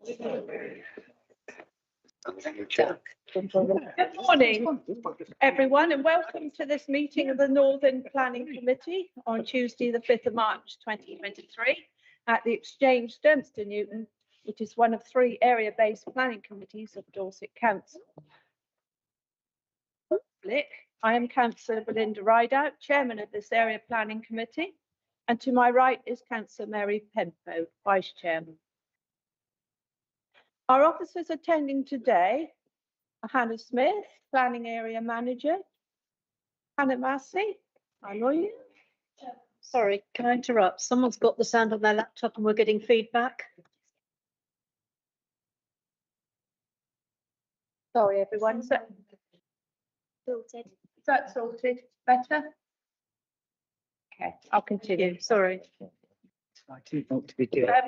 Good morning, everyone, and welcome to this meeting of the Northern Planning Committee on Tuesday, the 5th of March 2023 at the Exchange, Sturmston Newton, which is one of 3 area-based planning committees of Dorset Council. I am Councillor Belinda Rideout, Chairman of this area planning committee, and to my right is Councillor Mary Penfold, Vice Chairman. Our officers attending today are Hannah Smith, Planning Area Manager, Hannah Massey, I'm you. Sorry, can I interrupt? Someone's got the sound on their laptop and we're getting feedback. Sorry, everyone. Is that sorted? Better? Okay, I'll continue. Sorry.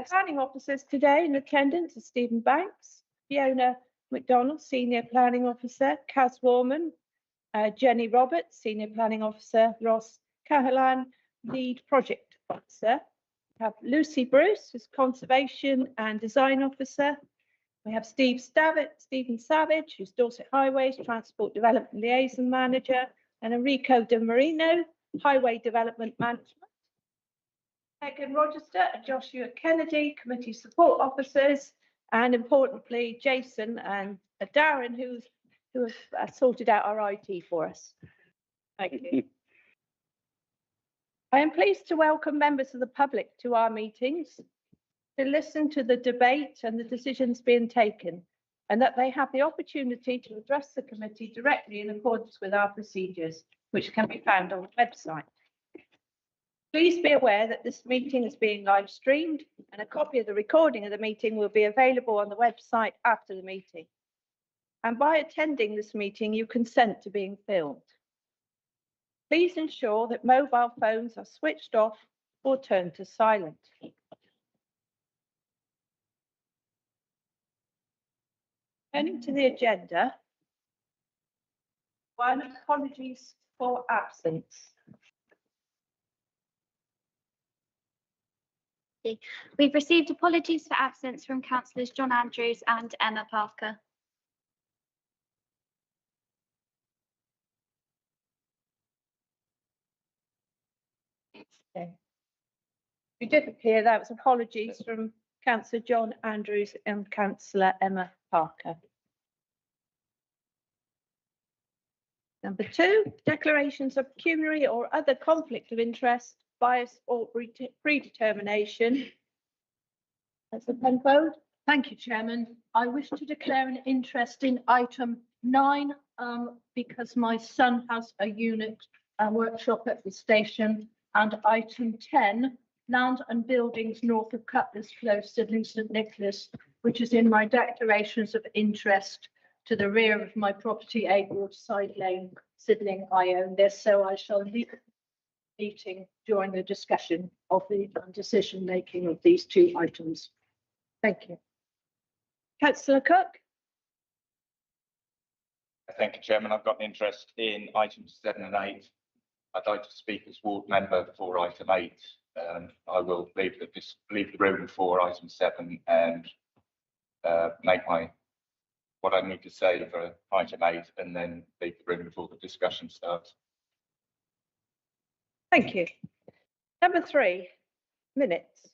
Planning officers today in attendance are Stephen Banks, Fiona McDonald, Senior Planning Officer, Kaz Warman, Jenny Roberts, Senior Planning Officer, Ross Cahalan, Lead Project Officer. We have Lucy Bruce, who's Conservation and Design Officer. We have Stephen Savage, who's Dorset Highways Transport Development Liaison Manager, and Enrico De Marino, Highway Development Management. Megan Rochester and Joshua Kennedy, Committee Support Officers, and importantly, Jason and Darren, who have sorted out our IT for us. Thank you. I am pleased to welcome members of the public to our meetings to listen to the debate and the decisions being taken, and that they have the opportunity to address the committee directly in accordance with our procedures, which can be found on the website. Please be aware that this meeting is being live streamed, and a copy of the recording of the meeting will be available on the website after the meeting. And by attending this meeting, you consent to being filmed. Please ensure that mobile phones are switched off or turned to silent. Turning to the agenda, 1, apologies for absence. We've received apologies for absence from councillors John Andrews and Emma Parker. Okay. You did appear, that was apologies from Councillor John Andrews and Councillor Emma Parker. Number 2, declarations of pecuniary or other conflict of interest, bias or predetermination. Councillor Penfold. Thank you, Chairman. I wish to declare an interest in item 9 because my son has a unit workshop at the station, and item 10, land and buildings north of Cutlers Close, Sidling St Nicholas, which is in my declarations of interest to the rear of my property, 8 Waterside Lane, Sidling. I own this, so I shall leave the meeting during the discussion of the decision making of these 2 items. Thank you. Councillor Cook. Thank you, Chairman. I've got an interest in items 7 and 8. I'd like to speak as ward member for item 8. I will leave the room for item 7 and make what I need to say for item 8, and then leave the room before the discussion starts. Thank you. Number 3, minutes.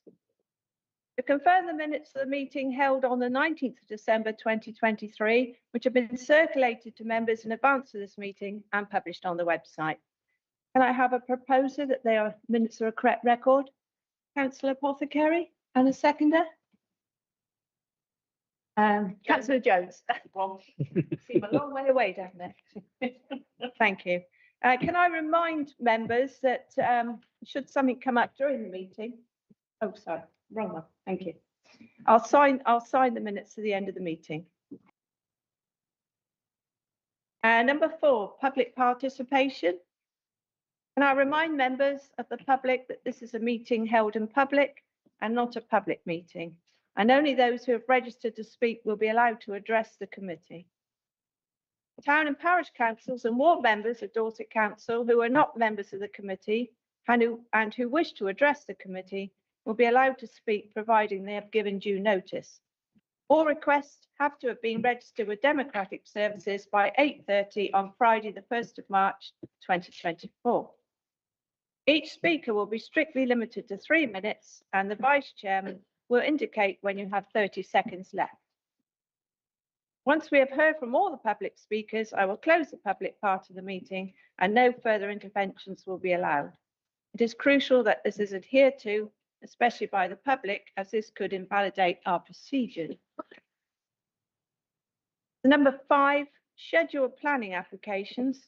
To confirm the minutes of the meeting held on the 19th of December 2023, which have been circulated to members in advance of this meeting and published on the website. Can I have a proposer that their minutes are a correct record? Councillor Apothecary, and a seconder? Councillor Jones. Seem a long way away down there. Thank you. Can I remind members that should something come up during the meeting? Oh, sorry, wrong one. Thank you. I'll sign the minutes at the end of the meeting. Number 4, public participation. Can I remind members of the public that this is a meeting held in public and not a public meeting, and only those who have registered to speak will be allowed to address the committee. Town and parish councils and ward members of Dorset Council who are not members of the committee and who wish to address the committee will be allowed to speak, providing they have given due notice. All requests have to have been registered with Democratic Services by 8:30 on Friday, the 1st of March, 2024. Each speaker will be strictly limited to 3 minutes, and the Vice Chairman will indicate when you have 30 seconds left. Once we have heard from all the public speakers, I will close the public part of the meeting and no further interventions will be allowed. It is crucial that this is adhered to, especially by the public, as this could invalidate our procedure. Number 5, scheduled planning applications.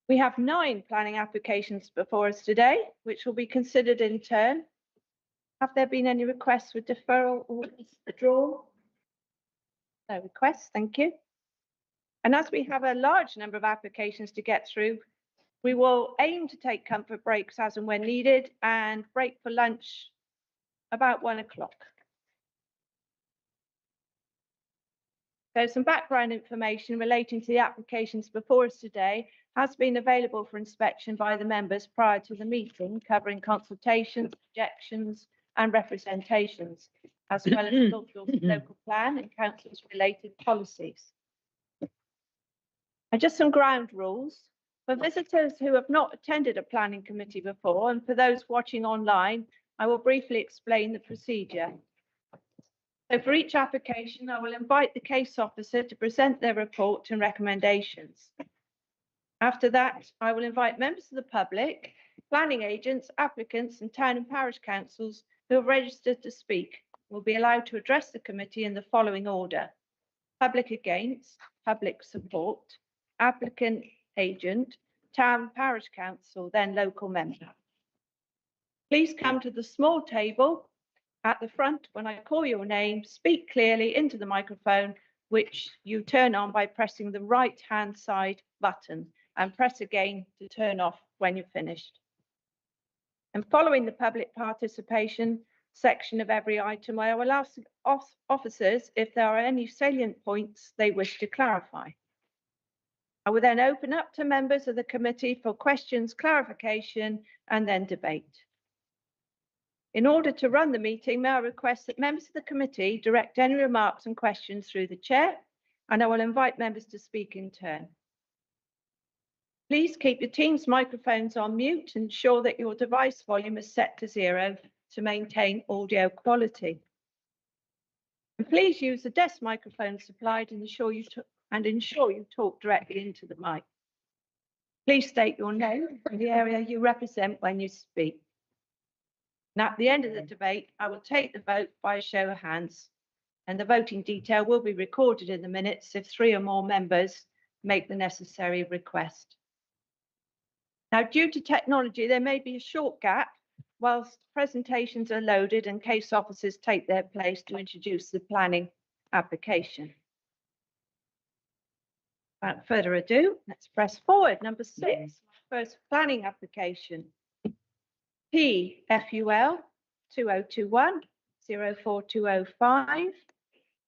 We have 9 planning applications before us today, which will be considered in turn. Have there been any requests for deferral or withdrawal? No requests, thank you. And as we have a large number of applications to get through, we will aim to take comfort breaks as and when needed and break for lunch about 1 o'clock. So some background information relating to the applications before us today has been available for inspection by the members prior to the meeting, covering consultations, objections and representations, as well as local plan and council's related policies. And just some ground rules. For visitors who have not attended a planning committee before, and for those watching online, I will briefly explain the procedure. So for each application, I will invite the case officer to present their report and recommendations. After that, I will invite members of the public, planning agents, applicants, and town and parish councils who have registered to speak will be allowed to address the committee in the following order: public against, public support, applicant, agent, town parish council, then local member. Please come to the small table at the front when I call your name, speak clearly into the microphone, which you turn on by pressing the right-hand side button, and press again to turn off when you're finished. And following the public participation section of every item, I will ask officers if there are any salient points they wish to clarify. I will then open up to members of the committee for questions, clarification, and then debate. In order to run the meeting, may I request that members of the committee direct any remarks and questions through the chair, and I will invite members to speak in turn. Please keep your team's microphones on mute and ensure that your device volume is set to 0 to maintain audio quality. And please use the desk microphone supplied and ensure you talk directly into the mic. Please state your name and the area you represent when you speak. And at the end of the debate, I will take the vote by a show of hands, and the voting detail will be recorded in the minutes if 3 or more members make the necessary request. Now, due to technology, there may be a short gap whilst presentations are loaded and case officers take their place to introduce the planning application. Without further ado, let's press forward. Number 6, first planning application. PFUL 2021 04205,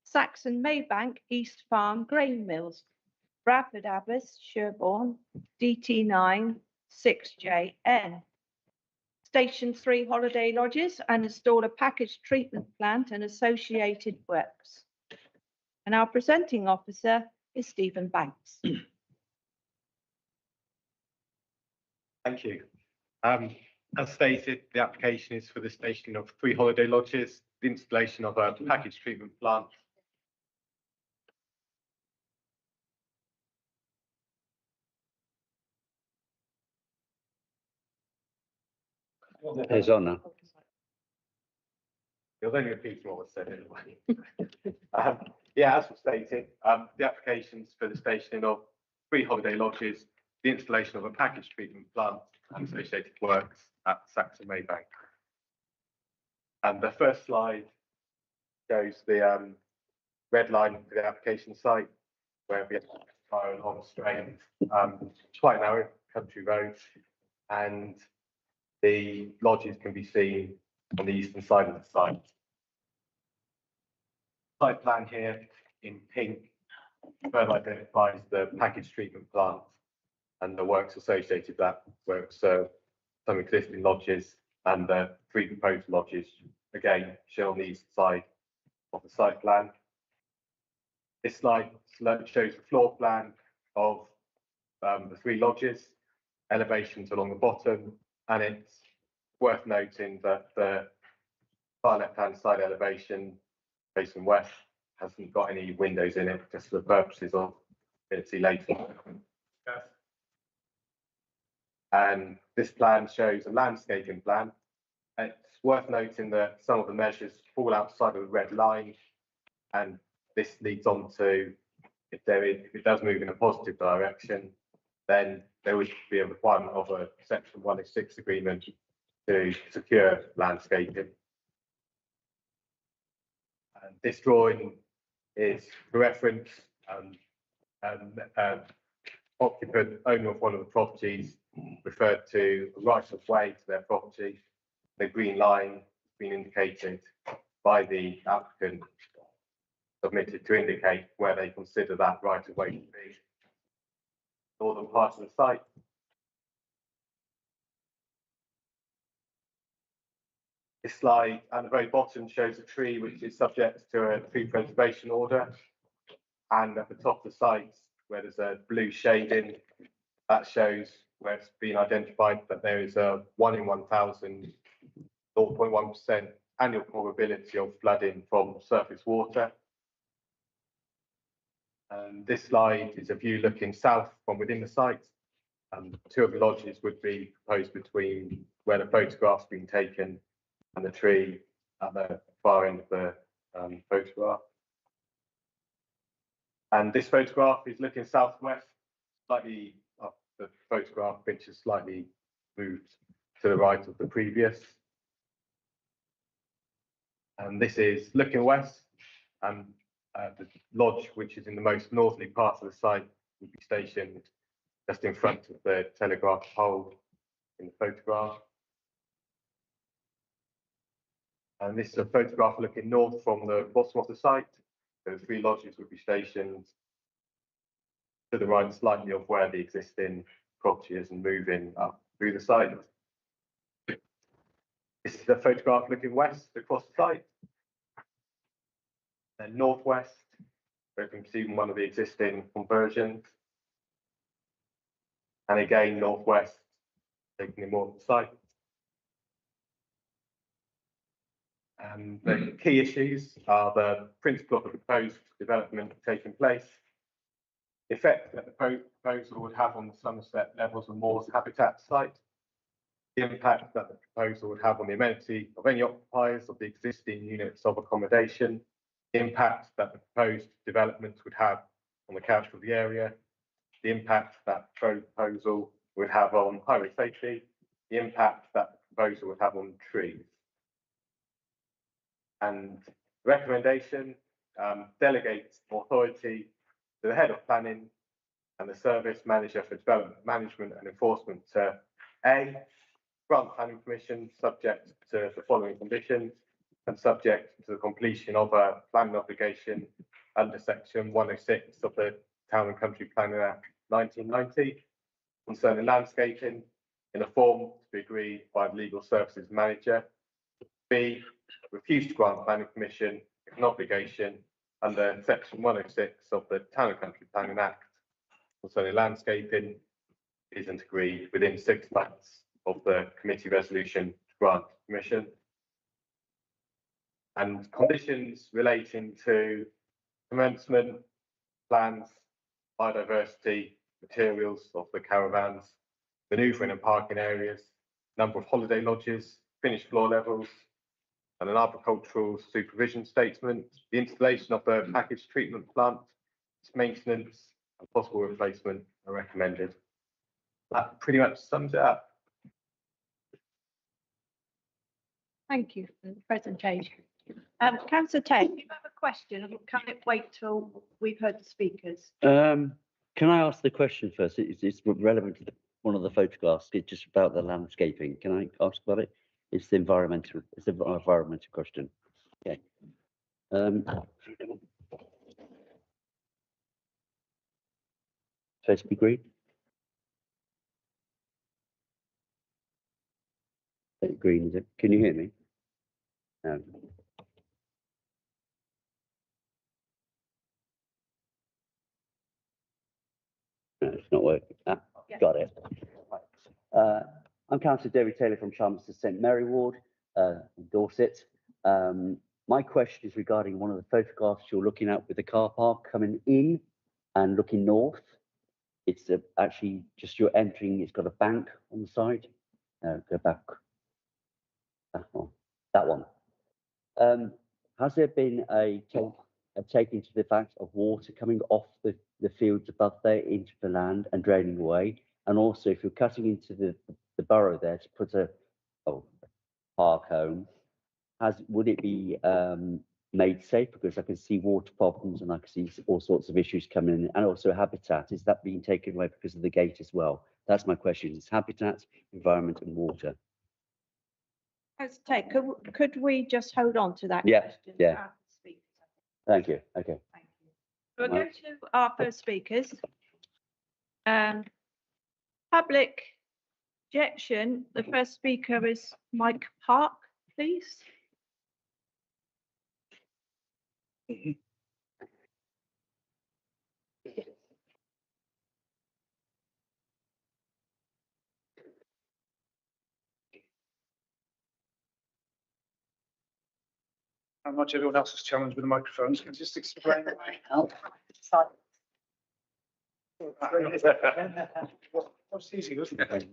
Saxon Maybank East Farm Grain Mills, Bradford Abbas, Sherborne, DT9 6JN. Station 3 holiday lodges and install a packaged treatment plant and associated works. And our presenting officer is Stephen Banks. Thank you. As stated, the application is for the stationing of 3 holiday lodges, the installation of a packaged treatment plant. It's on now. You'll only repeat what was said anyway. Yeah, as was stated, the applications for the stationing of 3 holiday lodges, the installation of a packaged treatment plant and associated works at Saxon Maybank. And the first slide shows the red line for the application site, where we have fire and on strain, quite narrow country road, and the lodges can be seen on the eastern side of the site. Site plan here in pink further identifies the packaged treatment plant and the works associated with that work. So some existing lodges and the 3 proposed lodges, again, shown on the east side of the site plan. This slide shows the floor plan of the 3 lodges, elevations along the bottom, and it's worth noting that the far left-hand side elevation facing west hasn't got any windows in it, just for the purposes of ability later. And this plan shows a landscaping plan. It's worth noting that some of the measures fall outside of the red line, and this leads on to if it does move in a positive direction, then there would be a requirement of a Section 106 agreement to secure landscaping. And this drawing is for reference. Occupant, owner of one of the properties, referred to a right of way to their property. The green line has been indicated by the applicant, submitted to indicate where they consider that right of way to be. Northern part of the site. This slide at the very bottom shows a tree which is subject to a tree preservation order. And at the top of the site, where there's a blue shading, that shows where it's been identified that there is a 1 in 1,000, 0.1% annual probability of flooding from surface water. And this slide is a view looking south from within the site. 2 of the lodges would be proposed between where the photograph's been taken and the tree at the far end of the photograph. And this photograph is looking southwest, slightly up. The photograph picture slightly moved to the right of the previous. And this is looking west, and the lodge, which is in the most northerly part of the site, would be stationed just in front of the telegraph pole in the photograph. And this is a photograph looking north from the bottom of the site. The 3 lodges would be stationed to the right slightly of where the existing property is and moving up through the site. This is a photograph looking west across the site. Then northwest, where you can see one of the existing conversions. And again, northwest, taking in more of the site. The key issues are the principle of the proposed development taking place, the effect that the proposal would have on the Somerset Levels and Moors habitat site, the impact that the proposal would have on the amenity of any occupiers of the existing units of accommodation, the impact that the proposed development would have on the character of the area, the impact that the proposal would have on highway safety, the impact that the proposal would have on trees. And recommendation delegates authority to the head of planning and the service manager for development management and enforcement to A, grant planning permission subject to the following conditions and subject to the completion of a planning obligation under section 106 of the Town and Country Planning Act 1990 concerning landscaping in a form to be agreed by the legal services manager. B, refuse to grant planning permission if an obligation under section 106 of the Town and Country Planning Act concerning landscaping isn't agreed within 6 months of the committee resolution to grant permission. And conditions relating to commencement plans, biodiversity, materials of the caravans, manoeuvring and parking areas, number of holiday lodges, finished floor levels, and an arboricultural supervision statement, the installation of the package treatment plant, its maintenance and possible replacement are recommended. That pretty much sums it up. Thank you for the presentation. Councillor Tate, you have a question, or can it wait till we've heard the speakers? Can I ask the question first? It's relevant to one of the photographs. It's just about the landscaping. Can I ask about it? It's the environmental. It's an environmental question. Okay. Supposed to be green. Green is it? Can you hear me? No. No, it's not working. Ah, got it. I'm Councillor David Taylor from Chalmers St Mary Ward, Dorset. My question is regarding one of the photographs you're looking at with the car park coming in and looking north. It's actually just you're entering, it's got a bank on the side. Go back. That one. Has there been a take into the fact of water coming off the fields above there into the land and draining away? And also, if you're cutting into the borough there to put a park home, would it be made safe? Because I can see water problems and I can see all sorts of issues coming in, and also habitat. Is that being taken away because of the gate as well? That's my question. It's habitat, environment, and water. Okay, could we just hold on to that? Yeah, question? yeah. Thank you. Okay. Thank you. We'll go to our first speakers. Public objection. The first speaker is Mike Park, please. How much everyone else is challenged with the microphones, can I just explain? What's easy, isn't it?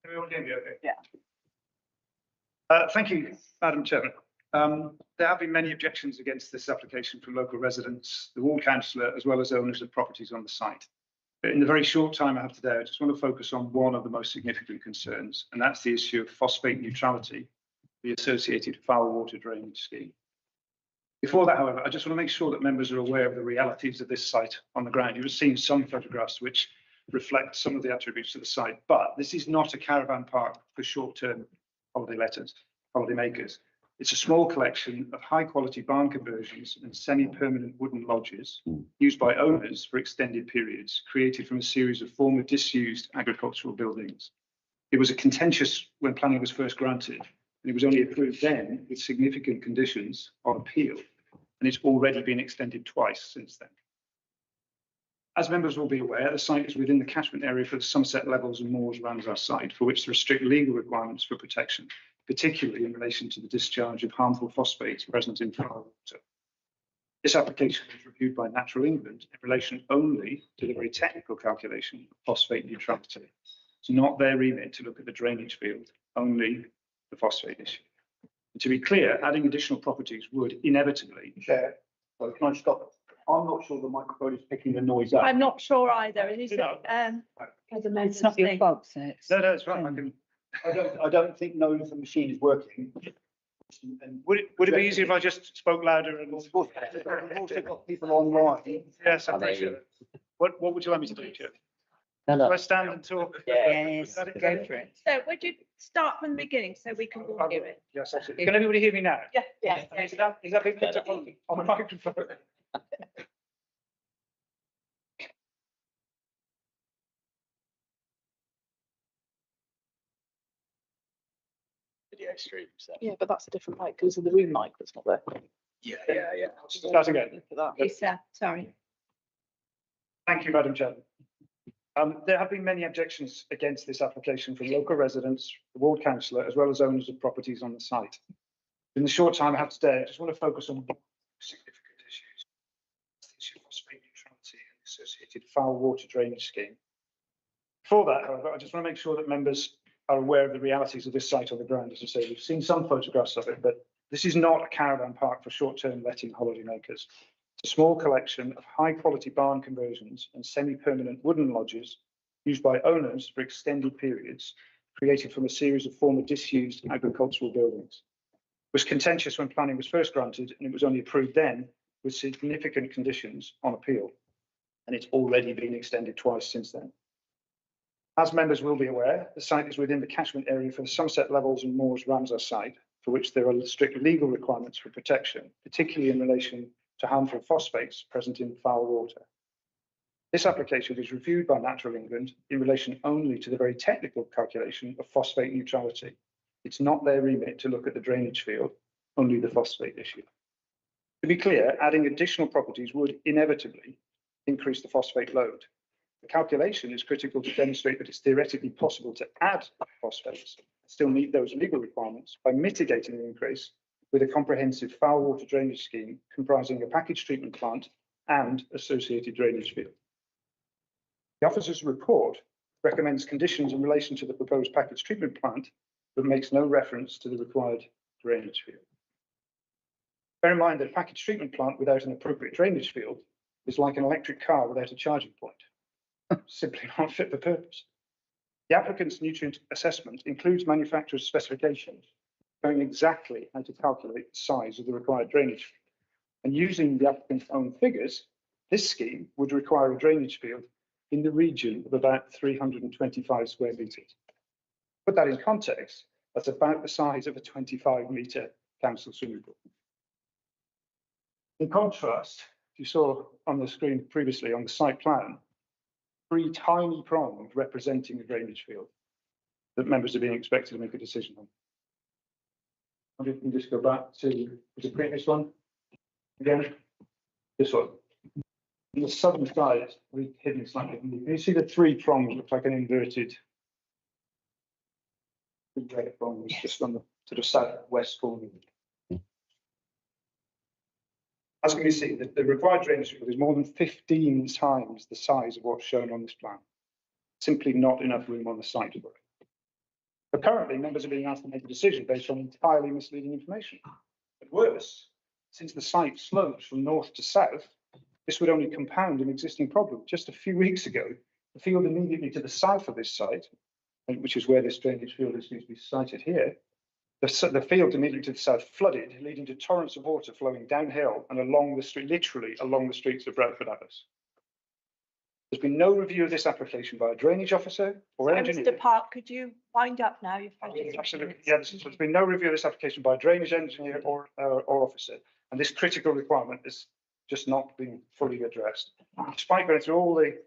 Everyone hear me okay? Yeah. Thank you, Madam Chairman. There have been many objections against this application from local residents, the ward councillor, as well as owners of properties on the site. But in the very short time I have today, I just want to focus on one of the most significant concerns, and that's the issue of phosphate neutrality, the associated foul water drainage scheme. Before that, however, I just want to make sure that members are aware of the realities of this site on the ground. You've seen some photographs which reflect some of the attributes of the site, but this is not a caravan park for short-term holiday makers. It's a small collection of high-quality barn conversions and semi-permanent wooden lodges used by owners for extended periods, created from a series of former disused agricultural buildings. It was a contentious when planning was first granted, and it was only approved then with significant conditions on appeal, and it's already been extended twice since then. As members will be aware, the site is within the catchment area for the Somerset Levels and Moors Ramsar site, for which there are strict legal requirements for protection, particularly in relation to the discharge of harmful phosphates present in foul water. This application was reviewed by Natural England in relation only to the very technical calculation of phosphate neutrality. It's not their remit to look at the drainage field, only the phosphate issue. And to be clear, adding additional properties would inevitably. Chair, well, can I stop? I'm not sure the microphone is picking the noise up. I'm not sure either. Is it, It's not your fault, so it's. No, it's right. I can. I don't think knowing if the machine is working. And Would it be easier if I just spoke louder and? we've also got people online. Yes, I appreciate it. What would you like me to do, Chair? No, Do no. I stand and talk? Yes, Is that go for it. so would you start from the beginning so we can all hear it? Yes, absolutely. Can everybody hear me now? Yeah. Is that being picked up on the microphone? Video streams. Yeah, but that's a different mic because of the room mic that's not there. Yeah. Start again. Look at that. Lisa, sorry. Thank you, Madam Chairman. There have been many objections against this application from local residents, the ward councillor, as well as owners of properties on the site. In the short time I have today, I just want to focus on one significant issues. The issue of phosphate neutrality and the associated foul water drainage scheme. Before that, however, I just want to make sure that members are aware of the realities of this site on the ground. As I say, we've seen some photographs of it, but this is not a caravan park for short-term letting holidaymakers. It's a small collection of high-quality barn conversions and semi-permanent wooden lodges used by owners for extended periods, created from a series of former disused agricultural buildings. It was contentious when planning was first granted, and it was only approved then with significant conditions on appeal, and it's already been extended twice since then. As members will be aware, the site is within the catchment area for the Somerset Levels and Moors Ramsar site, for which there are strict legal requirements for protection, particularly in relation to harmful phosphates present in foul water. This application was reviewed by Natural England in relation only to the very technical calculation of phosphate neutrality. It's not their remit to look at the drainage field, only the phosphate issue. To be clear, adding additional properties would inevitably increase the phosphate load. The calculation is critical to demonstrate that it's theoretically possible to add phosphates, still meet those legal requirements by mitigating the increase with a comprehensive foul water drainage scheme comprising a package treatment plant and associated drainage field. The officer's report recommends conditions in relation to the proposed package treatment plant, but makes no reference to the required drainage field. Bear in mind that a package treatment plant without an appropriate drainage field is like an electric car without a charging point, simply not fit for purpose. The applicant's nutrient assessment includes manufacturer's specifications showing exactly how to calculate the size of the required drainage field. And using the applicant's own figures, this scheme would require a drainage field in the region of about 325 square metres. Put that in context, that's about the size of a 25-metre council swimming pool. In contrast, you saw on the screen previously on the site plan, 3 tiny prongs representing a drainage field that members are being expected to make a decision on. And we can just go back to the previous one again. This one. On the southern side, we've hidden slightly. Can you see the 3 prongs look like an inverted prong, just on the sort of southwest corner. As can be seen, the required drainage field is more than 15 times the size of what's shown on this plan. Simply not enough room on the site for it. But currently, members are being asked to make a decision based on entirely misleading information. But worse, since the site slopes from north to south, this would only compound an existing problem. Just a few weeks ago, the field immediately to the south of this site, which is where this drainage field is going to be sited here, the field immediately to the south flooded, leading to torrents of water flowing downhill and along the street, literally along the streets of Bradford Abbas. There's been no review of this application by a drainage officer or engineer. Mr. Park, could you wind up now? You've had your Absolutely. Yeah, there's been no review of this application by a drainage engineer or officer, and this critical requirement is just not being fully addressed. Despite going through all the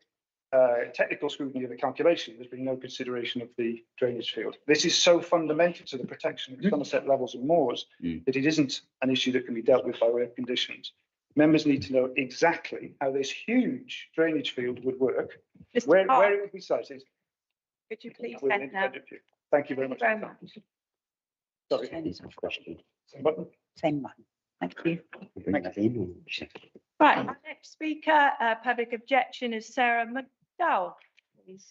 technical scrutiny of the calculation, there's been no consideration of the drainage field. This is so fundamental to the protection of Somerset Levels and moors that it isn't an issue that can be dealt with by way of conditions. Members need to know exactly how this huge drainage field would work, where it would be sited. Could you please with an end now? independent view. Thank you very much. Very much. Sorry. Same button. Same one. Thank you. Bring that in. Right, our next speaker, public objection is Sarah McDowell, please.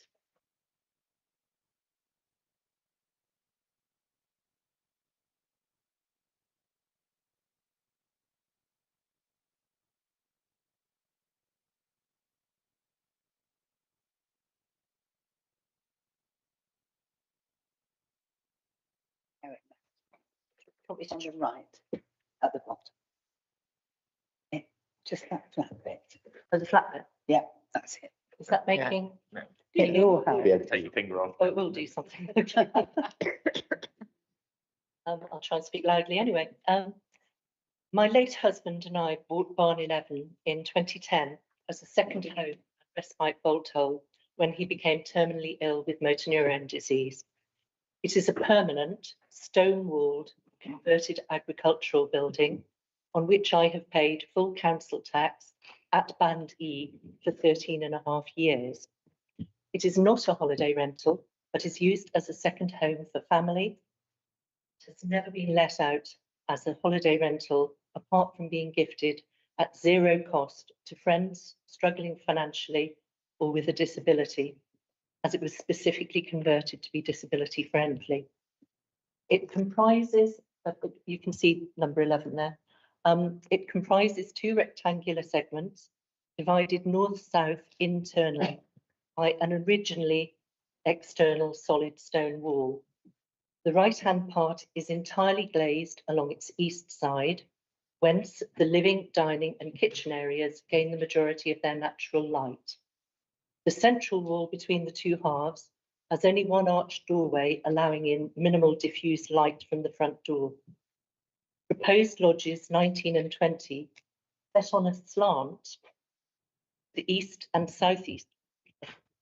Probably on the right at the bottom. Yeah, just that flat bit. Oh, the flat bit. Yeah, that's it. Is that making? Yeah, you'll have. Yeah, take your finger off. Oh, it will do something. I'll try and speak loudly anyway. My late husband and I bought Barn 11 in 2010 as a second home at Respite Bolthole when he became terminally ill with motor neurone disease. It is a permanent, stone-walled, converted agricultural building on which I have paid full council tax at Band E for 13.5 years. It is not a holiday rental, but is used as a second home for family. It has never been let out as a holiday rental, apart from being gifted at zero cost to friends struggling financially or with a disability, as it was specifically converted to be disability friendly. It comprises, you can see number 11 there. It comprises 2 rectangular segments divided north-south internally by an originally external solid stone wall. The right-hand part is entirely glazed along its east side, whence the living, dining and kitchen areas gain the majority of their natural light. The central wall between the 2 halves has only one arched doorway, allowing in minimal diffuse light from the front door. Proposed lodges 19 and 20, set on a slant, the east and southeast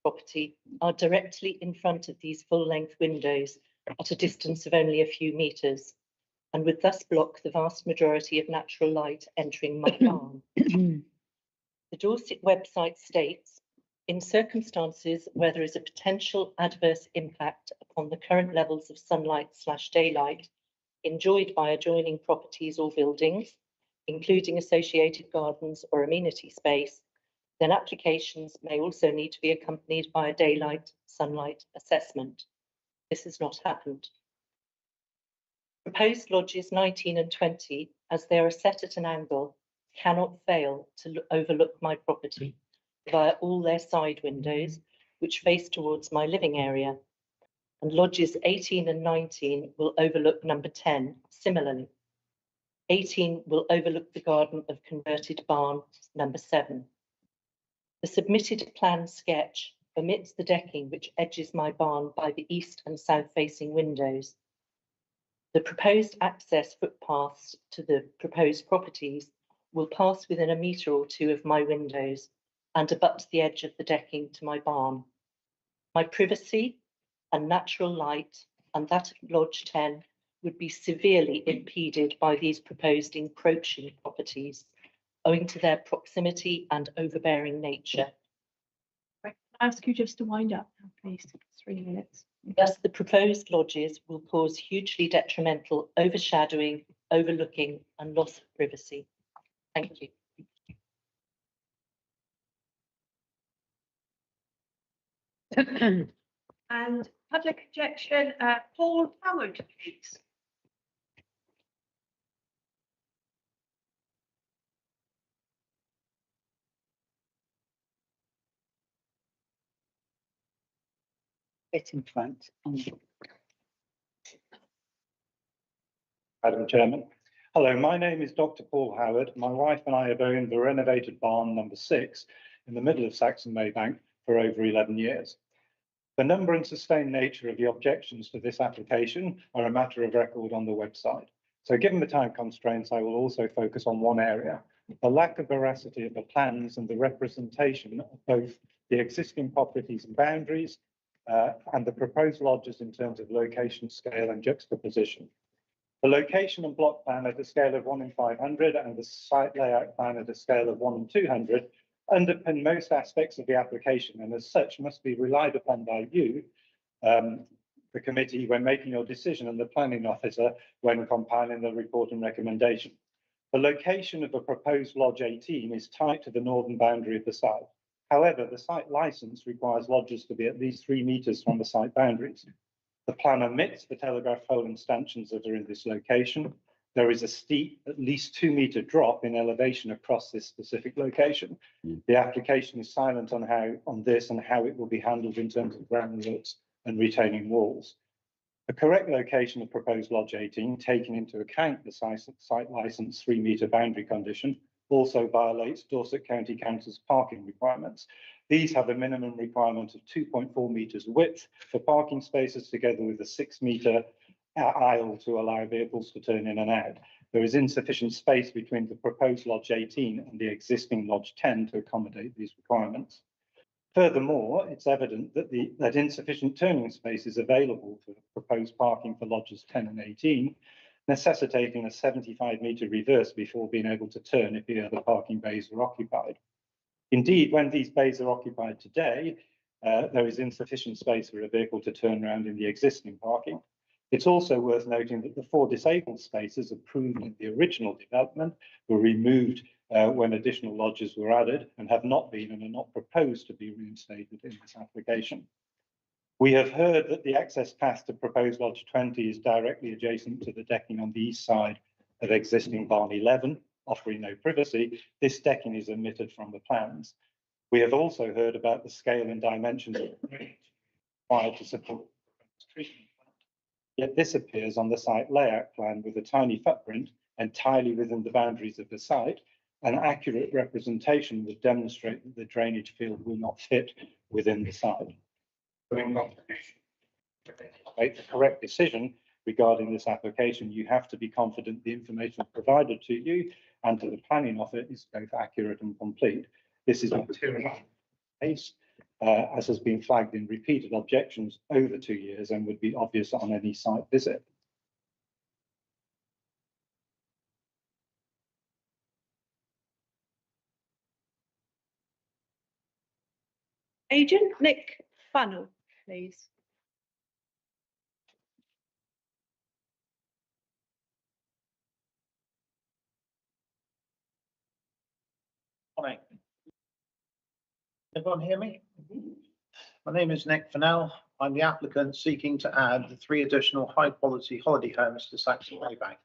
property are directly in front of these full-length windows at a distance of only a few metres, and would thus block the vast majority of natural light entering my barn. The Dorset website states, In circumstances where there is a potential adverse impact upon the current levels of sunlight/daylight enjoyed by adjoining properties or buildings, including associated gardens or amenity space, then applications may also need to be accompanied by a daylight sunlight assessment. This has not happened. Proposed lodges 19 and 20, as they are set at an angle, cannot fail to overlook my property via all their side windows, which face towards my living area. And lodges 18 and 19 will overlook number 10 similarly. 18 will overlook the garden of converted barn number 7. The submitted plan sketch omits the decking which edges my barn by the east and south facing windows. The proposed access footpaths to the proposed properties will pass within a metre or two of my windows and abut the edge of the decking to my barn. My privacy and natural light and that of Lodge 10 would be severely impeded by these proposed encroaching properties, owing to their proximity and overbearing nature. Can I ask you just to wind up, now, please? 3 minutes. Thus, the proposed lodges will cause hugely detrimental overshadowing, overlooking, and loss of privacy. Thank you. And public objection, Paul Howard, please. Bit in front. Madam Chairman. Hello, my name is Dr. Paul Howard. My wife and I have owned the renovated barn number 6 in the middle of Saxon Maybank for over 11 years. The number and sustained nature of the objections to this application are a matter of record on the website. So given the time constraints, I will also focus on one area: the lack of veracity of the plans and the representation of both the existing properties and boundaries and the proposed lodges in terms of location, scale and juxtaposition. The location and block plan at a scale of 1 in 500 and the site layout plan at a scale of 1 in 200 underpin most aspects of the application, and as such must be relied upon by you, the committee, when making your decision, and the planning officer when compiling the report and recommendation. The location of the proposed Lodge 18 is tight to the northern boundary of the site. However, the site licence requires lodges to be at least 3 metres from the site boundaries. The plan omits the telegraph pole and stanchions that are in this location. There is a steep, at least 2 metre drop in elevation across this specific location. The application is silent on this and how it will be handled in terms of groundworks and retaining walls. The correct location of proposed Lodge 18, taking into account the site licence 3 metre boundary condition, also violates Dorset County Council's parking requirements. These have a minimum requirement of 2.4 metres width for parking spaces, together with a 6 metre aisle to allow vehicles to turn in and out. There is insufficient space between the proposed Lodge 18 and the existing Lodge 10 to accommodate these requirements. Furthermore, it's evident that insufficient turning space is available for proposed parking for Lodges 10 and 18, necessitating a 75-metre reverse before being able to turn if the other parking bays are occupied. Indeed, when these bays are occupied today, there is insufficient space for a vehicle to turn around in the existing parking. It's also worth noting that the 4 disabled spaces approved in the original development were removed when additional lodges were added and have not been and are not proposed to be reinstated in this application. We have heard that the access path to proposed Lodge 20 is directly adjacent to the decking on the east side of existing barn 11, offering no privacy. This decking is omitted from the plans. We have also heard about the scale and dimensions required to support treatment. Yet this appears on the site layout plan with a tiny footprint entirely within the boundaries of the site. An accurate representation would demonstrate that the drainage field will not fit within the site. To make the correct decision regarding this application, you have to be confident the information provided to you and to the planning office is both accurate and complete. This is material case, as has been flagged in repeated objections over 2 years and would be obvious on any site visit. Agent Nick Funnell, please. Morning. Everyone hear me? My name is Nick Fennell. I'm the applicant seeking to add the 3 additional high-quality holiday homes to Saxon Maybank.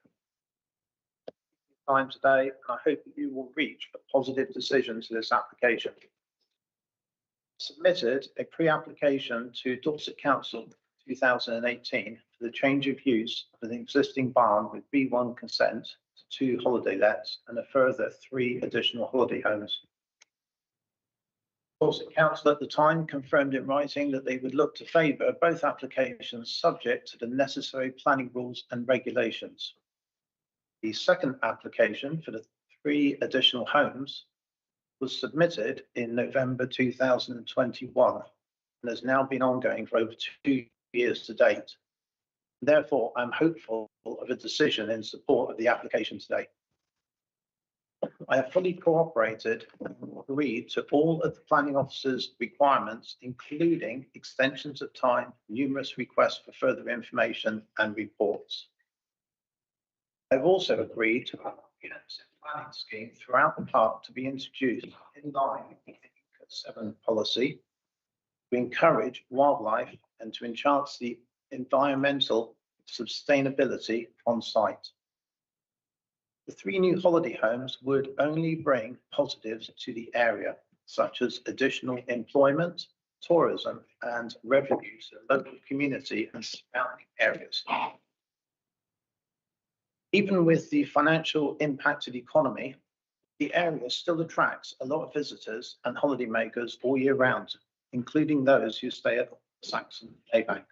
Time today, and I hope that you will reach a positive decision to this application. Submitted a pre-application to Dorset Council 2018 for the change of use of an existing barn with B1 consent to 2 holiday lets and a further 3 additional holiday homes. Dorset Council at the time confirmed in writing that they would look to favour both applications subject to the necessary planning rules and regulations. The second application for the 3 additional homes was submitted in November 2021 and has now been ongoing for over 2 years to date. Therefore, I'm hopeful of a decision in support of the application today. I have fully cooperated and agreed to all of the planning officer's requirements, including extensions of time, numerous requests for further information and reports. I've also agreed to a comprehensive planning scheme throughout the park to be introduced in line with the ECO 7 policy to encourage wildlife and to enhance the environmental sustainability on site. The 3 new holiday homes would only bring positives to the area, such as additional employment, tourism, and revenue to the local community and surrounding areas. Even with the financial impact to the economy, the area still attracts a lot of visitors and holidaymakers all year round, including those who stay at Saxon Maybank.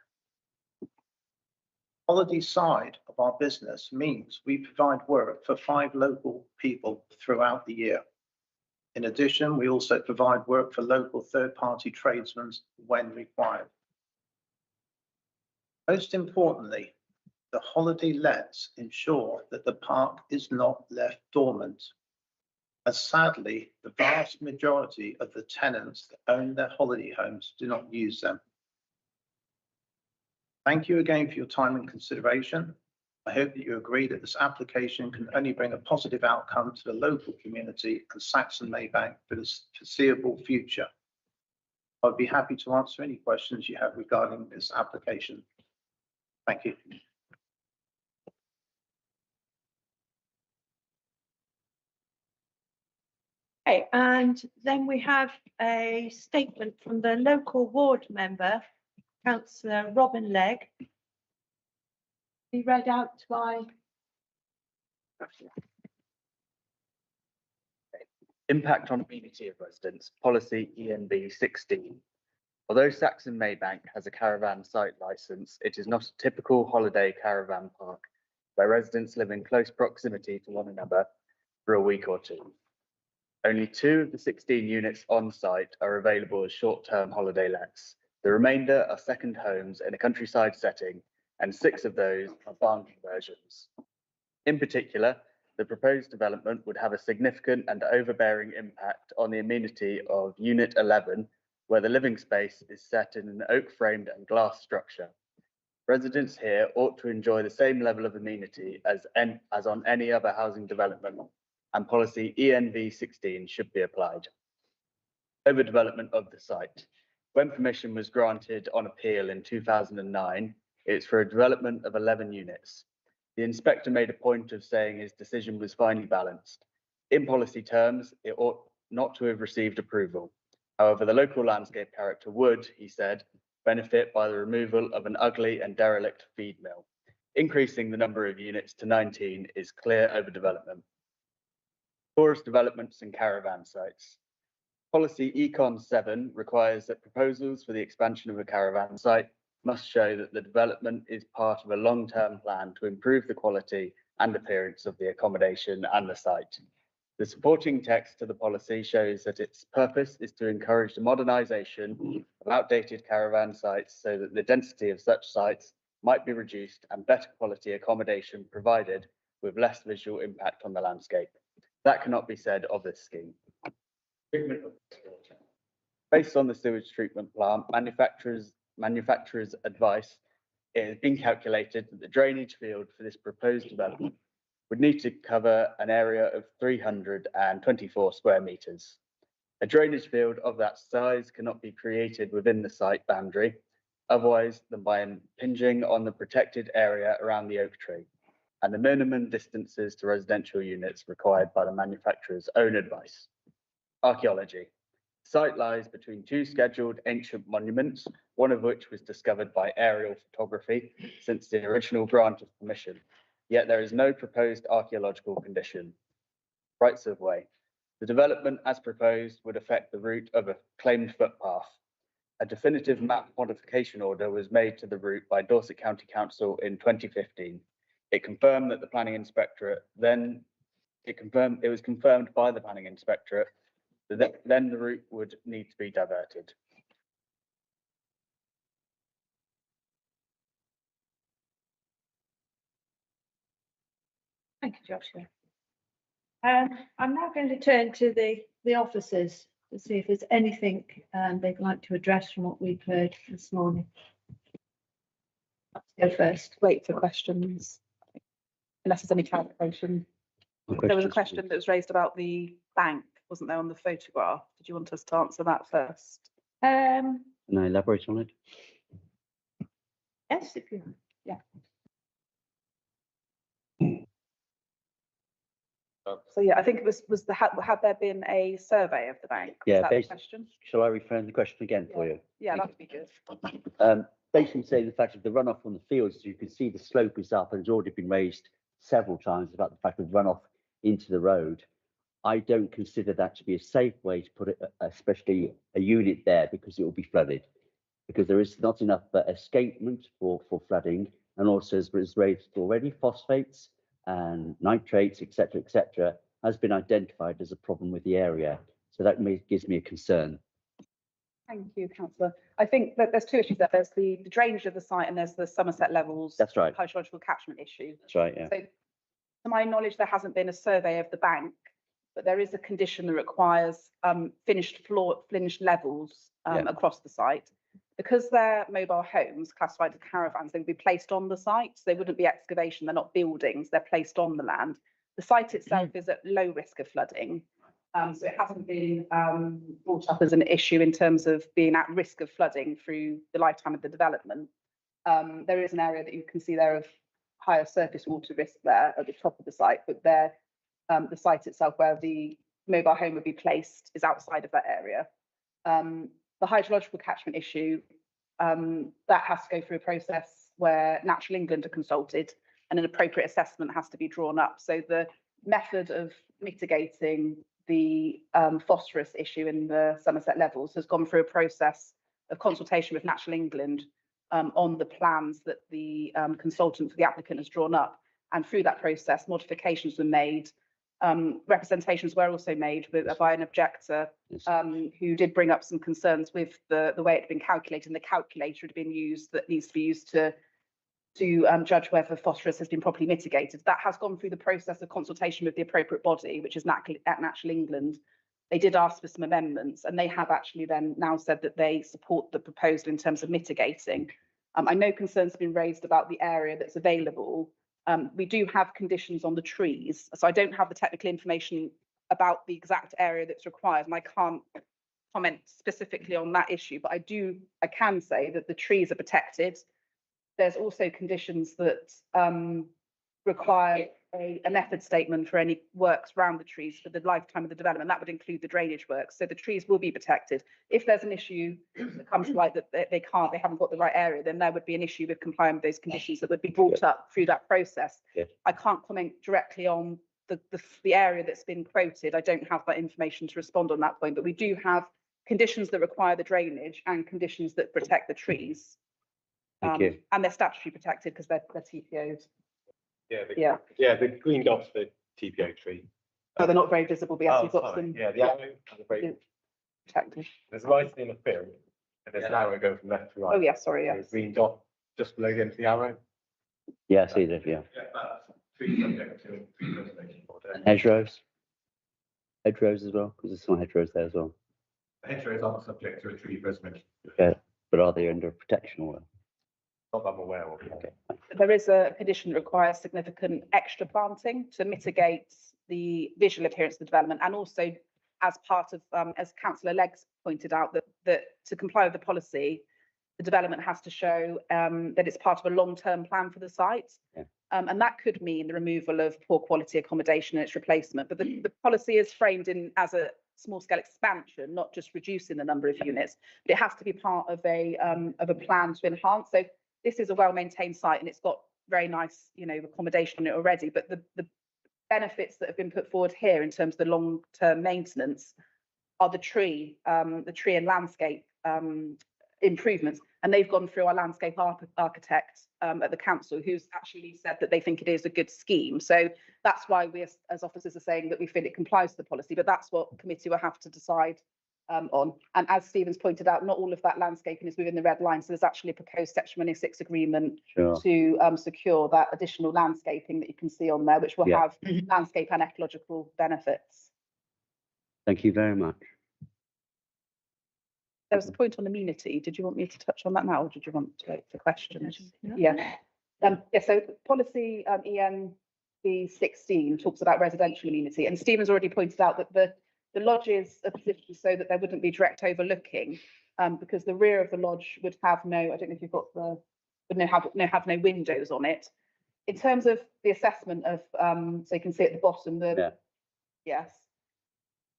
Holiday side of our business means we provide work for 5 local people throughout the year. In addition, we also provide work for local third-party tradesmen when required. Most importantly, the holiday lets ensure that the park is not left dormant, as sadly, the vast majority of the tenants that own their holiday homes do not use them. Thank you again for your time and consideration. I hope that you agree that this application can only bring a positive outcome to the local community and Saxon Maybank for the foreseeable future. I'd be happy to answer any questions you have regarding this application. Thank you. Okay, and then we have a statement from the local ward member, Councillor Robin Legg. Be read out by. Impact on amenity of residents, policy ENB 16. Although Saxon Maybank has a caravan site licence, it is not a typical holiday caravan park where residents live in close proximity to one another for a week or 2. Only 2 of the 16 units on site are available as short-term holiday lets. The remainder are second homes in a countryside setting, and 6 of those are barn conversions. In particular, the proposed development would have a significant and overbearing impact on the amenity of Unit 11, where the living space is set in an oak-framed and glass structure. Residents here ought to enjoy the same level of amenity as on any other housing development, and policy ENV 16 should be applied. Overdevelopment of the site. When permission was granted on appeal in 2009, it's for a development of 11 units. The inspector made a point of saying his decision was finely balanced. In policy terms, it ought not to have received approval. However, the local landscape character would, he said, benefit by the removal of an ugly and derelict feed mill. Increasing the number of units to 19 is clear overdevelopment. Tourist developments and caravan sites. Policy Econ 7 requires that proposals for the expansion of a caravan site must show that the development is part of a long-term plan to improve the quality and appearance of the accommodation and the site. The supporting text to the policy shows that its purpose is to encourage the modernisation of outdated caravan sites so that the density of such sites might be reduced and better quality accommodation provided with less visual impact on the landscape. That cannot be said of this scheme. Treatment of wastewater. Based on the sewage treatment plant, manufacturer's advice, it has been calculated that the drainage field for this proposed development would need to cover an area of 324 square meters. A drainage field of that size cannot be created within the site boundary, otherwise than by impinging on the protected area around the oak tree and the minimum distances to residential units required by the manufacturer's own advice. Archaeology. The site lies between two scheduled ancient monuments, one of which was discovered by aerial photography since the original grant of permission. Yet there is no proposed archaeological condition. Rights of way. The development as proposed would affect the route of a claimed footpath. A definitive map modification order was made to the route by Dorset County Council in 2015. It confirmed that the planning inspectorate it was confirmed by the planning inspectorate that then the route would need to be diverted. Thank you, Joshua. I'm now going to turn to the officers to see if there's anything they'd like to address from what we've heard this morning. Let's go first. Wait for questions, unless there's any clarification. There was a question that was raised about the bank, wasn't there, on the photograph? Did you want us to answer that first? Can I elaborate on it? Yes, if you. Yeah. So yeah, I think it was had there been a survey of the bank? Was Yeah, that the question? Shall I reframe the question again for you? Yeah, that would be good. Basically saying the fact of the runoff from the fields, you can see the slope is up and it's already been raised several times about the fact of runoff into the road. I don't consider that to be a safe way to put it, especially a unit there, because it will be flooded. Because there is not enough escapement for flooding, and also as was raised already, phosphates and nitrates, etc., has been identified as a problem with the area. So that gives me a concern. Thank you, Councillor. I think that there's two issues there. There's the drainage of the site and there's the Somerset Levels. That's right. Hydrological catchment issue. That's right, yeah. So to my knowledge, there hasn't been a survey of the bank, but there is a condition that requires finished levels across the site. Because they're mobile homes classified as caravans, they would be placed on the site. So they wouldn't be excavation, they're not buildings, they're placed on the land. The site itself is at low risk of flooding. So it hasn't been brought up as an issue in terms of being at risk of flooding through the lifetime of the development. There is an area that you can see there of higher surface water risk there at the top of the site, but there, the site itself where the mobile home would be placed is outside of that area. The hydrological catchment issue, that has to go through a process where Natural England are consulted and an appropriate assessment has to be drawn up. So the method of mitigating the phosphorus issue in the Somerset Levels has gone through a process of consultation with Natural England on the plans that the consultant for the applicant has drawn up. And through that process, modifications were made. Representations were also made by an objector who did bring up some concerns with the way it had been calculated, and the calculator had been used that needs to be used to judge whether phosphorus has been properly mitigated. That has gone through the process of consultation with the appropriate body, which is at Natural England. They did ask for some amendments, and they have actually then now said that they support the proposal in terms of mitigating. I know concerns have been raised about the area that's available. We do have conditions on the trees, so I don't have the technical information about the exact area that's required, and I can't comment specifically on that issue, but I can say that the trees are protected. There's also conditions that require a method statement for any works around the trees for the lifetime of the development. That would include the drainage works, so the trees will be protected. If there's an issue that comes to light that they haven't got the right area, then there would be an issue with complying with those conditions that would be brought up through that process. Yeah. I can't comment directly on the area that's been quoted. I don't have that information to respond on that point, but we do have conditions that require the drainage and conditions that protect the trees. Thank you. And they're statutory protected because they're TPOs. Yeah, the green dot's the TPO tree. Oh, they're not very visible, but yes, Oh, you've got sorry. some. Yeah, the arrow has a very, Protected. there's right in the field, and there's an arrow going from left to right. Oh, yeah, sorry, yeah. The green dot just below the end of the arrow. Yeah, I see that, yeah. Yeah, that's tree subject to tree preservation order. And hedgerows? Hedgerows as well, because there's some hedgerows there as well. hedgerows aren't subject to a tree restoration. Okay, but are they under protection order? Not that I'm aware of. Okay. There is a condition that requires significant extra planting to mitigate the visual appearance of the development, and also as part of, as Councillor Leggs pointed out, that to comply with the policy, the development has to show that it's part of a long-term plan for the site. Yeah. And that could mean the removal of poor quality accommodation and its replacement. But the policy is framed in as a small-scale expansion, not just reducing the number of units. But it has to be part of a plan to enhance. So this is a well-maintained site and it's got very nice, accommodation on it already. But the benefits that have been put forward here in terms of the long-term maintenance are the tree and landscape improvements, and they've gone through our landscape architect at the council, who's actually said that they think it is a good scheme. So that's why we as officers are saying that we feel it complies with the policy, but that's what committee will have to decide on. And as Stephen's pointed out, not all of that landscaping is within the red line, so there's actually a proposed Section 106 agreement to secure that additional landscaping that you can see on there, which will have landscape and ecological benefits. Thank you very much. There was a point on amenity. Did you want me to touch on that now, or did you want to wait for questions? Yeah. So policy ENB 16 talks about residential amenity, and Stephen's already pointed out that the lodges are positioned so that there wouldn't be direct overlooking, because the rear of the lodge would have no, I don't know if you've got have no windows on it. In terms of the assessment of, so you can see at the bottom, yes,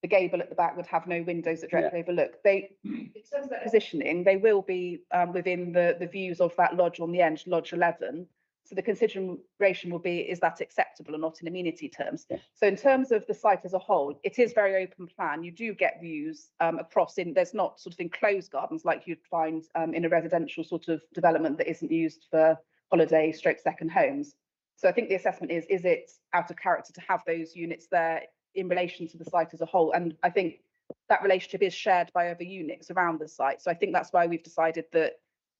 the gable at the back would have no windows that directly overlook. In terms of their positioning, they will be within the views of that lodge on the end, Lodge 11. So the consideration will be, is that acceptable or not in amenity terms? Yeah. So in terms of the site as a whole, it is very open plan. You do get views across there's not sort of enclosed gardens like you'd find in a residential sort of development that isn't used for holiday / second homes. So I think the assessment is it out of character to have those units there in relation to the site as a whole? And I think that relationship is shared by other units around the site. So I think that's why we've decided that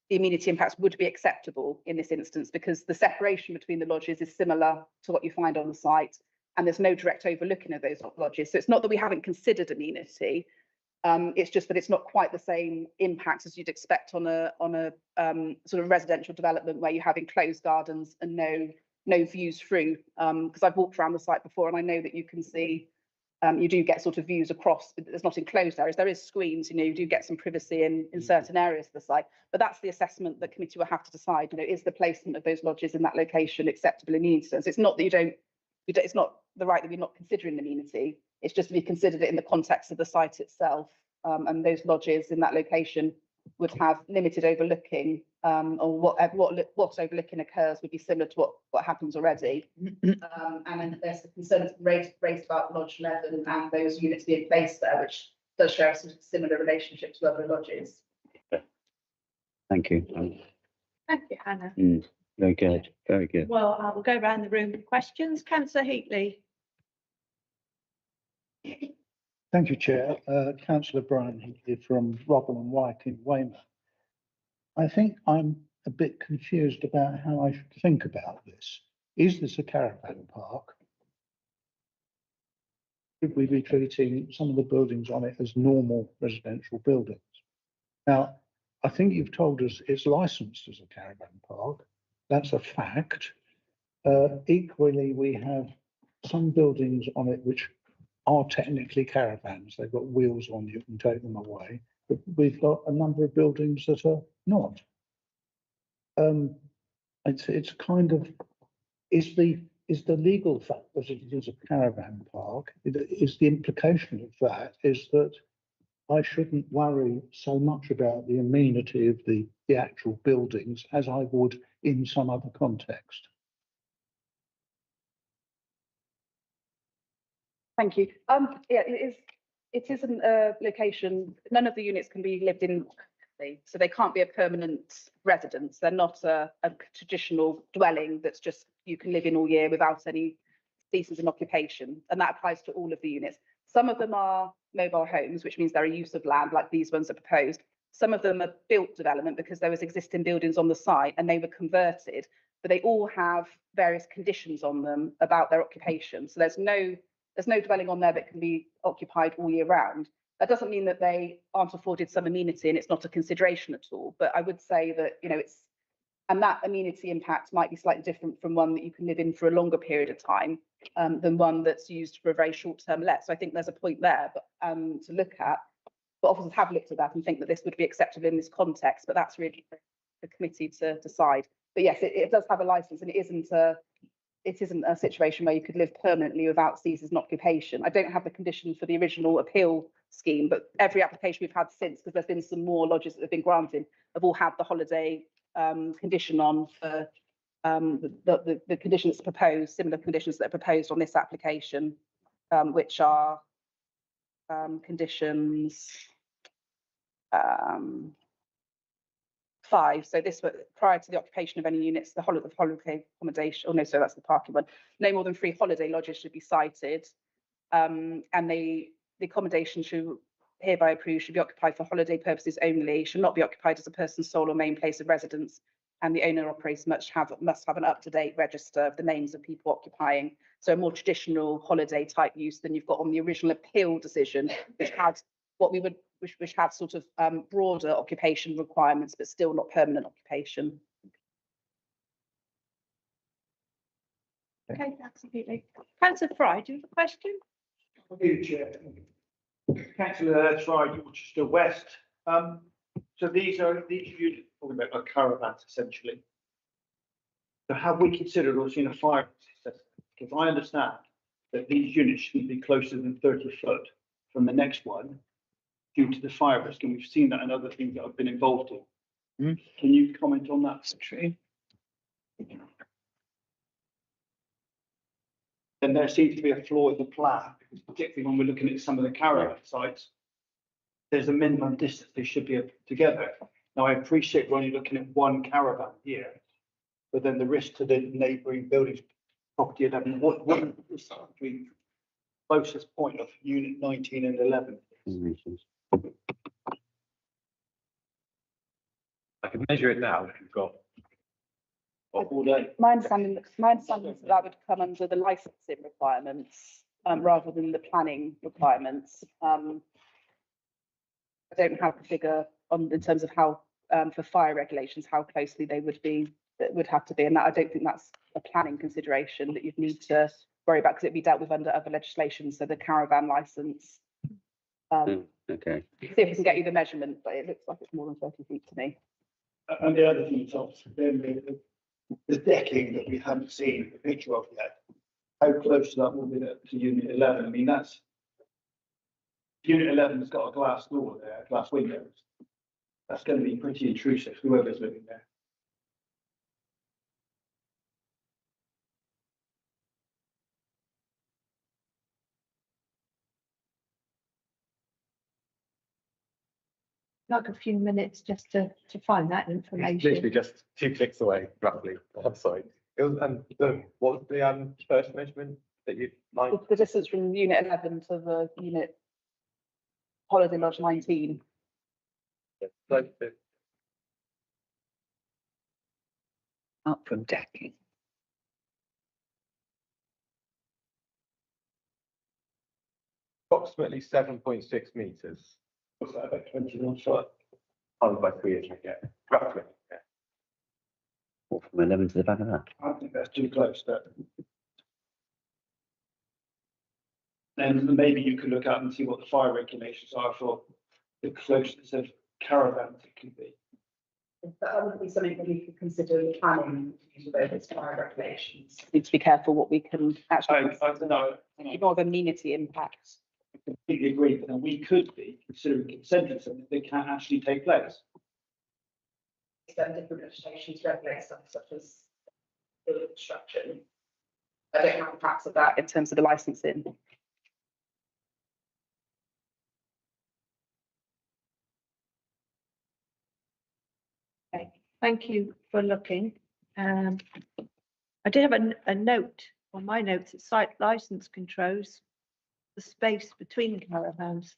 the amenity impacts would be acceptable in this instance, because the separation between the lodges is similar to what you find on the site, and there's no direct overlooking of those lodges. So it's not that we haven't considered amenity, it's just that it's not quite the same impact as you'd expect on a sort of residential development where you have enclosed gardens and no views through, because I've walked around the site before and I know that you can see, you do get sort of views across, but there's not enclosed areas. There is screens, you do get some privacy in certain areas of the site, but that's the assessment that committee will have to decide, is the placement of those lodges in that location acceptable in amenity terms. It's not that it's not the right that we're not considering amenity, it's just we considered it in the context of the site itself, and those lodges in that location would have limited overlooking, or what overlooking occurs would be similar to what happens already. And then there's the concerns raised about Lodge 11 and those units being placed there, which does share a sort of similar relationship to other lodges. Thank you. Thank you, Hannah. Very good. Very good. Well, I will go around the room with questions. Councillor Heatley. Thank you, Chair. Councillor Brian Heatley from Robin and White in Weymouth. I think I'm a bit confused about how I should think about this. Is this a caravan park? Should we be treating some of the buildings on it as normal residential buildings? Now, I think you've told us it's licensed as a caravan park. That's a fact. Equally, we have some buildings on it which are technically caravans. They've got wheels on, you can take them away. But we've got a number of buildings that are not. It's kind of, is the legal fact that it is a caravan park, is the implication of that is that I shouldn't worry so much about the amenity of the actual buildings as I would in some other context. Thank you. Yeah, it isn't a location. None of the units can be lived in, so they can't be a permanent residence. They're not a traditional dwelling that's just you can live in all year without any ceases in occupation, and that applies to all of the units. Some of them are mobile homes, which means they're a use of land, like these ones are proposed. Some of them are built development because there was existing buildings on the site and they were converted, but they all have various conditions on them about their occupation. So there's no dwelling on there that can be occupied all year round. That doesn't mean that they aren't afforded some amenity and it's not a consideration at all. But I would say that, and that amenity impact might be slightly different from one that you can live in for a longer period of time than one that's used for a very short-term let. So I think there's a point there to look at. But officers have looked at that and think that this would be acceptable in this context, but that's really for the committee to decide. But yes, it does have a license, and it isn't a situation where you could live permanently without cease as an occupation. I don't have the condition for the original appeal scheme, but every application we've had since, because there's been some more lodges that have been granted, have all had the holiday condition on for the conditions proposed, similar conditions that are proposed on this application, which are conditions 5. So this was prior to the occupation of any units, the holiday accommodation, oh no, so that's the parking one. No more than 3 holiday lodges should be cited. And the accommodation should hereby approved should be occupied for holiday purposes only, should not be occupied as a person's sole or main place of residence, and the owner operator must have an up-to-date register of the names of people occupying. So a more traditional holiday type use than you've got on the original appeal decision, which had which had sort of broader occupation requirements, but still not permanent occupation. Okay, absolutely. Councillor Fry, do you have a question? Thank you, Chair. Councillor Fry, Dorchester West. So these units talking about like caravans essentially. So have we considered or seen a fire assessment? Because I understand that these units shouldn't be closer than 30 foot from the next one due to the fire risk, and we've seen that in other things that I've been involved in. Can you comment on that? True. Then there seems to be a flaw in the plan, because particularly when we're looking at some of the caravan sites, there's a minimum distance they should be together. Now, I appreciate we're only looking at one caravan here, but then the risk to the neighbouring buildings, property 11, what is the closest point of unit 19 and 11? I can measure it now if you've got. All day. My understanding is that would come under the licensing requirements rather than the planning requirements. I don't have the figure in terms of how for fire regulations how closely they would have to be, and that I don't think that's a planning consideration that you'd need to worry about, because it'd be dealt with under other legislation. So the caravan license. Okay. See if we can get you the measurement, but it looks like it's more than 30 feet to me. And the other thing is obviously the decking that we haven't seen the picture of yet. How close to that will be to unit 11? I mean, that's unit 11 has got a glass door there, glass windows. That's going to be pretty intrusive, whoever's living there. Like a few minutes just to find that information. Literally just 2 clicks away, roughly. I'm sorry. It was, what was the first measurement that you'd like? The distance from unit 11 to the unit holiday lodge 19. Up from decking. Approximately 7.6 meters. What's that, about 21 foot? By 3 years, yeah, roughly. Yeah. What, from 11 to the back of that? I think that's too close. Then maybe you could look out and see what the fire regulations are for the closeness of caravans it can be. That would be something that we could consider in planning those fire regulations. Need to be careful what we can actually. More of amenity impact. I completely agree, but then we could be considering consenting something that can't actually take place. Different legislations regulate stuff such as building construction. I don't have the facts of that in terms of the licensing. Okay, thank you for looking. I did have a note on my notes. It's site license controls the space between caravans.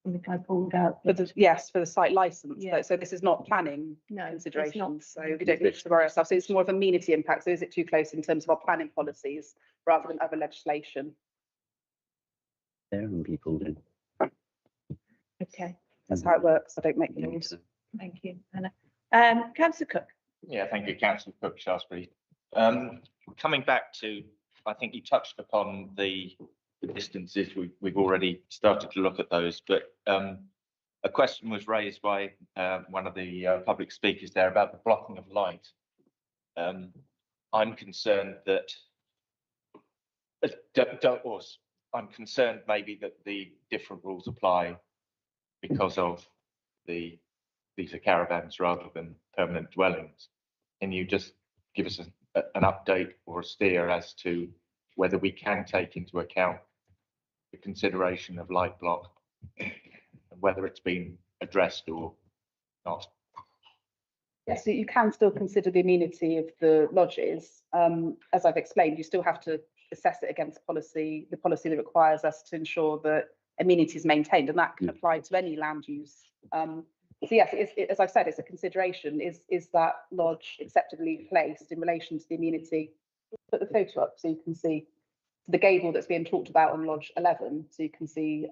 I think I pulled out. For the site license. Yeah. So this is not planning No, considerations. So we don't need to worry ourselves. So it's more of amenity impact. So is it too close in terms of our planning policies rather than other legislation? There and people then. Okay, that's how it works. I don't make the rules. Thank you, Anna. Councillor Cook. Yeah, thank you, Councillor Cook, Shaftesbury. Coming back to, I think you touched upon the distances. We've already started to look at those, but a question was raised by one of the public speakers there about the blocking of light. I'm concerned that I'm concerned maybe that the different rules apply because of these are caravans rather than permanent dwellings. Can you just give us an update or a steer as to whether we can take into account the consideration of light block and whether it's been addressed or not? Yes, so you can still consider the amenity of the lodges. As I've explained, you still have to assess it against policy, the policy that requires us to ensure that amenity is maintained, and that can apply to any land use. So yes, as I've said, it's a consideration. Is that lodge acceptably placed in relation to the amenity? Put the photo up so you can see the gable that's being talked about on Lodge 11. So you can see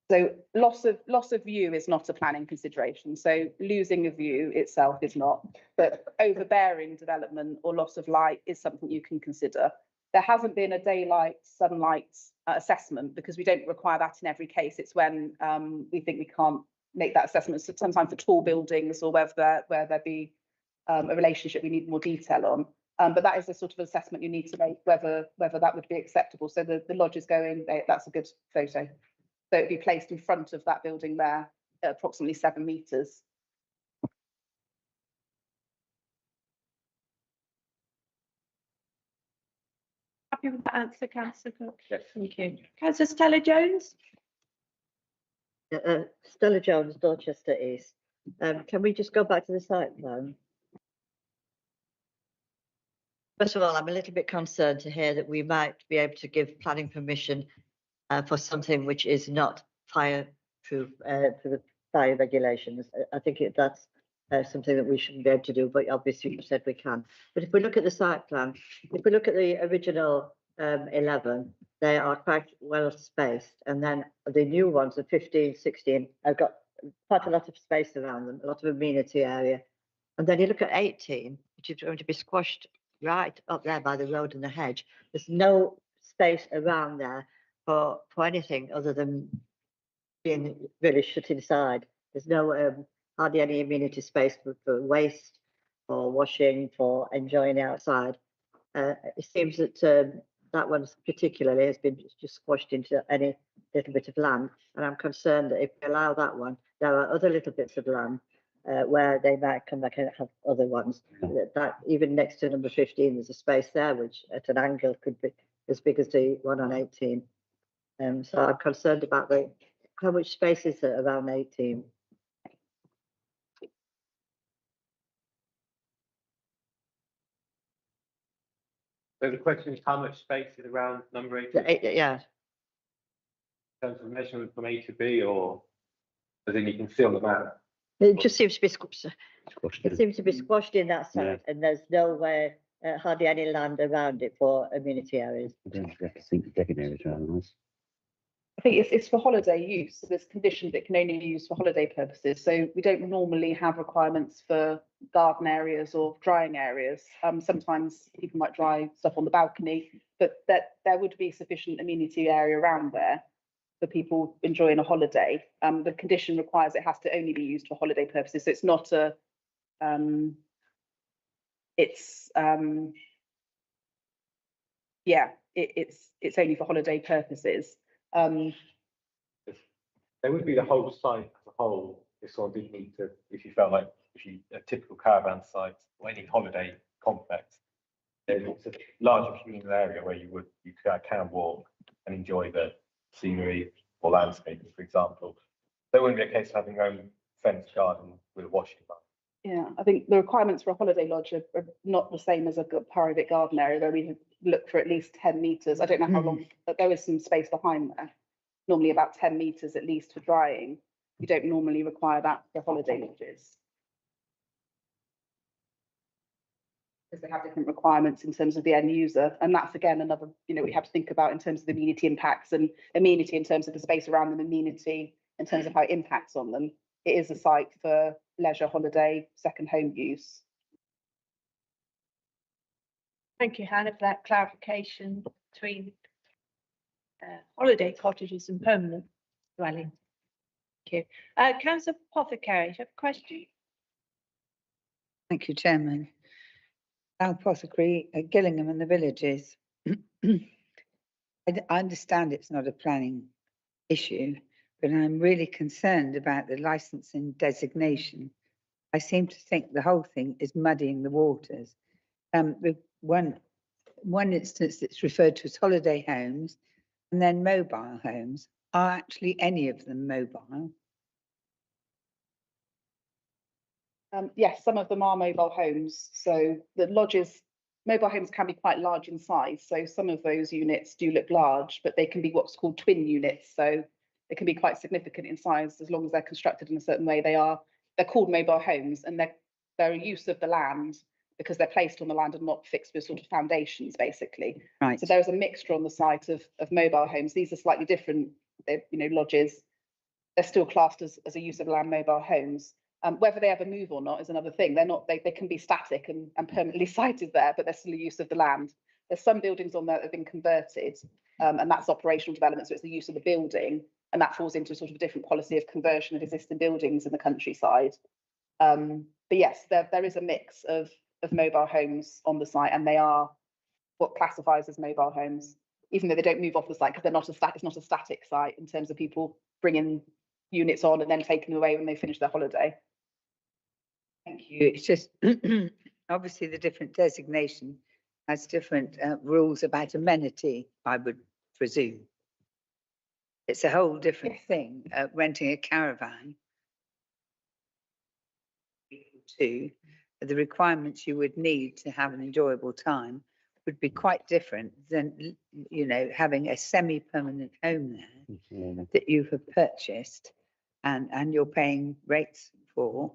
so loss of view is not a planning consideration. So losing a view itself is not, but overbearing development or loss of light is something you can consider. There hasn't been a daylight sunlight assessment because we don't require that in every case. It's when we think we can't make that assessment. So sometimes for tall buildings or where there be a relationship we need more detail on. But that is the sort of assessment you need to make whether that would be acceptable. So the lodge is going, that's a good photo. So it'd be placed in front of that building there at approximately 7 metres. Happy with that answer, Councillor Cook? Yes. Thank you. Councillor Stella Jones. Stella Jones, Dorchester East. Can we just go back to the site plan? First of all, I'm a little bit concerned to hear that we might be able to give planning permission for something which is not fireproof for the fire regulations. I think that's something that we shouldn't be able to do, but obviously you said we can. But if we look at the site plan, if we look at the original 11, they are quite well spaced, and then the new ones, the 15, 16, have got quite a lot of space around them, a lot of amenity area. And then you look at 18, which is going to be squashed right up there by the road and the hedge. There's no space around there for anything other than being really shut inside. There's no hardly any amenity space for waste, for washing, for enjoying outside. It seems that that one particularly has been just squashed into any little bit of land, and I'm concerned that if we allow that one, there are other little bits of land where they might come back and have other ones. That even next to number 15, there's a space there which at an angle could be as big as the one on 18. So I'm concerned about how much space is there around 18. So the question is how much space is around number 18? Yeah. In terms of measurement from A to B, or as in you can see on the map? It just seems to be squashed in that site, and there's nowhere, hardly any land around it for amenity areas. I think it's for holiday use. So there's conditioned it can only be used for holiday purposes. So we don't normally have requirements for garden areas or drying areas. Sometimes people might dry stuff on the balcony, but there would be sufficient amenity area around there for people enjoying a holiday. The condition requires it has to only be used for holiday purposes. So it's not a, it's only for holiday purposes. There would be the whole site as a whole. This one didn't need to, if you felt like a typical caravan site or any holiday complex, it's a larger communal area where you can walk and enjoy the scenery or landscaping, for example. There wouldn't be a case of having your own fenced garden with a washing line. Yeah, I think the requirements for a holiday lodge are not the same as a private garden area where we look for at least 10 metres. I don't know how long, but there is some space behind there. Normally about 10 metres at least for drying. You don't normally require that for holiday lodges. because they have different requirements in terms of the end user. And that's again another, we have to think about in terms of the amenity impacts and amenity in terms of the space around them, amenity in terms of how it impacts on them. It is a site for leisure, holiday, second home use. Thank you, Hannah, for that clarification between holiday cottages and permanent dwelling. Thank you. Councillor Apothecary, do you have a question? Thank you, Chairman. Apothecary at Gillingham and the Villages. I understand it's not a planning issue, but I'm really concerned about the licensing designation. I seem to think the whole thing is muddying the waters. With one instance, it's referred to as holiday homes, and then mobile homes. Are actually any of them mobile? Yes, some of them are mobile homes. So the lodges, mobile homes can be quite large in size. So some of those units do look large, but they can be what's called twin units. So they can be quite significant in size as long as they're constructed in a certain way. They're called mobile homes, and they're a use of the land because they're placed on the land and not fixed with sort of foundations, basically. Right. So there's a mixture on the site of mobile homes. These are slightly different, lodges. They're still classed as a use of land mobile homes. Whether they ever move or not is another thing. They're not. They can be static and permanently sited there, but they're still a use of the land. There's some buildings on there that have been converted, and that's operational development. So it's the use of the building, and that falls into sort of a different policy of conversion of existing buildings in the countryside. But yes, there is a mix of mobile homes on the site, and they are what classifies as mobile homes, even though they don't move off the site because it's not a static site in terms of people bringing units on and then taking them away when they finish their holiday. Thank you. It's just obviously the different designation has different rules about amenity, I would presume. It's a whole different thing, renting a caravan. Too, the requirements you would need to have an enjoyable time would be quite different than, having a semi-permanent home there that you have purchased and you're paying rates for.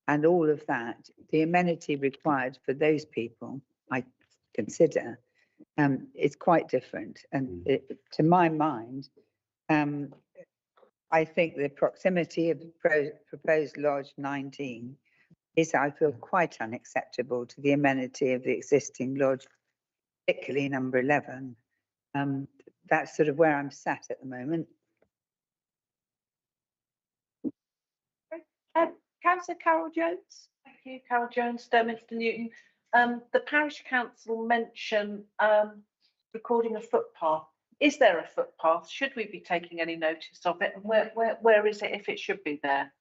And all of that, the amenity required for those people, I consider, is quite different. And to my mind, I think the proximity of the proposed Lodge 19 is, I feel, quite unacceptable to the amenity of the existing lodge, particularly number 11. That's sort of where I'm sat at the moment. Councillor Carol Jones. Thank you, Carol Jones, Dermot Newton. The parish council mention recording a footpath. Is there a footpath? Should we be taking any notice of it? And where is it if it should be there?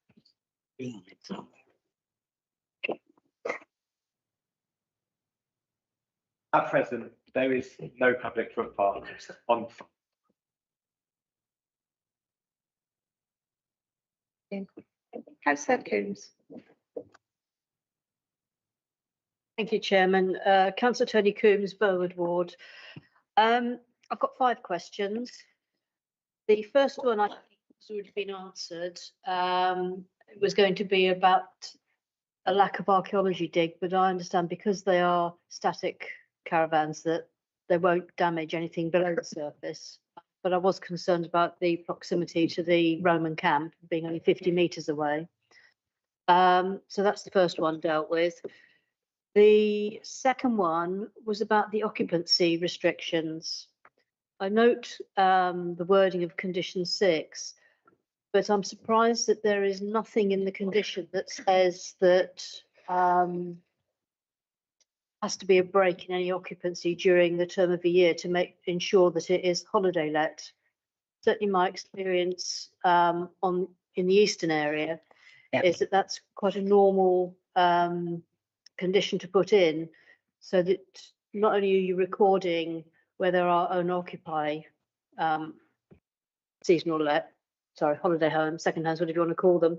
At present, there is no public footpath on. Councillor Coombs. Thank you, Chairman. Councillor Tony Coombs, Burwood Ward. I've got 5 questions. The first one I think has already been answered. It was going to be about a lack of archaeology dig, but I understand because they are static caravans that they won't damage anything below the surface. But I was concerned about the proximity to the Roman camp being only 50 metres away. So that's the first one dealt with. The second one was about the occupancy restrictions. I note the wording of condition 6, but I'm surprised that there is nothing in the condition that says that has to be a break in any occupancy during the term of the year to ensure that it is holiday let. Certainly my experience in the eastern area is that that's quite a normal condition to put in, so that not only are you recording where there are owner occupy seasonal let, holiday homes, second homes, whatever you want to call them,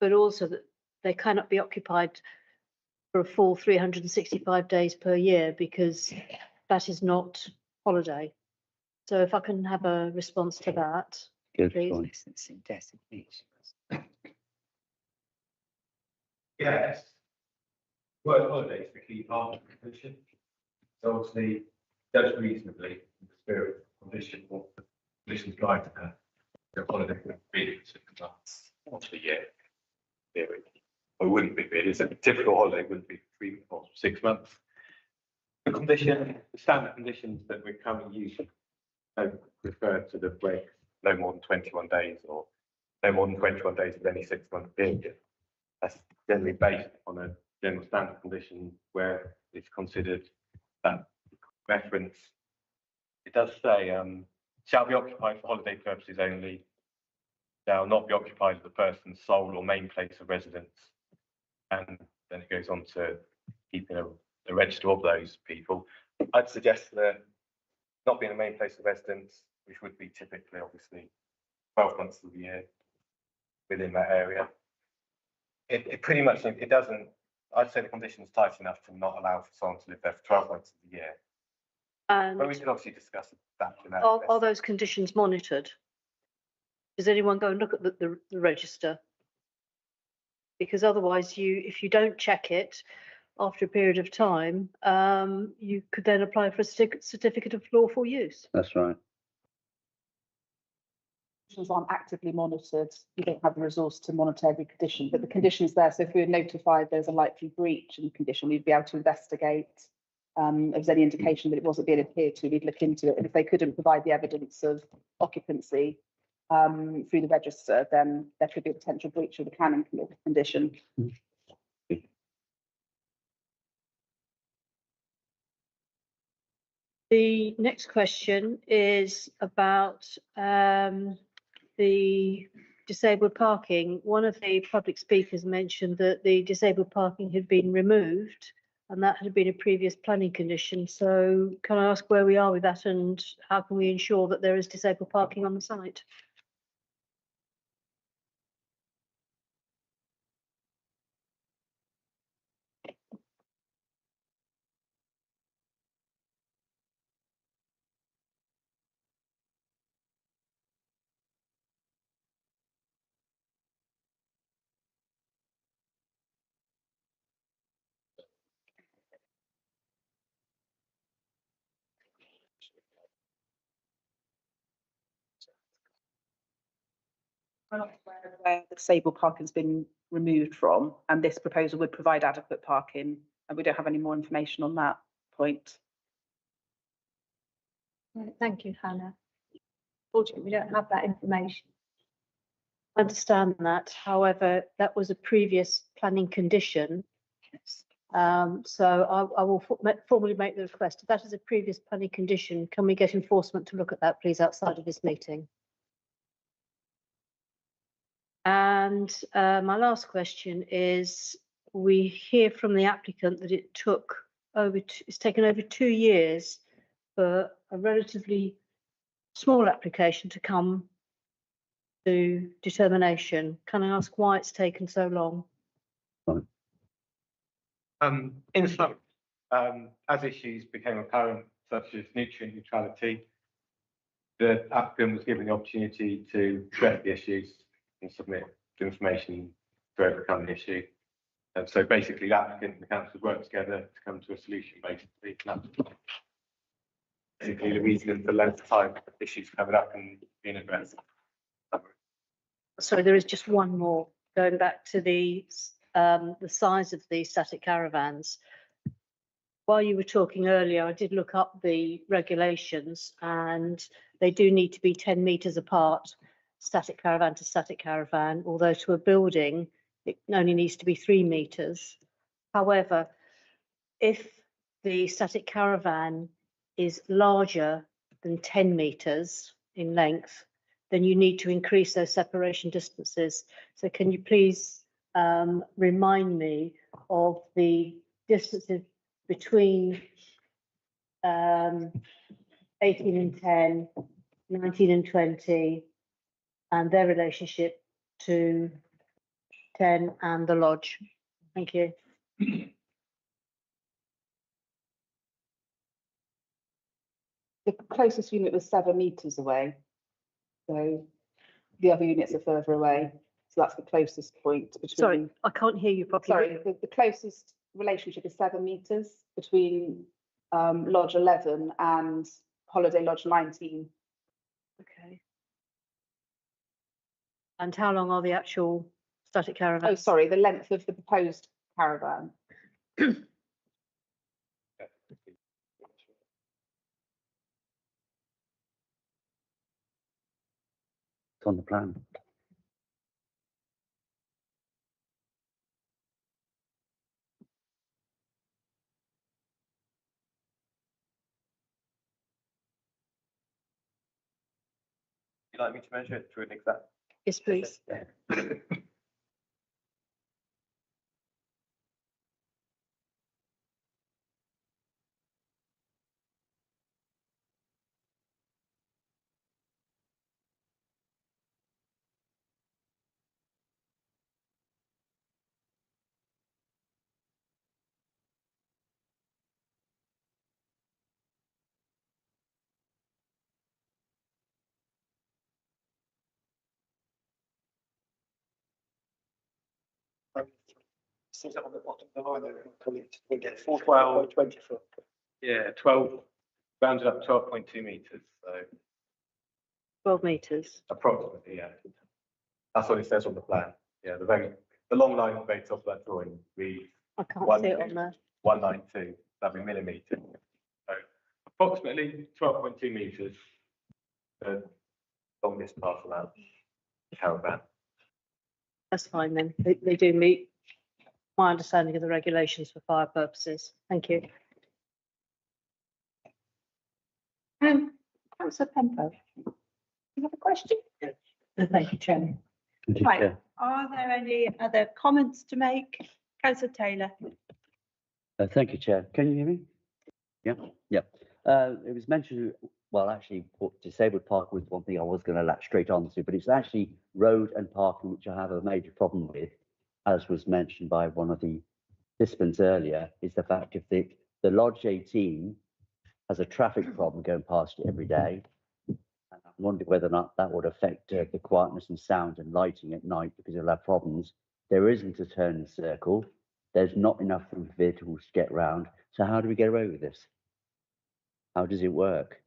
but also that they cannot be occupied for a full 365 days per year, because that is not holiday. So if I can have a response to that, please. Yes. Work holiday is the key part of the condition. So obviously, judged reasonably, in the spirit of the condition, what the conditions guide to her. The holiday would be 6 months, not a year. Period. Or it wouldn't be, it's a typical holiday wouldn't be 3 or 6 months. The condition, the standard conditions that we're currently using don't refer to the break no more than 21 days or no more than 21 days of any 6 month period. That's generally based on a general standard condition where it's considered that reference. It does say, shall be occupied for holiday purposes only, shall not be occupied as the person's sole or main place of residence. And then it goes on to keeping a register of those people. I'd suggest that not being the main place of residence, which would be typically, obviously, 12 months of the year within that area. It pretty much, it doesn't, I'd say the condition is tight enough to not allow for someone to live there for 12 months of the year. And But we can obviously discuss that. are those conditions monitored? Does anyone go and look at the register? Because otherwise if you don't check it after a period of time, you could then apply for a certificate of lawful use. That's right. Conditions aren't actively monitored. You don't have the resource to monitor every condition, but the condition's there. So if we were notified there's a likely breach in the condition, we'd be able to investigate. If there's any indication that it wasn't being adhered to, we'd look into it. And if they couldn't provide the evidence of occupancy through the register, then there could be a potential breach of the planning condition. The next question is about the disabled parking. One of the public speakers mentioned that the disabled parking had been removed and that had been a previous planning condition. So can I ask where we are with that and how can we ensure that there is disabled parking on the site? Where the disabled parking has been removed from, and this proposal would provide adequate parking, and we don't have any more information on that point. Right, thank you, Hannah. Fortunately, we don't have that information. I understand that. However, that was a previous planning condition. So I will formally make the request. If that is a previous planning condition, can we get enforcement to look at that, please, outside of this meeting? And my last question is, we hear from the applicant that it's taken over 2 years for a relatively small application to come to determination. Can I ask why it's taken so long? In some, as issues became apparent, such as nutrient neutrality, the applicant was given the opportunity to address the issues and submit the information to overcome the issue. And so basically the applicant and the council work together to come to a solution, basically. And that's basically the reason for length of time issues coming up and being addressed. So there is just one more, going back to the size of the static caravans. While you were talking earlier, I did look up the regulations and they do need to be 10 metres apart, static caravan to static caravan, although to a building, it only needs to be 3 metres. However, if the static caravan is larger than 10 metres in length, then you need to increase those separation distances. So can you please remind me of the distances between 18 and 10, 19 and 20, and their relationship to 10 and the lodge? Thank you. The closest unit was 7 metres away. So the other units are further away. So that's the closest point between. Sorry, I can't hear you properly. Sorry, the closest relationship is 7 metres between Lodge 11 and Holiday Lodge 19. Okay. And how long are the actual static Oh, caravans? sorry, the length of the proposed caravan. It's on the plan. You'd like me to measure it to an exact? Yes, please. Seems on the bottom of the line there, we get 20 foot. Yeah, 12, rounded up 12.2 metres, so 12 metres. approximately, yeah. That's what it says on the plan. Yeah, the long line on the very top of that drawing reads I can't see it on there. 192, that'd be millimetres. So approximately 12.2 metres, the longest part of that caravan. That's fine then. They do meet my understanding of the regulations for fire purposes. Thank you. Councillor Pempo, you have a question? Thank you, Chairman. Thank you, Right, Chair. are there any other comments to make? Councillor Taylor? Thank you, Chair. Can you hear me? Yeah, yeah. It was mentioned, well, actually, disabled parking was one thing I was going to latch straight on to, but it's actually road and parking which I have a major problem with, as was mentioned by one of the participants earlier, is the fact if the Lodge 18 has a traffic problem going past it every day. And I'm wondering whether or not that would affect the quietness and sound and lighting at night because it'll have problems. There isn't a turning circle. There's not enough room for vehicles to get round. So how do we get away with this? How does it work?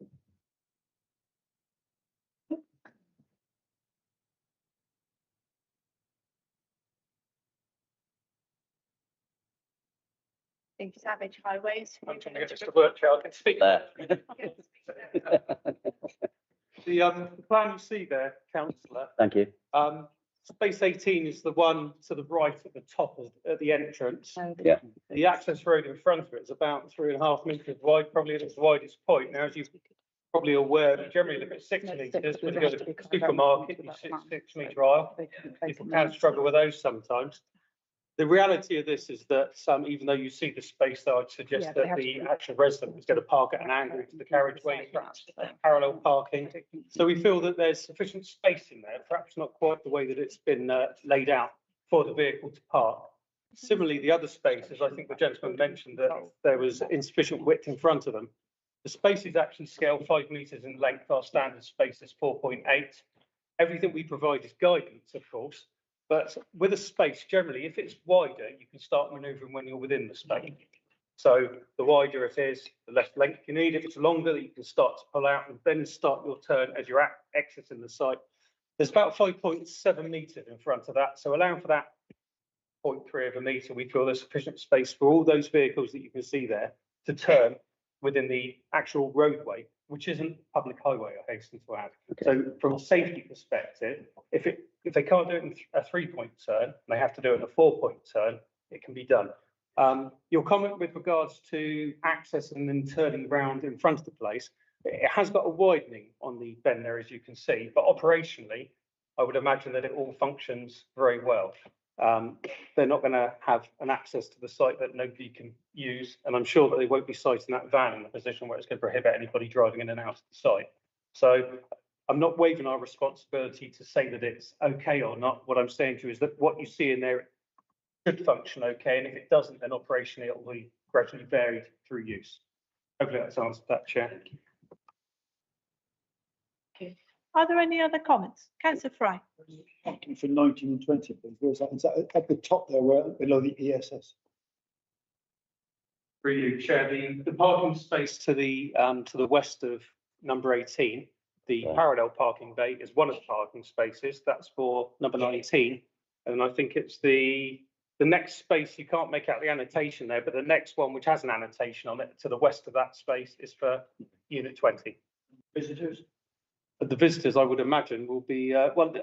In Savage Highways. I'm trying to get this to work, Chair. I can speak. There. The plan you see there, councillor, Thank you. space 18 is the one to the right at the top of at the entrance. Yeah. The access road in front of it is about 3.5 metres wide, probably at its widest point. Now, as you probably aware, we generally look at 6 metres. When you go to the supermarket, you see 6 metre aisle. People can struggle with those sometimes. The reality of this is that even though you see the space there, I'd suggest that the actual resident is going to park at an angle to the carriageway, parallel parking. So we feel that there's sufficient space in there, perhaps not quite the way that it's been laid out for the vehicle to park. Similarly, the other spaces, I think the gentleman mentioned that there was insufficient width in front of them. The spaces actually scale 5 metres in length. Our standard space is 4.8. Everything we provide is guidance, of course. But with a space, generally, if it's wider, you can start manoeuvring when you're within the space. So the wider it is, the less length you need. If it's longer, you can start to pull out and then start your turn as you're exiting the site. There's about 5.7 metres in front of that. So allowing for that 0.3 of a metre, we feel there's sufficient space for all those vehicles that you can see there to turn within the actual roadway, which isn't public highway, I hasten to add. Okay. So from a safety perspective, if they can't do it in a 3-point turn, they have to do it in a 4-point turn, it can be done. Your comment with regards to access and then turning round in front of the place, it has got a widening on the bend there, as you can see, but operationally, I would imagine that it all functions very well. They're not going to have an access to the site that nobody can use, and I'm sure that they won't be citing that van in a position where it's going to prohibit anybody driving in and out of the site. So I'm not waiving our responsibility to say that it's okay or not. What I'm saying to you is that what you see in there should function okay, and if it doesn't, then operationally it will be gradually varied through use. Hopefully that's answered that, Chair. Okay. Are there any other comments? Councillor Fry. Parking for 19 and 20, please. Where's that? Is that at the top there, where below the ESS? Through you, Chair, the parking space to the west of number 18, the parallel parking bay is one of the parking spaces. That's for number 19. And I think it's the next space, you can't make out the annotation there, but the next one, which has an annotation on it to the west of that space, is for unit 20. Visitors? The visitors, I would imagine, will be, well,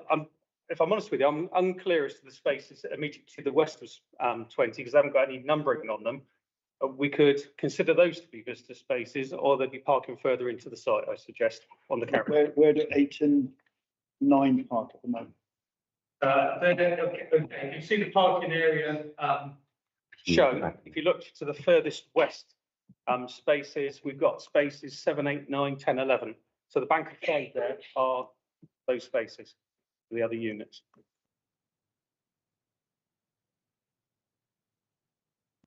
if I'm honest with you, I'm unclear as to the spaces immediately to the west of 20, because I haven't got any numbering on them. We could consider those to be visitor spaces, or they'd be parking further into the site, I suggest, on the camera. Where do 8 and 9 park at the moment? Okay. You can see the parking area shown. If you look to the furthest west spaces, we've got spaces 7, 8, 9, 10, 11. So the bank of 5 there are those spaces for the other units.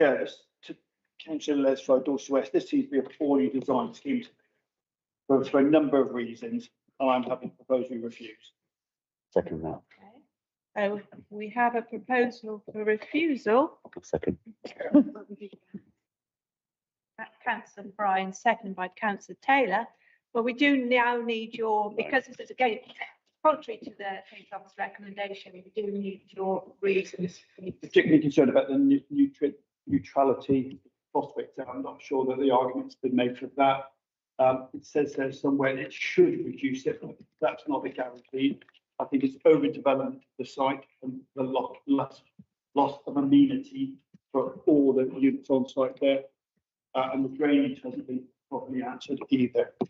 Yeah, to Councillor Lesford, Dorset West, this seems to be a poorly designed scheme for a number of reasons, and I'm happy to propose we refuse. Second that. So we have a proposal for refusal. Second. Councillor Bryan, seconded by Councillor Taylor. Well, we do now need your, because this is again contrary to the police officer's recommendation, we do need your reasons. Particularly concerned about the neutrality prospect. I'm not sure that the argument's been made for that. It says there somewhere it should reduce it, but that's not a guarantee. I think it's overdevelopment of the site and the loss of amenity for all the units on site there. And the drainage hasn't been properly answered either. I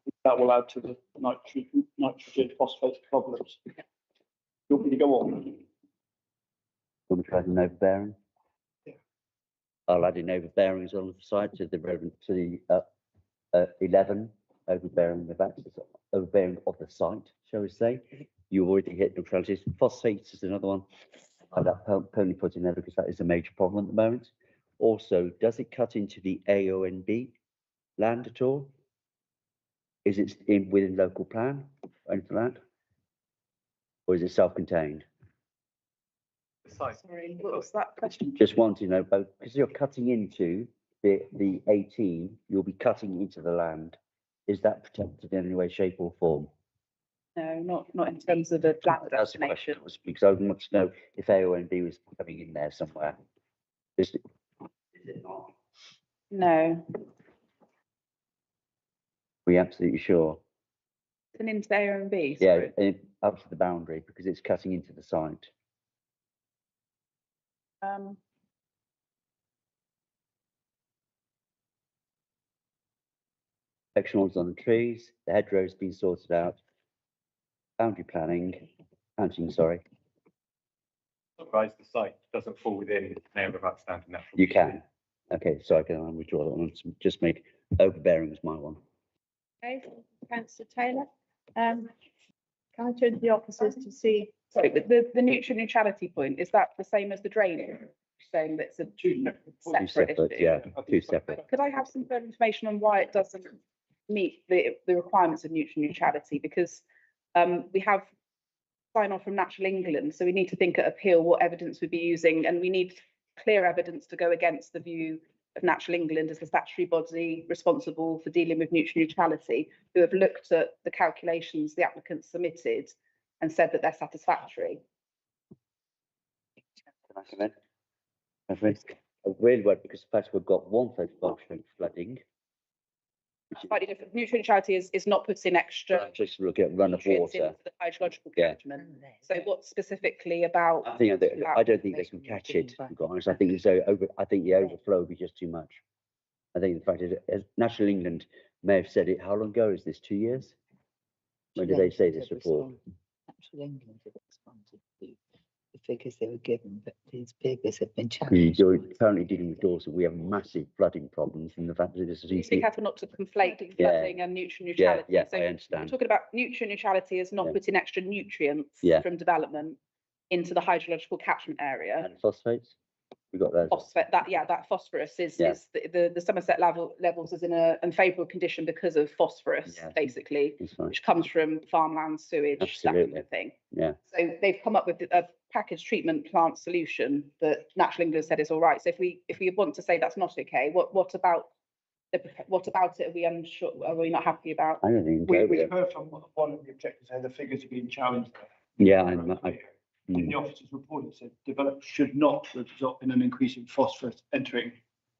think that will add to the nitrogen phosphate problems. You want me to go on? Want to try an overbearing? Yeah. I'll add in overbearings on the side to the 11 overbearing the back, overbearing of the site, shall we say? You already hit neutralities. Phosphates is another one. That permanently put in there because that is a major problem at the moment. Also, does it cut into the AONB land at all? Is it within local plan or anything like that? Or is it self-contained? Sorry, what was that question? Just want to know both, because you're cutting into the 18, you'll be cutting into the land. Is that protected in any way, shape or form? No, not in terms of the flat That's the destination. question, because I want to know if AONB was coming in there somewhere. Is it not? No, We absolutely sure? it's an into the AONB. Yeah, up to the boundary because it's cutting into the site. Section ones on the trees, the hedgerows been sorted out. Boundary planting, sorry. Otherwise, the site doesn't fall within the area of outstanding natural. You can. Okay, so I can withdraw that one. Just make overbearing was my one. Okay, Councillor Taylor. Can I turn to the officers to see? Sorry, the nutrient neutrality point, is that the same as the drainage? Saying that it's a Two separate separate, issue? yeah, two separate. Could I have some further information on why it doesn't meet the requirements of nutrient neutrality? Because we have sign off from Natural England, so we need to think at appeal what evidence we'd be using, and we need clear evidence to go against the view of Natural England as the statutory body responsible for dealing with nutrient neutrality, who have looked at the calculations the applicant submitted and said that they're satisfactory. Can I come in? I really worried because the fact we've got one photograph showing flooding. Slightly different. Nutrient neutrality is not putting extra Just look at run of nutrients water. into the hydrological Yeah. catchment. So what specifically about? I don't think they can catch it, to be honest. I think the overflow would be just too much. I think the fact is, as National England may have said it, how long ago is this? 2 years? When did they say this report? Natural England have responded to the figures they were given, but these figures have been You're challenged. currently dealing with Dorset. We have massive flooding problems, and the fact that this is Please be careful not to conflate flooding and nutrient neutrality. Yeah, So I we're understand. talking about nutrient neutrality is not putting extra nutrients Yeah. from development into the hydrological catchment area. And phosphates? We got those. phosphate, that phosphorus is, Yeah. is the Somerset levels is in a unfavourable condition because of phosphorus, Yeah. basically, That's fine. which comes from farmland sewage, that kind Absolutely. of thing. Yeah. So they've come up with a packaged treatment plant solution that Natural England said is all right. So if we want to say that's not okay, what about it? Are we unsure? Are we not happy about? I don't think. We've heard from one of the objectors how the figures are being challenged. Yeah, In the officer's report, it said development should not result in an increase in phosphorus entering.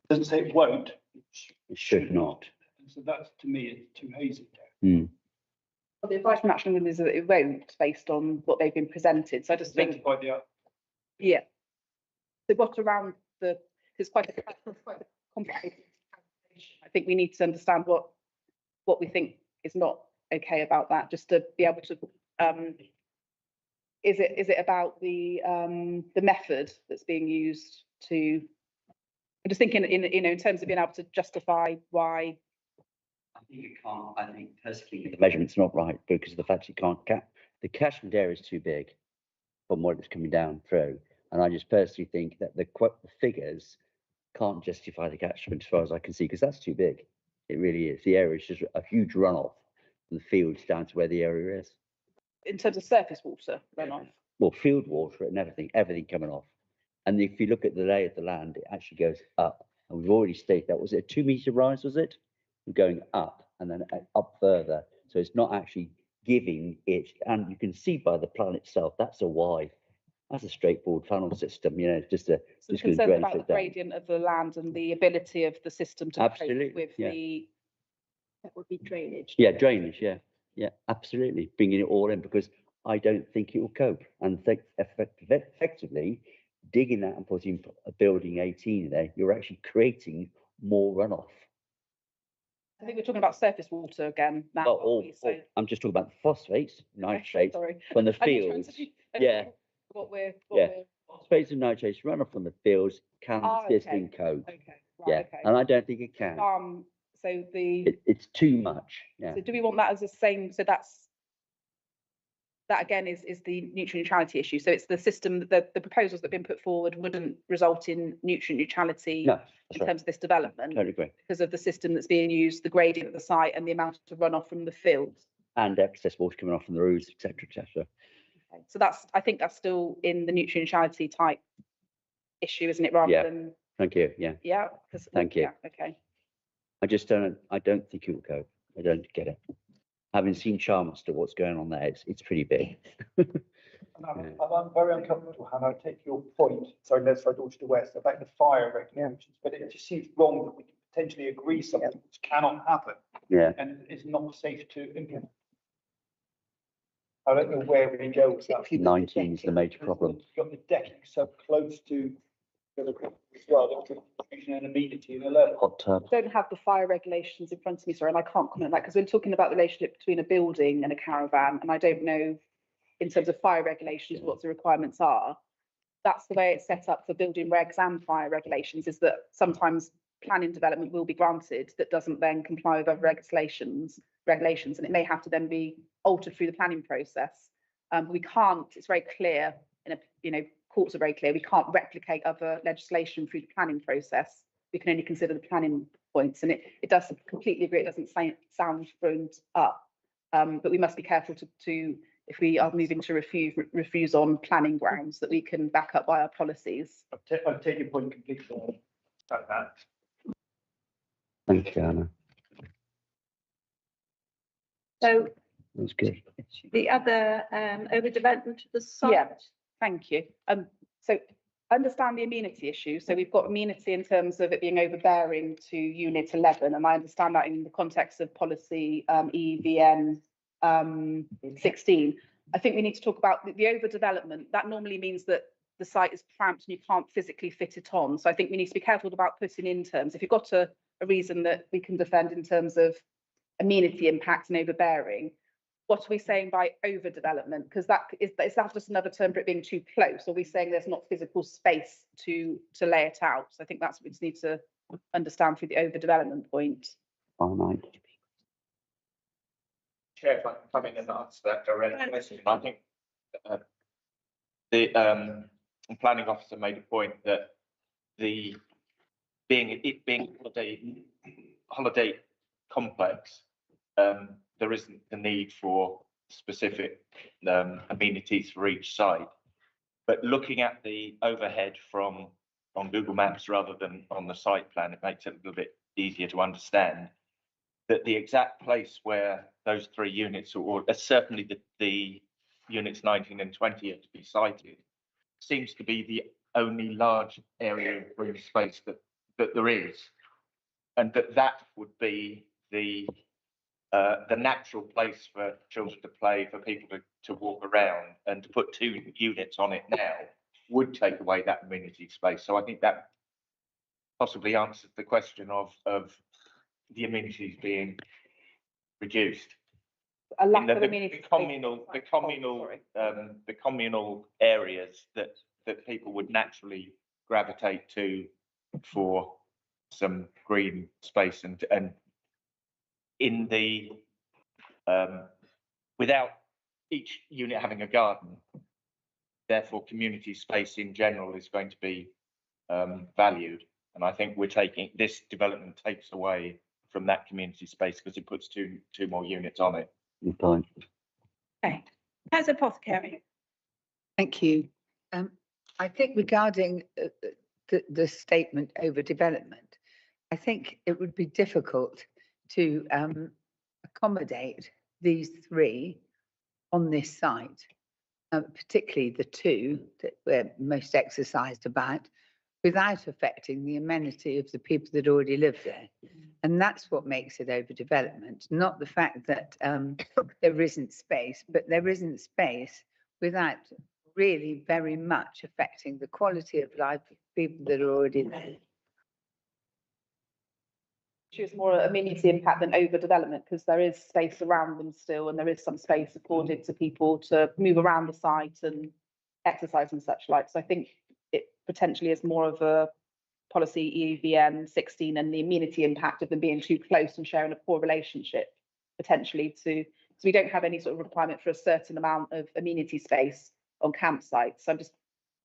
Doesn't say it won't. It should not. And so that's, to me, it's too hazy. Mm. Well, the advice from Natural England is that it won't, based on what they've been presented. So I just think, By the yeah. So what around it's quite a complicated calculation. I think we need to understand what we think is not okay about that, just to be able to, is it about the method that's being used to, I'm just thinking in terms of being able to justify why. I think you can't, I think personally, the measurement's not right because of the fact you can't the catchment area is too big from what it's coming down through. And I just personally think that the figures can't justify the catchment as far as I can see, because that's too big. It really is. The area is just a huge runoff from the fields down to where the area is. In terms of surface water runoff? Well, field water and everything coming off. And if you look at the lay of the land, it actually goes up. And we've already stated that. Was it a 2 metre rise, was it? Going up and then up further. So it's not actually giving it. And you can see by the plan itself, that's a Y. That's a straightforward funnel system, it's just a. So just concerns gonna drain about the it down. gradient of the land and the ability of the system to cope Absolutely, with yeah. that would be drainage. Yeah, drainage, yeah, absolutely. Bringing it all in because I don't think it will cope. And effectively, digging that and putting a building 18 there, you're actually creating more runoff. I think we're talking about surface water again now. Well, aren't we? So, I'm just talking about the phosphates, nitrates sorry. from the I'm just trying fields. to Yeah, what we're phosphates and nitrates runoff from the fields can assist in cope. okay. Right, Yeah, okay. and I don't think it can. So It's too much. Yeah. so do we want that as the same? So that again is the nutrient neutrality issue. So it's the system, the proposals that have been put forward wouldn't result in nutrient neutrality No, in right. terms of this development. Totally agree. Because of the system that's being used, the gradient of the site and the amount of runoff from the fields. And excess water coming off from the roofs, etc., etc. Okay. So I think that's still in the nutrient neutrality type issue, isn't it? Rather Yeah. than, Thank you. Yeah. yeah. Thank you. Yeah, okay. I don't think it will cope. I don't get it. Having seen Charminster, what's going on there, it's pretty big. And I'm very uncomfortable, and I take your point, sorry, Les, for Dorchester West, about the fire regulations, but it just seems wrong that we can potentially agree something which cannot happen. Yeah. And is not safe to implement. I don't know where we go with that. 19 is the major problem. You've got the decking so close to the as well, that could an amenity in a level. Hot tub. I don't have the fire regulations in front of me, sorry, and I can't comment on that because we're talking about the relationship between a building and a caravan, and I don't know in terms of fire regulations what the requirements are. That's the way it's set up for building regs and fire regulations, is that sometimes planning development will be granted that doesn't then comply with other regulations, and it may have to then be altered through the planning process. We can't, it's very clear, courts are very clear, we can't replicate other legislation through the planning process. We can only consider the planning points, and it does completely agree, it doesn't sound ground up, but we must be careful to if we are moving to refuse on planning grounds, that we can back up by our policies. I take your point completely about that. Thank you, Anna. So That's good. the other overdevelopment of the site. Yeah, thank you. So I understand the amenity issue. So we've got amenity in terms of it being overbearing to unit 11, and I understand that in the context of policy EVN 16. I think we need to talk about the overdevelopment. That normally means that the site is cramped and you can't physically fit it on. So I think we need to be careful about putting in terms. If you've got a reason that we can defend in terms of amenity impact and overbearing, what are we saying by overdevelopment? Because is that just another term for it being too close? Or are we saying there's not physical space to lay it out? So I think that's what we just need to understand through the overdevelopment point. All right. Chair, if I can come in and answer that direct question, I think the planning officer made a point that the it being holiday complex, there isn't the need for specific amenities for each site. But looking at the overhead from on Google Maps rather than on the site plan, it makes it a little bit easier to understand that the exact place where those 3 units, or certainly the units 19 and 20 are to be sited, seems to be the only large area of green space that there is, and that would be the natural place for children to play, for people to walk around, and to put 2 units on it now would take away that amenity space. So I think that possibly answers the question of the amenities being reduced. A lack of the amenity communal areas that people would naturally gravitate to for some green space and in the without each unit having a garden, therefore community space in general is going to be valued. And I think this development takes away from that community space because it puts two more units on it. Good point. Okay, Councillor Apothecary. Thank you. I think regarding the statement overdevelopment, I think it would be difficult to accommodate these 3 on this site, particularly the 2 that we're most exercised about, without affecting the amenity of the people that already live there. And that's what makes it overdevelopment, not the fact that there isn't space, but there isn't space without really very much affecting the quality of life of people that are already there. Choose more amenity impact than overdevelopment, because there is space around them still, and there is some space afforded to people to move around the site and exercise and such like. So I think it potentially is more of a policy EUVN 16 and the amenity impact of them being too close and sharing a poor relationship potentially so we don't have any sort of requirement for a certain amount of amenity space on campsites. So I'm just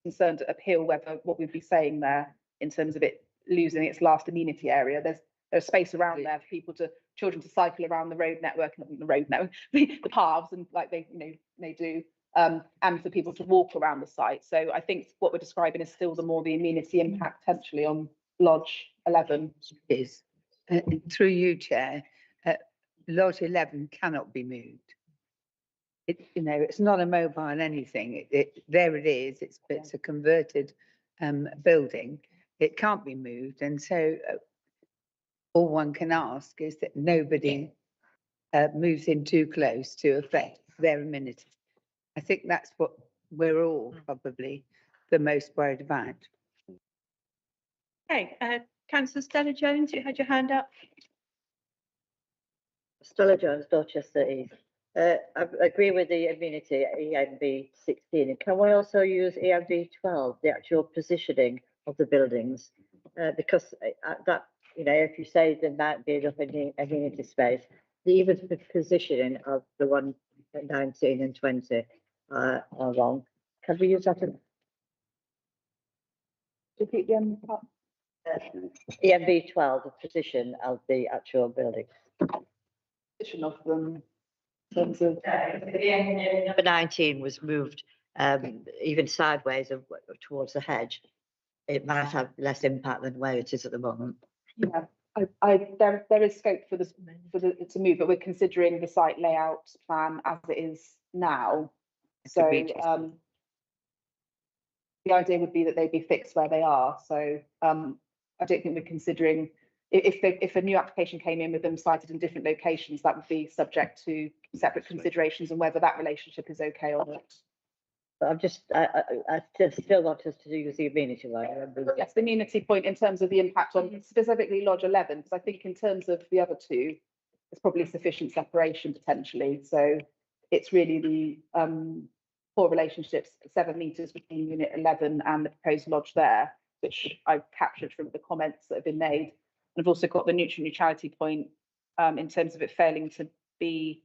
concerned uphill whether what we'd be saying there in terms of it losing its last amenity area. There's space around there for children to cycle around the road network, the paths, and like they do, and for people to walk around the site. So I think what we're describing is still the amenity impact potentially on Lodge 11. Is through you, Chair, Lodge 11 cannot be moved. It's not a mobile anything. There it is. It's a converted building. It can't be moved, and so all one can ask is that nobody moves in too close to affect their amenities. I think that's what we're all probably the most worried about. Okay, Councillor Stella Jones, you had your hand up. Stella Jones, Dorchester East. I agree with the amenity ENB 16. Can we also use ENB 12, the actual positioning of the buildings? Because that, if you say there might be enough amenity space, even the positioning of the one at 19 and 20 are wrong. Can we use that? Repeat the end part. ENB 12, the position of the actual building. Position of them in terms of. Number 19 was moved even sideways towards the hedge. It might have less impact than where it is at the moment. Yeah, there is scope for to move, but we're considering the site layout plan as it is now. So the idea would be that they'd be fixed where they are. So I don't think we're considering if a new application came in with them sited in different locations, that would be subject to separate considerations and whether that relationship is okay or not. But I still want us to use the amenity right. Yes, the amenity point in terms of the impact on specifically Lodge 11, because I think in terms of the other 2, there's probably sufficient separation potentially. So it's really the poor relationships, 7 metres between Unit 11 and the proposed lodge there, which I've captured from the comments that have been made. And I've also got the nutrient neutrality point in terms of it failing to be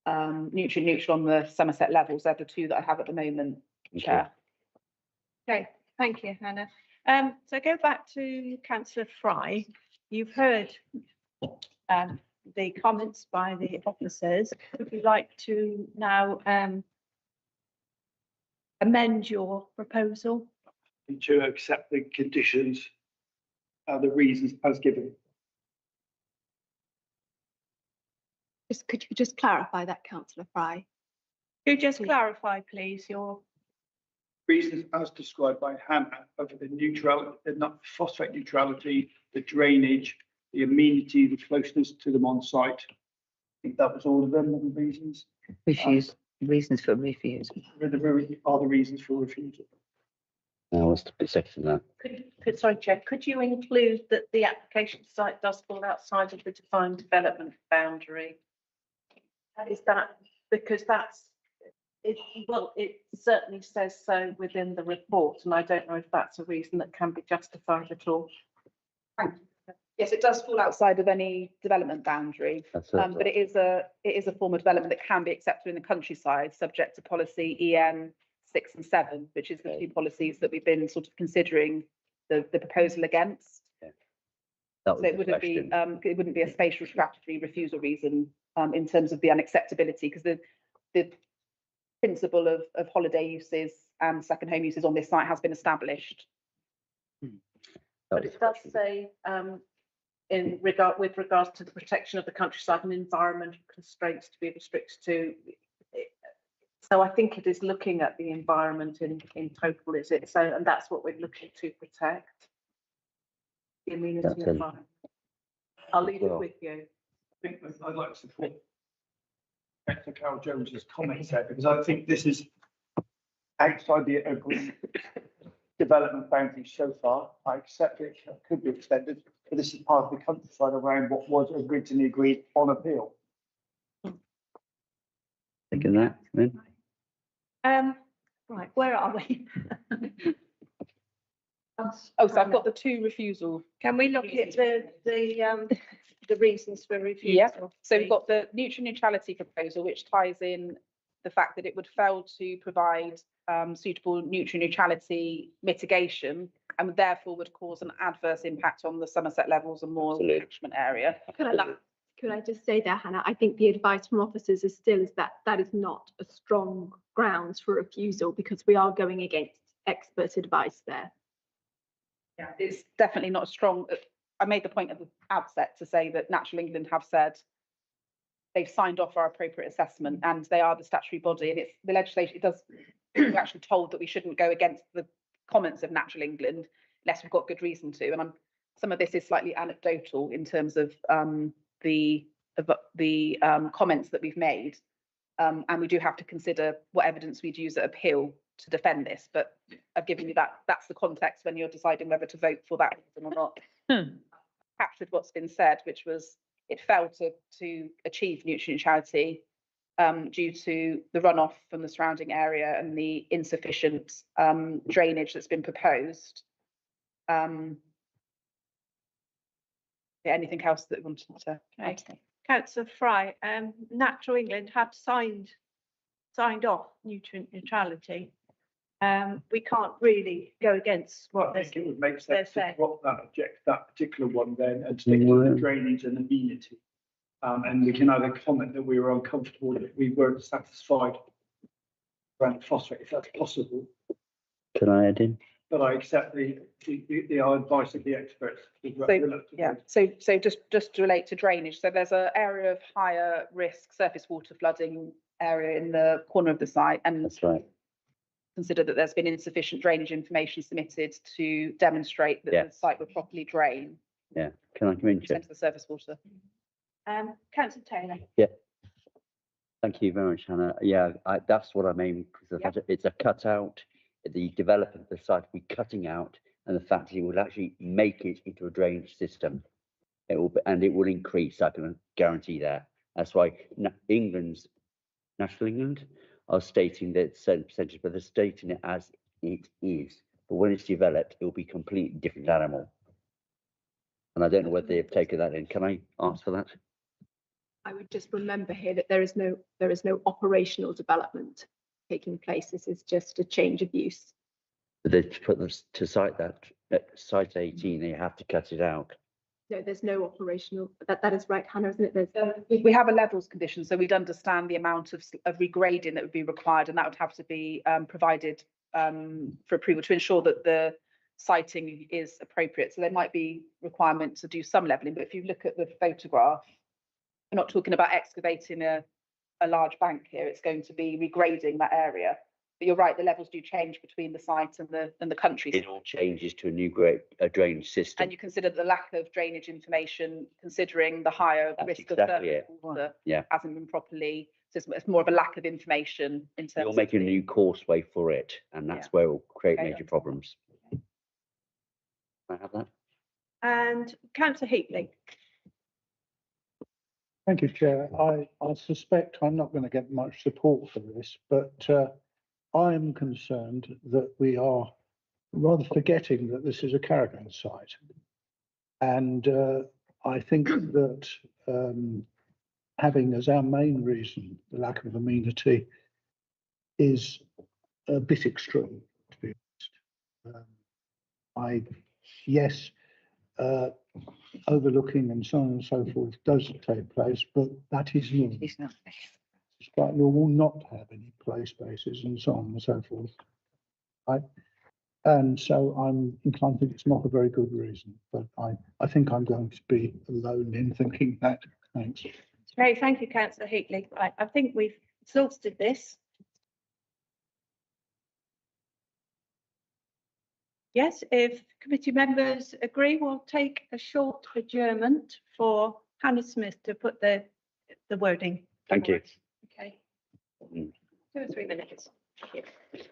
nutrient neutral on the Somerset levels. They're the 2 that I have at the moment, Chair. Okay, thank you, Hannah. So go back to councillor Fry. You've heard the comments by the officers. Would you like to now amend your proposal? To accept the conditions, the reasons as given. Could you just clarify that, councillor Fry? Could you just clarify, please, your Reasons as described by Hannah of the neutrality, the phosphate neutrality, the drainage, the amenity, the closeness to them on site. I think that was all of them, the reasons. Refuse, reasons for refusal. Are the reasons for refusal. Now, what's the section that? Sorry, Chair, could you include that the application site does fall outside of the defined development boundary? Is that because it certainly says so within the report, and I don't know if that's a reason that can be justified at all. Yes, it does fall outside of any development boundary, but it is a form of development that can be accepted in the countryside, subject to policy EN 6 and 7, which is the two policies that we've been sort of considering the proposal against. So it wouldn't be a spatial strategy refusal reason in terms of the unacceptability, because the principle of holiday uses and second home uses on this site has been established. But it does say with regards to the protection of the countryside and environmental constraints to be restricted to. So I think it is looking at the environment in total, is it? So, and that's what we're looking to protect. The amenity of life. I'll leave it with you. I think I'd like to support Dr. Carol Jones's comments there, because I think this is outside the agreed development boundary so far. I accept it could be extended, but this is part of the countryside around what was originally agreed on appeal. Thinking that, then. Right, where are we? Oh, so I've got the two refusal. Can we look at the reasons for refusal? Yeah, so we've got the nutrient neutrality proposal, which ties in the fact that it would fail to provide suitable nutrient neutrality mitigation and therefore would cause an adverse impact on the Somerset Levels and Moors catchment area. Could I just say there, Hannah, I think the advice from officers is that is not a strong grounds for refusal, because we are going against expert advice there. Yeah, it's definitely not a strong. I made the point at the outset to say that Natural England have said they've signed off our appropriate assessment and they are the statutory body, and it's the legislation. It does. We're actually told that we shouldn't go against the comments of Natural England unless we've got good reason to. And some of this is slightly anecdotal in terms of the comments that we've made, and we do have to consider what evidence we'd use at appeal to defend this. But I've given you that's the context when you're deciding whether to vote for that reason or not. Captured what's been said, which was it failed to achieve nutrient neutrality due to the runoff from the surrounding area and the insufficient drainage that's been proposed. Anything else that you wanted to? Okay. Councillor Fry, Natural England have signed off nutrient neutrality. We can't really go against what I think it would make sense to saying. drop that particular one then and stick to the drainage and amenity. And we can either comment that we were uncomfortable, that we weren't satisfied around phosphate, if that's possible. Can I add in? But I accept the advice of the experts. So just to relate to drainage, so there's an area of higher risk surface water flooding area in the corner of the site, and that's right. Consider that there's been insufficient drainage information submitted to demonstrate that the site would properly drain. Yeah, can I come in, Chair? The surface water. Councillor Taylor. Yeah. Thank you very much, Hannah. Yeah, that's what I mean, because it's a cutout. The developer of the site will be cutting out, and the fact it will actually make it into a drainage system. It will increase. I can guarantee that. That's why National England are stating that certain percentage, but they're stating it as it is. But when it's developed, it will be a completely different animal. And I don't know whether they've taken that in. Can I answer for that? I would just remember here that there is no operational development taking place. This is just a change of use. But they put this to cite that at site 18, they have to cut it out. No, there's no operational, that is right, Hannah, isn't it? There's, We have a levels condition, so we'd understand the amount of regrading that would be required, and that would have to be provided for approval to ensure that the siting is appropriate. So there might be requirement to do some levelling, but if you look at the photograph, we're not talking about excavating a large bank here. It's going to be regrading that area. But you're right, the levels do change between the site and the country. It all changes to a new drainage system. And you consider the lack of drainage information, considering the higher That's risk exactly of it. surface water Yeah. hasn't been properly, so it's more of a lack of information in terms You're of. making a new causeway for it, and that's Yeah. where it will create Okay. major problems. Can I have that? And councillor Heatley. Thank you, Chair. I suspect I'm not going to get much support for this, but I am concerned that we are rather forgetting that this is a caravan site. And I think that having as our main reason the lack of amenity is a bit extreme, to be honest. Yes, overlooking and so on and so forth does take place, but that is normal. It's not. It's quite normal not to have any play spaces and so on and so forth. And so I'm inclined to think it's not a very good reason, but I think I'm going to be alone in thinking that. Thanks. Great, thank you, councillor Heatley. Right, I think we've exhausted this. Yes, if committee members agree, we'll take a short adjournment for Hannah Smith to put the wording. Thank you. Okay. 2 or 3 minutes. Thank you.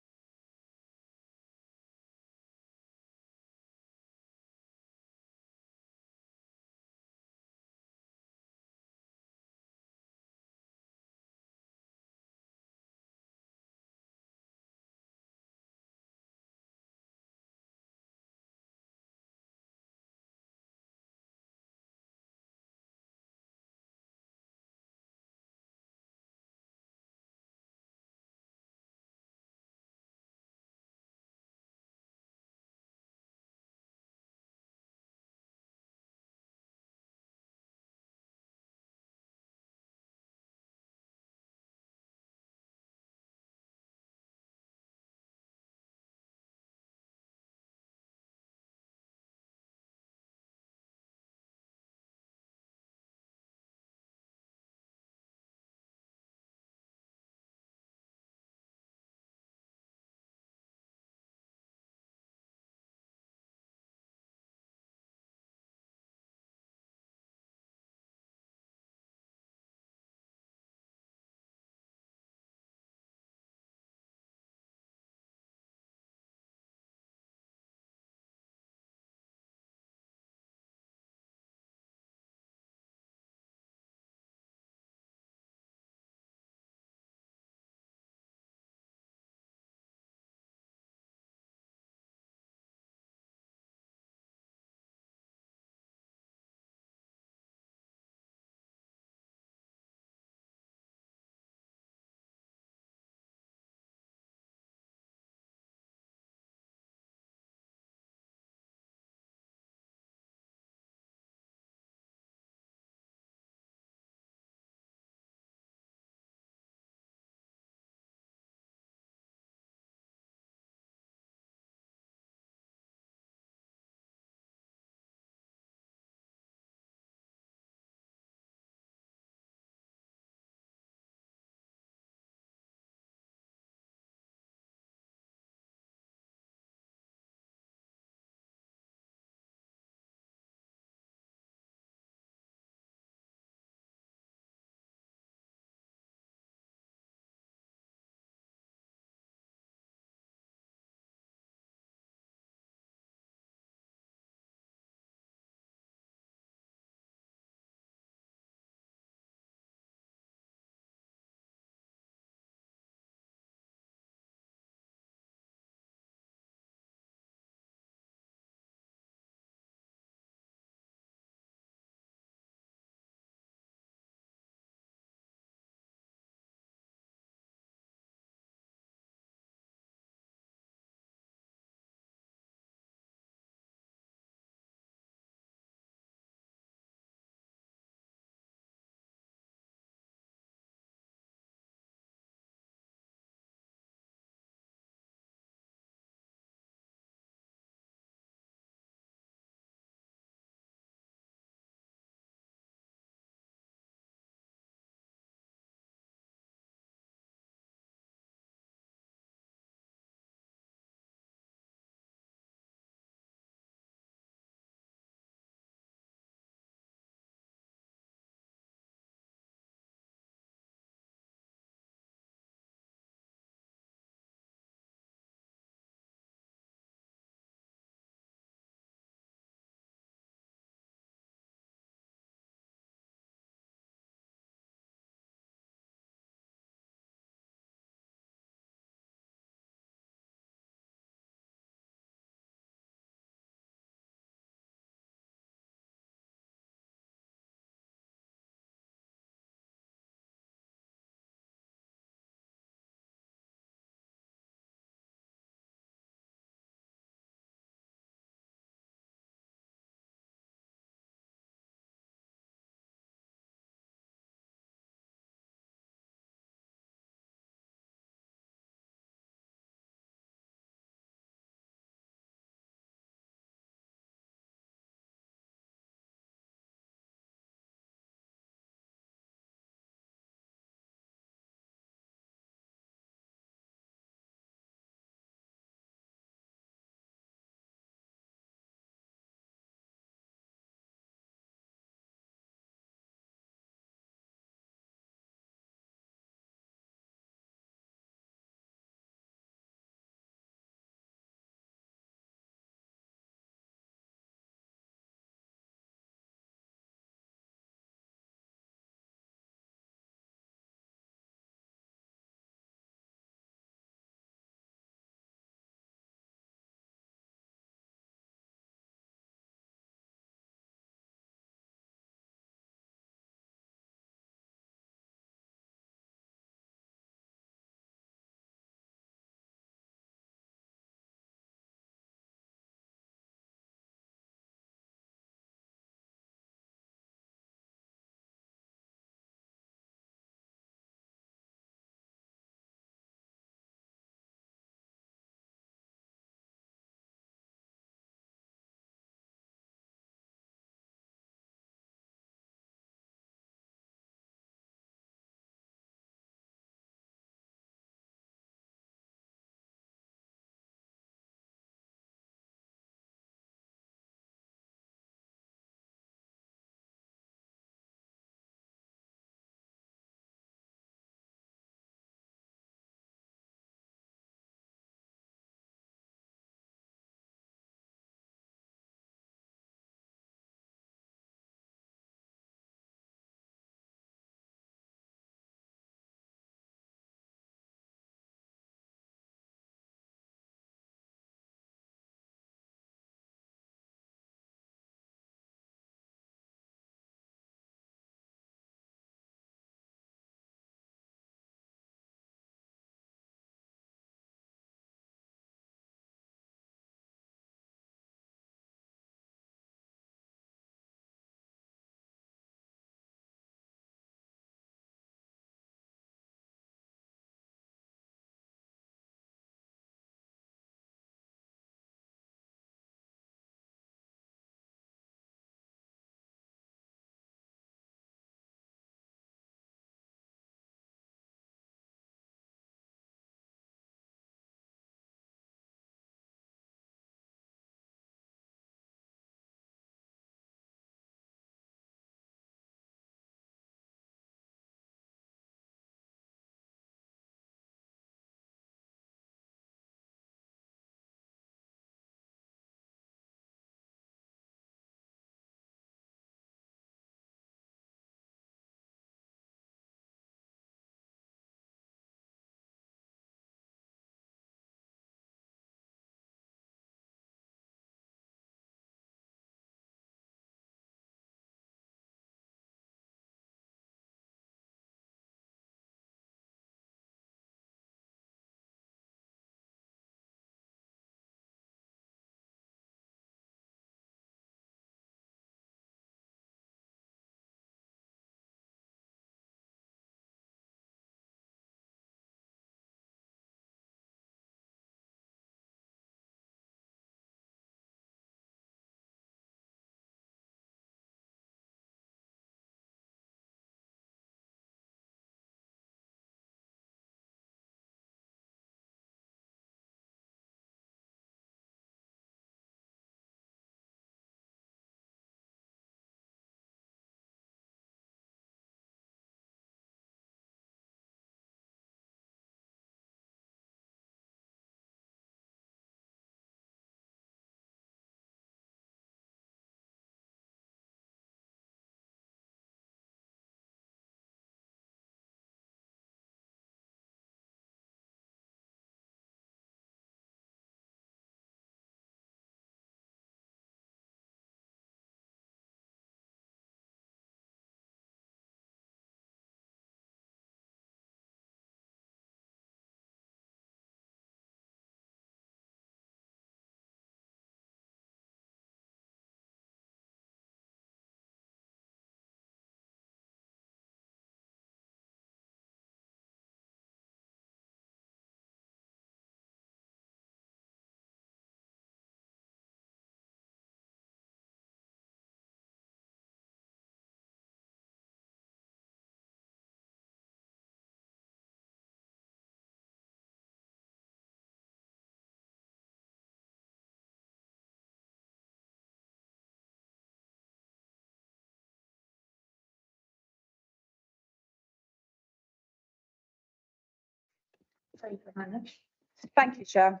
Thank you, Chair.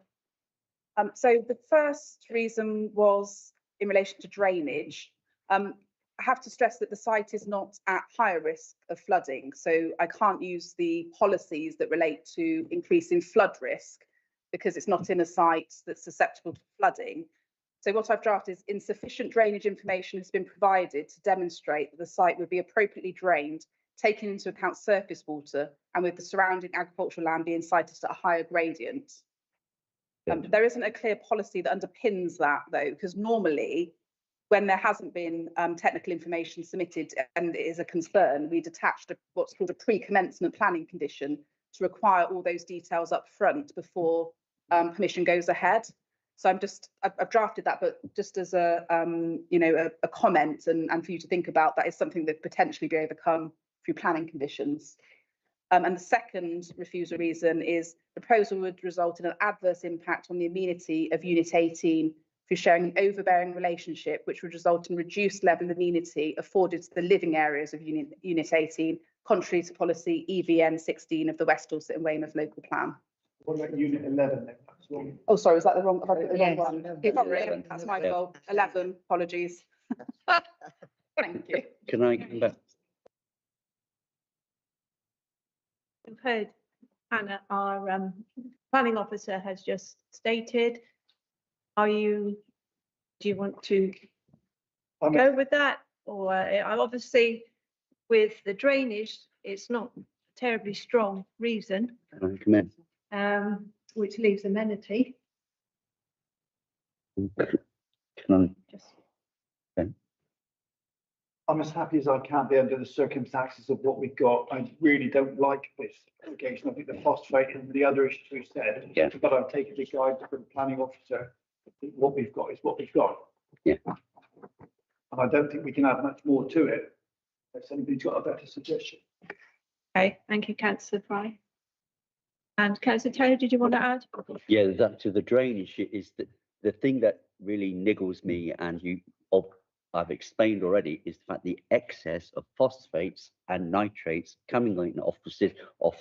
So the first reason was in relation to drainage. I have to stress that the site is not at higher risk of flooding, so I can't use the policies that relate to increasing flood risk because it's not in a site that's susceptible to flooding. So what I've drafted is insufficient drainage information has been provided to demonstrate that the site would be appropriately drained, taking into account surface water and with the surrounding agricultural land being sited at a higher gradient. There isn't a clear policy that underpins that though, because normally when there hasn't been technical information submitted and it is a concern, we'd attached what's called a pre-commencement planning condition to require all those details up front before permission goes ahead. So I've drafted that, but just as a a comment and for you to think about, that is something that potentially be overcome through planning conditions. And the second refusal reason is the proposal would result in an adverse impact on the amenity of Unit 18 through sharing an overbearing relationship, which would result in reduced level of amenity afforded to the living areas of Unit 18, contrary to policy EVN 16 of the West Dorset and Weymouth local plan. What about Unit 11 then? Oh, sorry, was that the wrong, have I put the wrong Yes, one? no, That's my fault. 11, apologies. Thank you. Can I come back? You've heard Hannah, our planning officer has just stated. Do you want to go with that? Or obviously with the drainage, it's not a terribly strong reason, Can I come which leaves amenity. in? Can I'm as happy as I can be under the circumstances of what we've got. I really don't like this application. I think the phosphate and the other issues we've said. Yeah. But I'm taking the guidance from the planning officer. I think what we've got is what we've got. Yeah. And I don't think we can add much more to it. If anybody's got a better suggestion. Okay, thank you, councillor Fry. And councillor Taylor, did you want to add? Yeah, that to the drainage is the thing that really niggles me, and I've explained already, is the fact the excess of phosphates and nitrates coming in off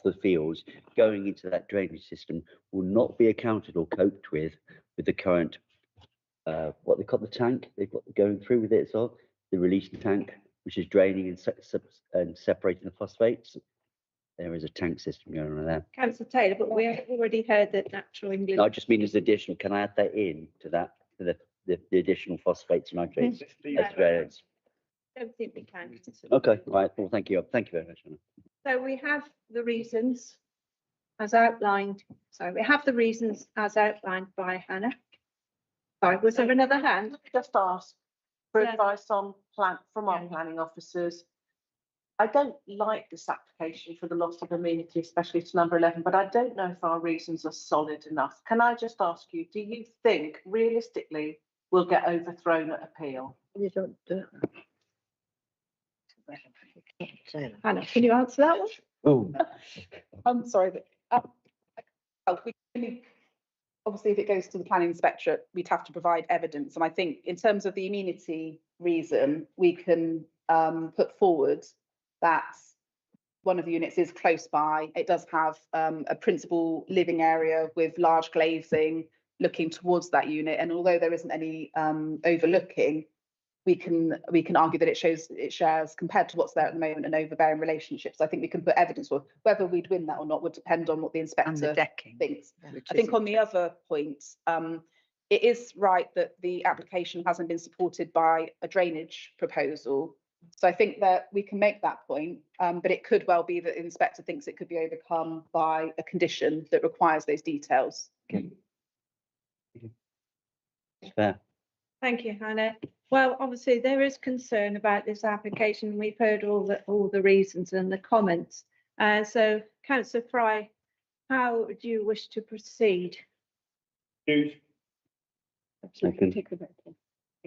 the fields, going into that drainage system will not be accounted or coped with the current what they call the tank they've got going through with it as well, the release tank, which is draining and separating the phosphates. There is a tank system going on there. Councillor Taylor, but we have already heard that natural England. No, I just mean as additional. Can I add that in to that, to the additional phosphates and nitrates? As drainage? Don't think we can. Okay, right. Well, thank you. Thank you very much, Anna. So we have the reasons as outlined. So we have the reasons as outlined by Hannah. Sorry, was there another hand? Just ask for Yeah. advice on from our planning officers. I don't like this application for the loss of amenity, especially to number 11, but I don't know if our reasons are solid enough. Can I just ask you, do you think realistically we'll get overthrown at appeal? You don't do Hannah, can you answer that one? Oh. I'm sorry, but obviously if it goes to the planning inspectorate, we'd have to provide evidence. And I think in terms of the amenity reason, we can put forward that one of the units is close by. It does have a principal living area with large glazing looking towards that unit. And although there isn't any overlooking, we can argue that it shares, compared to what's there at the moment, an overbearing relationship. So I think we can put evidence for whether we'd win that or not would depend on what the inspector thinks. I think on the other point, it is right that the application hasn't been supported by a drainage proposal. So I think that we can make that point, but it could well be that the inspector thinks it could be overcome by a condition that requires those details. Fair. Thank you, Hannah. Well, obviously there is concern about this application. We've heard all the reasons and the comments. So councillor Fry, how do you wish to proceed?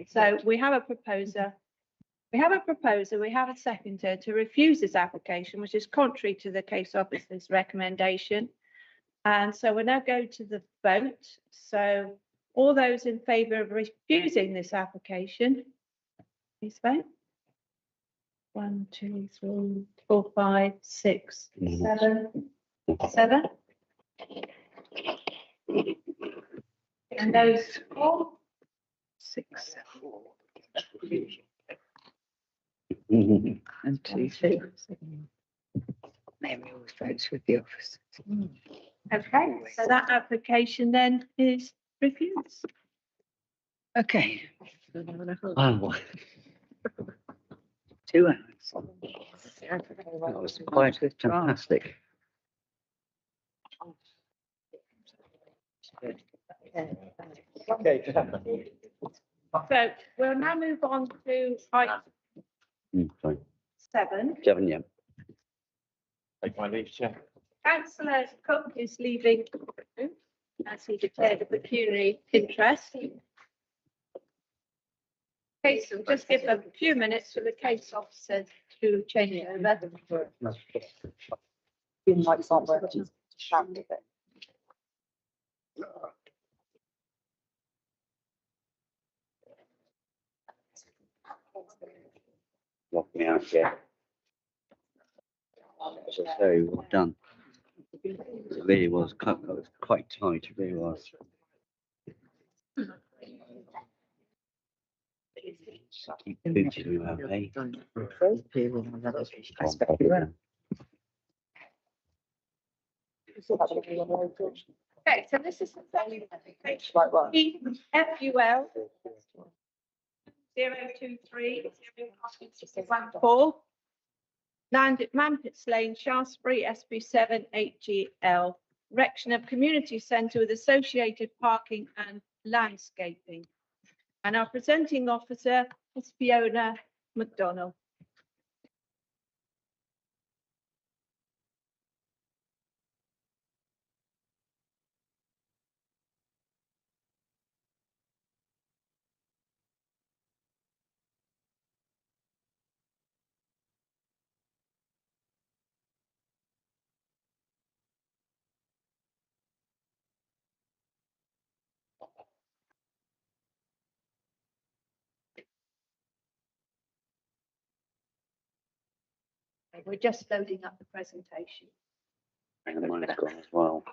So we have a proposer. We have a seconder to refuse this application, which is contrary to the case officer's recommendation. And so we'll now go to the vote. So all those in favour of refusing this application, please vote. 1, 2, 3, 4, 5, 6, 7. And those all 6, 7. And 2, 6. Mary always votes with the officers. okay, so that application then is refused. Okay. Oh, 2 hours. that was quite fantastic. Okay. So we'll now move on to item Fine. 7. 7, yeah. Take my leave, Chair. Councillor Cook is leaving as he declared a pecuniary interest. Okay, so just give a few minutes for the case officer to change it over. Mics aren't working. Shout a bit. Lock me out, yeah. So very well done. It really was quite tight, it really was. Keep booting you out, eh? Okay, so this is the FUL 023-014 land at Mampits Lane, Shaftesbury, SB7 8GL. Erection of community centre with associated parking and landscaping. And our presenting officer is Fiona McDonnell. We're just loading up the presentation. And mine's gone as well.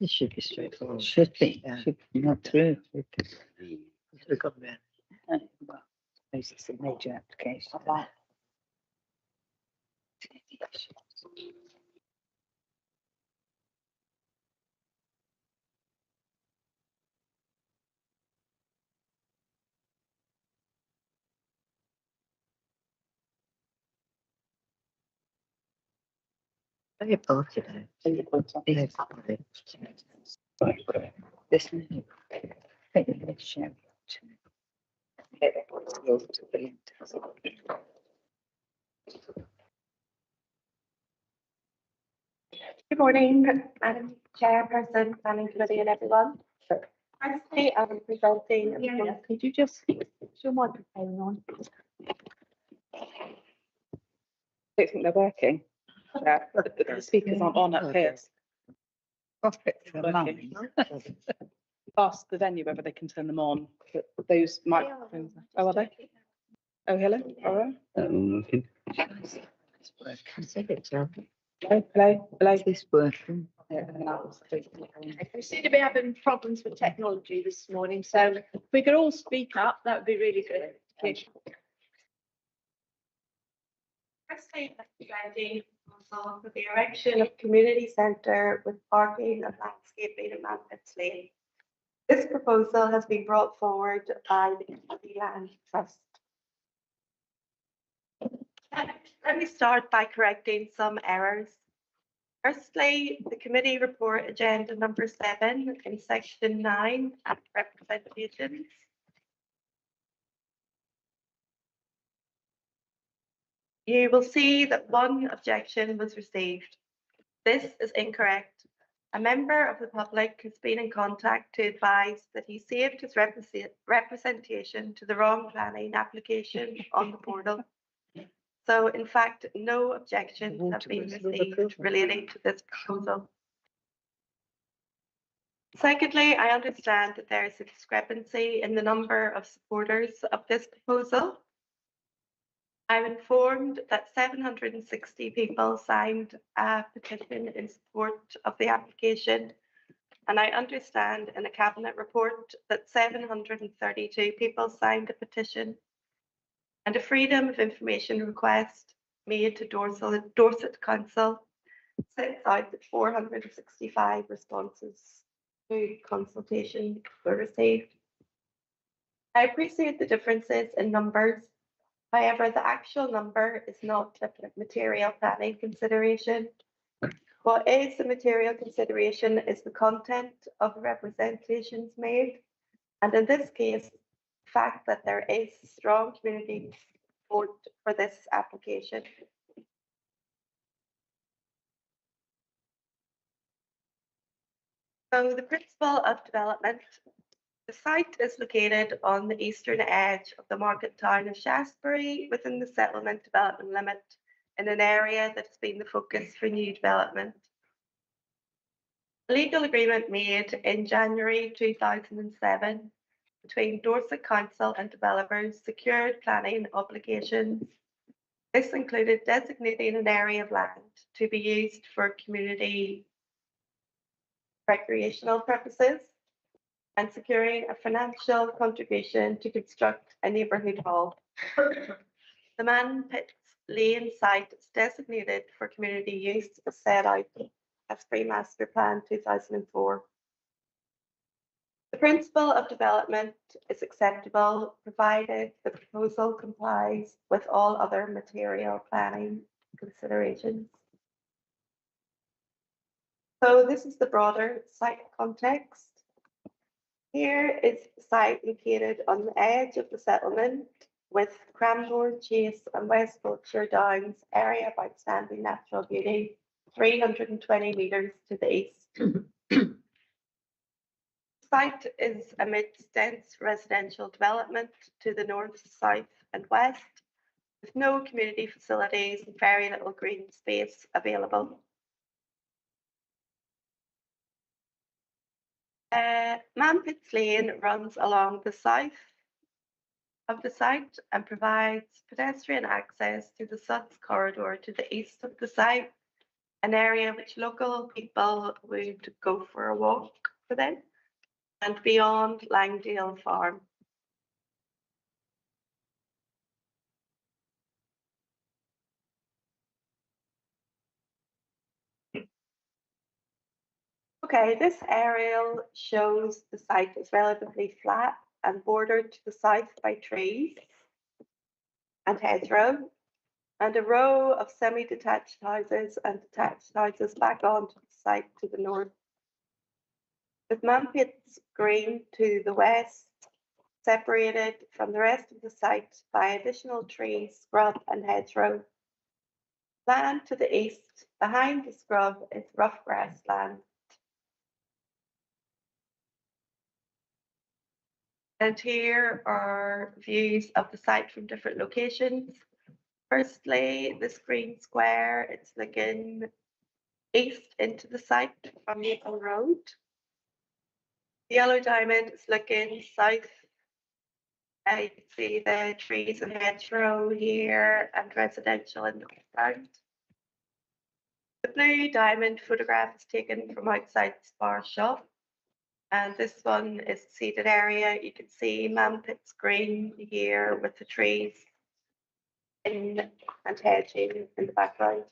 This should be straightforward. Should be, should be not through. We've got there. Well, it's a major application. Very party though. Right, okay. This one. Let's share. Good morning, Madam Chairperson, Planning Committee and everyone. Firstly, I'm presenting. Could you just show my microphone on? I don't think they're working. Yeah, the speakers aren't on up here. Profit for mine. Ask the venue whether they can turn them on, but those microphones. Oh, are they? Oh, hello. All right. Looking. Hello. Is this working? We seem to be having problems with technology this morning, so if we could all speak up, that would be really good. Thank you. Firstly, I'm presenting also for the erection of community centre with parking and landscaping in Mampits Lane. This proposal has been brought forward by the Community Land Trust. Let me start by correcting some errors. Firstly, the committee report agenda number 7 in section 9 at representations. You will see that one objection was received. This is incorrect. A member of the public has been in contact to advise that he saved his representation to the wrong planning application on the portal. So in fact, no objections have been received relating to this proposal. Secondly, I understand that there is a discrepancy in the number of supporters of this proposal. I'm informed that 760 people signed a petition in support of the application, and I understand in a cabinet report that 732 people signed a petition, and a freedom of information request made to Dorset Council sets out that 465 responses to consultation were received. I appreciate the differences in numbers. However, the actual number is not a material planning consideration. What is the material consideration is the content of the representations made. And in this case, the fact that there is strong community support for this application. So the principle of development. The site is located on the eastern edge of the market town of Shaftesbury within the settlement development limit in an area that has been the focus for new development. A legal agreement made in January 2007 between Dorset Council and developers secured planning obligations. This included designating an area of land to be used for community recreational purposes and securing a financial contribution to construct a neighbourhood hall. The Manpits Lane site is designated for community use as set out as Pre-Master Plan 2004. The principle of development is acceptable provided the proposal complies with all other material planning considerations. So this is the broader site context. Here is the site located on the edge of the settlement with Cranbourne, Chase and West Wiltshire Downs area of outstanding natural beauty, 320 metres to the east. The site is amidst dense residential development to the north, south and west, with no community facilities and very little green space available. Manpits Lane runs along the south of the site and provides pedestrian access to the Sutts corridor to the east of the site, an area which local people would go for a walk for them, and beyond Langdale Farm. Okay, this aerial shows the site is relatively flat and bordered to the south by trees and hedgerow, and a row of semi-detached houses and detached houses back onto the site to the north. With Manpits Green to the west, separated from the rest of the site by additional trees, scrub and hedgerow. Land to the east, behind the scrub, is rough grassland. And here are views of the site from different locations. Firstly, this green square, it's looking east into the site from Maple Road. The yellow diamond is looking south. You can see the trees and hedgerow here and residential in the background. The blue diamond photograph is taken from outside the Spar shop. And this one is the seated area. You can see Manpits Green here with the trees in and hedging in the background.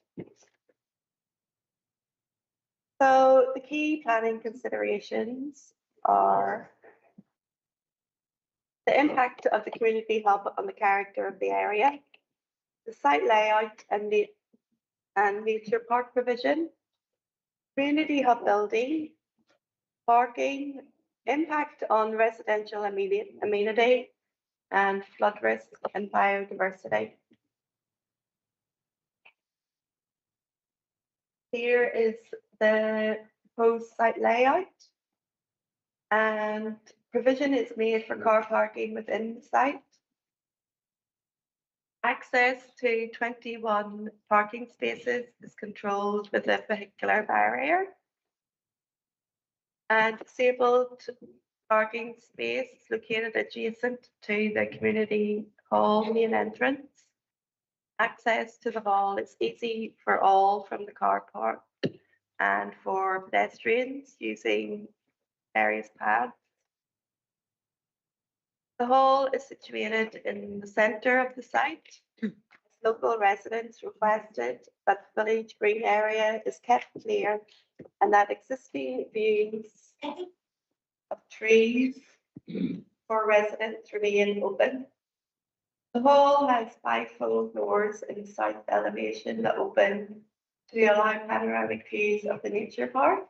So the key planning considerations are the impact of the community hub on the character of the area, the site layout and nature park provision, community hub building, parking, impact on residential amenity, and flood risk and biodiversity. Here is the proposed site layout, and provision is made for car parking within the site. Access to 21 parking spaces is controlled with a vehicular barrier. And disabled parking space is located adjacent to the community hall main entrance. Access to the hall is easy for all from the car park and for pedestrians using various paths. The hall is situated in the centre of the site. Local residents requested that the village green area is kept clear and that existing views of trees for residents remain open. The hall has 5 full doors in the south elevation that open to allow panoramic views of the nature park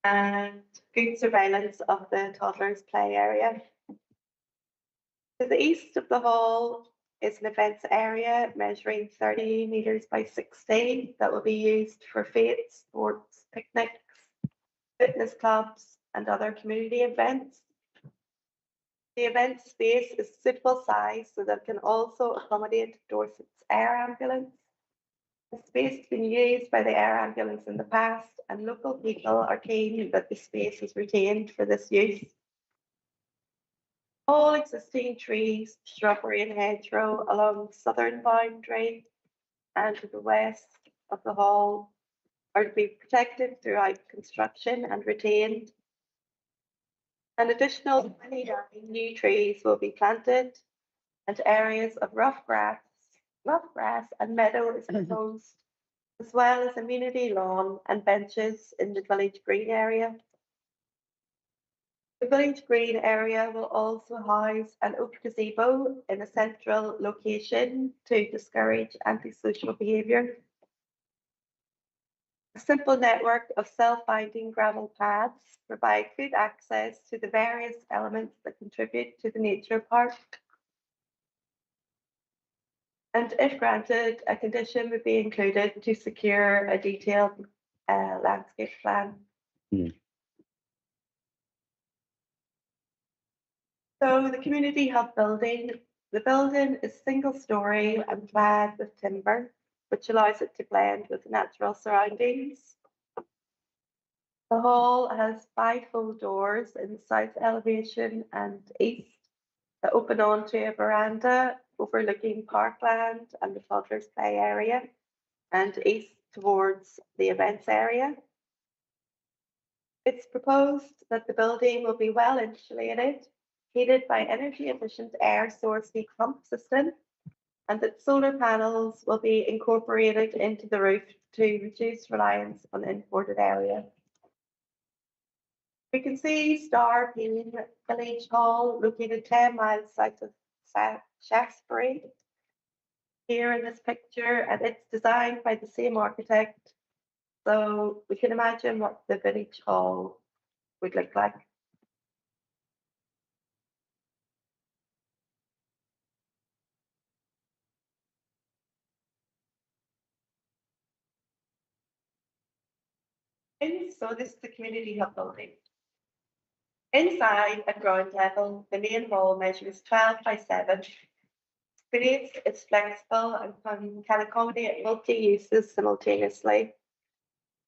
and good surveillance of the toddlers' play area. To the east of the hall is an events area measuring 30 metres by 60 that will be used for fetes, sports, picnics, fitness clubs and other community events. The event space is suitable size so that it can also accommodate Dorset's air ambulance. The space has been used by the air ambulance in the past and local people are keen that the space is retained for this use. All existing trees, shrubbery and hedgerow along the southern boundary and to the west of the hall are to be protected throughout construction and retained. An additional 29 new trees will be planted and areas of rough grass and meadow is proposed, as well as amenity lawn and benches in the village green area. The village green area will also house an oak gazebo in a central location to discourage antisocial behaviour. A simple network of self-binding gravel paths provide good access to the various elements that contribute to the nature park. And if granted, a condition would be included to secure a detailed landscape plan. So the community hub building, the building is single story and clad with timber, which allows it to blend with natural surroundings. The hall has 5 full doors in the south elevation and east that open onto a veranda overlooking parkland and the toddlers' play area, and east towards the events area. It's proposed that the building will be well insulated, heated by energy efficient air source heat pump system, and that solar panels will be incorporated into the roof to reduce reliance on imported area. We can see Star Peen Village Hall located 10 miles south of Shaftesbury here in this picture, and it's designed by the same architect. So we can imagine what the village hall would look like. And so this is the community hub building. Inside at ground level, the main hall measures 12 by 7. Space is flexible and can accommodate multi-uses simultaneously.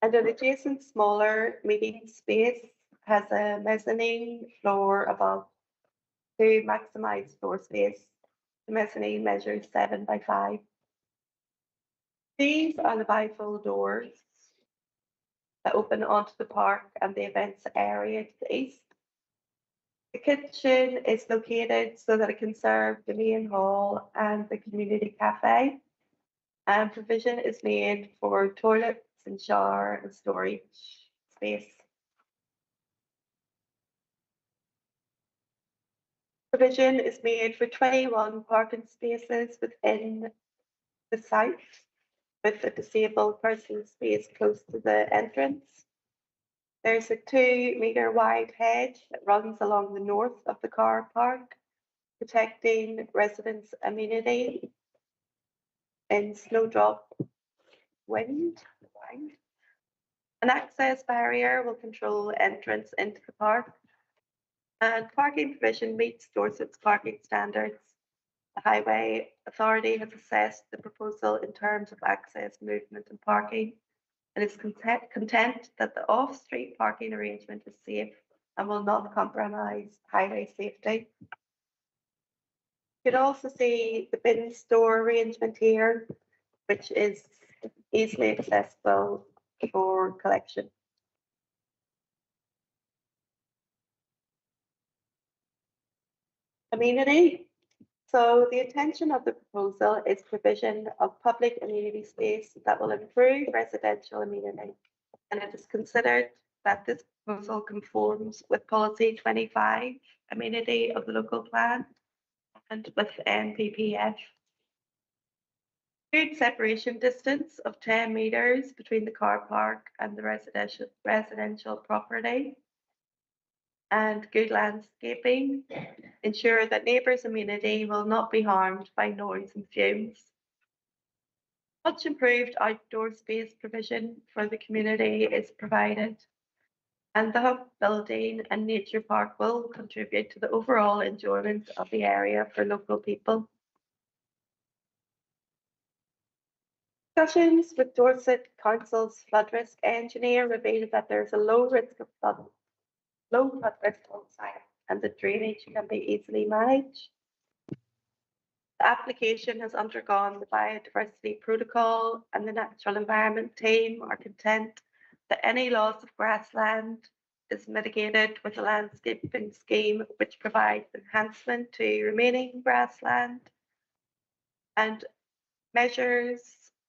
And an adjacent smaller meeting space has a mezzanine floor above to maximise floor space. The mezzanine measures 7 by 5. These are the bifold doors that open onto the park and the events area to the east. The kitchen is located so that it can serve the main hall and the community cafe. And provision is made for toilets and shower and storage space. Provision is made for 21 parking spaces within the site, with a disabled person space close to the entrance. There's a 2-metre wide hedge that runs along the north of the car park, protecting residents' amenity in snowdrop wind. An access barrier will control entrance into the park, and parking provision meets Dorset's parking standards. The Highway Authority has assessed the proposal in terms of access, movement and parking and is content that the off-street parking arrangement is safe and will not compromise highway safety. You could also see the bin store arrangement here, which is easily accessible for collection. Amenity. So the intention of the proposal is provision of public amenity space that will improve residential amenity. And it is considered that this proposal conforms with policy 25, amenity of the local plan, and with NPPF. Good separation distance of 10 metres between the car park and the residential property. And good landscaping, ensure that neighbours' amenity will not be harmed by noise and fumes. Much improved outdoor space provision for the community is provided, and the hub building and nature park will contribute to the overall enjoyment of the area for local people. Discussions with Dorset Council's flood risk engineer revealed that there is a low risk of flood risk on site and the drainage can be easily managed. The application has undergone the biodiversity protocol and the natural environment team are content that any loss of grassland is mitigated with a landscaping scheme which provides enhancement to remaining grassland, and measures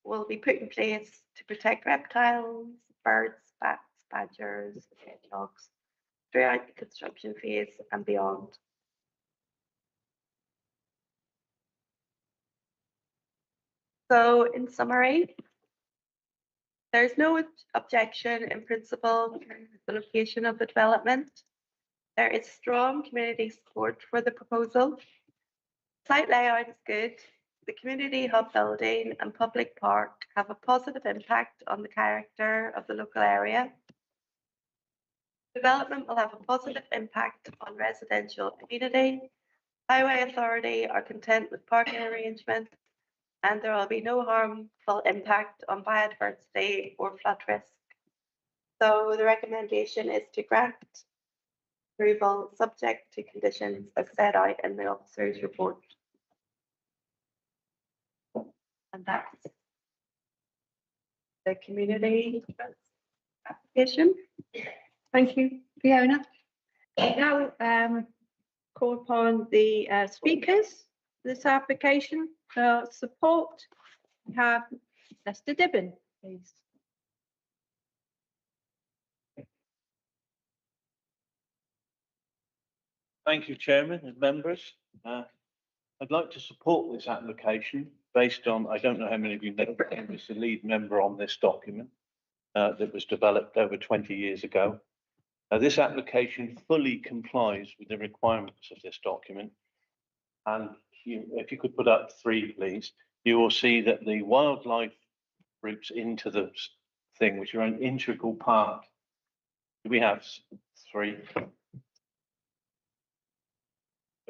will be put in place to protect reptiles, birds, bats, badgers, hedgehogs throughout the construction phase and beyond. So in summary, there's no objection in principle to the location of the development. There is strong community support for the proposal. Site layout is good. The community hub building and public park have a positive impact on the character of the local area. Development will have a positive impact on residential amenity. Highway Authority are content with parking arrangements, and there will be no harmful impact on biodiversity or flood risk. So the recommendation is to grant approval subject to conditions as set out in the officer's report. And that's the community application. Thank you, Fiona. We now call upon the speakers for this application. Support. We have Lester Dibben, please. Thank you, Chairman and members. I'd like to support this application based on, I don't know how many of you know, I was the lead member on this document that was developed over 20 years ago. This application fully complies with the requirements of this document. And if you could put up 3, please, you will see that the wildlife routes into the thing, which are an integral part. We have 3.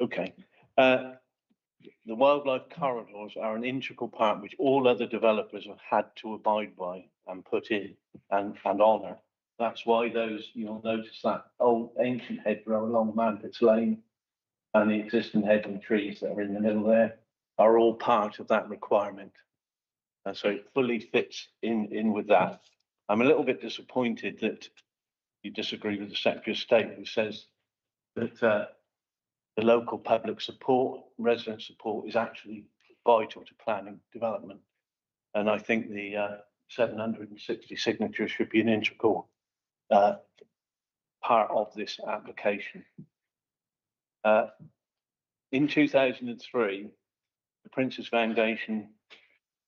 Okay. The wildlife corridors are an integral part which all other developers have had to abide by and put in and honour. That's why those, you'll notice that old ancient hedgerow along Manford's Lane and the existing hedging trees that are in the middle there are all part of that requirement. And so it fully fits in with that. I'm a little bit disappointed that you disagree with the Secretary of State, who says that the local public support, resident support, is actually vital to planning development. And I think the 760 signatures should be an integral part of this application. In 2003, the Prince's Foundation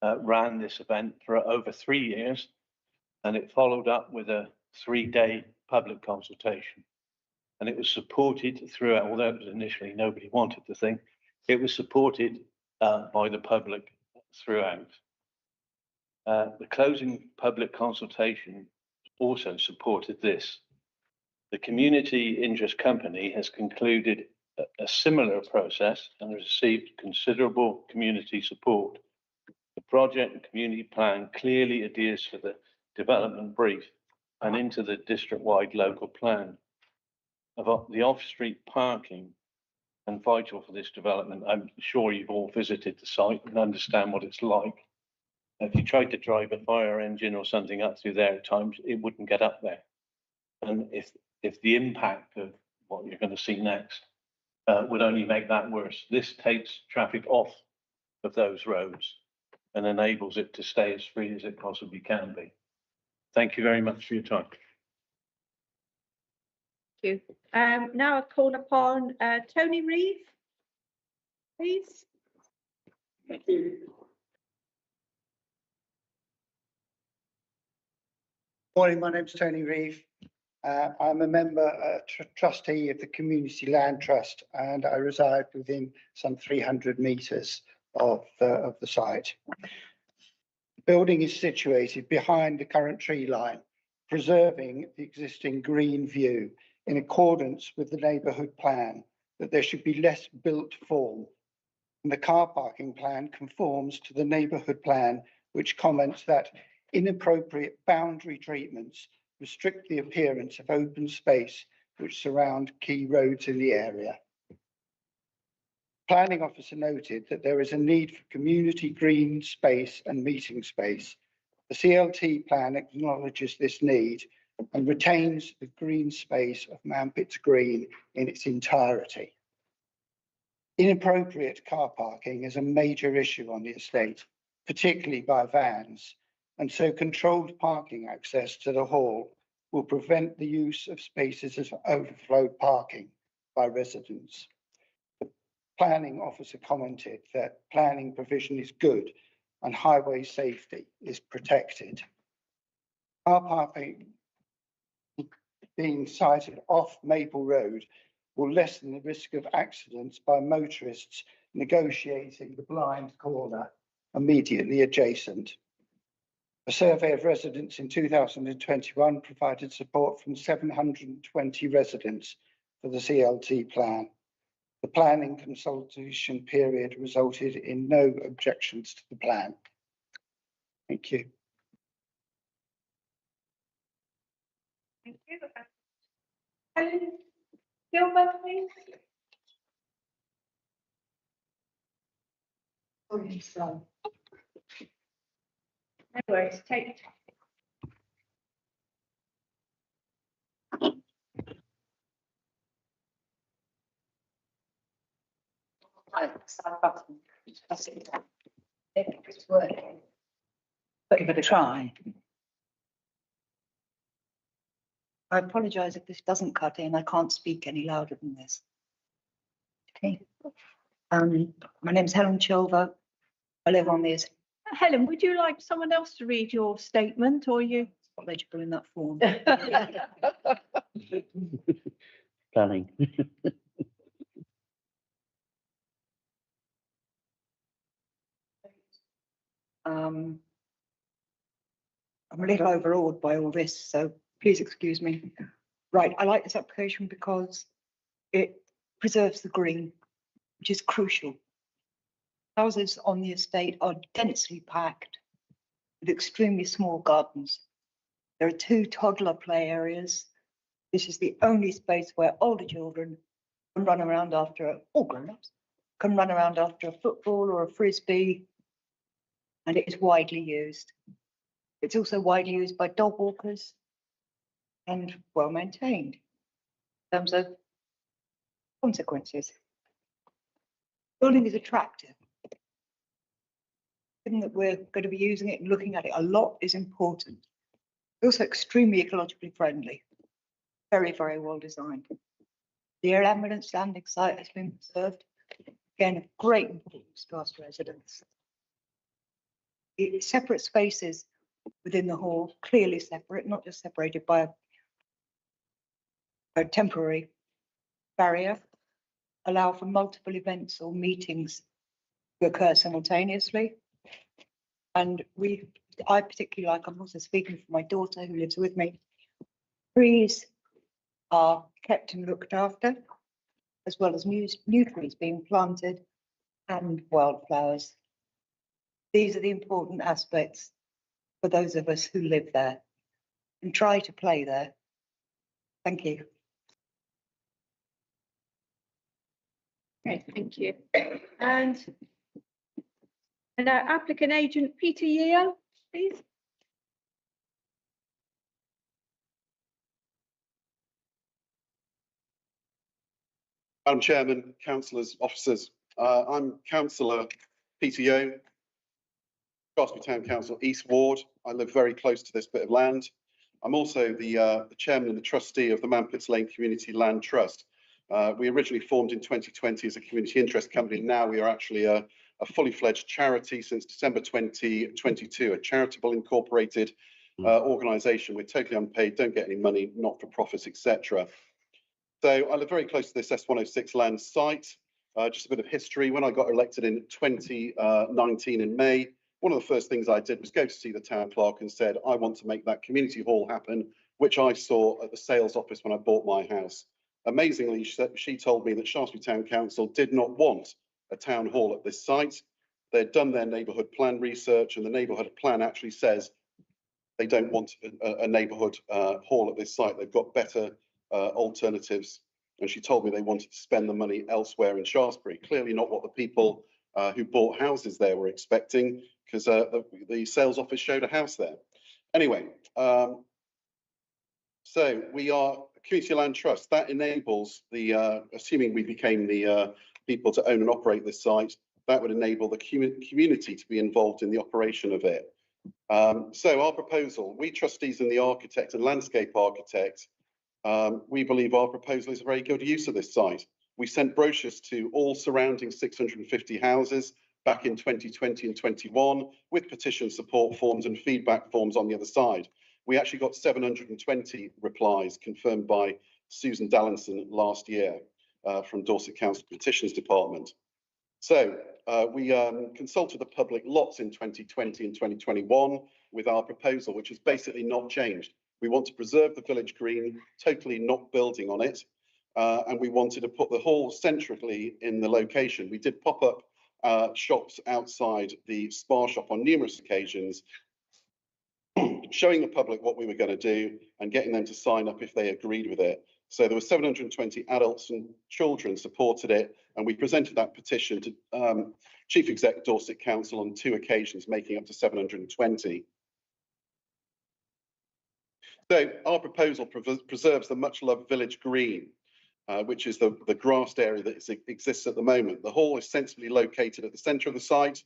ran this event for over 3 years, and it followed up with a 3-day public consultation. And it was supported throughout, although it was initially nobody wanted the thing, it was supported by the public throughout. The closing public consultation also supported this. The Community Interest Company has concluded a similar process and received considerable community support. The project and community plan clearly adheres to the development brief and into the district-wide local plan. About the off-street parking and vital for this development, I'm sure you've all visited the site and understand what it's like. If you tried to drive a fire engine or something up through there at times, it wouldn't get up there. And if the impact of what you're going to see next would only make that worse, this takes traffic off of those roads and enables it to stay as free as it possibly can be. Thank you very much for your time. Thank you. Now I call upon Tony Reeve, please. Thank you. Morning, my name's Tony Reeve. I'm a member, trustee of the Community Land Trust, and I reside within some 300 metres of the site. The building is situated behind the current tree line, preserving the existing green view in accordance with the neighbourhood plan that there should be less built form. And the car parking plan conforms to the neighbourhood plan, which comments that inappropriate boundary treatments restrict the appearance of open space which surround key roads in the area. Planning officer noted that there is a need for community green space and meeting space. The CLT plan acknowledges this need and retains the green space of Manpits Green in its entirety. Inappropriate car parking is a major issue on the estate, particularly by vans, and so controlled parking access to the hall will prevent the use of spaces as overflow parking by residents. The planning officer commented that planning provision is good and highway safety is protected. Car parking being sited off Maple Road will lessen the risk of accidents by motorists negotiating the blind corner immediately adjacent. A survey of residents in 2021 provided support from 720 residents for the CLT plan. The planning consultation period resulted in no objections to the plan. Thank you. Thank you. Helen Gilbert, please. No worries, take your time. If it's working, but give it a try. I apologise if this doesn't cut in. I can't speak any louder than this. Okay. My name's Helen Chilver. I live on this. Helen, would you like someone else to read your statement, or you? Not legible in that form. Planning. I'm a little overawed by all this, so please excuse me. Right, I like this application because it preserves the green, which is crucial. Houses on the estate are densely packed with extremely small gardens. There are 2 toddler play areas. This is the only space where older children can run around after, or grown-ups, can run around after a football or a frisbee, and it is widely used. It's also widely used by dog walkers and well maintained in terms of consequences. Building is attractive. Given that we're going to be using it and looking at it a lot is important. Also extremely ecologically friendly. Very, very well designed. The air ambulance landing site has been preserved. Again, of great importance to us residents. It's separate spaces within the hall, clearly separate, not just separated by a temporary barrier, allow for multiple events or meetings to occur simultaneously. And I particularly like, I'm also speaking for my daughter who lives with me, trees are kept and looked after. as well as new trees being planted and wildflowers. These are the important aspects for those of us who live there and try to play there. Thank you. Okay, thank you. And our applicant agent, Peter Yeo, please. Madam Chairman, councillors, officers, I'm Councillor Peter Yeo, Shaftesbury Town Council East Ward. I live very close to this bit of land. I'm also the chairman and the trustee of the Manpits Lane Community Land Trust. We originally formed in 2020 as a community interest company. Now we are actually a fully fledged charity since December 2022, a charitable incorporated organisation. We're totally unpaid, don't get any money, not for profits, etc. So I live very close to this S106 land site. Just a bit of history. When I got elected in 2019 in May, one of the first things I did was go to see the town clerk and said, I want to make that community hall happen, which I saw at the sales office when I bought my house. Amazingly, she told me that Shaftesbury Town Council did not want a town hall at this site. They'd done their neighbourhood plan research, and the neighbourhood plan actually says they don't want a neighbourhood hall at this site. They've got better alternatives. And she told me they wanted to spend the money elsewhere in Shaftesbury. Clearly not what the people who bought houses there were expecting, because the sales office showed a house there. Anyway, so we are a community land trust. That enables the, assuming we became the people to own and operate this site, that would enable the community to be involved in the operation of it. So our proposal, we trustees and the architect and landscape architect, we believe our proposal is a very good use of this site. We sent brochures to all surrounding 650 houses back in 2020 and 21 with petition support forms and feedback forms on the other side. We actually got 720 replies confirmed by Susan Dallinson last year from Dorset Council Petitions Department. So we consulted the public lots in 2020 and 2021 with our proposal, which has basically not changed. We want to preserve the village green, totally not building on it. And we wanted to put the hall centrally in the location. We did pop up shops outside the Spar shop on numerous occasions, showing the public what we were going to do and getting them to sign up if they agreed with it. So there were 720 adults and children supported it, and we presented that petition to Chief Exec Dorset Council on 2 occasions, making up to 720. So our proposal preserves the much loved village green, which is the grassed area that exists at the moment. The hall is sensibly located at the centre of the site.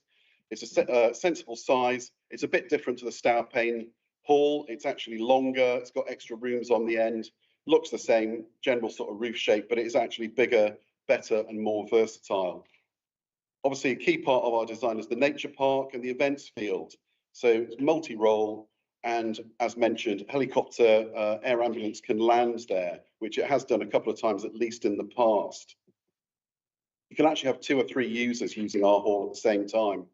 It's a sensible size. It's a bit different to the Stowpane hall. It's actually longer. It's got extra rooms on the end. Looks the same, general sort of roof shape, but it is actually bigger, better, and more versatile. Obviously, a key part of our design is the nature park and the events field. So it's multi-role, and as mentioned, helicopter air ambulance can land there, which it has done a couple of times, at least in the past. You can actually have 2 or 3 users using our hall at the same time.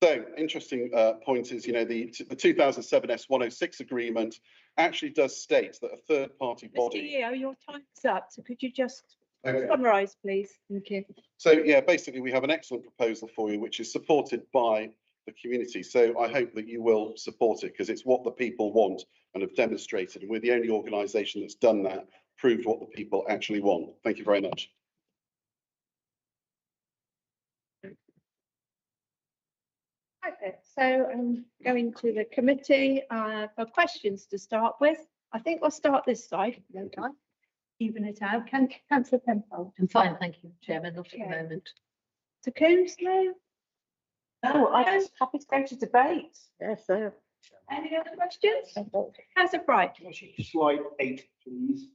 So interesting point is, you know, the 2007 S106 agreement actually does state that a third-party body. Mr. Yeo, your time's up, so could you just summarise, please? Thank you. So yeah, basically we have an excellent proposal for you, which is supported by the community. So I hope that you will support it, because it's what the people want and have demonstrated. And we're the only organisation that's done that, proved what the people actually want. Thank you very much. Okay, so I'm going to the committee for questions to start with. I think we'll start this side, don't I? Even it out. Councillor Penfold. I'm fine, thank you, Chairman, not at the moment. To Coombs, no? No, I'm just happy to go to debate. Yes, sir. Any other questions? Councillor Bright. Slide 8, please.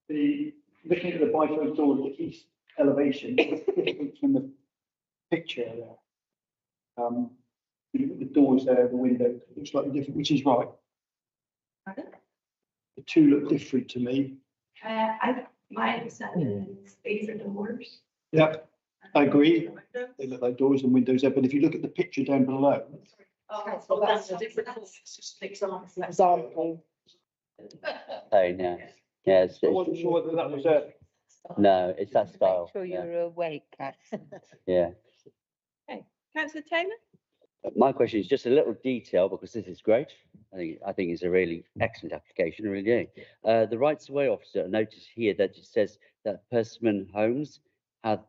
Looking at the bifold door, the east elevation, it's different from the picture there. You look at the doors there, the window looks slightly different, which is right. The 2 look different to me. My understanding is these are doors. Yeah, I agree. They look like doors and windows there, but if you look at the picture down below. Oh, well, that's a different. That's just an example. Oh, no. Yeah, I wasn't sure whether that was a. no, it's that style. Make sure yeah, you're awake, Kat. Yeah. Okay, councillor Taylor? My question is just a little detail because this is great. I think it's a really excellent application, I really do. The rights of way officer, I noticed here that it says that Persimmon Homes have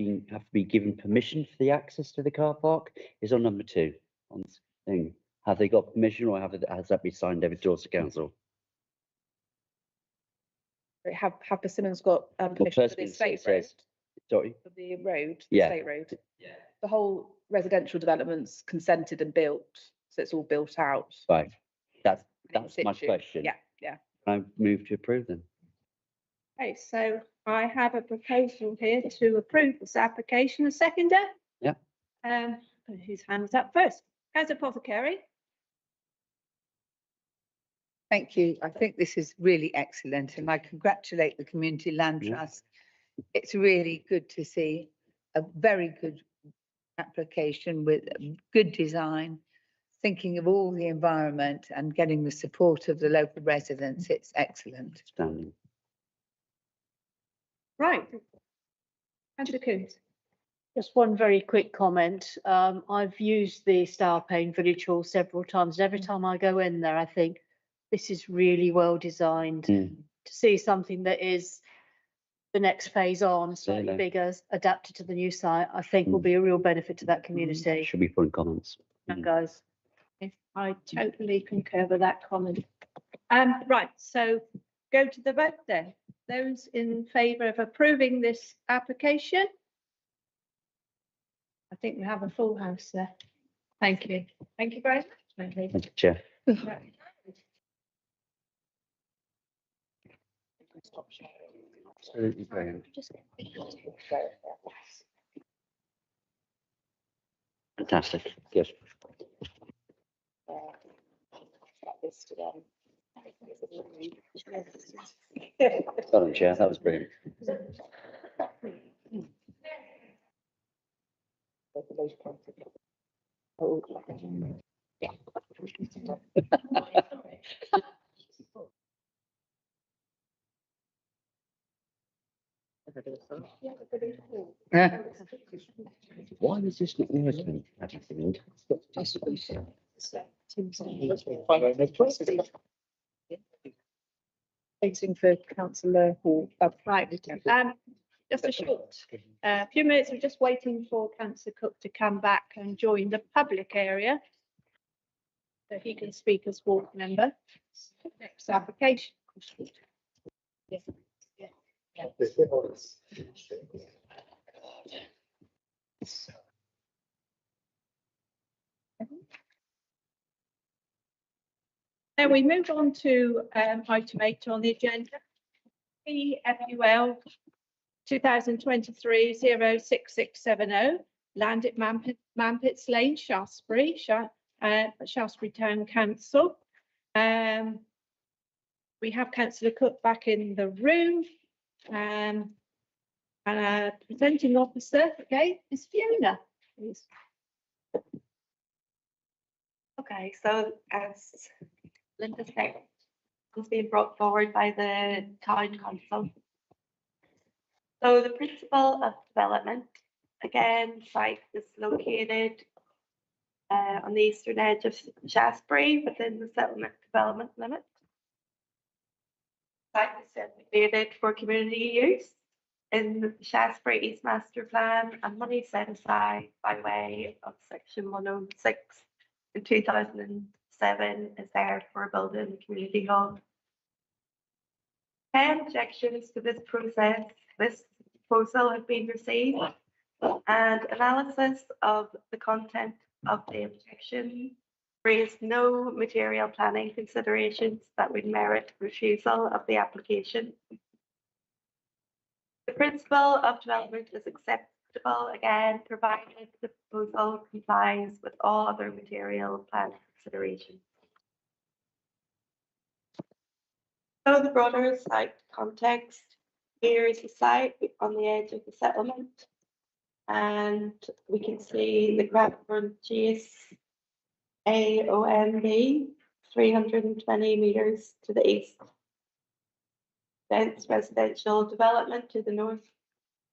to be given permission for the access to the car park. Is on number 2 on this thing. Have they got permission or has that been signed over to Dorset Council? Have Persimmon's got Well, permission for the Persimmon estate road, says, sorry, for the road, the Yeah. estate road? The whole residential development's consented and built, so it's all built out. right. That's in my situ. question. Yeah, yeah. I move to approve them. Okay, so I have a proposal here to approve this application. A seconder? Yeah. Whose hand was up first? Councillor Apothecary? Thank you. I think this is really excellent and I congratulate the Community Land Yeah. Trust. It's really good to see a very good application with good design, thinking of all the environment and getting the support of the local residents. It's excellent. Standing. Right. Councillor Coombs? Just one very quick comment. I've used the Star Pane Village Hall several times. Every time I go in there, I think this is really well designed. To see something that is the next phase on, slightly Really. bigger, adapted to the new site, I think will be a real benefit to that community. Should be put in comments. Guys. I totally concur with that comment. Right, so go to the vote then. Those in favour of approving this application? I think we have a full house there. Thank you. Thank you very much. Wendy. Thank you, Chair. Right. Absolutely brilliant. Fantastic. Yes. Well done, Chair. That was brilliant. Why was this not working? Waiting for councillor Hall. Right, just a short, few minutes, we're just waiting for councillor Cook to come back and join the public area. So he can speak as ward member. Next application. Yeah. Now we move on to item 8 on the agenda. PFUL 2023-06670, land at Mampits Lane, Shaftesbury, Shaftesbury Town Council. We have councillor Cook back in the room. And our presenting officer, okay, is Fiona, please. Okay, so as Linda said, it's been brought forward by the town council. So the principle of development, again, site is located on the eastern edge of Shaftesbury within the settlement development limit. Site is designated for community use in the Shaftesbury East Master Plan, and money set aside by way of section 106 in 2007 is there for building the community hall. 10 objections to this process, this proposal have been received, and analysis of the content of the objection raised no material planning considerations that would merit refusal of the application. The principle of development is acceptable, again, provided the proposal complies with all other material planning considerations. So the broader site context, here is the site on the edge of the settlement, and we can see the Cranbourne Chase AOMB 320 metres to the east. Dense residential development to the north,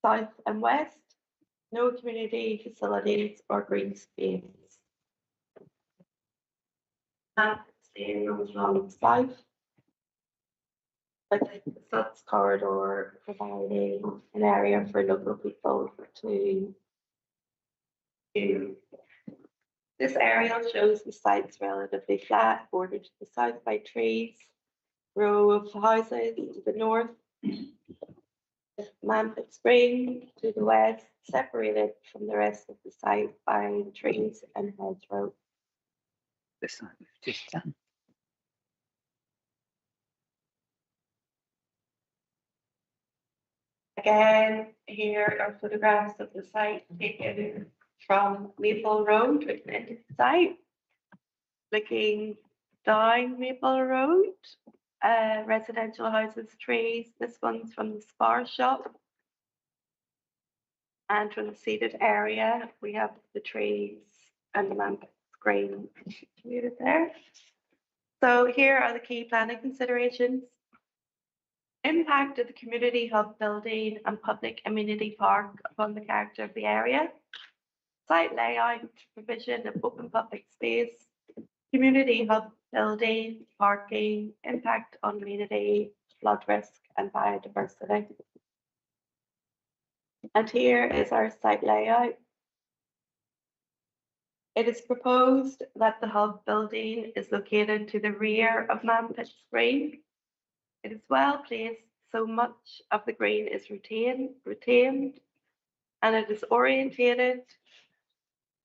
south and west. No community facilities or green space. Staying along the south. With the SUTS corridor providing an area for local people to use. This aerial shows the site's relatively flat, bordered to the south by trees, row of houses to the north, Mampet Spring to the west, separated from the rest of the site by trees and hedgerow. This side we've just done. Again, here are photographs of the site taken from Maple Road, which into the site. Looking down Maple Road, residential houses, trees. This one's from the Spar shop. And from the seated area, we have the trees and the Mampet Green situated there. So here are the key planning considerations. Impact of the community hub building and public amenity park upon the character of the area. Site layout, provision of open public space, community hub building, parking, impact on community, flood risk and biodiversity. And here is our site layout. It is proposed that the hub building is located to the rear of Mampet Green. It is well placed, so much of the green is retained, and it is orientated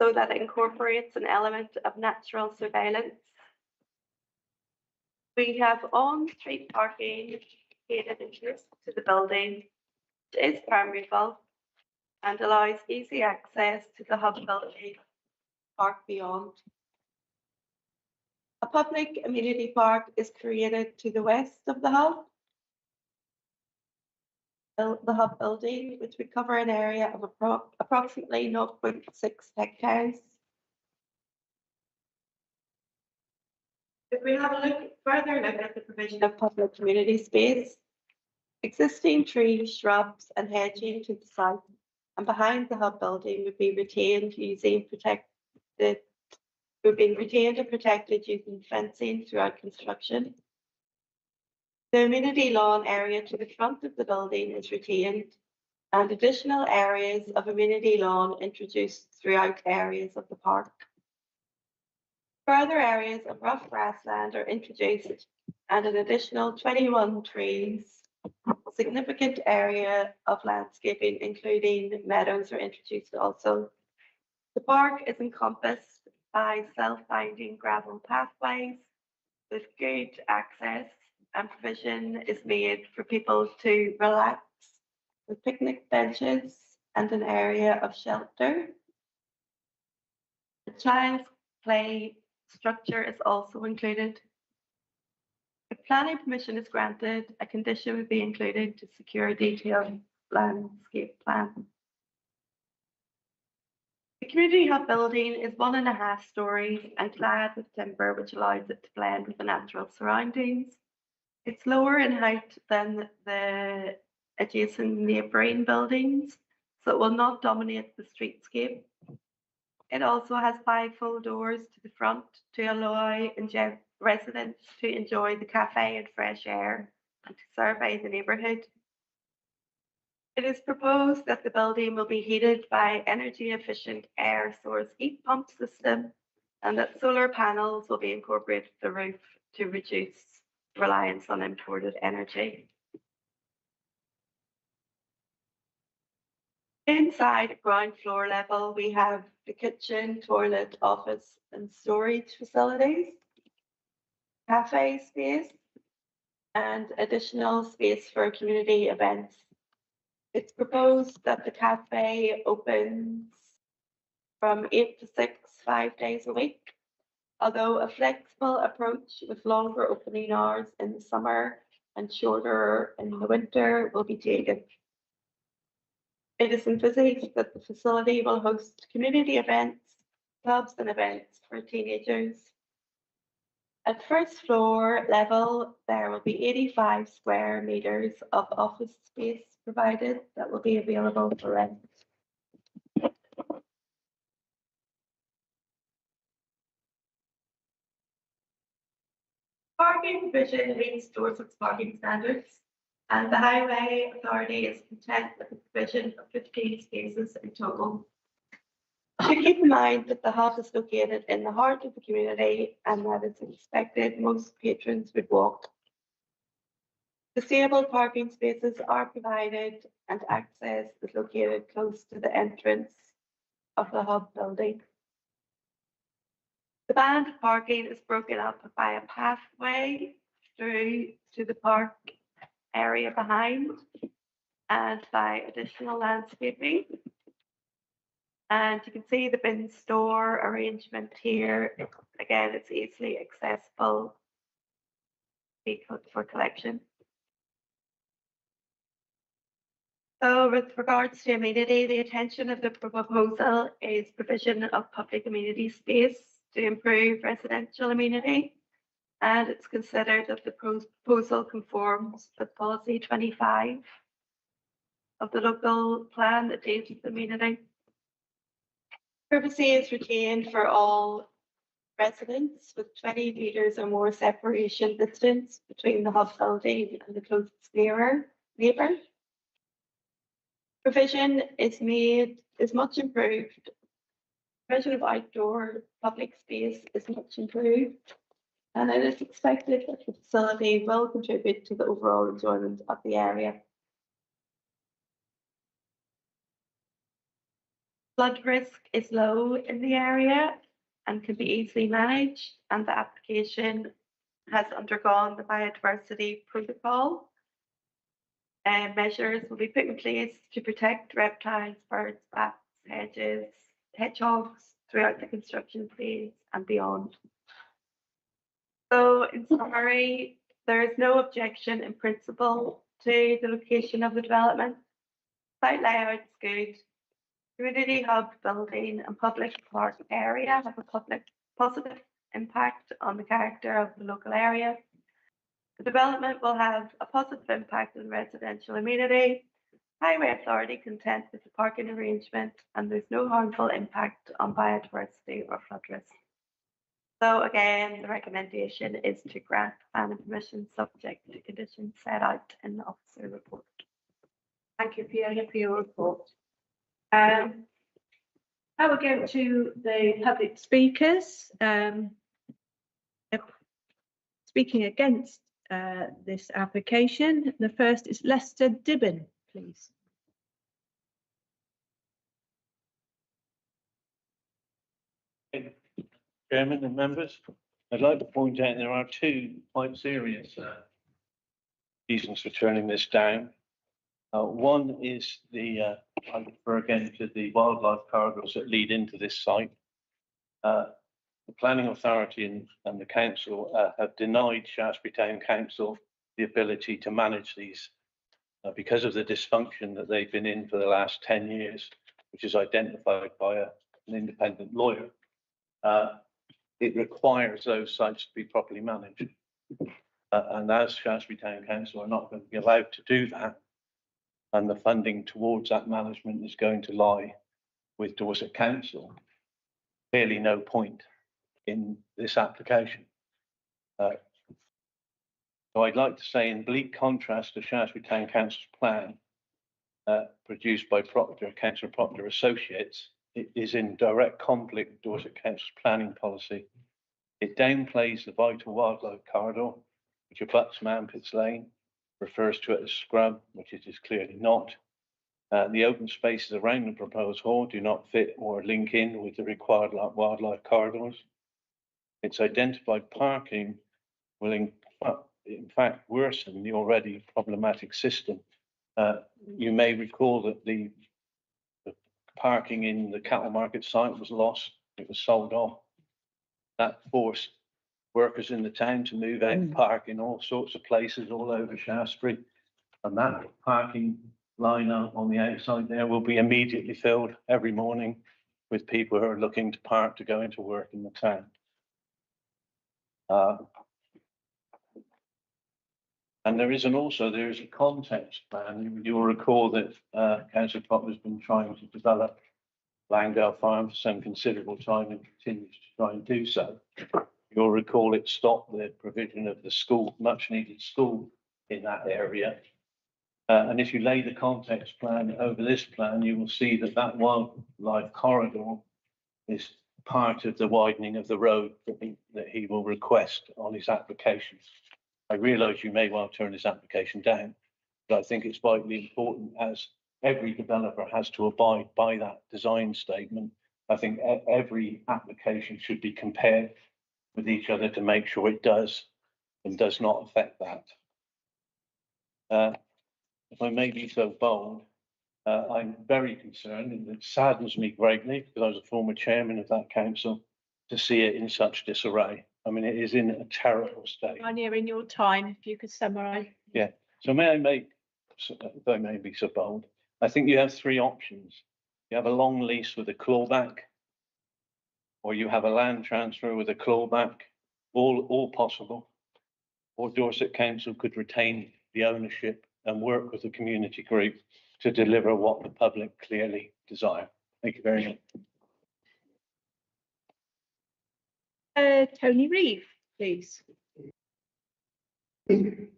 so that it incorporates an element of natural surveillance. We have on-street parking located close to the building, which is permeable and allows easy access to the hub building park beyond. A public amenity park is created to the west of the hub building, which would cover an area of approximately 0.6 hectares. If we have a further look at the provision of public community space, existing trees, shrubs and hedging to the south and behind the hub building would be retained and protected using fencing throughout construction. The amenity lawn area to the front of the building is retained, and additional areas of amenity lawn introduced throughout areas of the park. Further areas of rough grassland are introduced, and an additional 21 trees. A significant area of landscaping, including meadows, are introduced also. The park is encompassed by self-winding gravel pathways with good access, and provision is made for people to relax with picnic benches and an area of shelter. The child's play structure is also included. If planning permission is granted, a condition would be included to secure a detailed landscape plan. The community hub building is 1.5 stories and clad with timber, which allows it to blend with the natural surroundings. It's lower in height than the adjacent neighbouring buildings, so it will not dominate the streetscape. It also has bifold doors to the front to allow residents to enjoy the cafe and fresh air and to survey the neighbourhood. It is proposed that the building will be heated by energy efficient air source heat pump system, and that solar panels will be incorporated to the roof to reduce reliance on imported energy. Inside ground floor level, we have the kitchen, toilet, office and storage facilities, cafe space, and additional space for community events. It's proposed that the cafe opens from 8 to 6, 5 days a week, although a flexible approach with longer opening hours in the summer and shorter in the winter will be taken. It is envisaged that the facility will host community events, clubs and events for teenagers. At first floor level, there will be 85 square meters of office space provided that will be available for rent. Parking provision meets Dorset's parking standards, and the Highway Authority is content with the provision of 15 spaces in total. Should keep in mind that the hub is located in the heart of the community and that it's expected most patrons would walk. Disabled parking spaces are provided and access is located close to the entrance of the hub building. The band parking is broken up by a pathway through to the park area behind and by additional landscaping. And you can see the bin store arrangement here. Again, it's easily accessible for collection. So with regards to amenity, the intention of the proposal is provision of public amenity space to improve residential amenity. And it's considered that the proposal conforms with policy 25 of the local plan that deals with amenity. Privacy is retained for all residents with 20 metres or more separation distance between the hub building and the closest neighbour. Provision is much improved. Provision of outdoor public space is much improved, and it is expected that the facility will contribute to the overall enjoyment of the area. Flood risk is low in the area and can be easily managed, and the application has undergone the biodiversity protocol. Measures will be put in place to protect reptiles, birds, bats, hedgehogs throughout the construction phase and beyond. So in summary, there is no objection in principle to the location of the development. Site layout is good. Community hub building and public park area have a positive impact on the character of the local area. The development will have a positive impact on residential amenity. Highway Authority content with the parking arrangement, and there's no harmful impact on biodiversity or flood risk. So again, the recommendation is to grant planning permission subject to conditions set out in the officer report. Thank you, Fiona, for your report. Now we'll go to the public speakers. Speaking against this application, the first is Lester Dibben, please. Chairman and members, I'd like to point out there are two quite serious reasons for turning this down. One is I refer again to the wildlife corridors that lead into this site. The Planning Authority and the Council have denied Shaftesbury Town Council the ability to manage these because of the dysfunction that they've been in for the last 10 years, which is identified by an independent lawyer. It requires those sites to be properly managed. And as Shaftesbury Town Council are not going to be allowed to do that, and the funding towards that management is going to lie with Dorset Council, clearly no point in this application. So I'd like to say, in bleak contrast to Shaftesbury Town Council's plan produced by Councillor Proctor Associates, it is in direct conflict with Dorset Council's planning policy. It downplays the vital wildlife corridor, which abuts Manpits Lane, refers to it as scrub, which it is clearly not. The open spaces around the proposed hall do not fit or link in with the required wildlife corridors. Its identified parking will in fact worsen the already problematic system. You may recall that the parking in the cattle market site was lost. It was sold off. That forced workers in the town to move out and park in all sorts of places all over Shaftesbury. And that parking line on the outside there will be immediately filled every morning with people who are looking to park to go into work in the town. And there is a context plan. You'll recall that Councillor Popper's been trying to develop Langdale Farm for some considerable time and continues to try and do so. You'll recall it stopped the provision of the school, much needed school in that area. And if you lay the context plan over this plan, you will see that that wildlife corridor is part of the widening of the road that he will request on his application. I realise you may well turn his application down, but I think it's vitally important, as every developer has to abide by that design statement. I think every application should be compared with each other to make sure it does and does not affect that. If I may be so bold, I'm very concerned, and it saddens me greatly, because I was a former chairman of that council, to see it in such disarray. I mean, it is in a terrible state. Anya, in your time, if you could summarise. Yeah, so may I make, if I may be so bold, I think you have three options. You have a long lease with a clawback, or you have a land transfer with a clawback, all possible. Or Dorset Council could retain the ownership and work with the community group to deliver what the public clearly desire. Thank you very much. Tony Reeve, please. Trio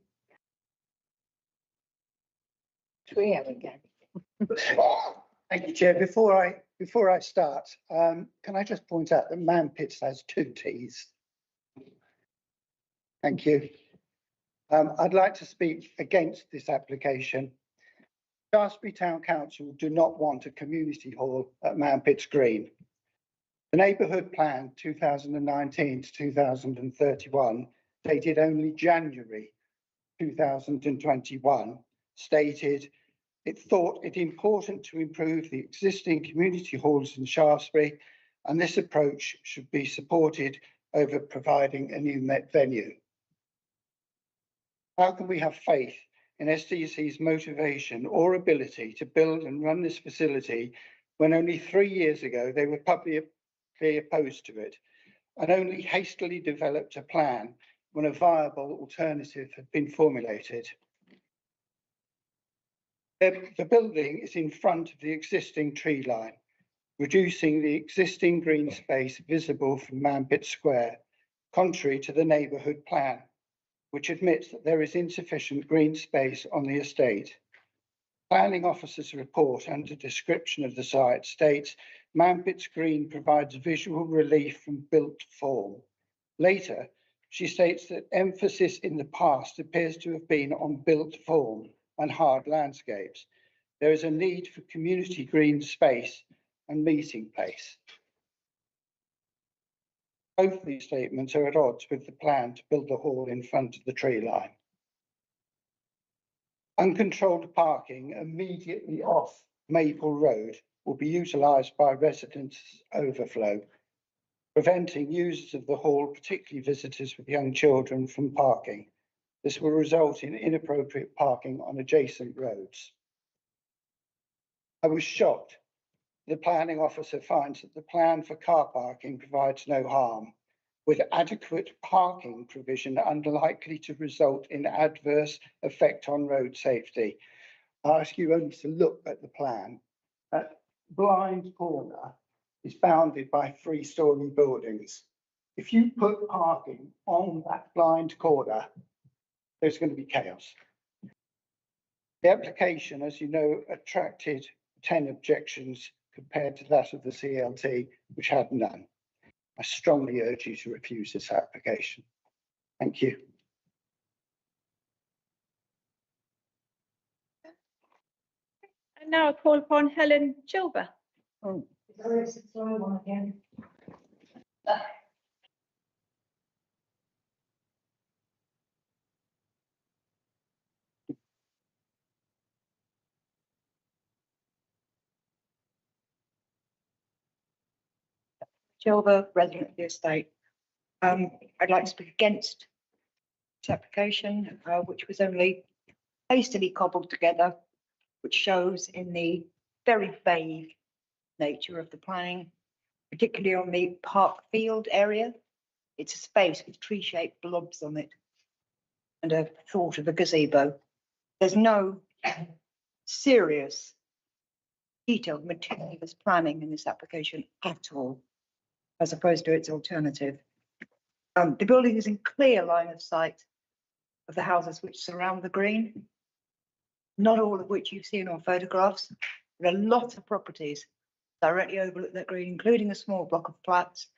again. Thank you, Chair. Before I start, can I just point out that Man Pits has 2 T's? Thank you. I'd like to speak against this application. Shaftesbury Town Council do not want a community hall at Man Pits Green. The neighbourhood plan 2019 to 2031, dated only January 2021, stated it thought it important to improve the existing community halls in Shaftesbury, and this approach should be supported over providing a new venue. How can we have faith in SDC's motivation or ability to build and run this facility when only 3 years ago they were publicly opposed to it and only hastily developed a plan when a viable alternative had been formulated? The building is in front of the existing tree line, reducing the existing green space visible from Man Pits Square, contrary to the neighbourhood plan, which admits that there is insufficient green space on the estate. Planning officer's report under description of the site states Man Pits Green provides visual relief from built form. Later, she states that emphasis in the past appears to have been on built form and hard landscapes. There is a need for community green space and meeting place. Both these statements are at odds with the plan to build the hall in front of the tree line. Uncontrolled parking immediately off Maple Road will be utilised by residents' overflow, preventing users of the hall, particularly visitors with young children, from parking. This will result in inappropriate parking on adjacent roads. I was shocked. The planning officer finds that the plan for car parking provides no harm, with adequate parking provision unlikely to result in adverse effect on road safety. I ask you only to look at the plan. That blind corner is bounded by 3-storey buildings. If you put parking on that blind corner, there's going to be chaos. The application, as you know, attracted 10 objections compared to that of the CLT, which had none. I strongly urge you to refuse this application. Thank you. And now I call upon Helen Chilber. Oh. Chilver, resident of the estate. I'd like to speak against this application, which was only hastily cobbled together, which shows in the very vague nature of the planning, particularly on the Park Field area. It's a space with tree-shaped blobs on it and a thought of a gazebo. There's no serious detailed meticulous planning in this application at all, as opposed to its alternative. The building is in clear line of sight of the houses which surround the green, not all of which you've seen on photographs. There are lots of properties directly overlook that green, including a small block of flats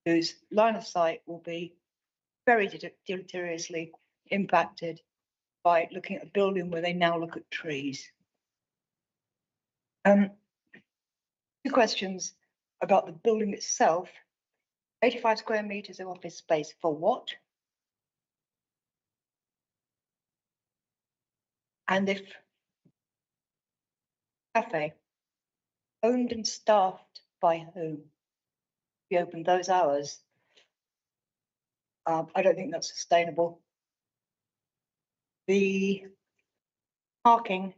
whose line of sight will be very deleteriously impacted by looking at a building where they now look at trees. Two questions about the building itself. 85 square meters of office space for what? And if cafe owned and staffed by whom? We opened those hours. I don't think that's sustainable. The parking,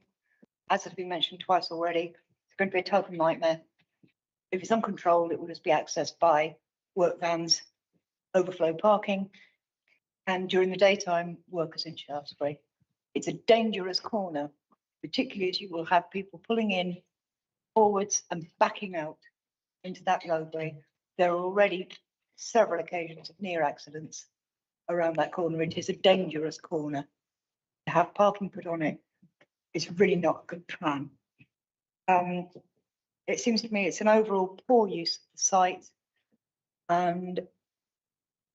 as has been mentioned twice already, it's going to be a total nightmare. If it's uncontrolled, it will just be accessed by work vans, overflow parking, and during the daytime, workers in Shaftesbury. It's a dangerous corner, particularly as you will have people pulling in forwards and backing out into that roadway. There are already several occasions of near accidents around that corner. It is a dangerous corner. To have parking put on it is really not a good plan. It seems to me it's an overall poor use of the site, and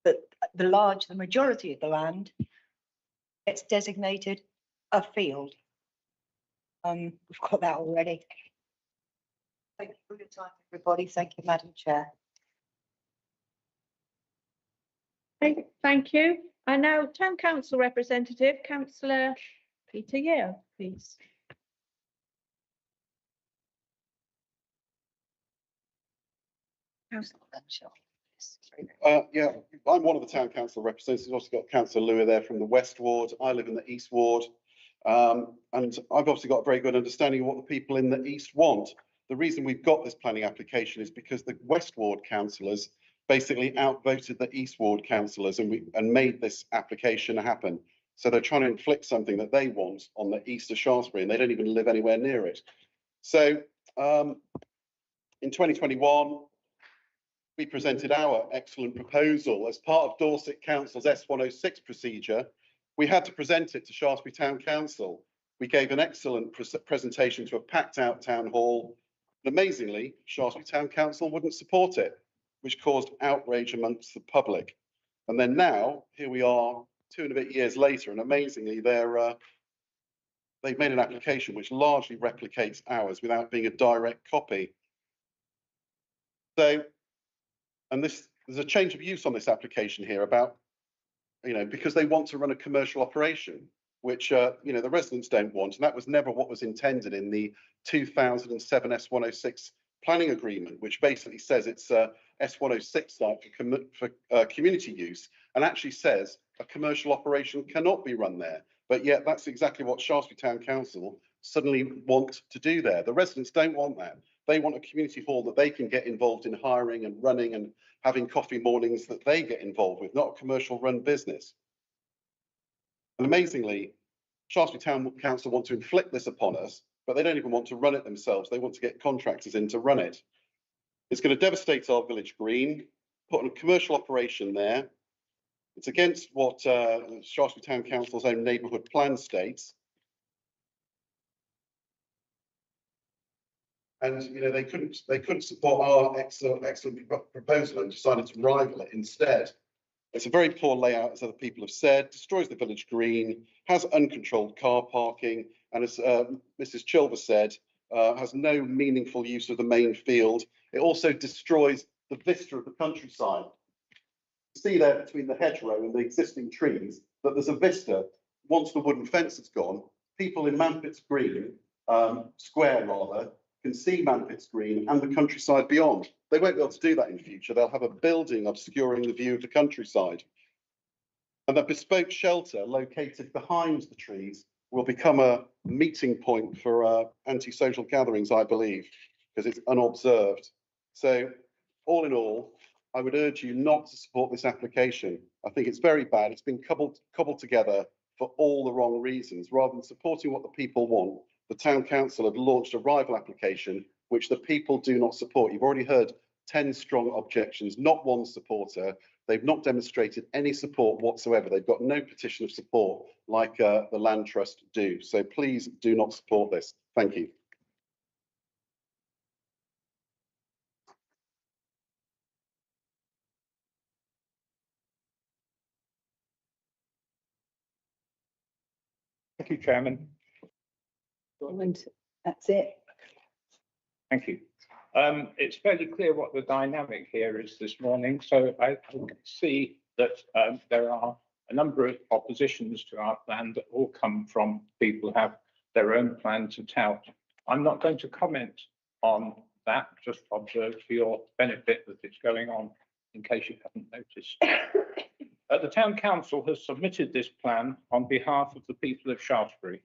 that the majority of the land gets designated a field. We've got that already. Thank you for your time, everybody. Thank you, Madam Chair. Thank you. And now Town Council representative, Councillor Peter Yale, please. Yeah, I'm one of the town council representatives. Also got Councillor Lewis there from the West Ward. I live in the East Ward. And I've obviously got a very good understanding of what the people in the East want. The reason we've got this planning application is because the West Ward councillors basically outvoted the East Ward councillors and made this application happen. So they're trying to inflict something that they want on the east of Shaftesbury, and they don't even live anywhere near it. So in 2021, we presented our excellent proposal as part of Dorset Council's S106 procedure. We had to present it to Shaftesbury Town Council. We gave an excellent presentation to a packed out town hall. And amazingly, Shaftesbury Town Council wouldn't support it, which caused outrage amongst the public. And then now, here we are 2 and a bit years later, and amazingly, they've made an application which largely replicates ours without being a direct copy. So, and there's a change of use on this application here about, because they want to run a commercial operation, which, the residents don't want. And that was never what was intended in the 2007 S106 planning agreement, which basically says it's a S106 site for community use, and actually says a commercial operation cannot be run there. But yet that's exactly what Shaftesbury Town Council suddenly want to do there. The residents don't want that. They want a community hall that they can get involved in hiring and running and having coffee mornings that they get involved with, not a commercial run business. And amazingly, Shaftesbury Town Council want to inflict this upon us, but they don't even want to run it themselves. They want to get contractors in to run it. It's going to devastate our village green, put on a commercial operation there. It's against what Shaftesbury Town Council's own neighbourhood plan states. And they couldn't support our excellent proposal and decided to rival it instead. It's a very poor layout, as other people have said, destroys the village green, has uncontrolled car parking, and as Mrs. Chilver said, has no meaningful use of the main field. It also destroys the vista of the countryside. You see there between the hedgerow and the existing trees that there's a vista. Once the wooden fence is gone, people in Manfit's Green, Square rather, can see Manfit's Green and the countryside beyond. They won't be able to do that in future. They'll have a building obscuring the view of the countryside. And the bespoke shelter located behind the trees will become a meeting point for antisocial gatherings, I believe, because it's unobserved. So all in all, I would urge you not to support this application. I think it's very bad. It's been cobbled together for all the wrong reasons. Rather than supporting what the people want, the town council have launched a rival application which the people do not support. You've already heard 10 strong objections, not one supporter. They've not demonstrated any support whatsoever. They've got no petition of support like the Land Trust do. So please do not support this. Thank you. Thank you, Chairman. And that's it. Thank you. It's fairly clear what the dynamic here is this morning. So I can see that there are a number of oppositions to our plan that all come from people who have their own plan to tout. I'm not going to comment on that, just observe for your benefit that it's going on in case you haven't noticed. The Town Council has submitted this plan on behalf of the people of Shaftesbury.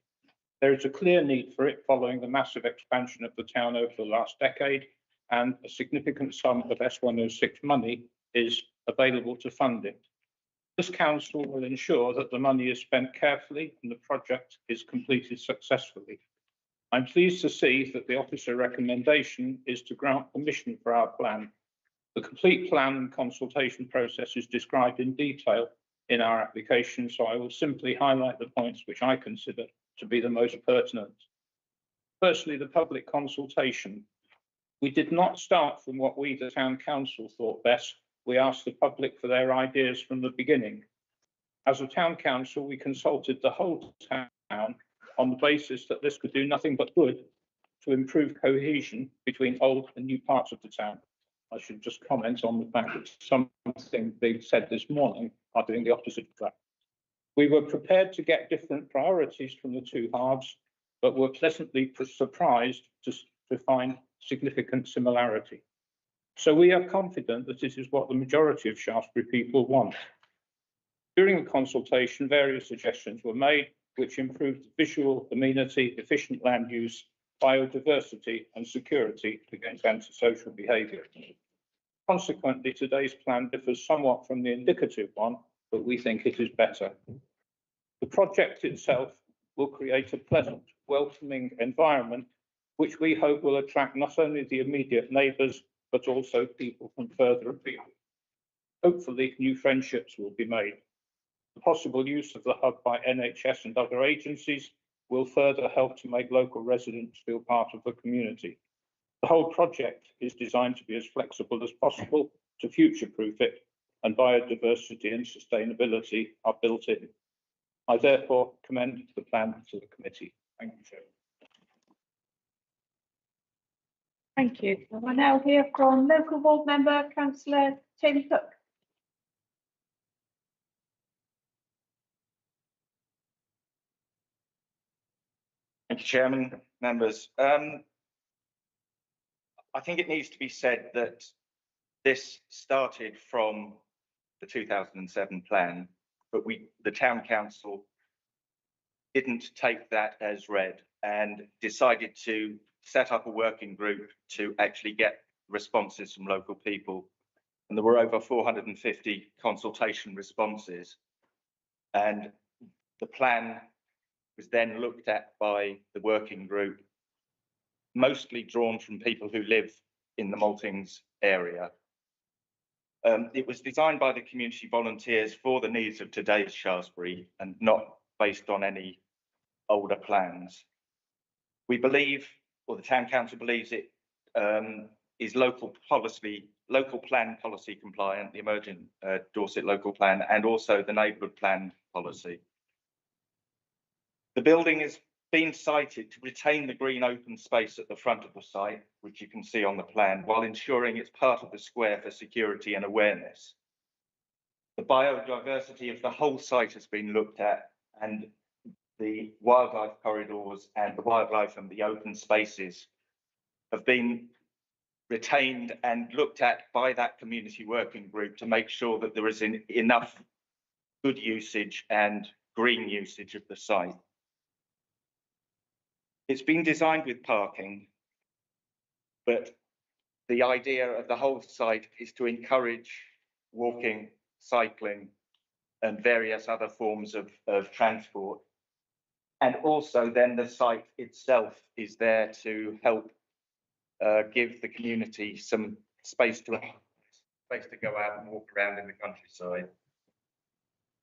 There is a clear need for it following the massive expansion of the town over the last decade, and a significant sum of S106 money is available to fund it. This council will ensure that the money is spent carefully and the project is completed successfully. I'm pleased to see that the officer recommendation is to grant permission for our plan. The complete plan and consultation process is described in detail in our application, so I will simply highlight the points which I consider to be the most pertinent. Firstly, the public consultation. We did not start from what we, the Town Council, thought best. We asked the public for their ideas from the beginning. As a Town Council, we consulted the whole town on the basis that this could do nothing but good to improve cohesion between old and new parts of the town. I should just comment on the fact that something they said this morning are doing the opposite of that. We were prepared to get different priorities from the two halves, but were pleasantly surprised to find significant similarity. So we are confident that this is what the majority of Shaftesbury people want. During the consultation, various suggestions were made which improved visual amenity, efficient land use, biodiversity and security against antisocial behaviour. Consequently, today's plan differs somewhat from the indicative one, but we think it is better. The project itself will create a pleasant, welcoming environment, which we hope will attract not only the immediate neighbours, but also people from further afield. Hopefully, new friendships will be made. The possible use of the hub by NHS and other agencies will further help to make local residents feel part of the community. The whole project is designed to be as flexible as possible to future-proof it, and biodiversity and sustainability are built in. I therefore commend the plan to the committee. Thank you, Chair. Thank you. I now hear from local ward member, Councillor Tim Cook. Thank you, Chairman, members. I think it needs to be said that this started from the 2007 plan, but the Town Council didn't take that as read and decided to set up a working group to actually get responses from local people. And there were over 450 consultation responses. And the plan was then looked at by the working group, mostly drawn from people who live in the Maltings area. It was designed by the community volunteers for the needs of today's Shaftesbury and not based on any older plans. We believe, or the Town Council believes it is local plan policy compliant, the emergent Dorset local plan, and also the neighbourhood plan policy. The building has been sited to retain the green open space at the front of the site, which you can see on the plan, while ensuring it's part of the square for security and awareness. The biodiversity of the whole site has been looked at, and the wildlife corridors and the wildlife and the open spaces have been retained and looked at by that community working group to make sure that there is enough good usage and green usage of the site. It's been designed with parking, but the idea of the whole site is to encourage walking, cycling, and various other forms of transport. And also then the site itself is there to help give the community some space to go out and walk around in the countryside.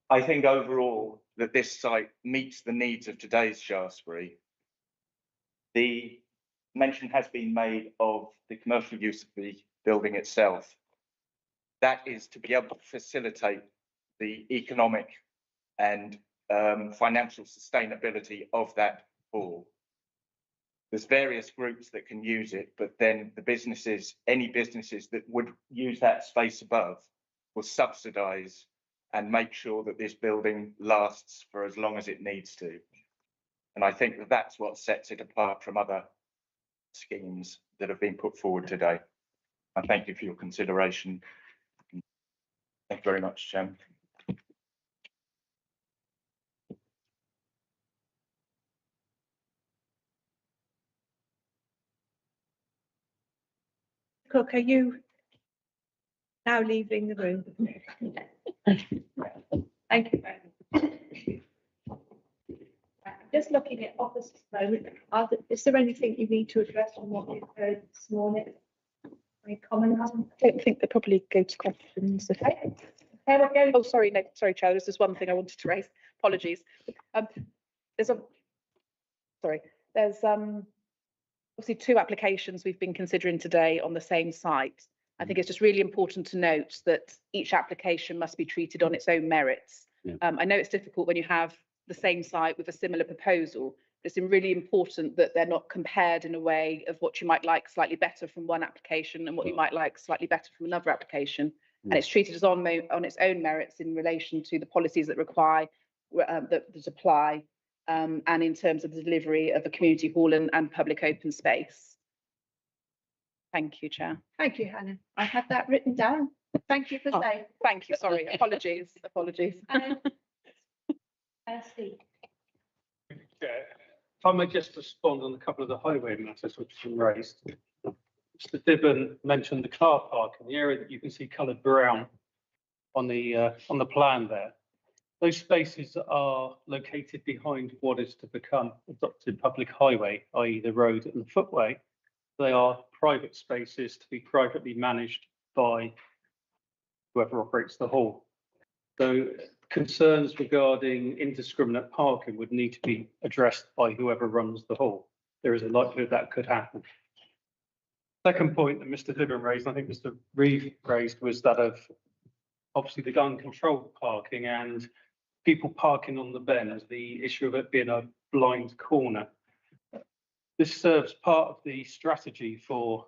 I think overall that this site meets the needs of today's Shaftesbury. The mention has been made of the commercial use of the building itself. That is to be able to facilitate the economic and financial sustainability of that hall. There's various groups that can use it, but then the businesses, any businesses that would use that space above will subsidise and make sure that this building lasts for as long as it needs to. And I think that that's what sets it apart from other schemes that have been put forward today. I thank you for your consideration. Thank you very much, Chairman. Cook, are you now leaving the room? Thank you very much. Just looking at office at the moment, is there anything you need to address on what we've heard this morning? Any comment? I don't think they probably go to questions. Okay. Oh, sorry, no, sorry, Chair, there's just one thing I wanted to raise. Apologies. There's obviously two applications we've been considering today on the same site. I think it's just really important to note that each application must be treated on its own merits. Yeah. I know it's difficult when you have the same site with a similar proposal, but it's really important that they're not compared in a way of what you might like slightly better from one application and what you might like slightly better from another application. And it's treated as on its own merits in relation to the policies that require that apply, and in terms of the delivery of a community hall and public open space. Thank you, Chair. Thank you, Hannah. I had that written down. Thank you for saying. Thank you, sorry, apologies, apologies. Steve. If I may just respond on a couple of the highway matters which have been raised. Mr. Dibben mentioned the car park in the area that you can see coloured brown on the plan there. Those spaces are located behind what is to become adopted public highway, i.e. the road and the footway. They are private spaces to be privately managed by whoever operates the hall. So concerns regarding indiscriminate parking would need to be addressed by whoever runs the hall. There is a likelihood that could happen. Second point that Mr. Dibben raised, and I think Mr. Reeve raised, was that of obviously the uncontrolled parking and people parking on the bend, the issue of it being a blind corner. This serves part of the strategy for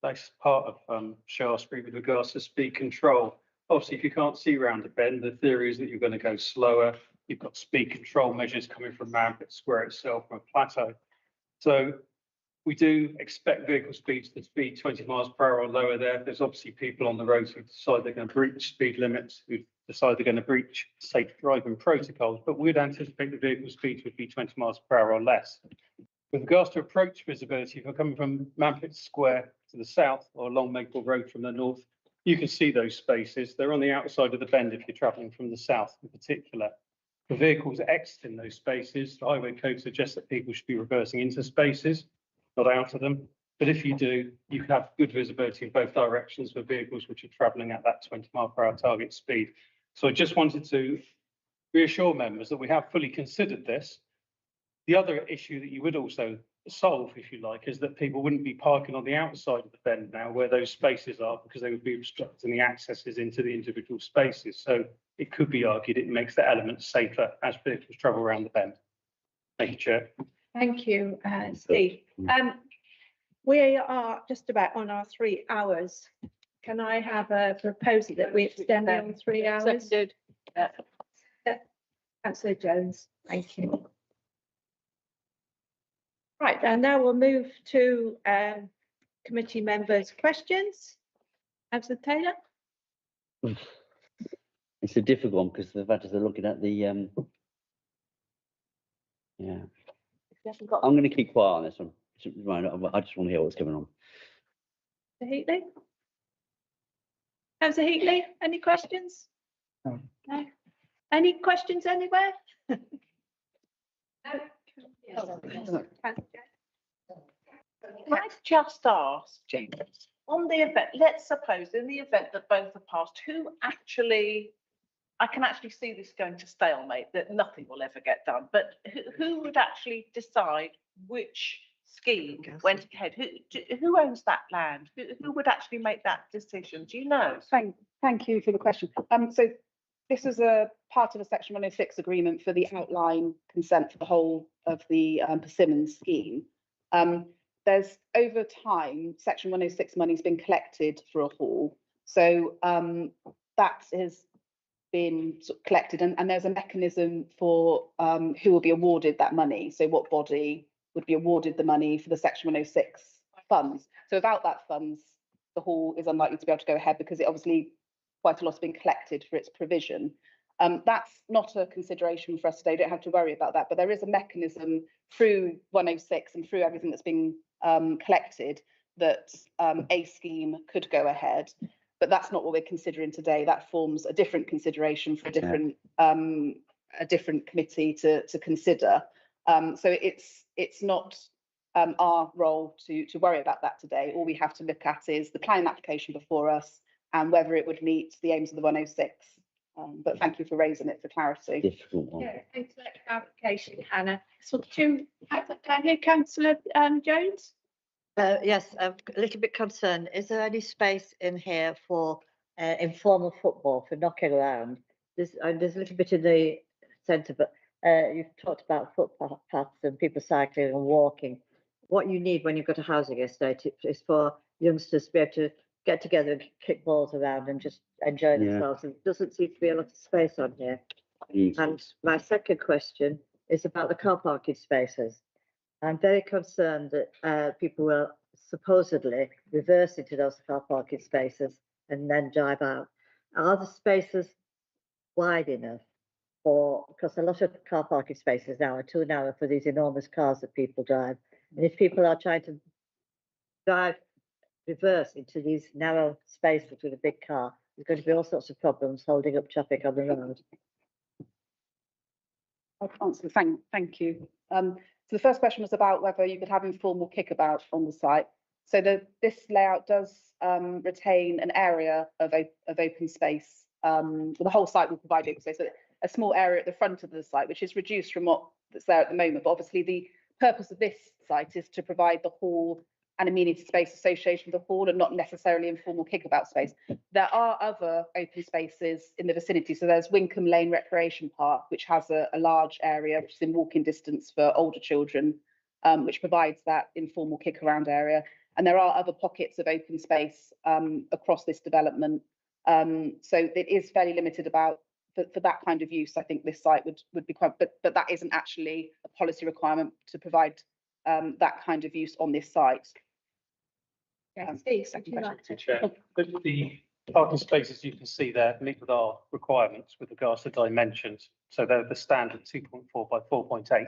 this part of Shaftesbury with regards to speed control. Obviously, if you can't see around the bend, the theory is that you're going to go slower. You've got speed control measures coming from Manfred Square itself from a plateau. So we do expect vehicle speeds to be 20 miles per hour or lower there. There's obviously people on the road who decide they're going to breach speed limits, who decide they're going to breach safe driving protocols, but we'd anticipate the vehicle speeds would be 20 miles per hour or less. With regards to approach visibility, if you're coming from Manfred Square to the south or along Maple Road from the north, you can see those spaces. They're on the outside of the bend if you're travelling from the south in particular. For vehicles exiting those spaces, the highway code suggests that people should be reversing into spaces, not out of them. But if you do, you can have good visibility in both directions for vehicles which are travelling at that 20 mile per hour target speed. So I just wanted to reassure members that we have fully considered this. The other issue that you would also solve, if you like, is that people wouldn't be parking on the outside of the bend now where those spaces are, because they would be obstructing the accesses into the individual spaces. So it could be argued it makes the element safer as vehicles travel around the bend. Thank you, Chair. Thank you, Steve. We are just about on our 3 hours. Can I have a proposal that we extend on 3 hours? Seconded. Councillor Jones, thank you. Right, and now we'll move to committee members' questions. Councillor Taylor? It's a difficult one because the fact is they're looking at the, yeah. I'm going to keep quiet on this one. I just want to hear what's going on. Mr. Heatley? Councillor Heatley, any questions? No. No? Any questions anywhere? Can I just ask, James, on the event, let's suppose in the event that both are passed, who actually, I can actually see this going to stalemate, that nothing will ever get done, but who would actually decide which scheme went ahead? Who owns that land? Who would actually make that decision? Do you know? Thank you for the question. So this is a part of a Section 106 agreement for the outline consent for the whole of the Persimmon scheme. There's over time, Section 106 money's been collected for a hall. So that has been sort of collected, and there's a mechanism for who will be awarded that money. So what body would be awarded the money for the Section 106 funds. So without that funds, the hall is unlikely to be able to go ahead because it obviously quite a lot has been collected for its provision. That's not a consideration for us today. Don't have to worry about that. But there is a mechanism through 106 and through everything that's been collected that a scheme could go ahead. But that's not what we're considering today. That forms a different consideration for a different committee to consider. So it's not our role to worry about that today. All we have to look at is the planning application before us and whether it would meet the aims of the 106. But thank you for raising it for clarity. Difficult one. Yeah, thanks for that clarification, Hannah. So Councillor Jones? Yes, I'm a little bit concerned. Is there any space in here for informal football, for knocking around? There's a little bit in the centre, but you've talked about footpaths and people cycling and walking. What you need when you've got a housing estate is for youngsters to be able to get together and kick balls around and just enjoy themselves. And there doesn't seem to be a lot of space on here. And my second question is about the car parking spaces. I'm very concerned that people will supposedly reverse into those car parking spaces and then drive out. Are the spaces wide enough? Because a lot of car parking spaces now are too narrow for these enormous cars that people drive. And if people are trying to reverse into these narrow spaces with a big car, there's going to be all sorts of problems holding up traffic on the road. I'll answer. Thank you. So the first question was about whether you could have informal kickabout on the site. So this layout does retain an area of open space. The whole site will provide open space, but a small area at the front of the site, which is reduced from what's there at the moment. But obviously the purpose of this site is to provide the hall and amenity space association with the hall and not necessarily informal kickabout space. There are other open spaces in the vicinity. So there's Wincoln Lane Recreation Park, which has a large area, which is in walking distance for older children, which provides that informal kick around area. And there are other pockets of open space across this development. So it is fairly limited for that kind of use. I think this site would be quite, but that isn't actually a policy requirement to provide that kind of use on this site. Steve, Chair, the parking spaces you can see there meet with our requirements with regards to dimensions. So they're the standard 2.4 by 4.8.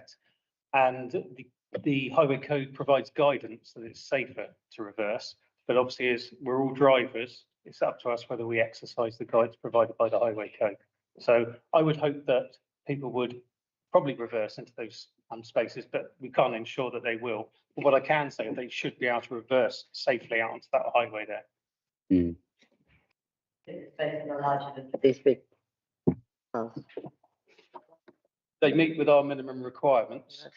And the highway code provides guidance that it's safer to reverse. But obviously, as we're all drivers, it's up to us whether we exercise the guides provided by the highway code. So I would hope that people would probably reverse into those spaces, but we can't ensure that they will. But what I can say is they should be able to reverse safely out onto that highway there. These big They meet with our minimum requirements.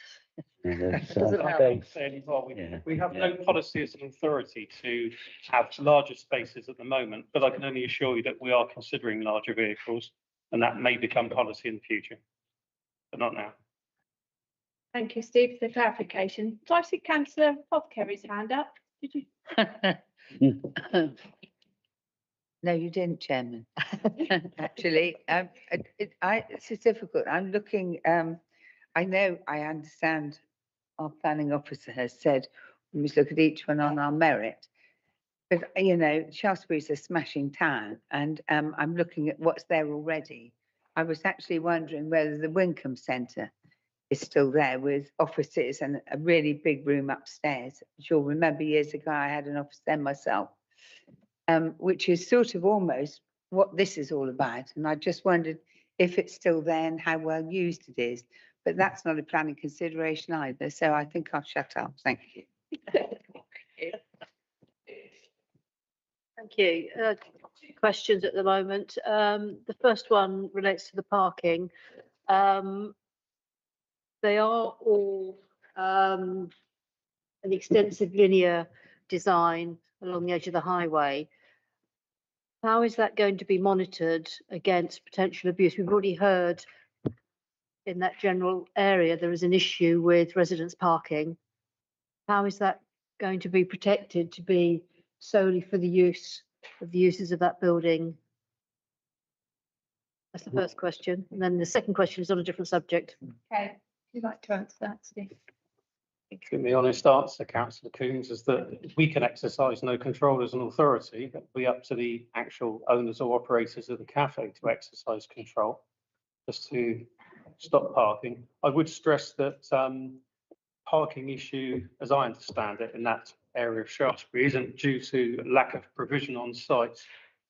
Doesn't I help. can't say any more. We have no policy as an authority to have larger spaces at the moment, but I can only assure you that we are considering larger vehicles, and that may become policy in the future, but not now. Thank you, Steve, for the clarification. Do I see Councillor Hopkerry's hand up? Did you? No, you didn't, Chairman. Actually, this is difficult. I'm looking, I understand our planning officer has said we must look at each one on our merit. But, you know, Shaftesbury's a smashing town, and I'm looking at what's there already. I was actually wondering whether the Wincoln Centre is still there with offices and a really big room upstairs. As you'll remember, years ago, I had an office there myself. which is sort of almost what this is all about. And I just wondered if it's still there and how well used it is. But that's not a planning consideration either. So I think I'll shut up. Thank you. Thank you. Two questions at the moment. The first one relates to the parking. They are all an extensive linear design along the edge of the highway. How is that going to be monitored against potential abuse? We've already heard in that general area there is an issue with residents parking. How is that going to be protected to be solely for the use of the uses of that building? That's the first question. And then the second question is on a different subject. Okay, would you like to answer that, Steve? To be honest answer, Councillor Coombs, is that we can exercise no control as an authority. It'll be up to the actual owners or operators of the cafe to exercise control, just to stop parking. I would stress that parking issue, as I understand it, in that area of Shaftesbury isn't due to lack of provision on site,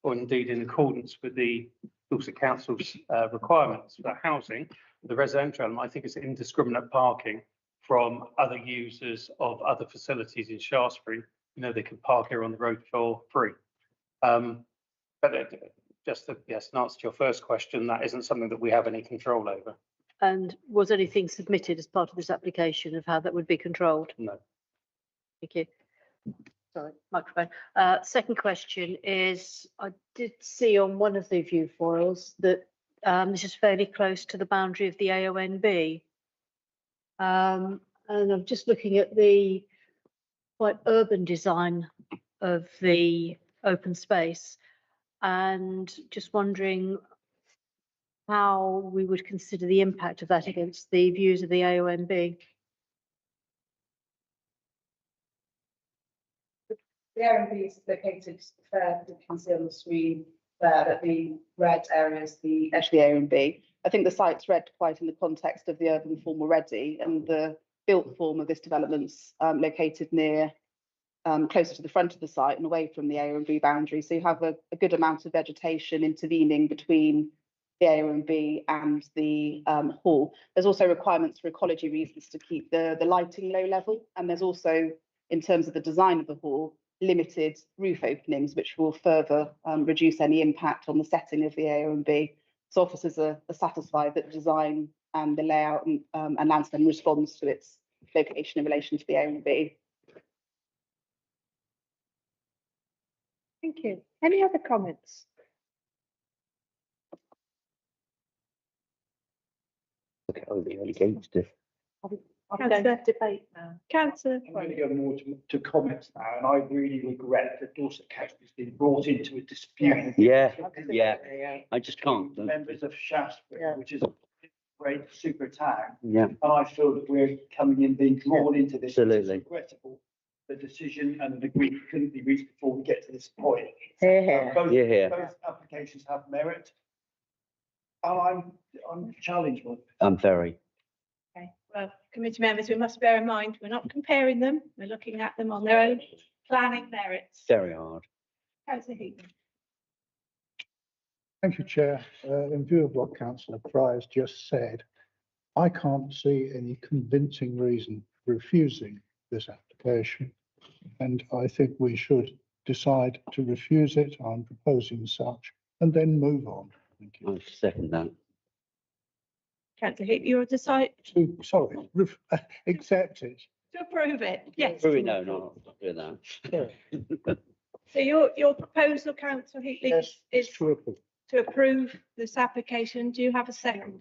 or indeed in accordance with the Dorset Council's requirements for housing. The residential element, I think, is indiscriminate parking from other users of other facilities in Shaftesbury. You know, they can park here on the road for free. But just to, yes, in answer to your first question, that isn't something that we have any control over. And was anything submitted as part of this application of how that would be controlled? No. Thank you. Sorry, microphone. Second question is, I did see on one of the view foils that this is fairly close to the boundary of the AONB. And I'm just looking at the quite urban design of the open space and just wondering how we would consider the impact of that against the views of the AONB. The AONB is located there, you can see on the screen there that the red area is the edge of the AONB. I think the site's read quite in the context of the urban form already, and the built form of this development's located near, closer to the front of the site and away from the AONB boundary. So you have a good amount of vegetation intervening between the AONB and the hall. There's also requirements for ecology reasons to keep the lighting low level, and there's also, in terms of the design of the hall, limited roof openings, which will further reduce any impact on the setting of the AONB. So officers are satisfied that the design and the layout and landscape responds to its location in relation to the AONB. Thank you. Any other comments? Look at the against it. I'm going to debate now. Councillor. I'm going to go more to comments now, and I really regret that Dorset Council has been brought into a dispute. Yeah. I just can't. Members of Shaftesbury, which is a great super town. Yeah. And I feel that we're coming in, being drawn into this. Absolutely. It's regrettable. The decision and the agreement couldn't be reached before we get to this point. Both applications have merit. And I'm challenged with it. I'm very. Okay, well, committee members, we must bear in mind, we're not comparing them, we're looking at them on their own planning merits. Very hard. Councillor Heaton. Thank you, Chair. In view of what Councillor Fry has just said, I can't see any convincing reason for refusing this application. And I think we should decide to refuse it. I'm proposing such and then move on. Thank you. I second that. Councillor Heaton, you're decide Sorry, accept it. to approve it, yes. No, not doing that. So your proposal, Councillor Heaton, is to approve this application. Do you have a second?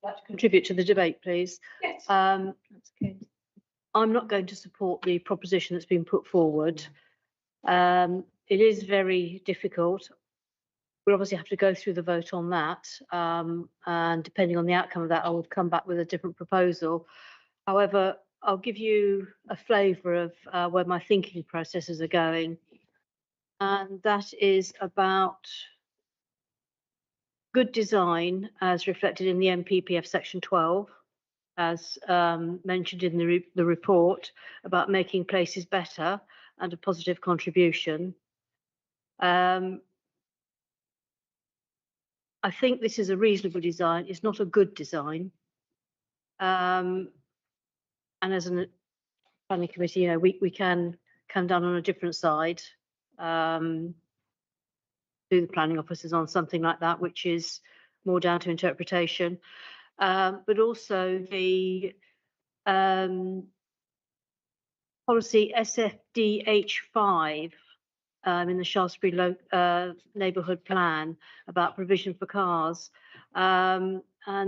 Like to contribute to the debate, please. Yes. That's okay. I'm not going to support the proposition that's been put forward. It is very difficult. We'll obviously have to go through the vote on that, and depending on the outcome of that, I will come back with a different proposal. However, I'll give you a flavour of where my thinking processes are going, and that is about good design as reflected in the NPPF section 12, as mentioned in the report, about making places better and a positive contribution. I think this is a reasonable design. It's not a good design. And as a planning committee, you know, we can come down on a different side to the planning officers on something like that, which is more down to interpretation. But also the policy SFDH5 in the Shaftesbury neighbourhood plan about provision for cars, and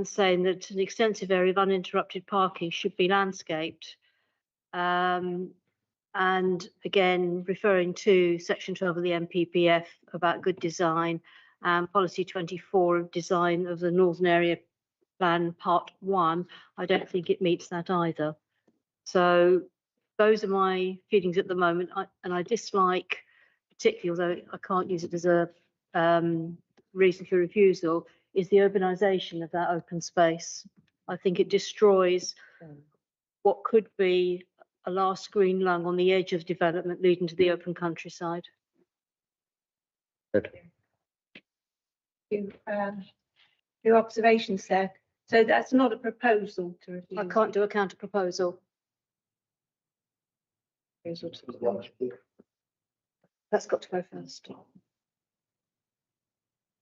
saying that an extensive area of uninterrupted parking should be landscaped. And again, referring to section 12 of the MPPF about good design, and policy 24 of design of the Northern Area Plan Part 1, I don't think it meets that either. So those are my feelings at the moment. I dislike, particularly, although I can't use it as a reason for refusal, is the urbanisation of that open space. I think it destroys what could be a last green lung on the edge of development leading to the open countryside. Your observations there. So that's not a proposal to review. I can't do a counter proposal. That's got to go first.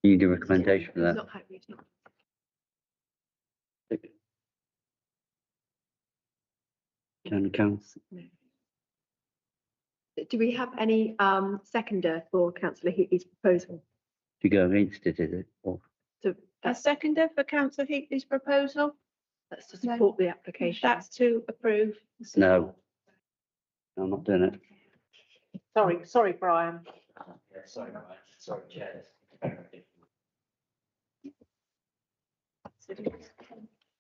You need a recommendation for that. Council. Do we have any seconder for Councillor Heatley's proposal? To go against it, is it? Or A seconder for Councillor Heatley's proposal? That's to support the application. That's to approve. no? I'm not doing it. Sorry, Brian. Sorry, Chair.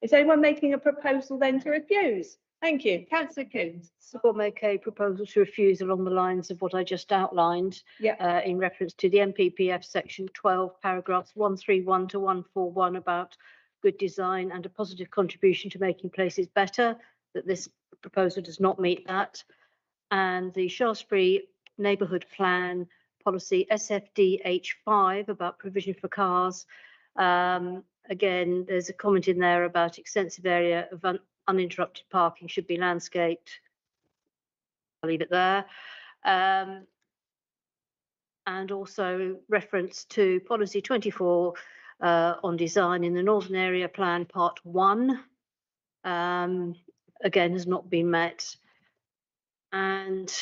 Is anyone making a proposal then to refuse? Thank you. Councillor Coombs. So we'll make a proposal to refuse along the lines of what I just outlined, in reference to the MPPF section 12, paragraphs 131 to 141 about good design and a positive contribution to making places better, that this proposal does not meet that. And the Shaftesbury neighbourhood plan policy SFDH5 about provision for cars. Again, there's a comment in there about extensive area of uninterrupted parking should be landscaped. I'll leave it there. And also reference to policy 24 on design in the Northern Area Plan Part 1. Again, has not been met. And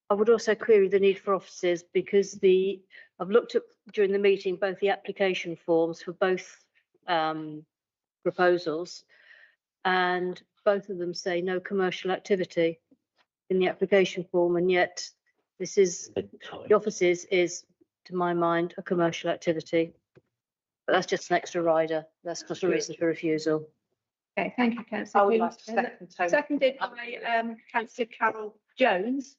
I would also query the need for offices, because I've looked at during the meeting both the application forms for both proposals, and both of them say no commercial activity in the application form, and yet this is the offices is, to my mind, a commercial activity. But that's just an extra rider. That's not a reason for refusal. Okay, thank you, Councillor. I would like to second Tony. Seconded by Councillor Carol Jones.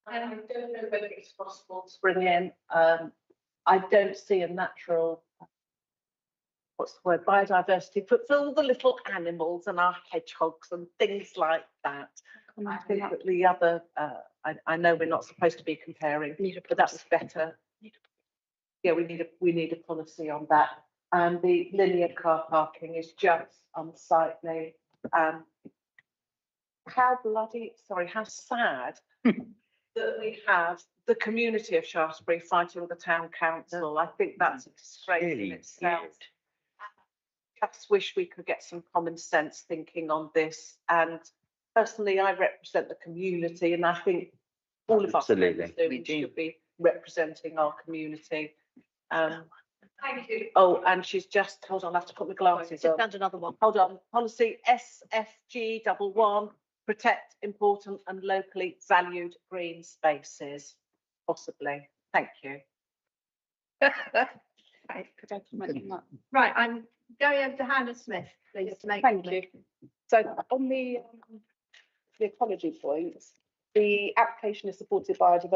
I don't know whether it's possible to bring in, I don't see a natural, what's the word, biodiversity, for all the little animals and our hedgehogs and things like that. I think that the other, I know we're not supposed to be comparing, but that was better. Yeah, we need a policy on that. And the linear car parking is just unsightly. How sad that we have the community of Shaftesbury fighting the town council. I think that's a disgrace in itself. Just wish we could get some common sense thinking on this. And personally, I represent the community, and I think all of us should be representing our community. Thank you. Oh, and she's just, hold on, I have to put my glasses on. Found another one. Hold on, policy SFG11, protect important and locally valued green spaces, possibly. Thank you. Right, I'm going over to Hannah Smith, please. Thank you. So on the ecology points, the application is supported by a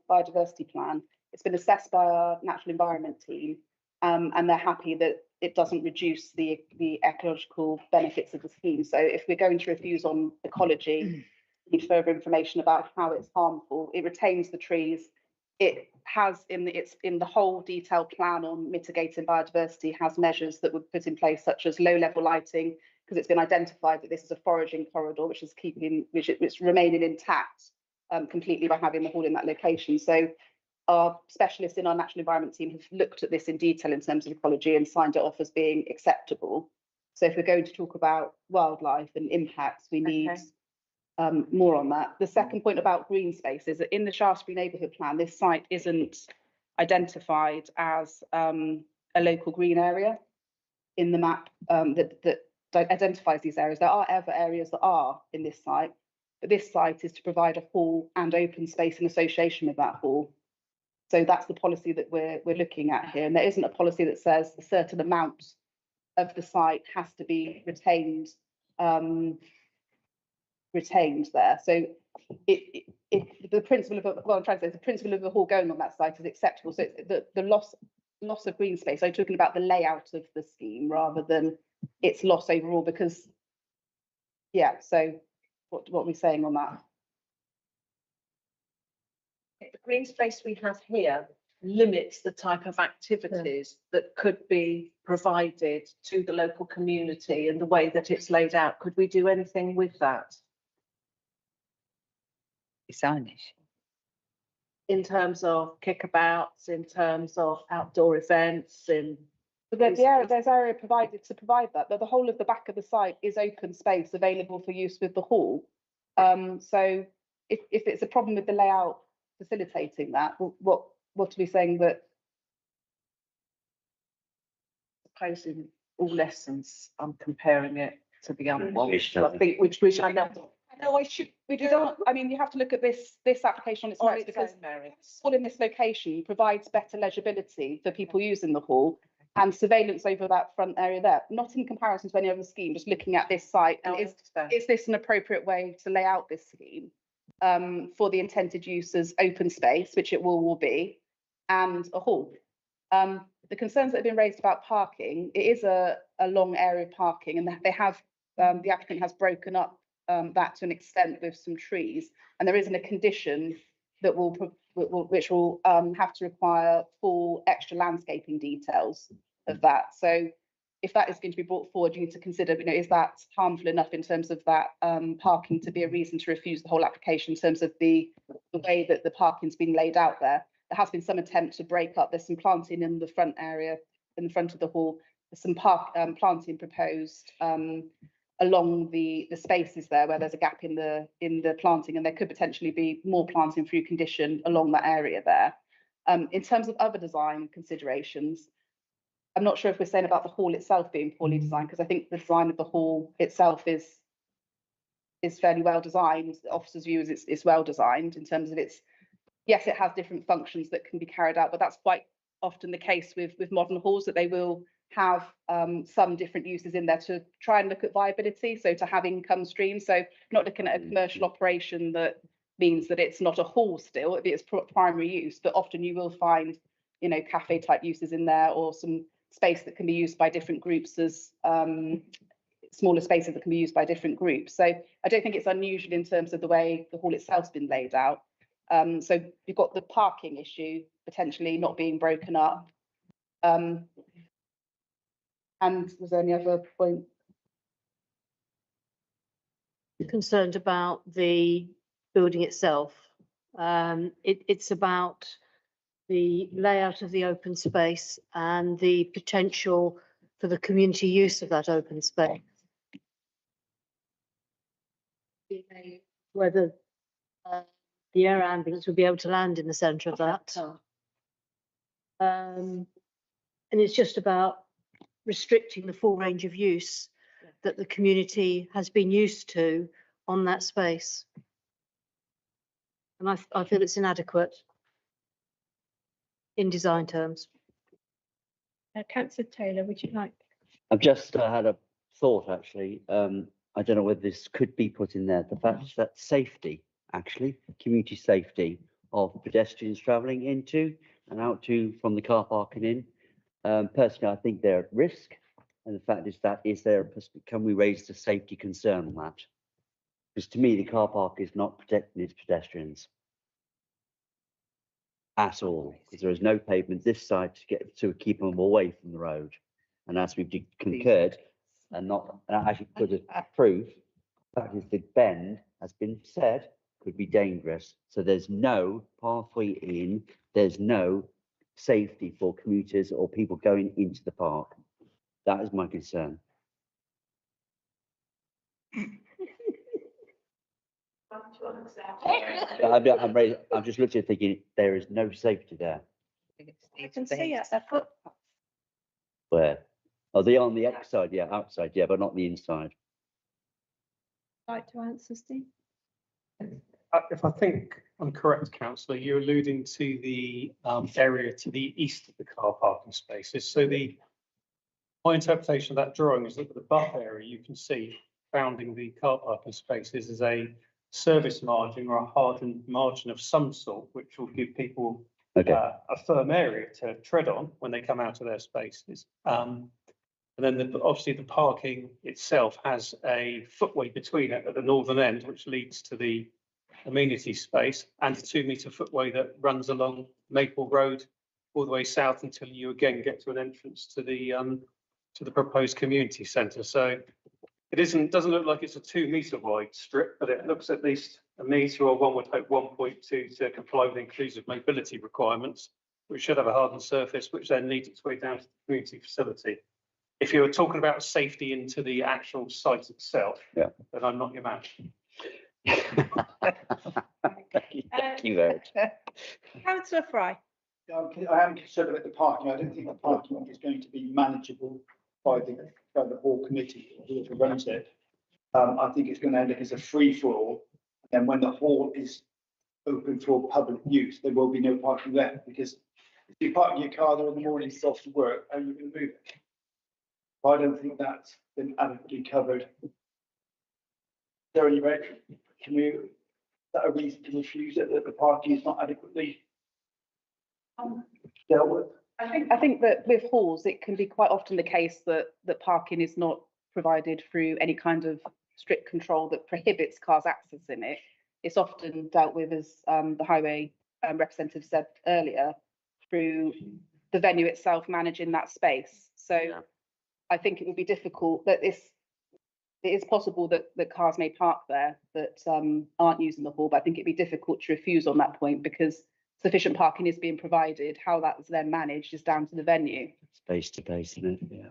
biodiversity plan. It's been assessed by our natural environment team, and they're happy that it doesn't reduce the ecological benefits of the scheme. So if we're going to refuse on ecology, need further information about how it's harmful. It retains the trees. It has it's in the whole detailed plan on mitigating biodiversity has measures that were put in place, such as low level lighting, because it's been identified that this is a foraging corridor, which is which remaining intact completely by having the hall in that location. So our specialists in our natural environment team have looked at this in detail in terms of ecology and signed it off as being acceptable. So if we're going to talk about wildlife and impacts, we need more on that. The second point about green spaces, that in the Shaftesbury neighbourhood plan, this site isn't identified as a local green area in the map that identifies these areas. There are other areas that are in this site, but this site is to provide a hall and open space in association with that hall. So that's the policy that we're looking at here. And there isn't a policy that says a certain amount of the site has to be retained there. So the principle of what I'm trying to say is the principle of the hall going on that site is acceptable. So the loss of green space, I'm talking about the layout of the scheme rather than its loss overall, because so what are we saying on that? The green space we have here limits the type of activities that could be provided to the local community and the way that it's laid out. Could we do anything with that? Signage. In terms of kickabouts, in terms of outdoor events, There's area provided to provide that, but the whole of the back of the site is open space available for use with the hall. So if it's a problem with the layout facilitating that, what are we saying that? Suppose in all lessons, I'm comparing it to the other one, Which I think, which I know. No, we don't. I mean, you have to look at this application on its merits, because all in this location provides better legibility for people using the hall and surveillance over that front area there. Not in comparison to any other scheme, just looking at this site. And is this an appropriate way to lay out this scheme for the intended use as open space, which it will be, and a hall? The concerns that have been raised about parking, it is a long area of parking, and they have the applicant has broken up that to an extent with some trees, and there isn't a condition that which will have to require full extra landscaping details of that. So if that is going to be brought forward, you need to consider, is that harmful enough in terms of that parking to be a reason to refuse the whole application in terms of the way that the parking's been laid out there. There has been some attempt to break up. There's some planting in the front area, in the front of the hall. There's some planting proposed along the spaces there where there's a gap in the planting, and there could potentially be more planting through condition along that area there. In terms of other design considerations, I'm not sure if we're saying about the hall itself being poorly designed, because I think the design of the hall itself is fairly well designed. The officer's view is it's well designed in terms of yes, it has different functions that can be carried out, but that's quite often the case with modern halls, that they will have some different uses in there to try and look at viability, so to have income streams. So not looking at a commercial operation that means that it's not a hall still, it's primary use, but often you will find, cafe type uses in there, or some space that can be used by different groups as smaller spaces that can be used by different groups. So I don't think it's unusual in terms of the way the hall itself's been laid out. So you've got the parking issue potentially not being broken up. And was there any other point? Concerned about the building itself. It's about the layout of the open space and the potential for the community use of that open space. Whether the air ambulance will be able to land in the centre of that. And it's just about restricting the full range of use that the community has been used to on that space. And I feel it's inadequate in design terms. Councillor Taylor, would you like? I've just had a thought, actually. I don't know whether this could be put in there. The fact that safety, actually, community safety of pedestrians travelling into and out to from the car park and in. Personally, I think they're at risk. And the fact is that can we raise the safety concern on that? Because to me, the car park is not protecting its pedestrians at all, because there is no pavement this side to keep them away from the road. And as we've concurred and actually put a proof, that is the bend has been said could be dangerous. So there's no pathway in, there's no safety for commuters or people going into the park. That is my concern. I'm just looking at thinking there is no safety there. I can see it. They're put Where? Oh, they are on the outside, yeah, outside, yeah, but not the inside. like to answer, Steve. If I think I'm correct, councillor, you're alluding to the area to the east of the car parking spaces. So my interpretation of that drawing is that the buffer area you can see bounding the car parking spaces is a service margin or a hardened margin of some sort, which will give people a firm area to tread on when they come out of their spaces. And then obviously the parking itself has a footway between it at the northern end, which leads to the amenity space, and a 2-metre footway that runs along Maple Road all the way south until you again get to an entrance to the proposed community centre. So it doesn't look like it's a 2-metre wide strip, but it looks at least a metre, or one would hope 1.2, to comply with inclusive mobility requirements, which should have a hardened surface, which then leads its way down to the community facility. If you're talking about safety into the actual site itself, then I'm not your man. Thank you very much. Councillor Fry. I am concerned about the parking. I don't think the parking is going to be manageable by the whole committee or whoever runs it. I think it's going to end up as a free for all. And when the hall is open for public use, there will be no parking left, because if you park your car there in the morning, it's off to work, how are you going to move it? I don't think that's been adequately covered. Is there any way, is that a reason to refuse it, that the parking is not adequately dealt with? I think that with halls, it can be quite often the case that parking is not provided through any kind of strict control that prohibits cars access in it. It's often dealt with, as the highway representative said earlier, through the venue itself managing that space. So I think it would be difficult that it is possible that cars may park there that aren't using the hall, but I think it'd be difficult to refuse on that point, because sufficient parking is being provided. How that is then managed is down to the venue. Space to base, isn't it? Yeah.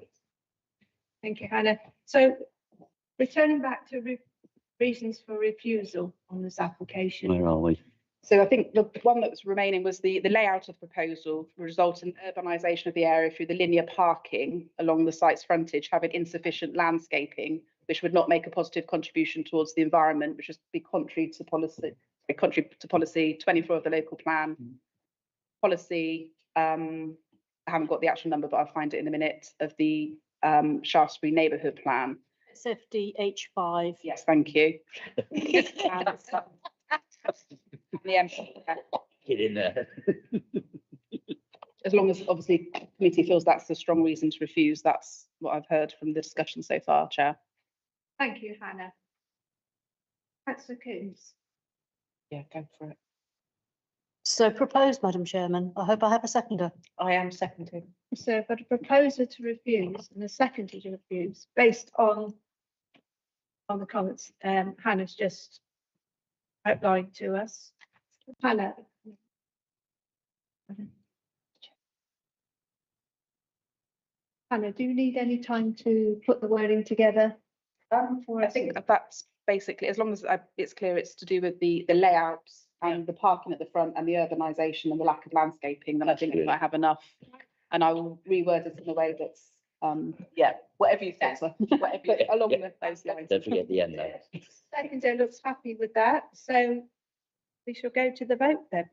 Thank you, Hannah. So returning back to reasons for refusal on this application. Where are we? So I think the one that was remaining was the layout of the proposal result in urbanisation of the area through the linear parking along the site's frontage, having insufficient landscaping, which would not make a positive contribution towards the environment, which would be contrary to policy 24 of the local plan. Policy, I haven't got the actual number, but I'll find it in a minute, of the Shaftesbury neighbourhood plan. SFD H5. Yes, thank you. Get in there. As long as obviously the committee feels that's a strong reason to refuse, that's what I've heard from the discussion so far, Chair. Thank you, Hannah. Councillor Coombs. Yeah, go for it. So proposed, Madam Chairman. I hope I have a seconder. I am seconding. So I've got a proposer to refuse and a seconder to refuse based on the comments Hannah's just outlined to us. Hannah. Hannah, do you need any time to put the wording together? I think that's basically, as long as it's clear, it's to do with the layouts and the parking at the front and the urbanisation and the lack of landscaping, then I think I have enough. And I will reword it in a way that's, whatever you think, whatever, along those lines. Don't forget the end there. Seconder looks happy with that, so we shall go to the vote then.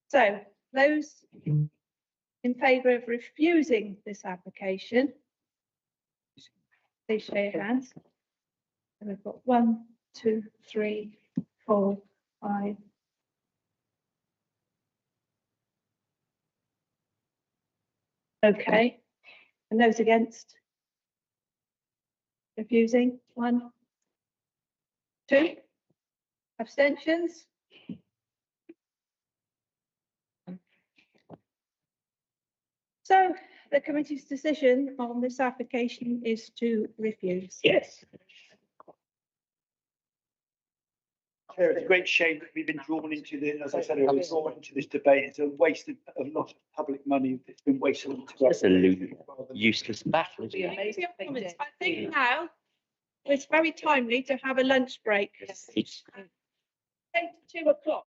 So those in favour of refusing this application, please show your hands. And we've got 1, 2, 3, 4, 5. Okay. And those against? Refusing, 1, 2. Abstentions? So the committee's decision on this application is to refuse. Yes. Chair, it's a great shame that we've been drawn into the, as I said, we've been drawn into this debate. It's a waste of a lot of public money that's been wasted. Absolutely useless battle. Isn't it? Thank you for your comments. I think now it's very timely to have a lunch break. It's 2 o'clock.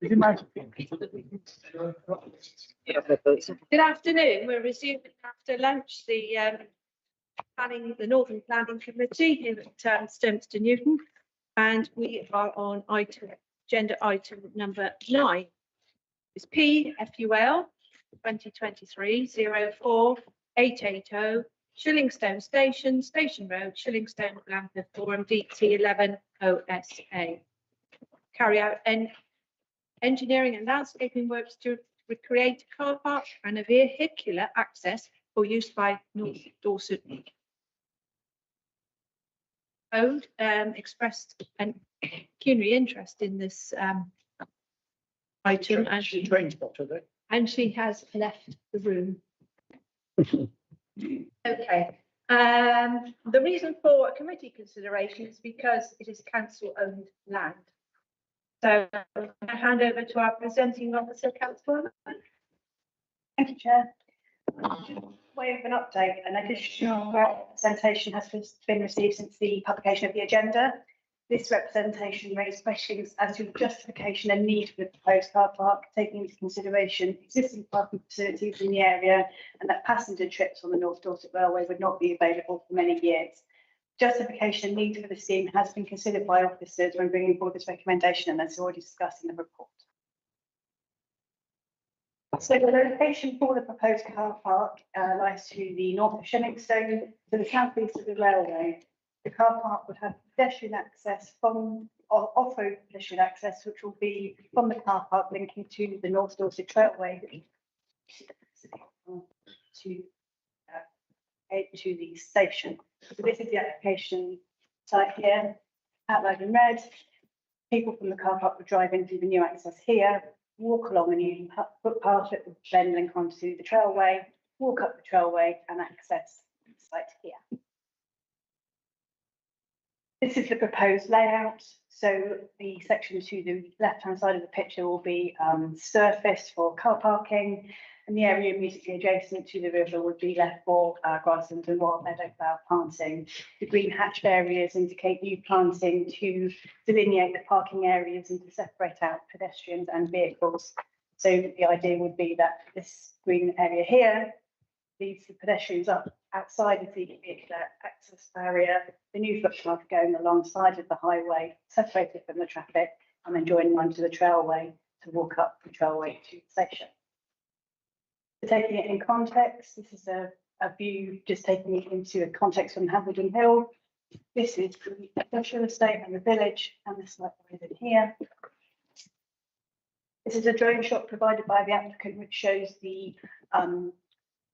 Good afternoon. We're resuming after lunch the Northern Planning Committee here at Sturmston Newton, and we are on agenda item number 9. It's PFUL 2023-04880 Shillingstone Station, Station Road, Shillingstone, Blanford, Forum DT 11 OSA. Carry out engineering and landscaping works to recreate a car park and a vehicular access for use by North Dorset. Owned expressed an pecuniary interest in this item, and she has left the room. Okay. The reason for a committee consideration is because it is council-owned land. So I hand over to our presenting officer, Councillor. Thank you, Chair. Way of an update, an additional representation has been received since the publication of the agenda. This representation raised questions as to the justification and need for the proposed car park, taking into consideration existing parking facilities in the area and that passenger trips on the North Dorset Railway would not be available for many years. Justification and need for the scheme has been considered by officers when bringing forward this recommendation, and that's already discussed in the report. So the location for the proposed car park lies to the north of Shillingstone, to the southeast of the railway. The car park would have pedestrian access from off-road pedestrian access, which will be from the car park linking to the North Dorset Trailway to the station. So this is the application site here, outlined in red. People from the car park would drive into the new access here, walk along the new footpath that would then link onto the trailway, walk up the trailway and access the site here. This is the proposed layout. So the section to the left-hand side of the picture will be surfaced for car parking, and the area immediately adjacent to the river would be left for grassland and wild meadowflower planting. The green hatched areas indicate new planting to delineate the parking areas and to separate out pedestrians and vehicles. So the idea would be that this green area here leads the pedestrians up outside of the vehicular access barrier, the new footpath going alongside of the highway, separated from the traffic, and then joining onto the trailway to walk up the trailway to the station. Taking it in context, this is a view just taking it into a context from Hambledon Hill. This is the industrial estate and the village, and this site is in here. This is a drone shot provided by the applicant, which shows the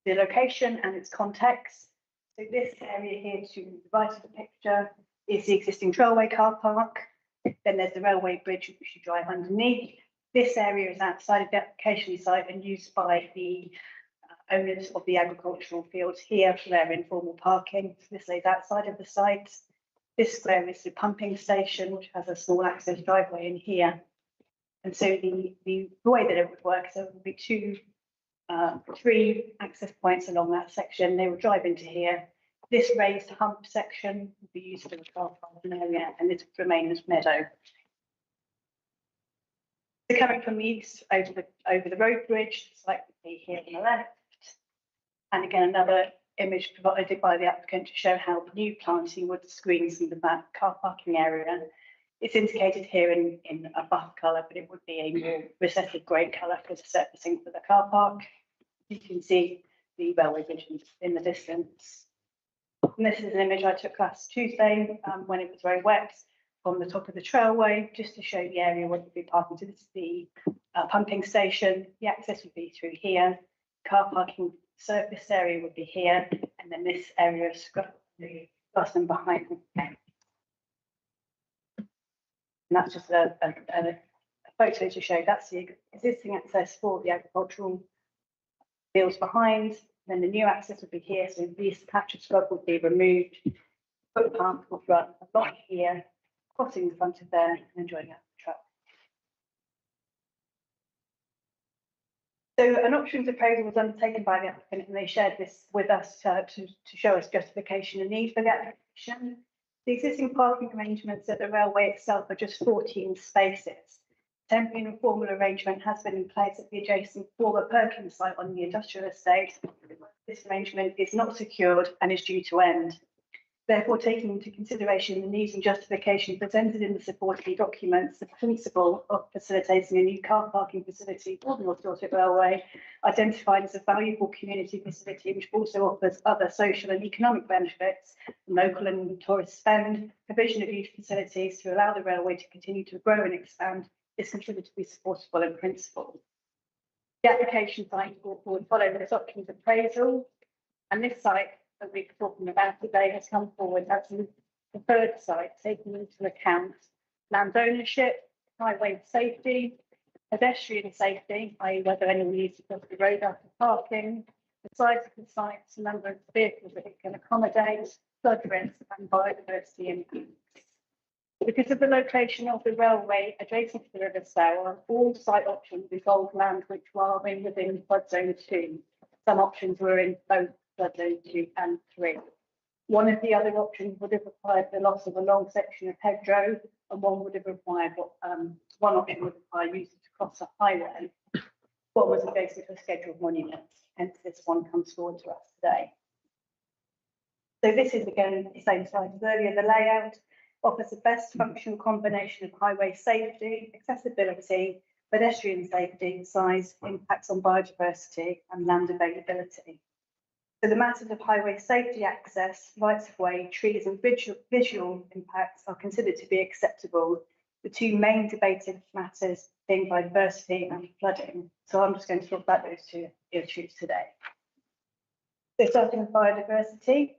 location and its context. So this area here to the right of the picture is the existing trailway car park. Then there's the railway bridge, which you drive underneath. This area is outside of the application site and used by the owners of the agricultural fields here for their informal parking. So this lays outside of the site. This square is the pumping station, which has a small access driveway in here. And so the way that it would work is there would be three access points along that section. They would drive into here. This raised hump section would be used for the car parking area, and this would remain as meadow. So coming from the east over the road bridge, it's like here on the left. And again, another image provided by the applicant to show how the new planting would screen some of the back car parking area. It's indicated here in a buff colour, but it would be a more recessive grey colour for the surfacing for the car park. You can see the railway bridge in the distance. And this is an image I took last Tuesday when it was very wet from the top of the trailway, just to show the area where we'd be parking. So this is the pumping station. The access would be through here. Car parking surface area would be here, and then this area of grassland behind. And that's just a photo to show that's the existing access for the agricultural fields behind. Then the new access would be here, so this patch of scrub would be removed. Footpath would run along here, crossing the front of there, and then joining up the truck. So an options appraisal was undertaken by the applicant, and they shared this with us to show us justification and need for the application. The existing parking arrangements at the railway itself are just 14 spaces. Temporary and formal arrangement has been in place at the adjacent former Perkins site on the industrial estate. This arrangement is not secured and is due to end. Therefore, taking into consideration the needs and justification presented in the supporting documents, the principle of facilitating a new car parking facility for the North Dorset Railway, identified as a valuable community facility which also offers other social and economic benefits, local and tourist spend, provision of youth facilities to allow the railway to continue to grow and expand, is considered to be supportable in principle. The application site would follow this options appraisal, and this site that we're talking about today has come forward as the preferred site, taking into account land ownership, highway safety, pedestrian safety, i.e. whether anyone needs to cross the road after parking, the size of the sites, the number of vehicles that it can accommodate, flood risk and biodiversity impacts. Because of the location of the railway adjacent to the River Stour, all site options involve land which were within flood zone 2. Some options were in both flood zone 2 and 3. One of the other options would have required the loss of a long section of hedgerow, and one would have required one option would require users to cross a highway. One was adjacent to a scheduled monument, hence this one comes forward to us today. So this is again the same slide as earlier. The layout offers the best functional combination of highway safety, accessibility, pedestrian safety, size, impacts on biodiversity and land availability. So the matters of highway safety, access, rights of way, trees and visual impacts are considered to be acceptable. The two main debated matters being biodiversity and flooding. So I'm just going to talk about those two issues today. So starting with biodiversity,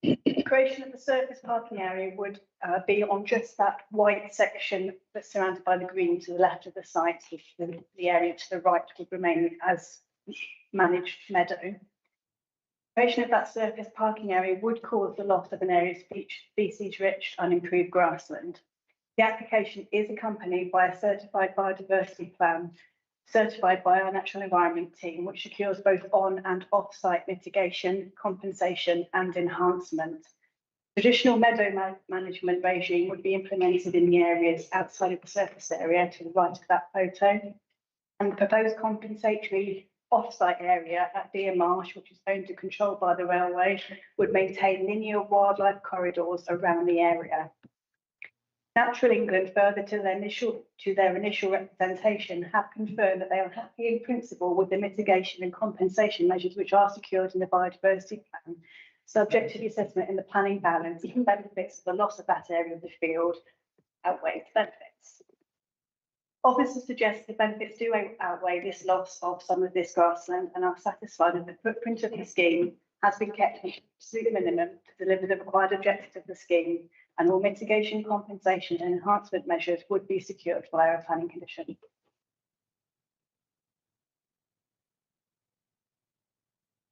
the creation of the surface parking area would be on just that white section that's surrounded by the green to the left of the site. The area to the right would remain as managed meadow. Creation of that surface parking area would cause the loss of an area of species-rich, unimproved grassland. The application is accompanied by a certified biodiversity plan, certified by our Natural Environment team, which secures both on and off-site mitigation, compensation and enhancement. Traditional meadow management regime would be implemented in the areas outside of the surface area to the right of that photo. And the proposed compensatory off-site area at Deer Marsh, which is owned and controlled by the railway, would maintain linear wildlife corridors around the area. Natural England, further to their initial representation, have confirmed that they are happy in principle with the mitigation and compensation measures which are secured in the biodiversity plan, subject to the assessment in the planning balance. The benefits of the loss of that area of the field outweigh the benefits. Officers suggest the benefits do outweigh this loss of some of this grassland and are satisfied that the footprint of the scheme has been kept to an absolute minimum to deliver the required objectives of the scheme, and all mitigation, compensation and enhancement measures would be secured via a planning condition.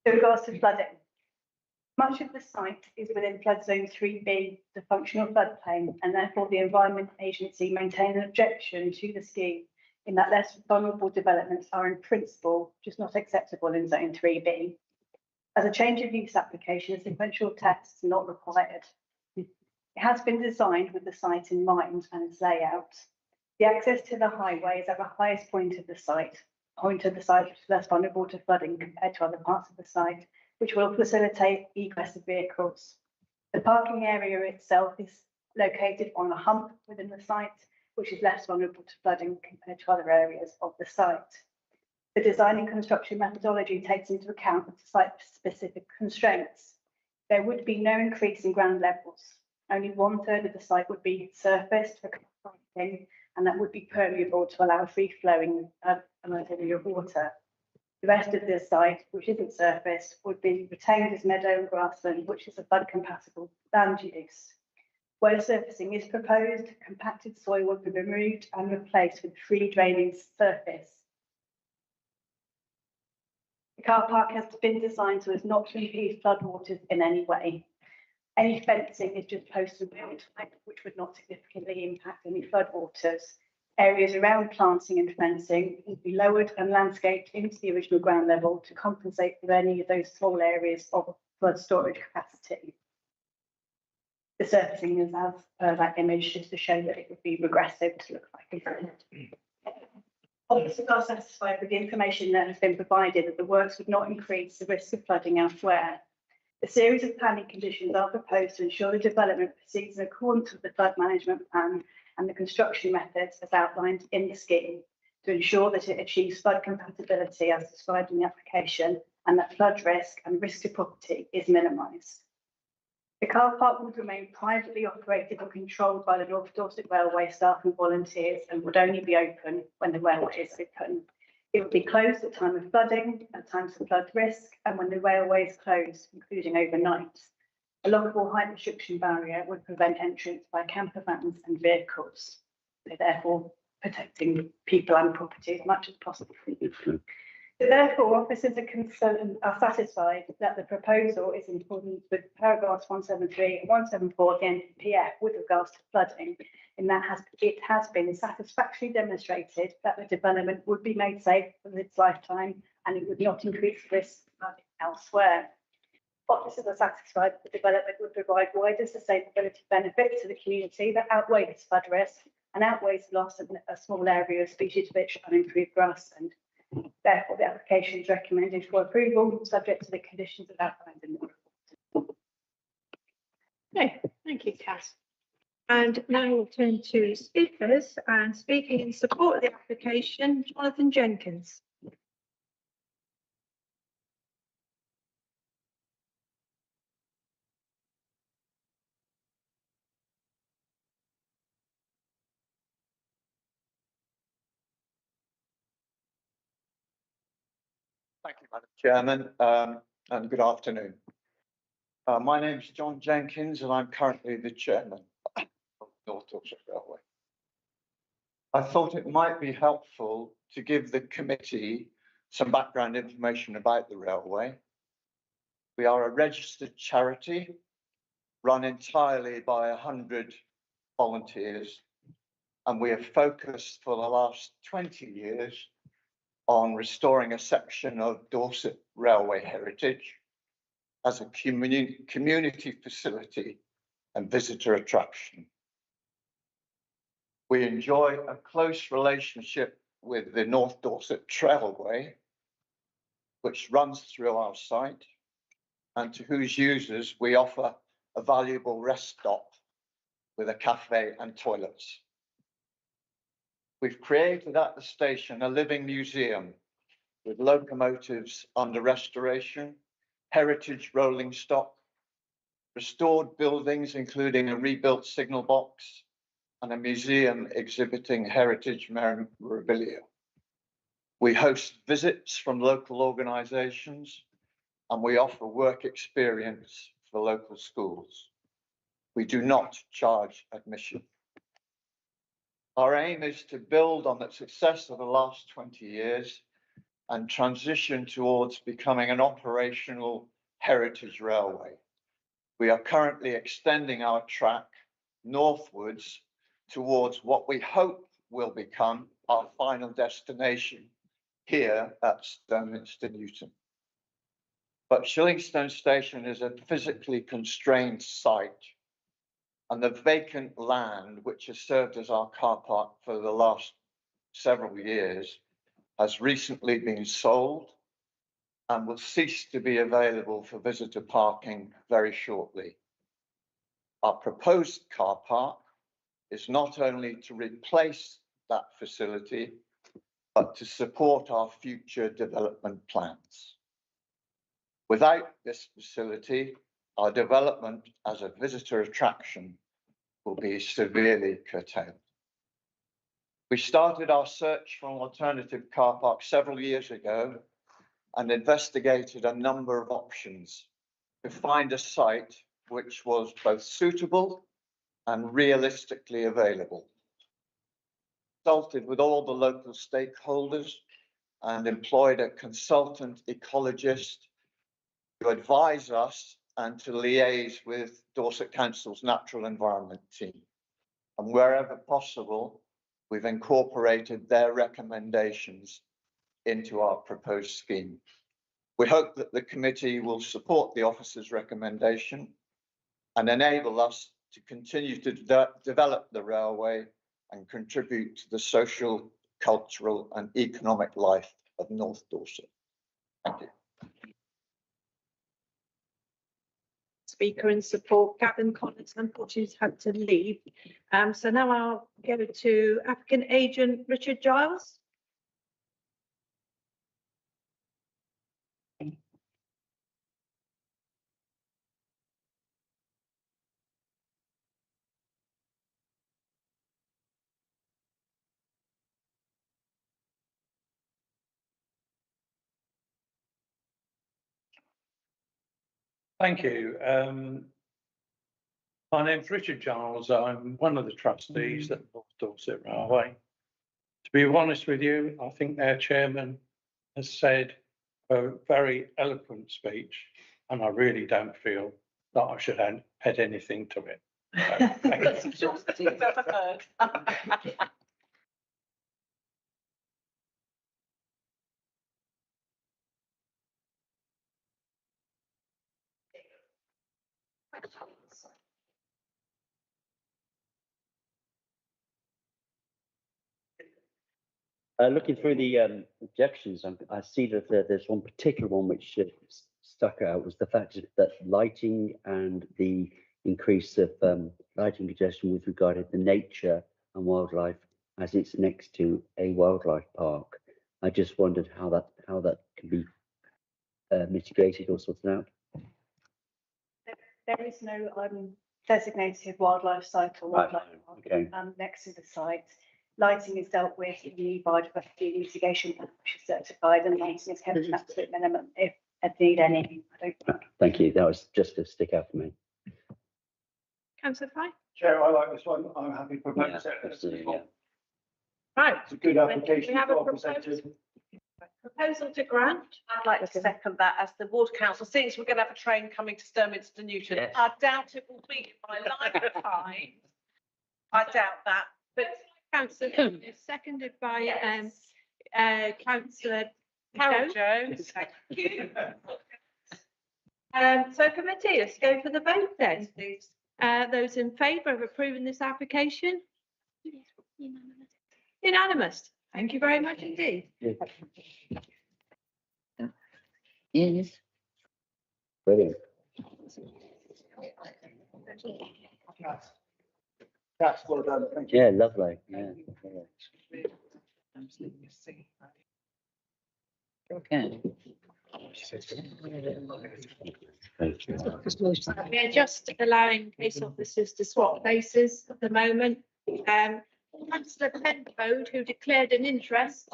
In regards to flooding, much of the site is within flood zone 3B, the functional floodplain, and therefore the Environment Agency maintain an objection to the scheme in that less vulnerable developments are in principle just not acceptable in zone 3B. As a change of use application, a sequential test is not required. It has been designed with the site in mind and its layout. The access to the highway is at the highest point of the site which is less vulnerable to flooding compared to other parts of the site, which will facilitate egress of vehicles. The parking area itself is located on a hump within the site, which is less vulnerable to flooding compared to other areas of the site. The design and construction methodology takes into account the site-specific constraints. There would be no increase in ground levels. Only 1/3 of the site would be surfaced for parking, and that would be permeable to allow free flowing of water. The rest of the site, which isn't surfaced, would be retained as meadow and grassland, which is a flood compatible land use. Where surfacing is proposed, compacted soil would be removed and replaced with free draining surface. The car park has been designed so as not to impede floodwaters in any way. Any fencing is just post and build, which would not significantly impact any floodwaters. Areas around planting and fencing would be lowered and landscaped into the original ground level to compensate for any of those small areas of flood storage capacity. The surfacing is as per that image, just to show that it would be regressive to look like it. Officers are satisfied with the information that has been provided that the works would not increase the risk of flooding elsewhere. A series of planning conditions are proposed to ensure the development proceeds in accordance with the flood management plan and the construction methods as outlined in the scheme to ensure that it achieves flood compatibility as described in the application and that flood risk and risk to property is minimised. The car park would remain privately operated and controlled by the North Dorset Railway staff and volunteers and would only be open when the railway is open. It would be closed at time of flooding, at times of flood risk, and when the railway is closed, including overnight. A lockable height restriction barrier would prevent entrance by camper vans and vehicles, so therefore protecting people and property as much as possible. So therefore, officers are satisfied that the proposal is in accordance with paragraphs 173 and 174 of the NPPF with regards to flooding, in that it has been satisfactorily demonstrated that the development would be made safe for its lifetime and it would not increase risk of flooding elsewhere. Officers are satisfied that the development would provide wider sustainability benefits to the community that outweigh its flood risk and outweighs the loss of a small area of species-rich unimproved grassland. Therefore, the application is recommended for approval, subject to the conditions as outlined in the report. Okay, thank you, Cass. And now we'll turn to speakers, and speaking in support of the application, Jonathan Jenkins. Thank you, Madam Chairman, and good afternoon. My name is John Jenkins and I'm currently the chairman of North Dorset Railway. I thought it might be helpful to give the committee some background information about the railway. We are a registered charity run entirely by 100 volunteers, and we have focused for the last 20 years on restoring a section of Dorset Railway heritage as a community facility and visitor attraction. We enjoy a close relationship with the North Dorset Trailway, which runs through our site, and to whose users we offer a valuable rest stop with a cafe and toilets. We've created at the station a living museum with locomotives under restoration, heritage rolling stock, restored buildings, including a rebuilt signal box, and a museum exhibiting heritage memorabilia. We host visits from local organisations, and we offer work experience for local schools. We do not charge admission. Our aim is to build on the success of the last 20 years and transition towards becoming an operational heritage railway. We are currently extending our track northwards towards what we hope will become our final destination here at Stonminster Newton. But Shillingstone Station is a physically constrained site, and the vacant land, which has served as our car park for the last several years, has recently been sold and will cease to be available for visitor parking very shortly. Our proposed car park is not only to replace that facility, but to support our future development plans. Without this facility, our development as a visitor attraction will be severely curtailed. We started our search for an alternative car park several years ago and investigated a number of options to find a site which was both suitable and realistically available. Consulted with all the local stakeholders and employed a consultant ecologist to advise us and to liaise with Dorset Council's natural environment team. And wherever possible, we've incorporated their recommendations into our proposed scheme. We hope that the committee will support the officer's recommendation and enable us to continue to develop the railway and contribute to the social, cultural and economic life of North Dorset. Thank you. Speaker in support, Gavin Collins, unfortunately has had to leave. So now I'll give it to applicant agent Richard Giles. Thank you. My name's Richard Giles. I'm one of the trustees at North Dorset Railway. To be honest with you, I think their chairman has said a very eloquent speech, and I really don't feel that I should add anything to it. So, thank you. Looking through the objections, I see that there's one particular one which stuck out, was the fact that lighting and the increase of lighting congestion with regard to the nature and wildlife, as it's next to a wildlife park. I just wondered how that can be mitigated or sorted out. There is no designated wildlife site or wildlife park next to the site. Lighting is dealt with in the biodiversity mitigation plan, which is certified, and lighting is kept at an absolute minimum if need any. Thank you. That was just a stick out for me. Councillor Fry. Chair, I like this one. I'm happy to propose it. Absolutely, yeah. Right. It's a good application. We have a well proposal to grant. I'd like to second that as the ward council, since we're going to have a train coming to Sturminster Newton. Yes. I doubt it will be in my lifetime. I doubt that, but Councillor is seconded by Councillor Carol Jones, thank you. So committee, let's go for the vote then. Those in favour of approving this application? Unanimous. Thank you very much indeed. Yes. Brilliant. That's well done. Thank you. Yeah, lovely. Yeah. Okay. We're just allowing case officers to swap places at the moment. Councillor Penfold, who declared an interest,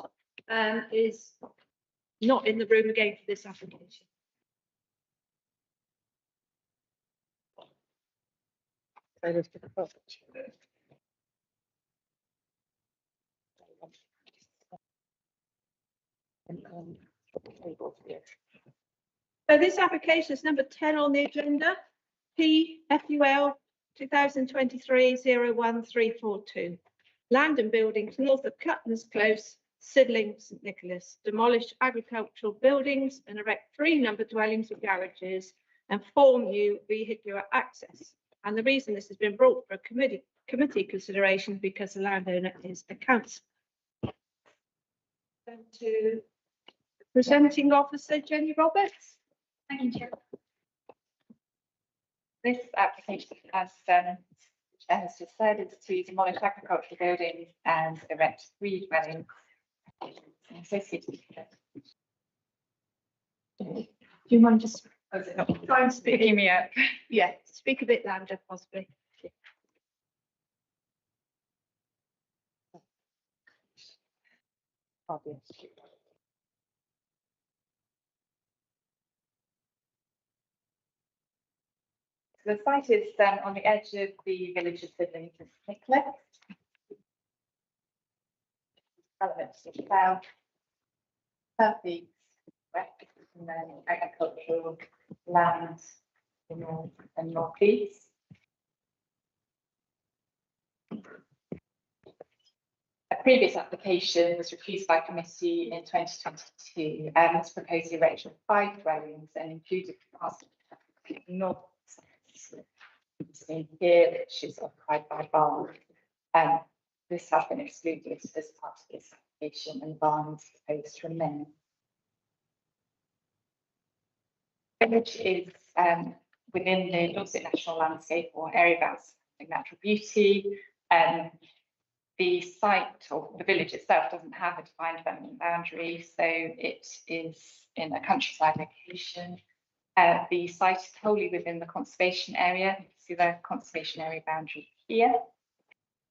is not in the room again for this application. So this application is number 10 on the agenda, PFUL 2023-01342. Land and buildings north of Cuttons Close, Sidling, St Nicholas. Demolish agricultural buildings and erect 3 numbered dwellings with garages and 4 new vehicular access. And the reason this has been brought for a committee consideration because the landowner is a council. Then to presenting officer Jenny Roberts. Thank you, Chair. This application, as just said, is to demolish agricultural buildings and erect 3 dwellings associated. Do you mind just try and speak me up? Yeah, speak a bit louder, possibly. So the site is on the edge of the village of Sidling to St Nicholas. Elements of south, southeast, west, and then agricultural land in north and northeast. A previous application was refused by committee in 2022 and has proposed the erection of 5 dwellings and included parts of north. seen here, which is occupied by barn. This has been excluded as part of this application, and barn is proposed to remain. Village is within the Dorset National Landscape or Area of Outstanding Natural Beauty. The site or the village itself doesn't have a defined development boundary, so it is in a countryside location. The site is wholly within the conservation area. You can see the conservation area boundary here.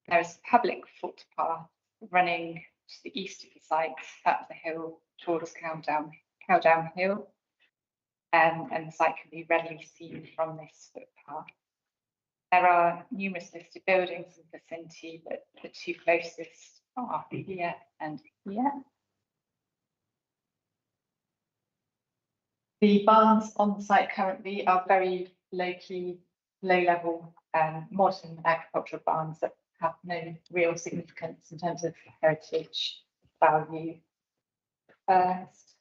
There is a public footpath running to the east of the site, up the hill towards Cowdown Hill. And the site can be readily seen from this footpath. There are numerous listed buildings in the vicinity, but the two closest are here and here. The barns on the site currently are very low-level modern agricultural barns that have no real significance in terms of heritage value. First,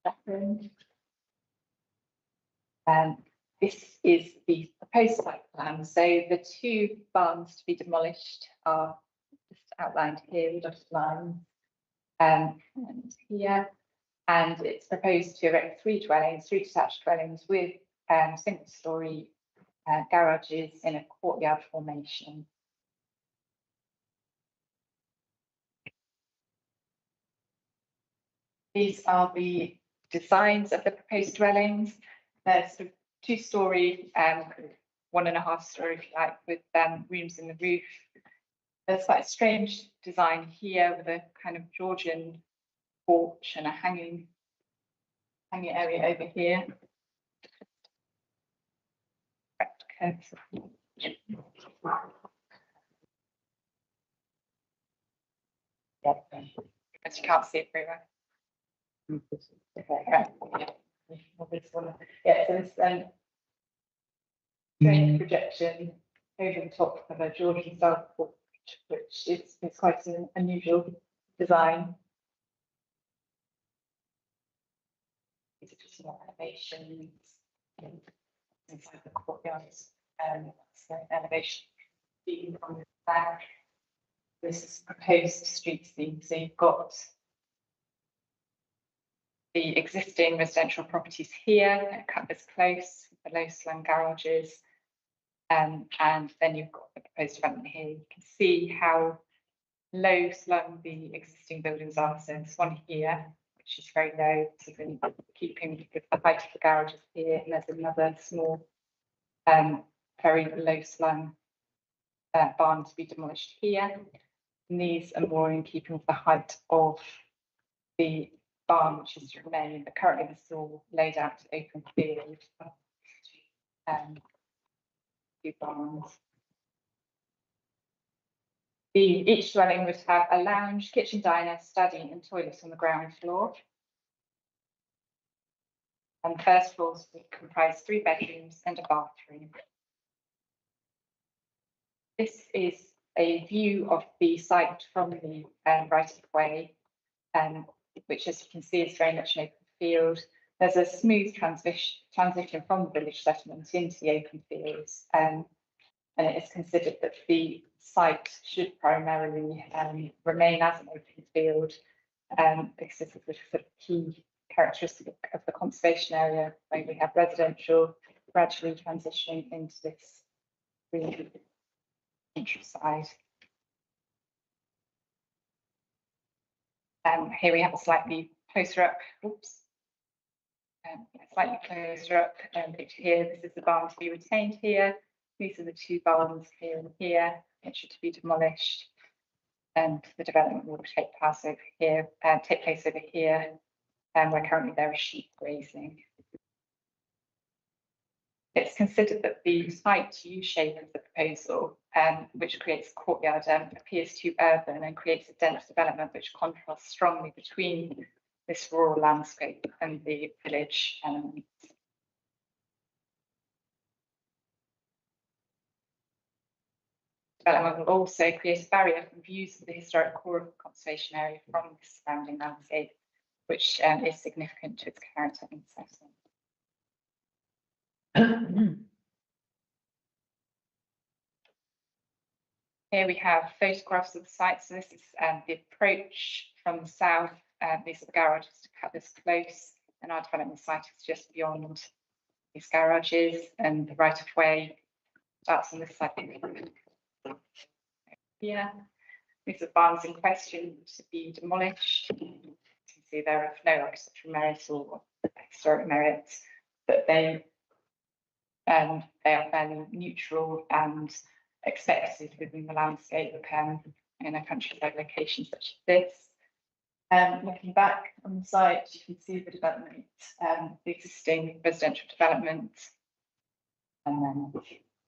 second. This is the proposed site plan. So the two barns to be demolished are just outlined here with dotted lines and here. And it's proposed to erect three detached dwellings with single-storey garages in a courtyard formation. These are the designs of the proposed dwellings. There's sort of two-storey, 1.5 storey, if you like, with rooms in the roof. There's quite a strange design here with a kind of Georgian porch and a hanging area over here. As you can't see it very well. Yeah, so this strange projection over the top of a Georgian style porch, which is quite an unusual design. These are just more elevations inside the courtyards. So elevation being from the back. This is proposed street scene. So you've got the existing residential properties here, cut this close, the low slung garages, and then you've got the proposed development here. You can see how low slung the existing buildings are. So this one here, which is very low, so in keeping with the height of the garages here, and there's another small, very low slung barn to be demolished here. And these are more in keeping with the height of the barn, which is to remain, but currently this is all laid out to open field. Two barns. Each dwelling would have a lounge, kitchen, diner, study, and toilet on the ground floor. And the first floors would comprise 3 bedrooms and a bathroom. This is a view of the site from the right of way, which, as you can see, is very much an open field. There's a smooth transition from the village settlement into the open fields, and it is considered that the site should primarily remain as an open field, because this is the sort of key characteristic of the conservation area, where we have residential gradually transitioning into this green countryside. Here we have a slightly closer up, slightly closer up picture here. This is the barn to be retained here. These are the 2 barns here and here, which are to be demolished. And the development will take place over here, where currently there is sheep grazing. It's considered that the site U shape of the proposal, which creates a courtyard, appears too urban and creates a dense development which contrasts strongly between this rural landscape and the village elements. Development will also create a barrier from views of the historic core of the conservation area from the surrounding landscape, which is significant to its character and setting. Here we have photographs of the site. So this is the approach from the south. These are the garages to cut this close, and our development site is just beyond these garages, and the right of way starts on this side. Yeah, these are barns in question to be demolished. You can see they're of no architectural merit or historic merit, but they are fairly neutral and expected within the landscape in a countryside location such as this. Looking back on the site, you can see the development, the existing residential development, and then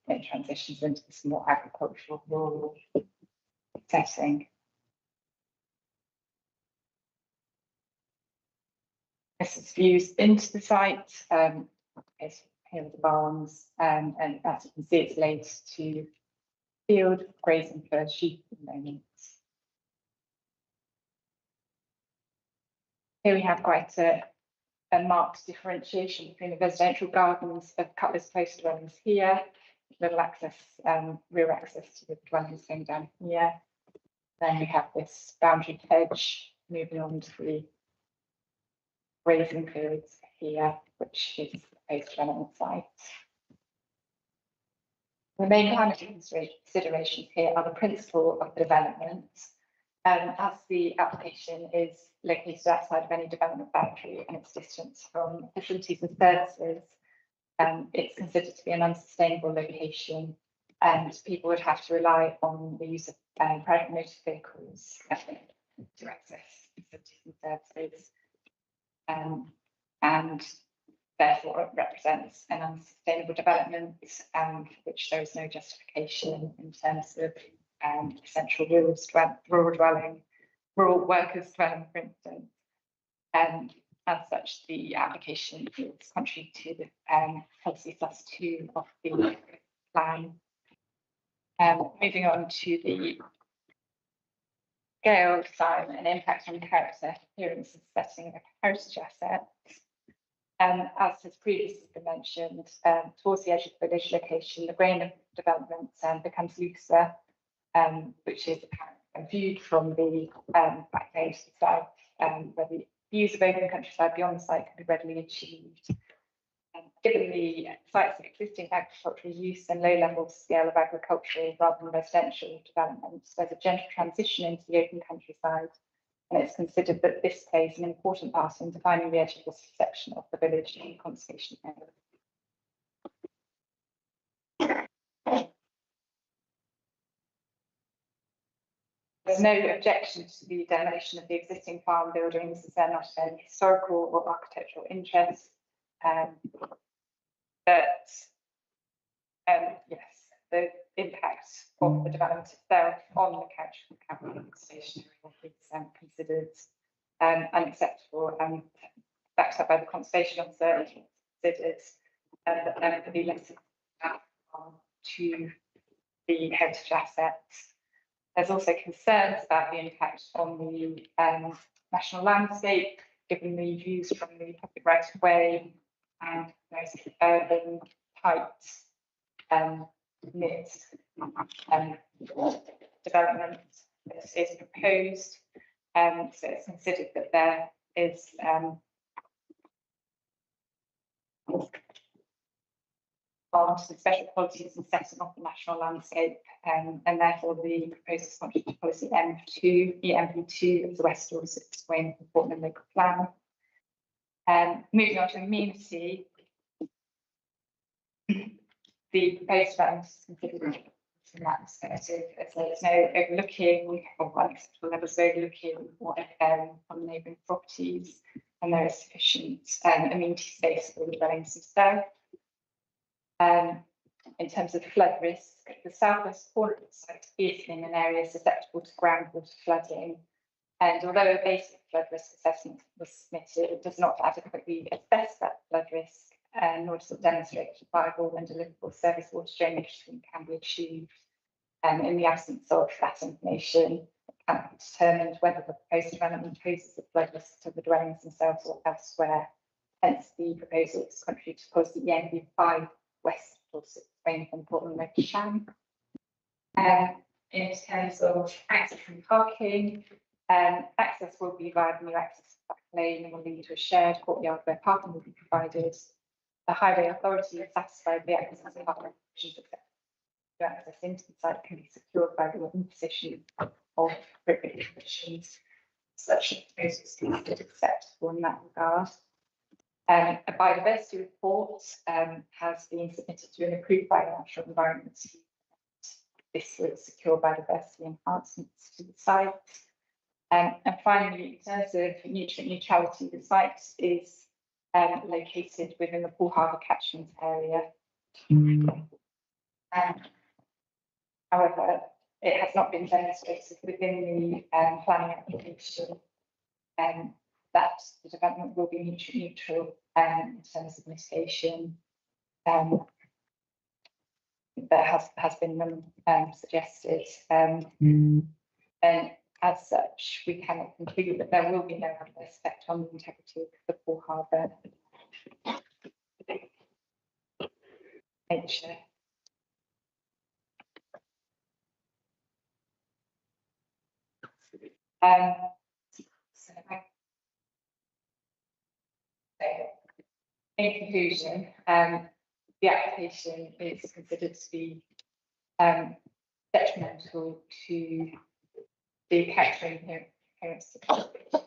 it transitions into this more agricultural, rural setting. This is views into the site. Here are the barns, and as you can see, it's laid to field grazing for sheep at the moment. Here we have quite a marked differentiation between the residential gardens of Cutlass Close dwellings here, little access, rear access to the dwellings going down here. Then we have this boundary hedge moving on to the grazing fields here, which is the post-development site. The main climate considerations here are the principle of the development. As the application is located outside of any development boundary and its distance from facilities and services, it's considered to be an unsustainable location, and people would have to rely on the use of private motor vehicles to access facilities and services. And therefore it represents an unsustainable development, which there is no justification in terms of essential rural workers dwelling, for instance. As such, the application is contrary to the policy +2 of the plan. Moving on to the scale, design and impact on character, appearance and setting of a heritage asset. As has previously been mentioned, towards the edge of the village location, the grain of development becomes looser, which is viewed from the back lane to the south, where the views of open countryside beyond the site can be readily achieved. Given the site's existing agricultural use and low level scale of agricultural rather than residential development, there's a gentle transition into the open countryside, and it's considered that this plays an important part in defining the edge of this section of the village and conservation area. There's no objection to the demolition of the existing farm buildings, as they're not of any historical or architectural interest. But yes, the impact of the development itself on the camping stationary is considered unacceptable, and backed up by the conservation officer, considered that there could be less to the heritage assets. There's also concerns about the impact on the national landscape, given the views from the public right of way and those urban tight knit development that is proposed. So it's considered that there is some special qualities in setting off the national landscape, and therefore the proposal is contrary to policy M2, the MP2 of the West Dorset Wain and Portland local plan. Moving on to amenity, the proposed development is considered from that perspective, as there's no overlooking or unacceptable levels of overlooking or on neighbouring properties, and there is sufficient amenity space for the dwellings themselves. In terms of flood risk, the southwest corner of the site is in an area susceptible to groundwater flooding, and although a basic flood risk assessment was submitted, it does not adequately assess that flood risk, nor does it demonstrate that viable and deliverable surface water drainage scheme can be achieved. In the absence of that information, it cannot be determined whether the proposed development poses a flood risk to the dwellings themselves or elsewhere. Hence, the proposal is contrary to policy ENV5 West Dorset Wain and Portland local plan. in terms of access and parking, access will be via the new access back lane and will lead to a shared courtyard where parking will be provided. The highway authority is satisfied the access and parking provisions to access into the site can be secured by the imposition of appropriate conditions. Such proposals considered acceptable in that regard. A biodiversity report has been submitted to an approved biological environment. This will secure biodiversity enhancements to the site. And finally, in terms of nutrient neutrality, the site is located within the Poole Harbour catchment area. However, it has not been demonstrated within the planning application that the development will be nutrient neutral in terms of mitigation. That has been suggested. And as such, we cannot conclude that there will be no adverse effect on the integrity of the Poole Harbour nature. In conclusion, the application is considered to be detrimental to the character and appearance of the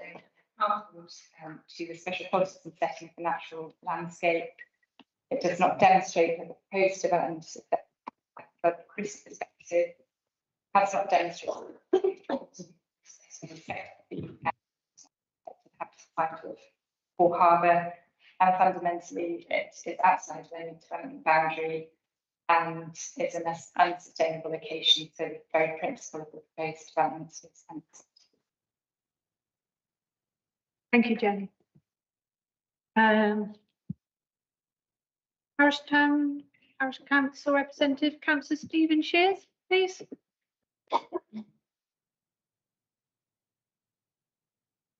to the special policies and settings for natural landscape. It does not demonstrate that the proposed development, from Chris' perspective, has not demonstrated of Poole Harbour, and fundamentally it is outside the development boundary and it's an unsustainable location, so the very principle of the proposed development is unacceptable. Thank you, Jenny. Parish Council Representative, Councillor Stephen Shears, please.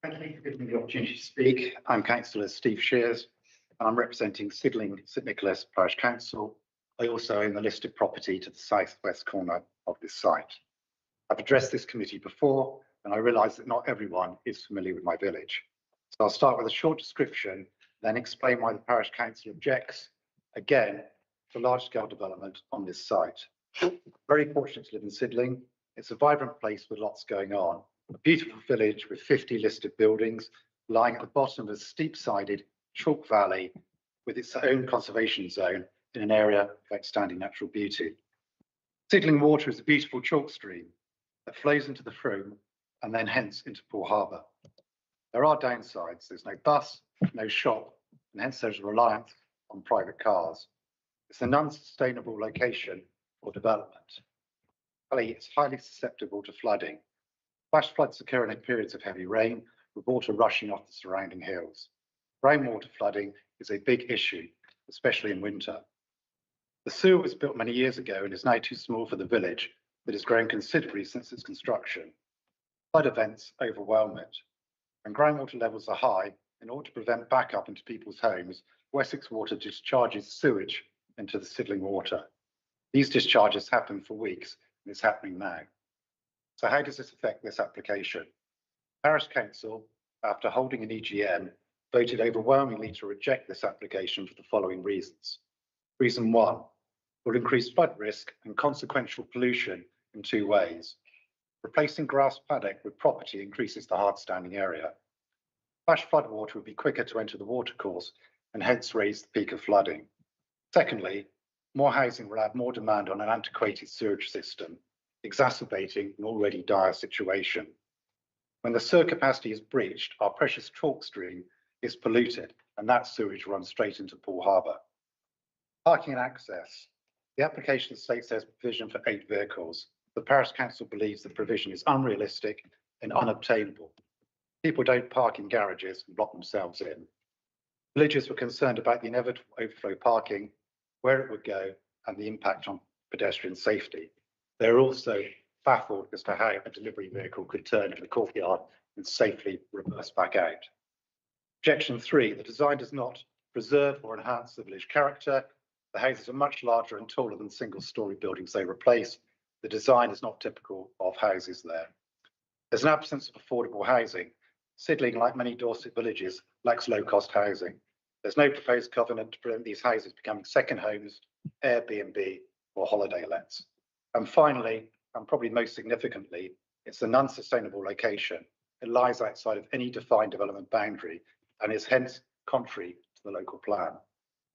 Thank you for giving me the opportunity to speak. I'm Councillor Steve Shears, and I'm representing Sidling St Nicholas Parish Council. I also own the listed property to the southwest corner of this site. I've addressed this committee before, and I realise that not everyone is familiar with my village. So I'll start with a short description, then explain why the Parish Council objects, again, to large-scale development on this site. Very fortunate to live in Sidling. It's a vibrant place with lots going on. A beautiful village with 50 listed buildings lying at the bottom of a steep-sided chalk valley with its own conservation zone in an area of outstanding natural beauty. Sidling Water is a beautiful chalk stream that flows into the Frome and then hence into Poole Harbour. There are downsides. There's no bus, no shop, and hence there's a reliance on private cars. It's an unsustainable location for development. It's highly susceptible to flooding. Flash floods occur in periods of heavy rain, with water rushing off the surrounding hills. Rainwater flooding is a big issue, especially in winter. The sewer was built many years ago and is now too small for the village, but has grown considerably since its construction. Flood events overwhelm it. When groundwater levels are high, in order to prevent backup into people's homes, Wessex Water discharges sewage into the Sidling Water. These discharges happen for weeks, and it's happening now. So how does this affect this application? Parish Council, after holding an EGM, voted overwhelmingly to reject this application for the following reasons. Reason one, will increase flood risk and consequential pollution in two ways. Replacing grass paddock with property increases the hard standing area. Flash floodwater would be quicker to enter the watercourse and hence raise the peak of flooding. Secondly, more housing will add more demand on an antiquated sewage system, exacerbating an already dire situation. When the sewer capacity is breached, our precious chalk stream is polluted, and that sewage runs straight into Poole Harbour. Parking and access. The application states there's provision for 8 vehicles. The Parish Council believes the provision is unrealistic and unobtainable. People don't park in garages and block themselves in. Villagers were concerned about the inevitable overflow parking, where it would go, and the impact on pedestrian safety. They're also baffled as to how a delivery vehicle could turn in the courtyard and safely reverse back out. Objection 3, the design does not preserve or enhance the village character. The houses are much larger and taller than single-storey buildings they replace, The design is not typical of houses there. There's an absence of affordable housing. Sidling, like many Dorset villages, lacks low-cost housing. There's no proposed covenant to prevent these houses becoming second homes, Airbnb, or holiday lets. And finally, and probably most significantly, it's an unsustainable location. It lies outside of any defined development boundary and is hence contrary to the local plan.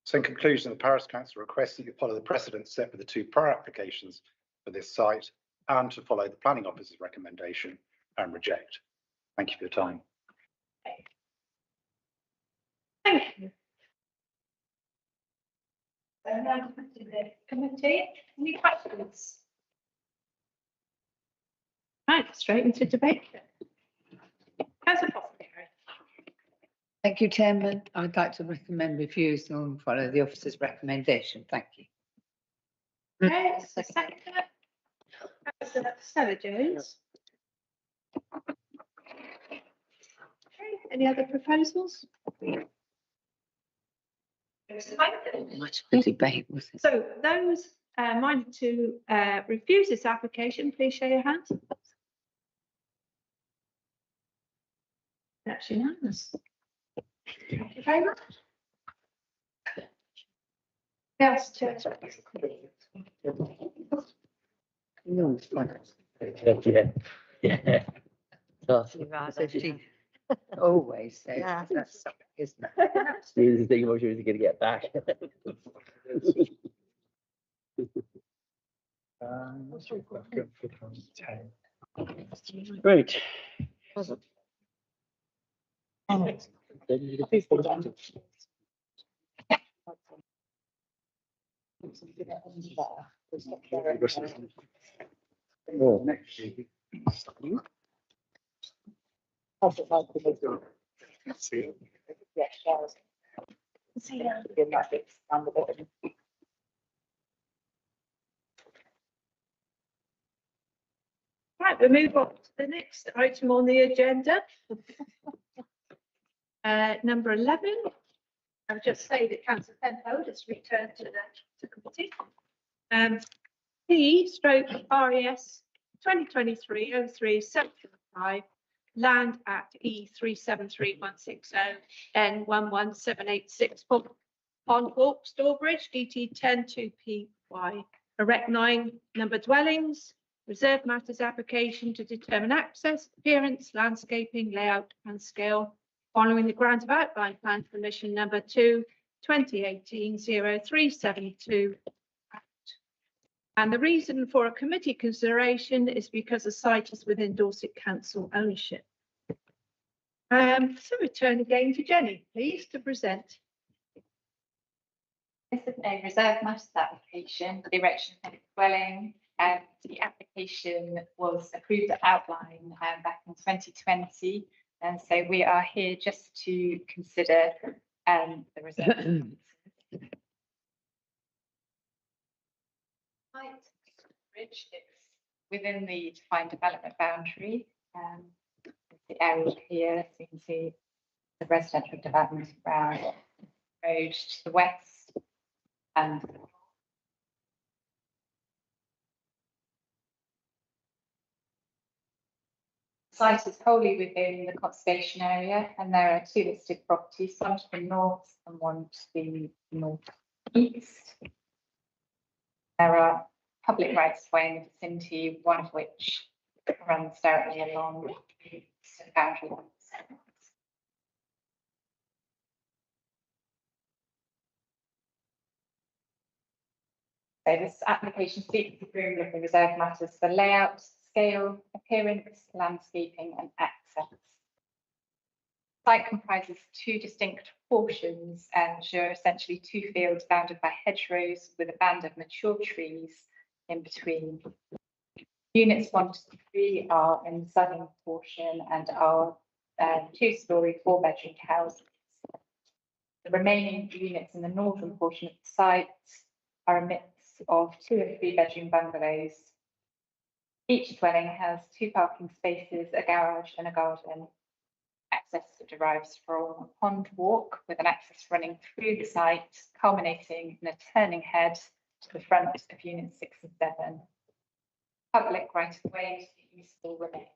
So in conclusion, the Parish Council requests that you follow the precedent set for the two prior applications for this site and to follow the planning officer's recommendation and reject. Thank you for your time. Thank you. So now to the committee, any questions? Right, straight into debate. Councillor Foster. Thank you, Chairman. I'd like to recommend refuse and follow the officer's recommendation. Thank you. Okay, second. Councillor Stella Jones. Okay, any other proposals? Much of the debate was it? So those minded to refuse this application, please show your hands. That's unanimous. Thank you very much. Yes, Chair. Yeah. She always says Yeah. that's something, isn't it? Here's the thing, I'm sure he's going to get back. Great. Right, we'll move on to the next item on the agenda. Number 11. I'll just say that Councillor Penfold has returned to the committee. P/RES 2023-03-75, land at E373160 N11786 Pond Walk, Stourbridge, DT 102PY. Erect 9 number dwellings, reserve matters application to determine access, appearance, landscaping, layout and scale following the grant of outline plan permission number 2, 2018-0372. And the reason for a committee consideration is because the site is within Dorset Council ownership. So return again to Jenny, please, to present. This is a reserve matters application for the erection of a dwelling. The application was approved at outline back in 2020. And so we are here just to consider the reserve. Bridge, it's within the defined development boundary. The area here, so you can see the residential development around road to the west and the site is wholly within the conservation area, and there are 2 listed properties, one to the north and one to the northeast. There are public rights of way in the vicinity, one of which runs directly along the boundary lines. So this application seeks approval of the reserve matters for layout, scale, appearance, landscaping and access. The site comprises 2 distinct portions and are essentially 2 fields bounded by hedgerows with a band of mature trees in between. Units 1 to 3 are in the southern portion and are 2-storey, 4-bedroom houses. The remaining units in the northern portion of the site are a mix of 2 and 3-bedroom bungalows. Each dwelling has 2 parking spaces, a garage and a garden. Access derives from a pond walk with an access running through the site, culminating in a turning head to the front of units 6 and 7. public right of way use will remain.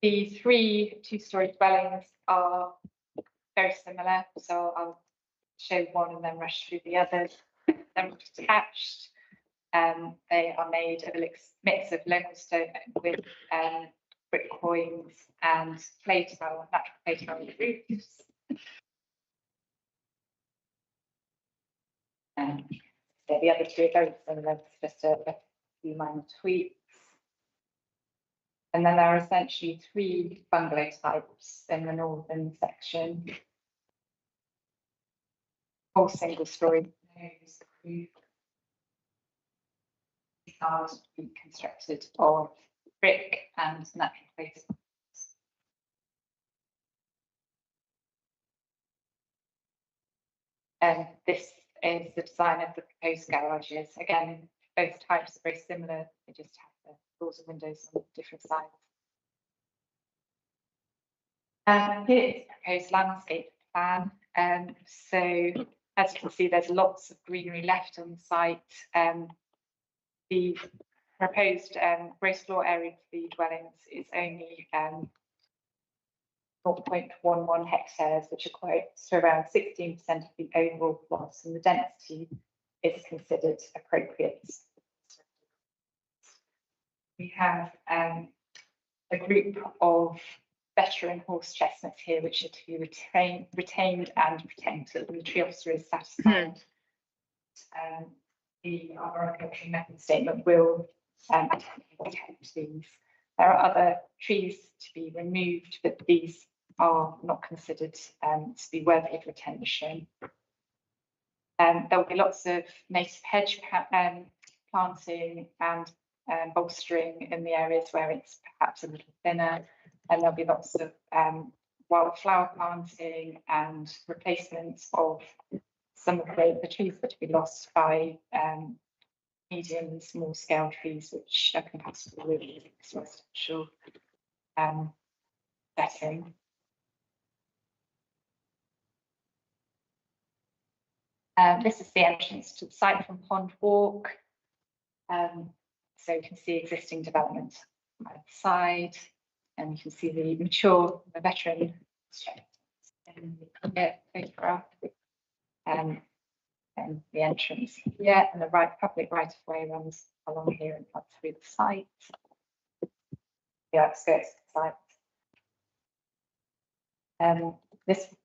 The 3 two-storey dwellings are very similar, so I'll show one and then rush through the others. They're detached. They are made of a mix of local stone with brick coins and clay tile, natural clay tile roofs. So the other 2 are very similar, just a few minor tweaks. And then there are essentially 3 bungalow types in the northern section. All single-storey homes. These are to be constructed of brick and natural clay. And this is the design of the proposed garages. Again, both types are very similar. They just have the doors and windows on different sides. Here is the proposed landscape plan. So as you can see, there's lots of greenery left on the site. The proposed gross floor area for the dwellings is only 0.11 hectares, which equates to around 16% of the overall plot, and the density is considered appropriate. We have a group of veteran horse chestnuts here, which are to be retained and protected, and the tree officer is satisfied. The arboricultural method statement will protect these. There are other trees to be removed, but these are not considered to be worthy of retention. There will be lots of native hedge planting and bolstering in the areas where it's perhaps a little thinner, and there'll be lots of wildflower planting and replacements of some of the trees that to be lost by medium and small scale trees, which are compatible with this residential setting. This is the entrance to the site from Pond Walk. So you can see existing development outside, and you can see the mature, the veteran photograph, and the entrance here, and the public right of way runs along here and up through the site, the outskirts of the site.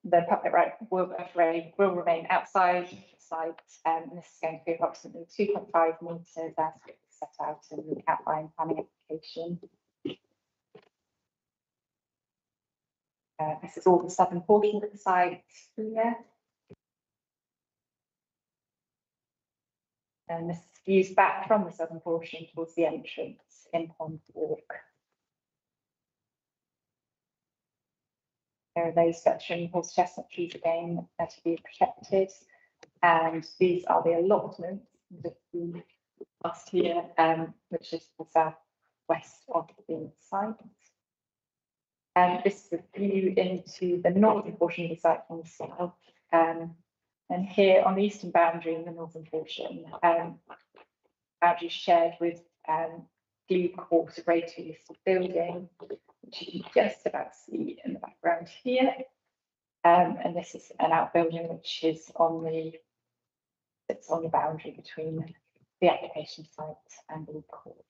The public right of way will remain outside the site, and this is going to be approximately 2.5 metres as set out in the outline planning application. This is all the southern portion of the site here. And this is views back from the southern portion towards the entrance in Pond Walk. There are those veteran horse chestnut trees again that are to be protected. And these are the allotments that we last here, which is the southwest of the site. And this is a view into the northern portion of the site from the south. And here on the eastern boundary in the northern portion, boundary shared with Glebe Court, a Grade 2 listed building, which you can just about see in the background here. And this is an outbuilding which is sits on the boundary between the application site and Glebe Court.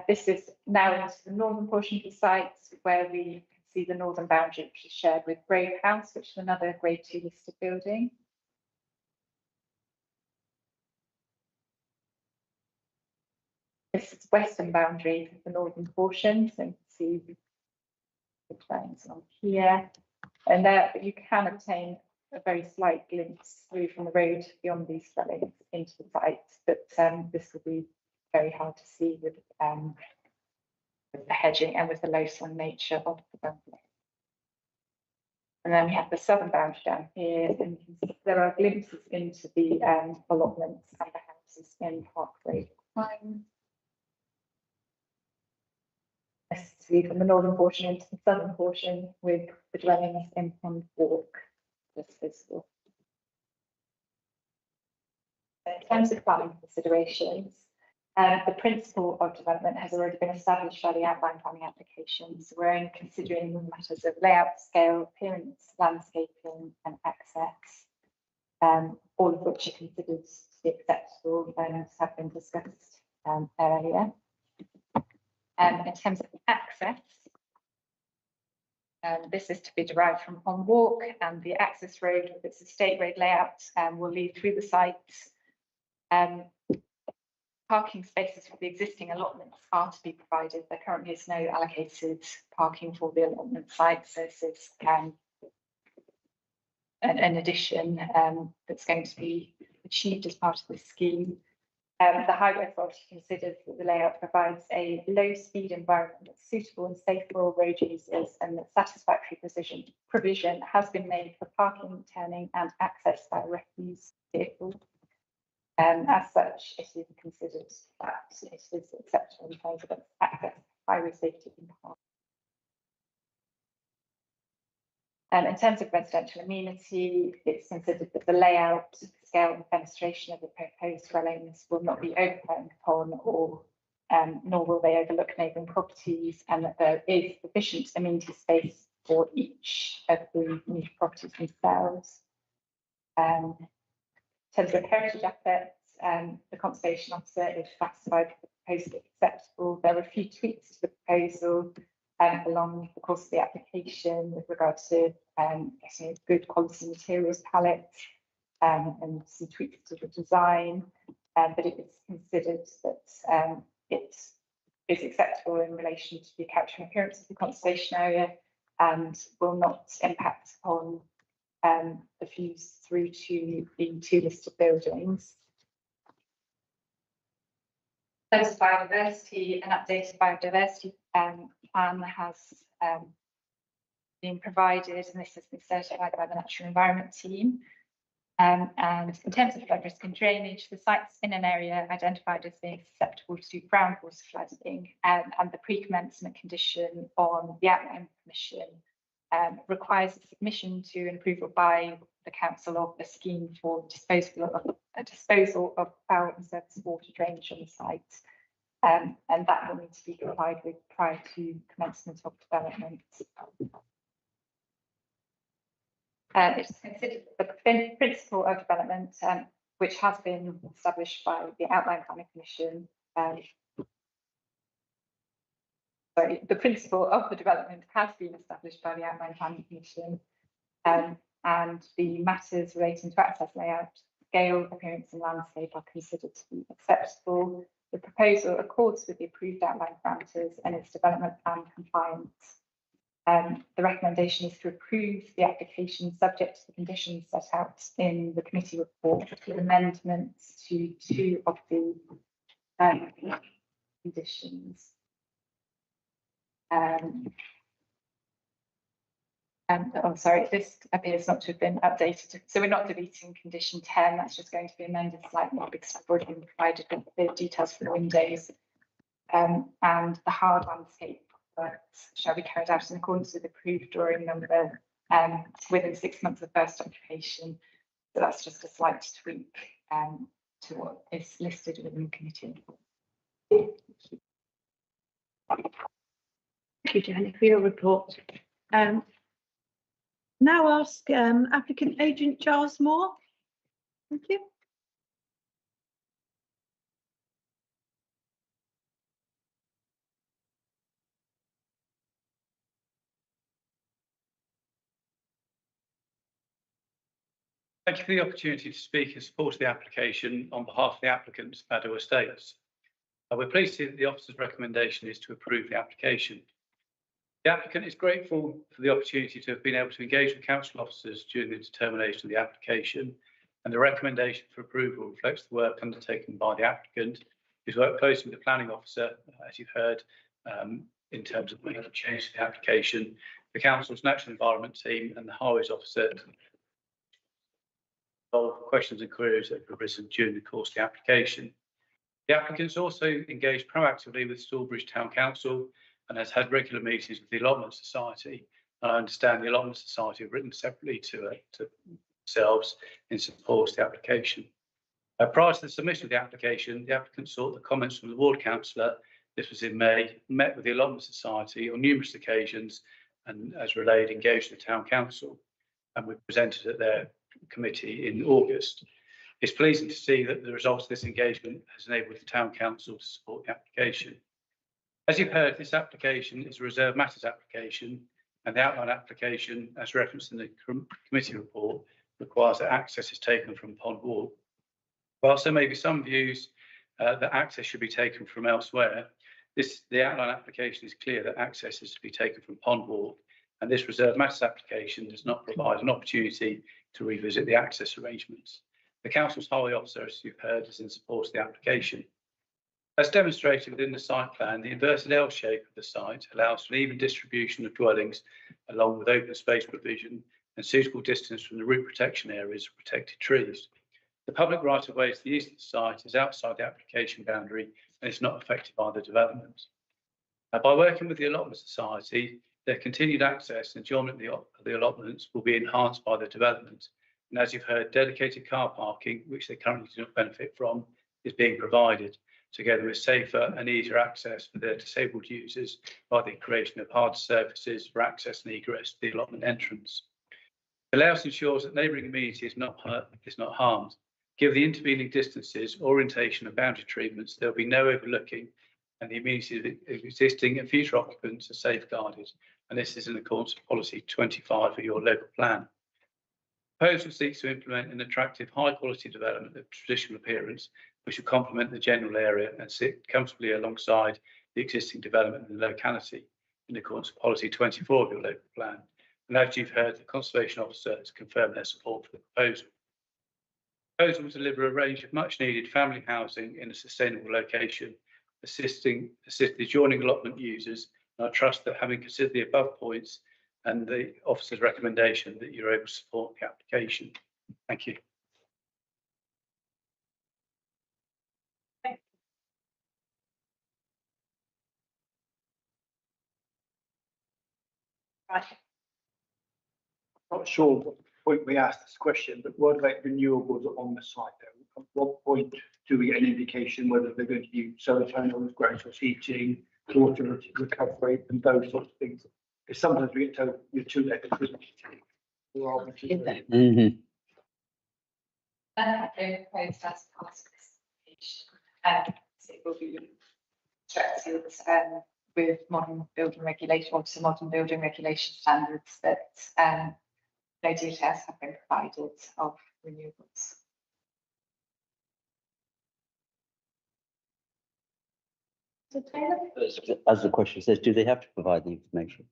This is now into the northern portion of the site, where we can see the northern boundary, which is shared with Grove House, which is another Grade 2 listed building. This is western boundary of the northern portion, so you can see the drawings on here. And there you can obtain a very slight glimpse through from the road beyond these dwellings into the site, but this will be very hard to see with the hedging and with the low sun nature of the bungalow. And then we have the southern boundary down here, and there are glimpses into the allotments and the houses in Parkway Pine. from the northern portion into the southern portion with the dwellings in Pond Walk just visible. In terms of planning considerations, the principle of development has already been established by the outline planning application. So we're only considering the matters of layout, scale, appearance, landscaping and access, all of which are considered to be acceptable and have been discussed earlier. In terms of access, this is to be derived from Pond Walk, and the access road with its estate road layout will lead through the site. Parking spaces for the existing allotments are to be provided. There currently is no allocated parking for the allotment site, so this is an addition that's going to be achieved as part of the scheme. The Highway Authority considers that the layout provides a low-speed environment that's suitable and safe for all road users, and that satisfactory provision has been made for parking, turning and access by refuse vehicles. As such, it is considered that it is acceptable in terms of access, highway safety and parking. In terms of residential amenity, it's considered that the layout, scale and fenestration of the proposed dwellings will not be overhung upon or nor will they overlook neighbouring properties, and that there is sufficient amenity space for each of the new properties themselves. In terms of heritage assets, the Conservation Officer is classified the proposal as acceptable. There are a few tweaks to the proposal along the course of the application with regard to getting a good quality materials palette and some tweaks to the design, but it is considered that it is acceptable in relation to the character and appearance of the conservation area and will not impact on the views through to the two listed buildings. In terms of biodiversity, an updated biodiversity plan has been provided, and this has been certified by the Natural Environment Team. And in terms of flood risk and drainage, the site's in an area identified as being susceptible to groundwater flooding, and the pre-commencement condition on the outline permission requires a submission to an approval by the council of a scheme for disposal of foul and surface water drainage on the site, and that will need to be complied with prior to commencement of development. It's considered the principle of development, which has been established by the Outline Planning Commission. The principle of the development has been established by the Outline Planning Commission, and the matters relating to access layout, scale, appearance and landscape are considered to be acceptable. The proposal accords with the approved outline parameters and its development plan compliance. The recommendation is to approve the application subject to the conditions set out in the committee report with amendments to two of the conditions. Oh, sorry, this appears not to have been updated. So we're not deleting condition 10, that's just going to be amended slightly because I've already been provided with the details for the windows. And the hard landscape works shall be carried out in accordance with approved drawing number within 6 months of first occupation. So that's just a slight tweak to what is listed within the committee. Thank you, Jenny, for your report. Now ask applicant agent Giles Moore. Thank you. Thank you for the opportunity to speak in support of the application on behalf of the applicant, Meadow Estates. We're pleased to see that the officer's recommendation is to approve the application. The applicant is grateful for the opportunity to have been able to engage with council officers during the determination of the application, and the recommendation for approval reflects the work undertaken by the applicant, who's worked closely with the planning officer, as you've heard, in terms of making changes to the application, the council's natural environment team and the highways officer questions and queries that have arisen during the course of the application. The applicants also engaged proactively with Stallbridge Town Council and has had regular meetings with the Allotment Society. And I understand the Allotment Society have written separately to themselves in support of the application. Prior to the submission of the application, the applicant sought the comments from the ward councillor. This was in May, met with the Allotment Society on numerous occasions, and as relayed, engaged the Town Council, and we presented at their committee in August. It's pleasing to see that the result of this engagement has enabled the Town Council to support the application. As you've heard, this application is a reserved matters application, and the outline application, as referenced in the committee report, requires that access is taken from Pond Walk. Whilst there may be some views that access should be taken from elsewhere, the outline application is clear that access is to be taken from Pond Walk, and this reserved matters application does not provide an opportunity to revisit the access arrangements. The council's highway officer, as you've heard, is in support of the application. As demonstrated within the site plan, the inverted L shape of the site allows for an even distribution of dwellings, along with open space provision and suitable distance from the root protection areas of protected trees. The public right of way to the east of the site is outside the application boundary and is not affected by the development. By working with the Allotment Society, their continued access and enjoyment of the allotments will be enhanced by the development. And as you've heard, dedicated car parking, which they currently do not benefit from, is being provided, together with safer and easier access for their disabled users by the creation of hard surfaces for access and egress to the allotment entrance. The layout ensures that neighbouring amenity is not harmed. Given the intervening distances, orientation and boundary treatments, there will be no overlooking, and the amenity of existing and future occupants are safeguarded. And this is in accordance with policy 25 of your local plan. The proposal seeks to implement an attractive, high-quality development of traditional appearance, which will complement the general area and sit comfortably alongside the existing development in the locality, in accordance with policy 24 of your local plan. And as you've heard, the Conservation Officer has confirmed their support for the proposal. The proposal will deliver a range of much-needed family housing in a sustainable location, assist the adjoining allotment users. And I trust that, having considered the above points and the officer's recommendation, that you're able to support the application. Thank you. Right. Not sure what point we asked this question, but what about renewables on the site there? At what point do we get an indication whether they're going to use solar panels, ground source heating, water recovery, and those sorts of things? Because sometimes we get told you're too late. Proposed as part of this application, so it will be structured with modern building regulation, or to modern building regulation standards that no details have been provided of renewables. As the question says, do they have to provide the information?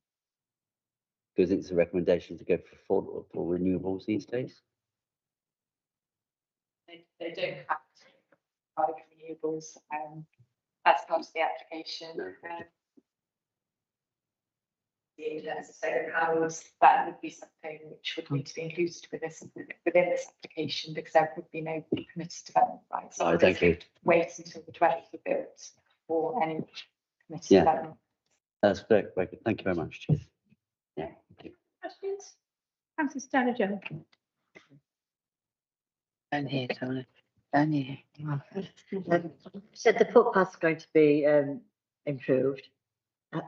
Because it's a recommendation to go for renewables these days. They don't have to provide renewables as part of the application. As a solar panels, that would be something which would need to be included within this application, because there would be no permitted development rights. Oh, thank you. Wait until the dwellings are built for any permitted development. That's very good. Thank you very much, Chief. Yeah. Questions? Councillor Stanage. Down here, Tony. Down here. Said the footpath's going to be improved.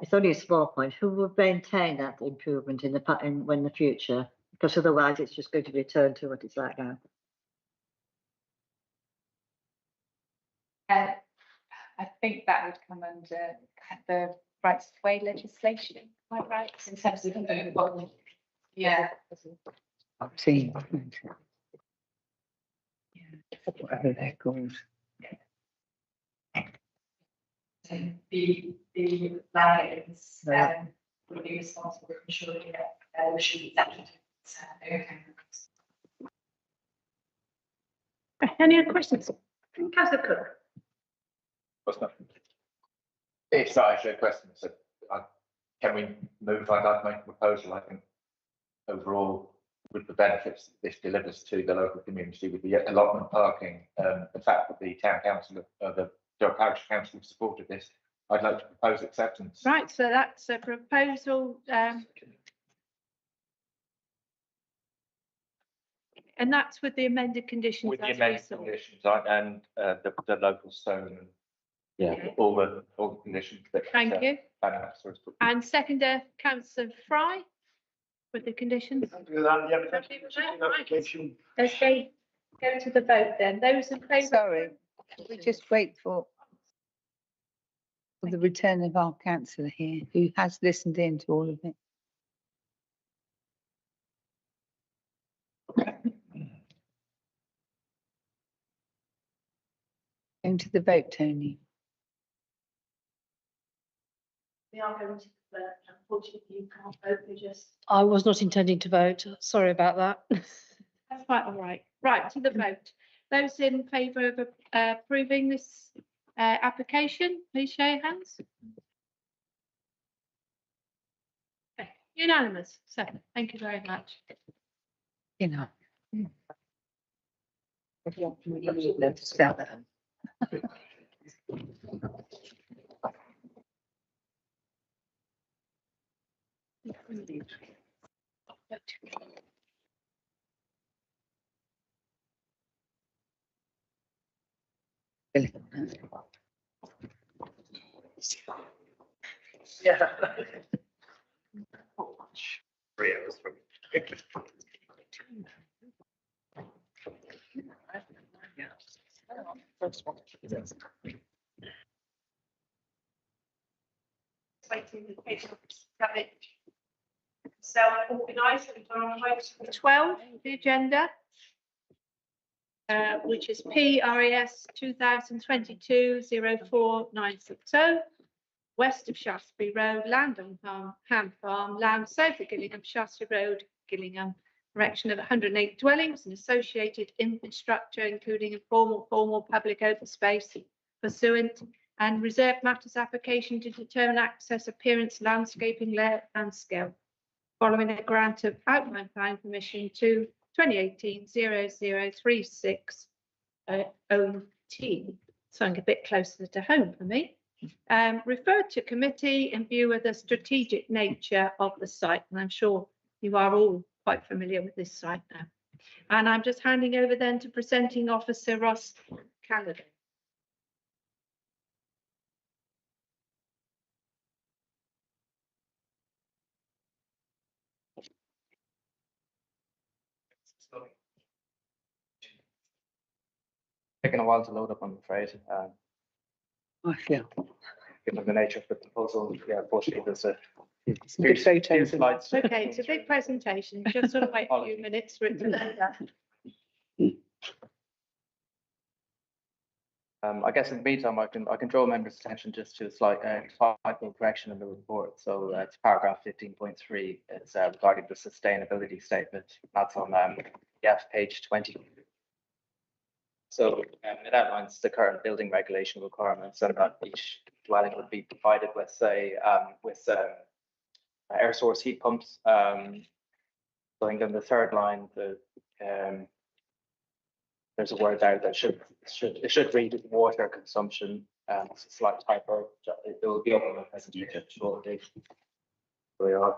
It's only a small point. Who will maintain that improvement in the future? Because otherwise, it's just going to return to what it's like now. I think that would come under the rights of way legislation. Am I right? In terms of yeah. Team. Whatever they're called. So the landowners will be responsible for ensuring that there should be Any other questions? Councillor Cook. It's not actually a question. So can we move? I'd like to make a proposal. I think overall, with the benefits that this delivers to the local community, with the allotment parking, the fact that the town council, the parish council have supported this, I'd like to propose acceptance. Right, so that's a proposal, and that's with the amended conditions. With the as we amended saw. conditions and the local stone and Yeah. all the conditions that. Thank you. Planning officer has put. And seconder, councillor Fry, with the conditions. Do that, yeah, but application. Let's go to the vote then. Those in favour? Sorry, we just wait for the return of our councillor here, who has listened in to all of it. Going to the vote, Tony. We are going to the vote. Unfortunately, you can't vote. We just. I was not intending to vote. Sorry about that. That's quite all right. Right, to the vote. Those in favour of approving this application, please show your hands. Okay, unanimous. So, thank you very much. You know. Yeah. 3 hours from. Waiting the patients to have it self-organised and on item 12, the agenda, which is PRES 2022-04960, west of Shaftesbury Road, land on Ham Farm, land south of Gillingham, Shaftesbury Road, Gillingham. Erection of 108 dwellings and associated infrastructure, including informal, formal public open space pursuant and reserved matters application to determine access, appearance, landscaping, layout and scale. Following a grant of outline planning permission to 2018-0036 OT, something a bit closer to home for me. Referred to committee in view of the strategic nature of the site, and I'm sure you are all quite familiar with this site now. And I'm just handing over then to presenting officer Ross Callaghan. Taking a while to load up, I'm afraid. I feel. Given the nature of the proposal, yeah, unfortunately, there's a Good photos. slides. Okay, it's a big presentation. Just sort of wait a few minutes for it to load up. I guess in the meantime, I can draw members' attention just to a slight typo correction in the report. So it's paragraph 15.3. It's regarding the sustainability statement. That's on page 20. So it outlines the current building regulation requirements and about each dwelling would be provided with, say, air source heat pumps. So I think on the third line, there's a word there that should read water consumption. It's a slight typo. It will be up on the presentation shortly. There we are.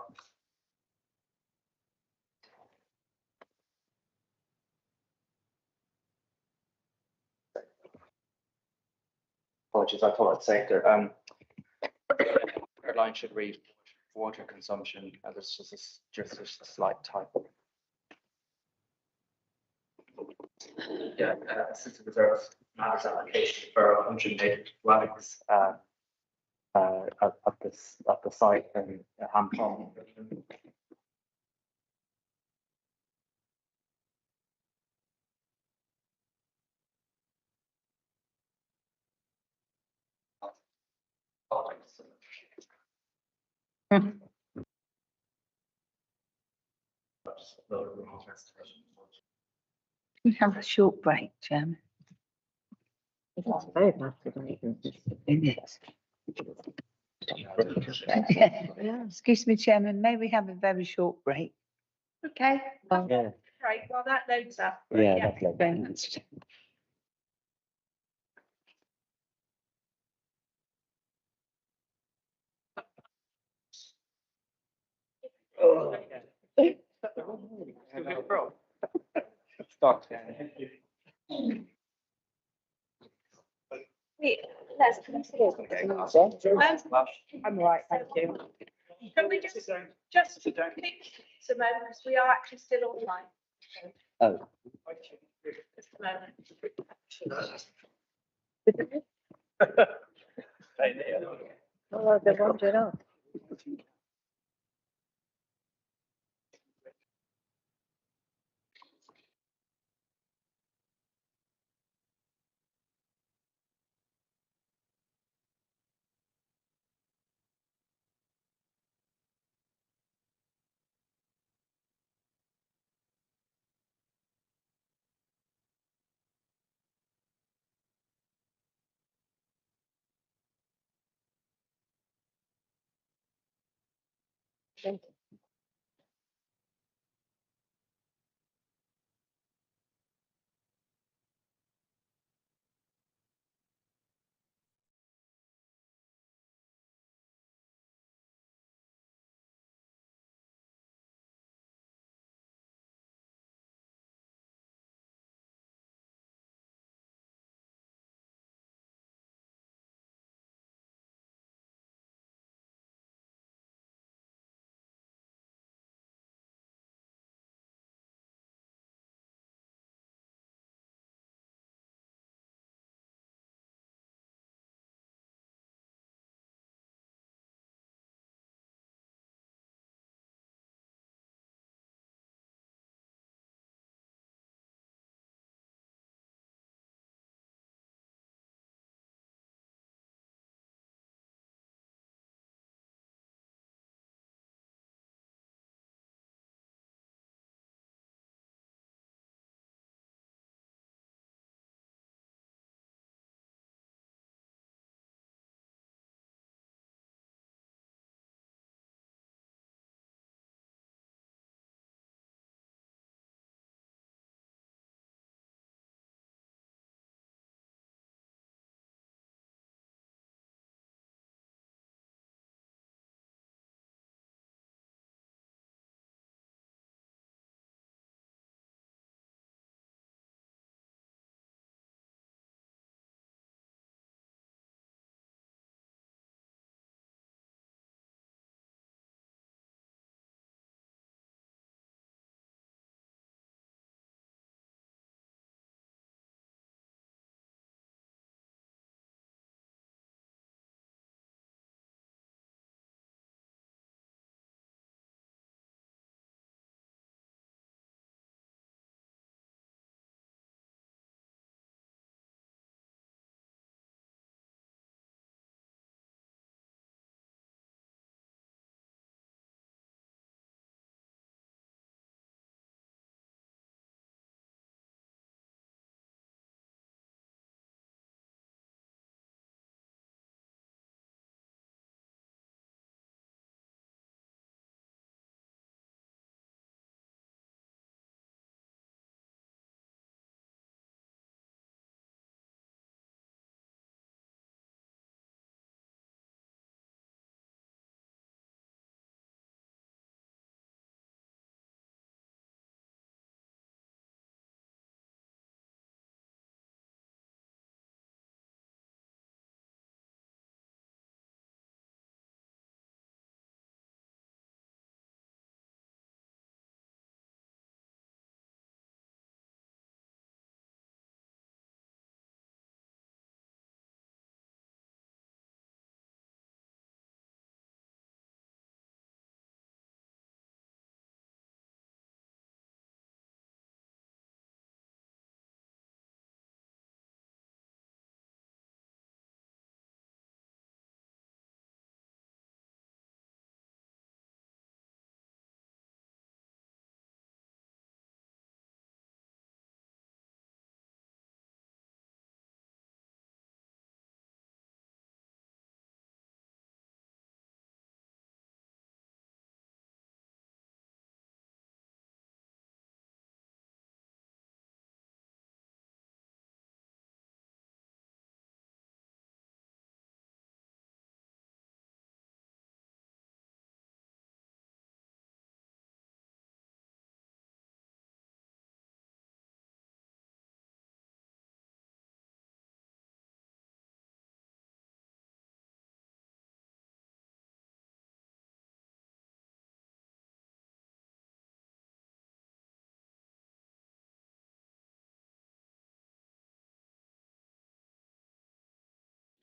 Apologies, I thought I'd say there. Third line should read water consumption. There's just a slight typo. Yeah, since it reserves matters application for 108 dwellings at the site in Ham Farm. We have a short break, Chairman. It's very massive, It is. Excuse me, Chairman, may we have a very short break? Okay. Yeah. Right, well, that loads up. Yeah, that's lovely. Very much. Start. Let's consider. I'm right, thank you. Can we just pick some moments? We are actually still online. Oh. Just a moment. Oh, they're wandering off.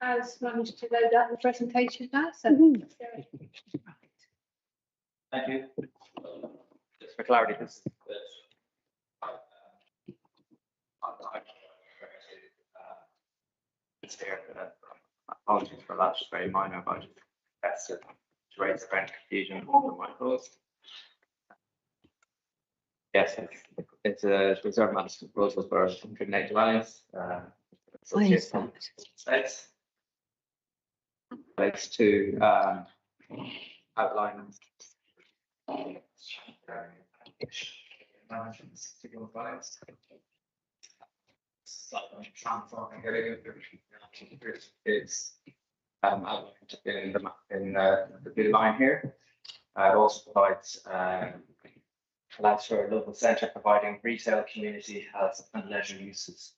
has managed to load up the presentation now, so. Thank you. Just for clarity, this is it's there. Apologies for that, just very minor, but that's to raise the confusion on my post. Yes, it's a reserve master proposal for 108 dwellings. States. Likes to outline is outlined in the blue line here. It also provides allows for a local centre providing retail, community, health and leisure uses.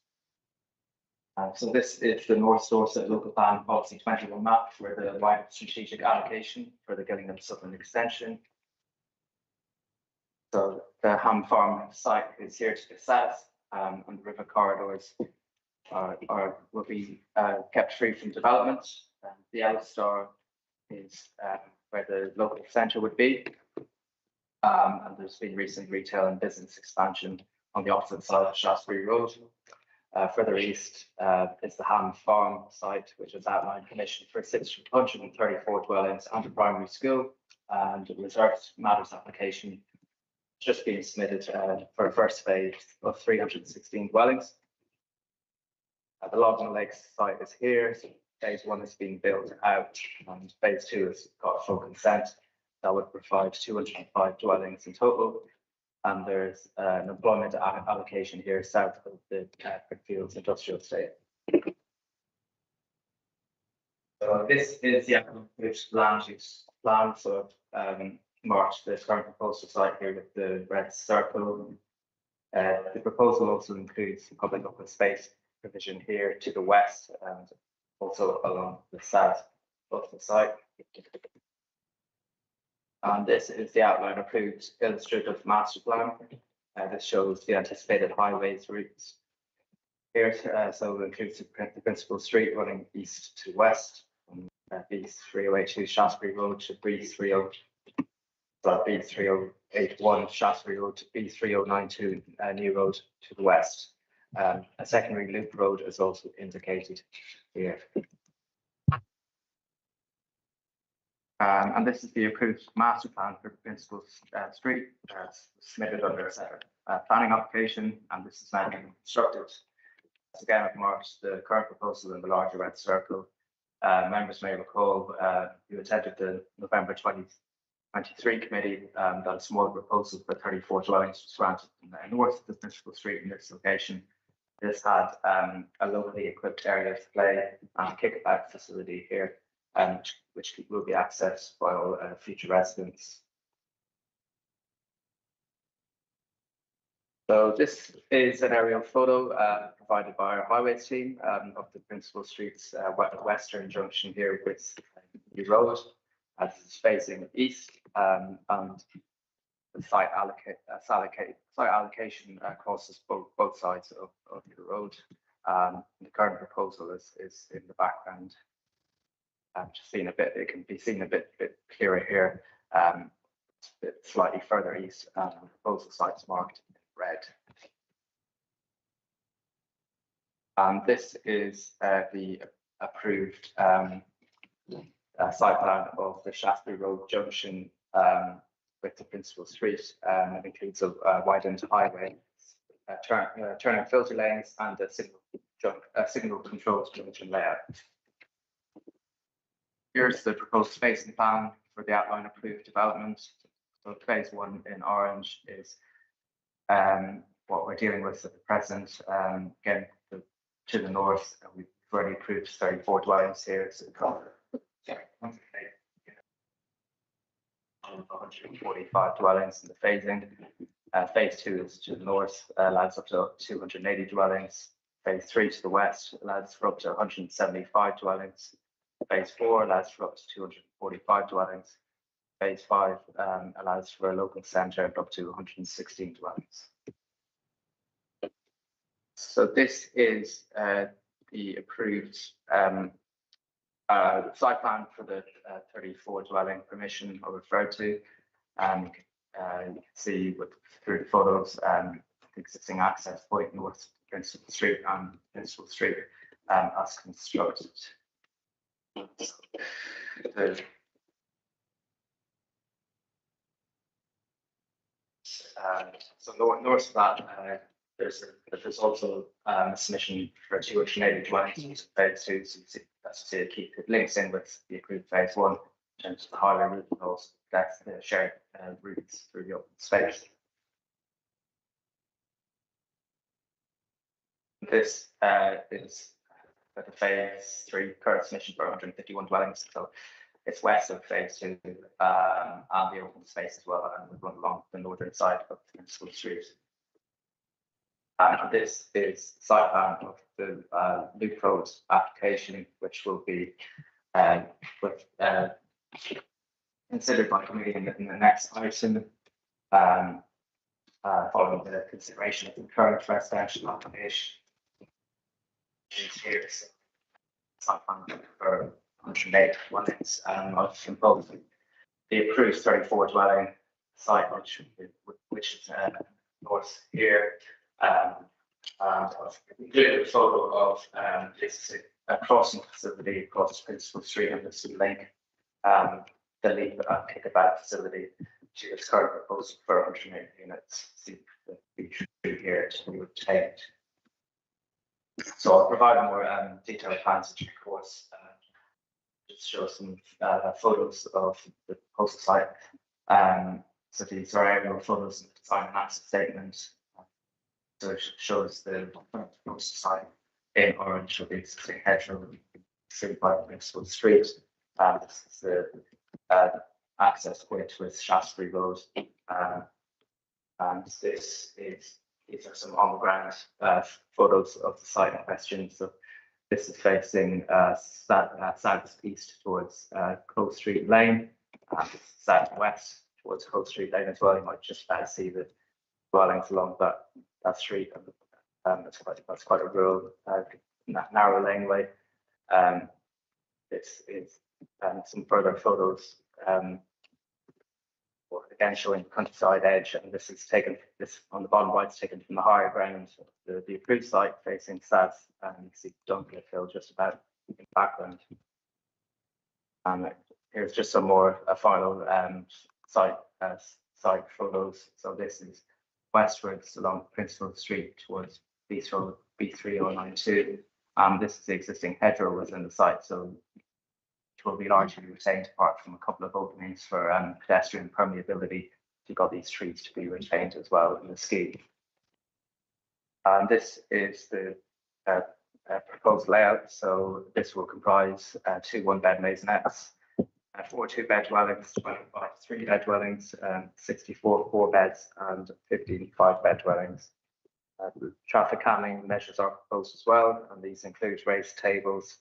So this is the North Dorset Local Plan Policy 21 map for the wider strategic allocation for the Gillingham Southern Extension. So the Ham Farm site is here to the south, and the river corridors will be kept free from development. The yellow star is where the local centre would be. And there's been recent retail and business expansion on the opposite side of Shaftesbury Road. Further east is the Ham Farm site, which is outlined commission for 634 dwellings and a primary school, and a reserved matters application just being submitted for a first phase of 316 dwellings. The Logging Lakes site is here. So phase 1 is being built out, and phase 2 has got full consent. That would provide 205 dwellings in total. And there's an employment allocation here south of the Brickfields Industrial Estate. So this is the which land use plan. So marked the current proposal site here with the red circle. The proposal also includes public open space provision here to the west and also along the south of the site. And this is the outline approved illustrative master plan. This shows the anticipated highways routes here. So it includes the principal street running east to west from B3082 Shaftesbury Road to B3081 Shaftesbury Road to B3092 New Road to the west. A secondary loop road is also indicated here. And this is the approved master plan for Principal Street, submitted under a separate planning application, and this is now being constructed. As again, I've marked the current proposal in the larger red circle. Members may recall you attended the November 2023 committee that a small proposal for 34 dwellings was granted north of the Principal Street in this location. This had a locally equipped area of play and kickabout facility here, which will be accessed by all future residents. So this is an aerial photo provided by our highways team of the Principal Street's western junction here with the road as it's facing east, and the site allocation crosses both sides of the road. The current proposal is in the background. Just seeing a bit, it can be seen a bit clearer here. A bit slightly further east, the proposal site's marked in red. This is the approved site plan of the Shaftesbury Road junction with the Principal Street. It includes a widened highway, turning filter lanes, and a signal controlled junction layout. Here's the proposed spacing plan for the outline approved development. So phase 1 in orange is what we're dealing with at the present. Again, to the north, we've already approved 34 dwellings here. So 145 dwellings in the phasing. Phase 2 is to the north, allows up to 280 dwellings. Phase 3 to the west allows for up to 175 dwellings. Phase 4 allows for up to 245 dwellings. Phase 5 allows for a local centre of up to 116 dwellings. So this is the approved Site plan for the 34 dwelling permission I referred to. You can see through the photos, the existing access point north Principal Street and Principal Street as constructed. So north of that, there's also a submission for 280 dwellings in phase 2. So you see that's to keep it links in with the approved phase 1 in terms of the highway route and also that's the shared routes through the open space. This is the phase 3 current submission for 151 dwellings. So it's west of phase 2 and the open space as well, and we run along the northern side of the Principal Street. This is site plan of the Loop Road application, which will be considered by committee in the next item, following the consideration of the current residential application. Here is site plan for 108 dwellings. I've imposed the approved 34 dwelling site, which is north here. I've included a photo of this crossing facility across Principal Street and the Sea Link, the lead kickabout facility to its current proposal for 108 units. See the feature here to be obtained. So I'll provide more detailed plans in due course. Just show some photos of the postal site. So these are aerial photos of the design and access statement. So it shows the postal site in orange of the existing hedgerow through by Principal Street. This is the access point with Shaftesbury Road. And these are some on the ground photos of the site in question. So this is facing southeast towards Close Street Lane, southwest towards Close Street Lane as well. You might just see the dwellings along that street. That's quite a rural, narrow laneway. This is some further photos, again showing the countryside edge, and this is taken. This on the bottom right is taken from the higher ground of the approved site facing south, and you can see Dunkirk Hill just about in the background. And here's just some more final site photos. So this is westwards along Principal Street towards B3092. This is the existing hedgerow within the site, so it will be largely retained apart from a couple of openings for pedestrian permeability. You've got these trees to be retained as well in the scheme. This is the proposed layout. So this will comprise 2 one-bed maisonettes, 4 two-bed dwellings, 25 three-bed dwellings, 64 4-beds, and 15 5-bed dwellings. Traffic calming measures are proposed as well, and these include raised tables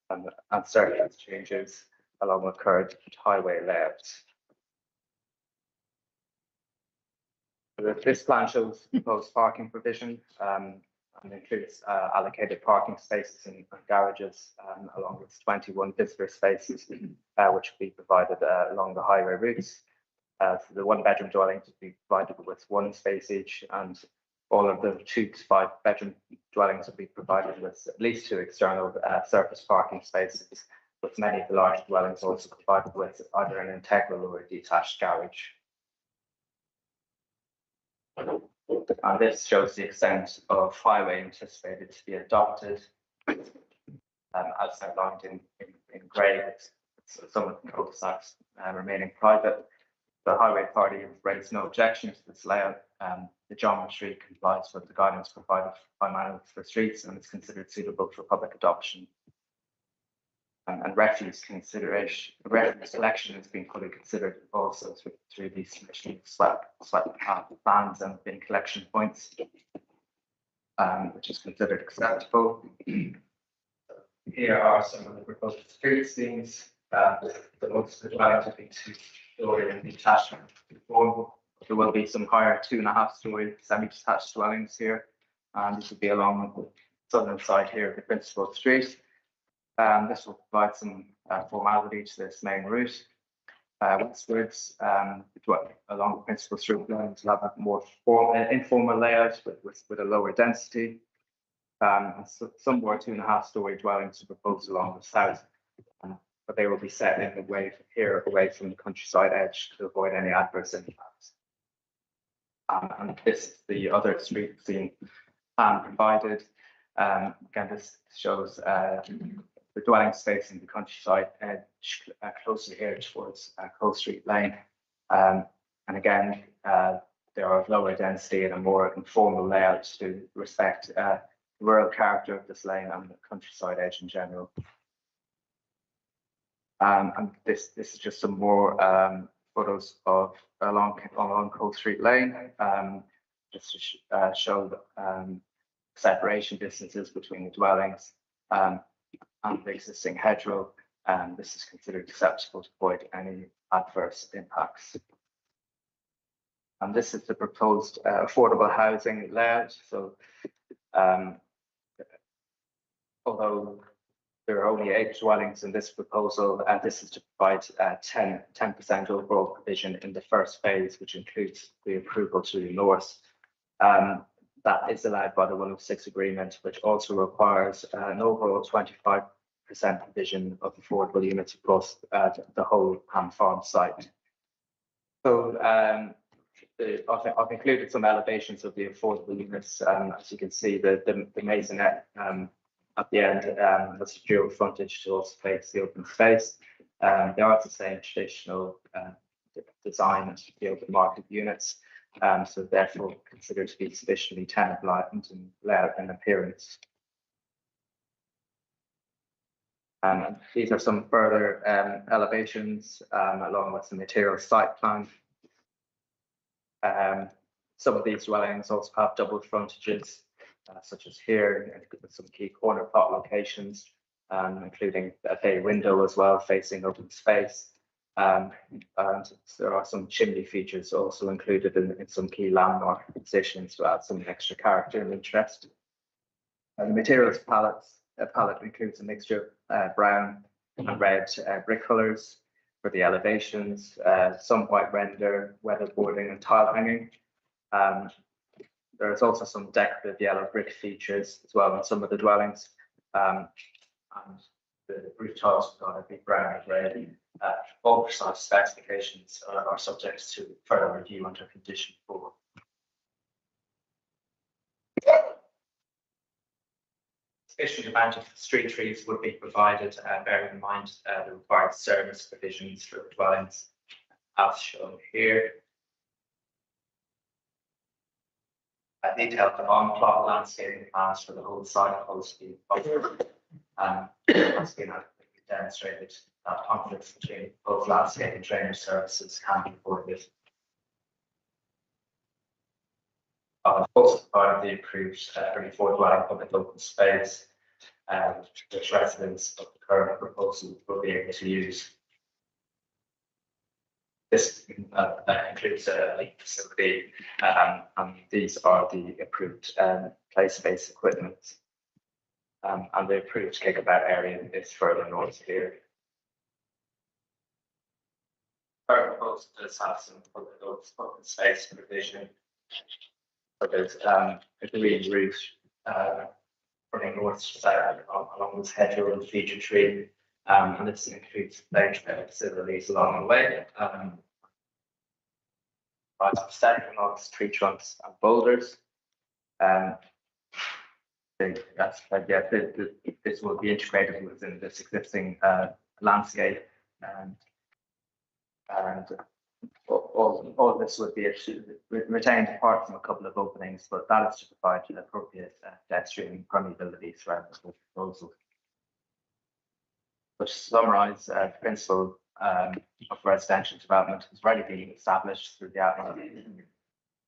and surface changes along with curved highway layouts. This plan shows proposed parking provision and includes allocated parking spaces and garages, along with 21 visitor spaces, which will be provided along the highway routes. So the one-bedroom dwellings will be provided with 1 space each, and all of the 2 to 5 bedroom dwellings will be provided with at least 2 external surface parking spaces, with many of the larger dwellings also provided with either an integral or a detached garage. And this shows the extent of highway anticipated to be adopted, as outlined in grey, with some of the cul-de-sacs remaining private. The Highway Authority have raised no objections to this layout. The geometry complies with the guidance provided by Manual for Streets and is considered suitable for public adoption. And refuse collection has been fully considered also through these submission swept plans and bin collection points, which is considered acceptable. Here are some of the proposed street scenes. The most of the dwellings will be 2-story and detached. There will be some higher 2.5-story semi-detached dwellings here, and this will be along the southern side here of the Principal Street. This will provide some formality to this main route. Westwards, along the principal street lines, will have a more informal layout with a lower density. Some more 2.5-storey dwellings to propose along the south, but they will be set in the way here, away from the countryside edge, to avoid any adverse impacts. And this is the other street scene provided. Again, this shows the dwelling space in the countryside edge, closer here towards Cole Street Lane. And again, they are of lower density and a more informal layout to respect the rural character of this lane and the countryside edge in general. And this is just some more photos of along Cole Street Lane, just to show the separation distances between the dwellings and the existing hedgerow. This is considered acceptable to avoid any adverse impacts. And this is the proposed affordable housing layout. So although there are only 8 dwellings in this proposal, and this is to provide 10% overall provision in the first phase, which includes the approval to the north. That is allowed by the 106 agreement, which also requires an overall 25% provision of affordable units across the whole Ham Farm site. So I've included some elevations of the affordable units. As you can see, the maisonette at the end has a dual frontage to also face the open space. They are the same traditional design as the open market units, so therefore considered to be sufficiently tenant-like in layout and appearance. These are some further elevations along with the material site plan. Some of these dwellings also have double frontages, such as here, with some key corner plot locations, including a bay window as well facing open space. And there are some chimney features also included in some key landmark positions to add some extra character and interest. The materials palette includes a mixture of brown and red brick colours for the elevations, some white render, weatherboarding and tile hanging. There is also some decorative yellow brick features as well in some of the dwellings. And the roof tiles have got a big brown and red. All precise specifications are subject to further review under condition 4. Sufficient amount of street trees would be provided, bearing in mind the required service provisions for the dwellings, as shown here. Detailed on-plot landscaping plans for the whole site have also been offered. It's been demonstrated that conflicts between both landscape and drainage services can be avoided. Also part of the approved 34 dwelling public open space, which residents of the current proposal will be able to use. This includes a leak facility, and these are the approved play space equipment. And the approved gigabyte area is further north here. Our proposal does have some public open space provision. So there's a green roof running north to south along this hedgerow and feature tree. And this includes play facilities along the way. Standing amongst tree trunks and boulders. This will be integrated within this existing landscape, and all of this would be retained apart from a couple of openings, but that is to provide an appropriate pedestrian permeability throughout the proposal. But to summarise, the principle of residential development has already been established through the outline.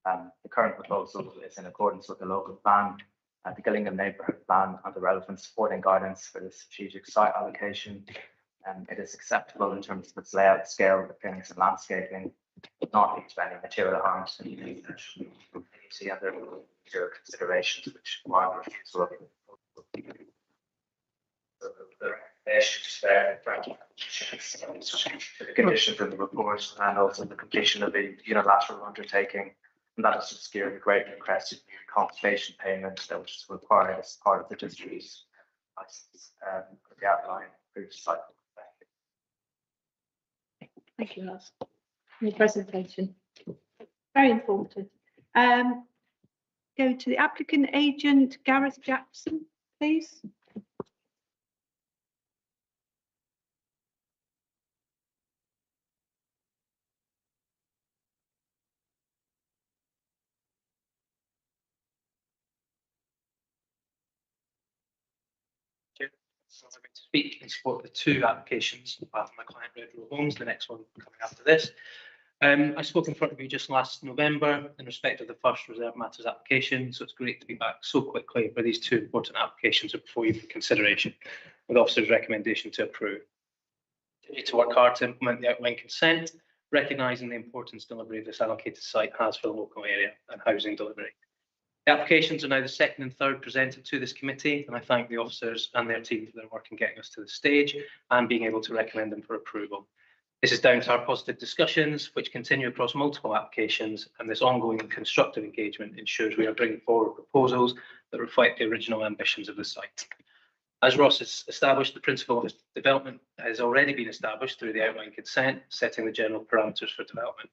The current proposal is in accordance with the local plan, the Gillingham neighbourhood plan, and the relevant supporting guidance for the strategic site allocation. It is acceptable in terms of its layout, scale, appearance, and landscaping, not lead to any material harm to the see other material considerations which require refusal of the issues there, the conditions in the report, and also the completion of the unilateral undertaking. And that is to secure the great requested compensation payment that was required as part of the district's license, the outline previous cycle. Thank you, Lars. Your presentation. Very informative. Go to the applicant agent, Gareth Jackson, please. So I'm going to speak in support of the two applications on behalf of my client Red Row Homes, the next one coming after this. I spoke in front of you just last November in respect of the first Reserved Matters application, so it's great to be back so quickly for these two important applications before you for consideration, with officers' recommendation to approve. We need to work hard to implement the outline consent, recognising the importance delivery of this allocated site has for the local area and housing delivery. The applications are now the second and third presented to this committee, and I thank the officers and their team for their work in getting us to this stage and being able to recommend them for approval. This is down to our positive discussions, which continue across multiple applications, and this ongoing and constructive engagement ensures we are bringing forward proposals that reflect the original ambitions of the site. As Ross has established, the principle of development has already been established through the outline consent, setting the general parameters for development.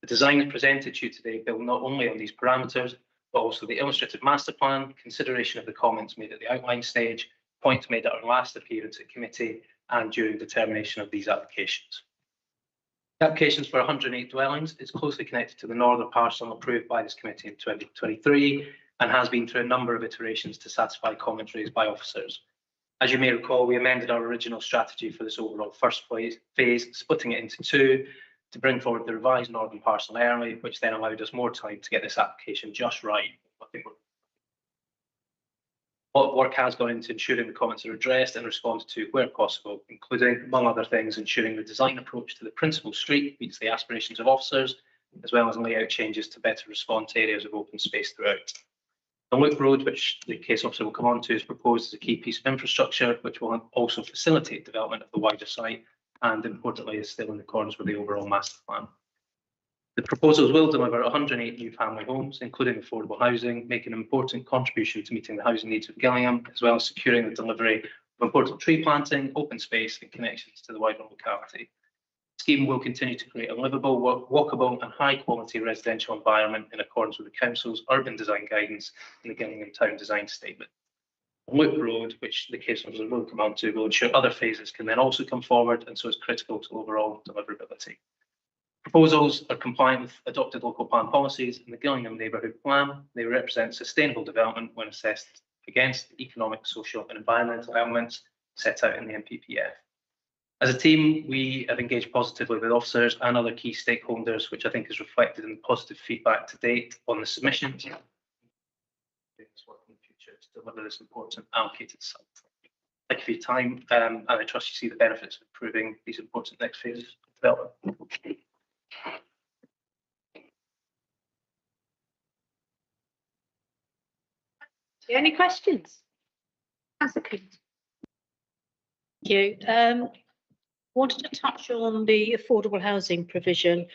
The design presented to you today builds not only on these parameters, but also the illustrative master plan, consideration of the comments made at the outline stage, points made at our last appearance at committee, and during determination of these applications. The applications for 108 dwellings is closely connected to the northern parcel approved by this committee in 2023 and has been through a number of iterations to satisfy comments raised by officers. As you may recall, we amended our original strategy for this overall first phase, splitting it into two, to bring forward the revised northern parcel early, which then allowed us more time to get this application just right. I think what work has gone into ensuring the comments are addressed and responded to where possible, including, among other things, ensuring the design approach to the principal street meets the aspirations of officers, as well as layout changes to better respond to areas of open space throughout. The Loop Road, which the case officer will come on to, is proposed as a key piece of infrastructure, which will also facilitate development of the wider site, and importantly is still in accordance with the overall master plan. The proposals will deliver 108 new family homes, including affordable housing, making an important contribution to meeting the housing needs of Gillingham, as well as securing the delivery of important tree planting, open space and connections to the wider locality. The scheme will continue to create a livable, walkable and high quality residential environment in accordance with the Council's urban design guidance in the Gillingham Town Design Statement. Loop Road, which the case officer will come on to, will ensure other phases can then also come forward, and so is critical to overall deliverability. Proposals are compliant with adopted local plan policies and the Gillingham Neighbourhood Plan. They represent sustainable development when assessed against the economic, social and environmental elements set out in the NPPF. As a team, we have engaged positively with officers and other key stakeholders, which I think is reflected in the positive feedback to date on the submissions. To deliver this important allocated site. Thank you for your time, and I trust you see the benefits of improving these important next phases of development. Any questions? Thank you. Wanted to touch on the affordable housing provision.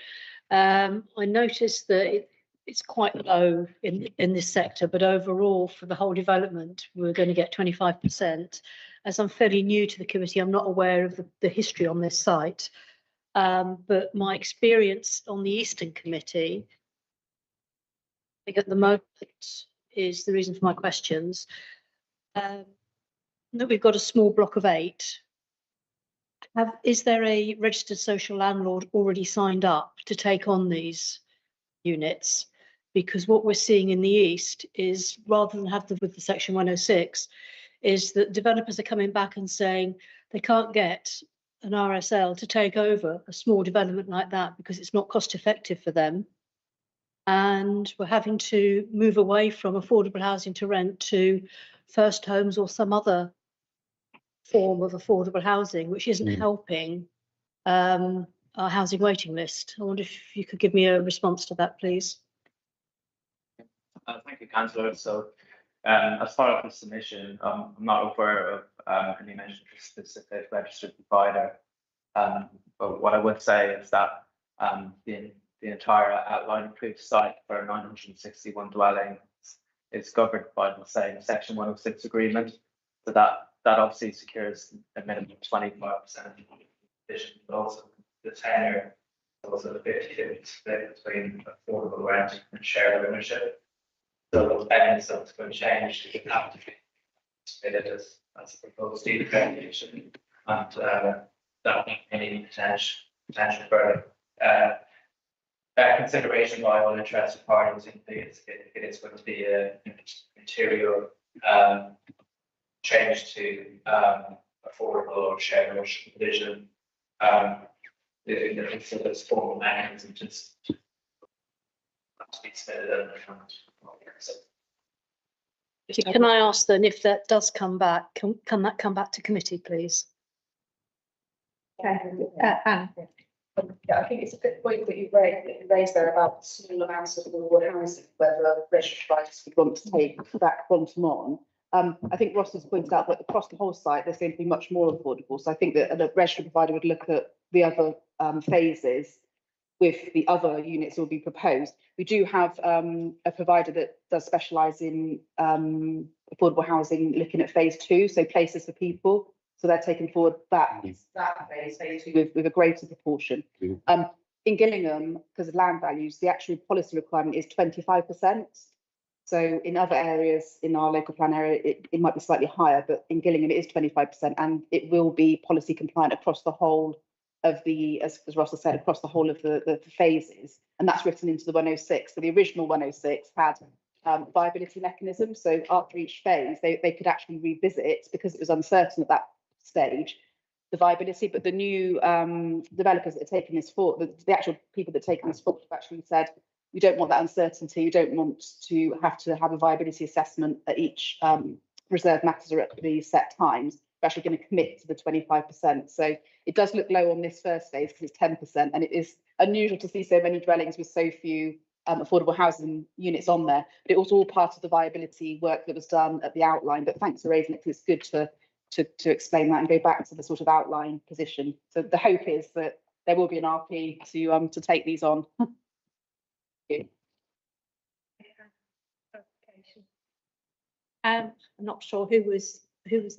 I noticed that it's quite low in this sector, but overall for the whole development, we're going to get 25%. As I'm fairly new to the committee, I'm not aware of the history on this site, but my experience on the Eastern Committee, I think at the moment is the reason for my questions, that we've got a small block of 8. Is there a registered social landlord already signed up to take on these units? Because what we're seeing in the East is, rather than have with the Section 106, is that developers are coming back and saying they can't get an RSL to take over a small development like that because it's not cost effective for them. And we're having to move away from affordable housing to rent to first homes or some other form of affordable housing, which isn't helping our housing waiting list. I wonder if you could give me a response to that, please. Thank you, Councillor. So As part of the submission, I'm not aware of any mention of a specific registered provider. But what I would say is that the entire outline approved site for 961 dwellings is governed by the same Section 106 agreement. So that obviously secures a minimum of 25% addition, but also the tenure, also the 50-50 split between affordable rent and shared ownership. So any subsequent change to have to be submitted as a proposed deed of variation, and that any potential further consideration by all interested parties. It is going to be a material change to affordable or shared ownership provision. So there's formal mechanism just to be submitted. Can I ask then, if that does come back, can that come back to committee, please? Anne. Yeah, I think it's a good point that you raised there about small amounts of affordable housing, whether registered providers would want to take that quantum on. I think Ross has pointed out that across the whole site, there's going to be much more affordable. So I think that a registered provider would look at the other phases with the other units that will be proposed. We do have a provider that does specialise in affordable housing, looking at phase 2, so places for people. So they're taking forward that phase 2 with a greater proportion. In Gillingham, because of land values, the actual policy requirement is 25%. So in other areas in our local plan area, it might be slightly higher, but in Gillingham it is 25%, and it will be policy compliant across the whole of the, as Ross has said, across the whole of the phases. And that's written into the 106. So the original 106 had viability mechanisms. So after each phase, they could actually revisit it because it was uncertain at that stage, the viability. But the new developers that are taking this forward, the actual people that are taking this forward have actually said, we don't want that uncertainty. We don't want to have a viability assessment at each reserved matters or at the set times. We're actually going to commit to the 25%. So it does look low on this first phase because it's 10%, and it is unusual to see so many dwellings with so few affordable housing units on there. But it was all part of the viability work that was done at the outline. But thanks for raising it, because it's good to explain that and go back to the sort of outline position. So the hope is that there will be an RP to take these on. I'm not sure who was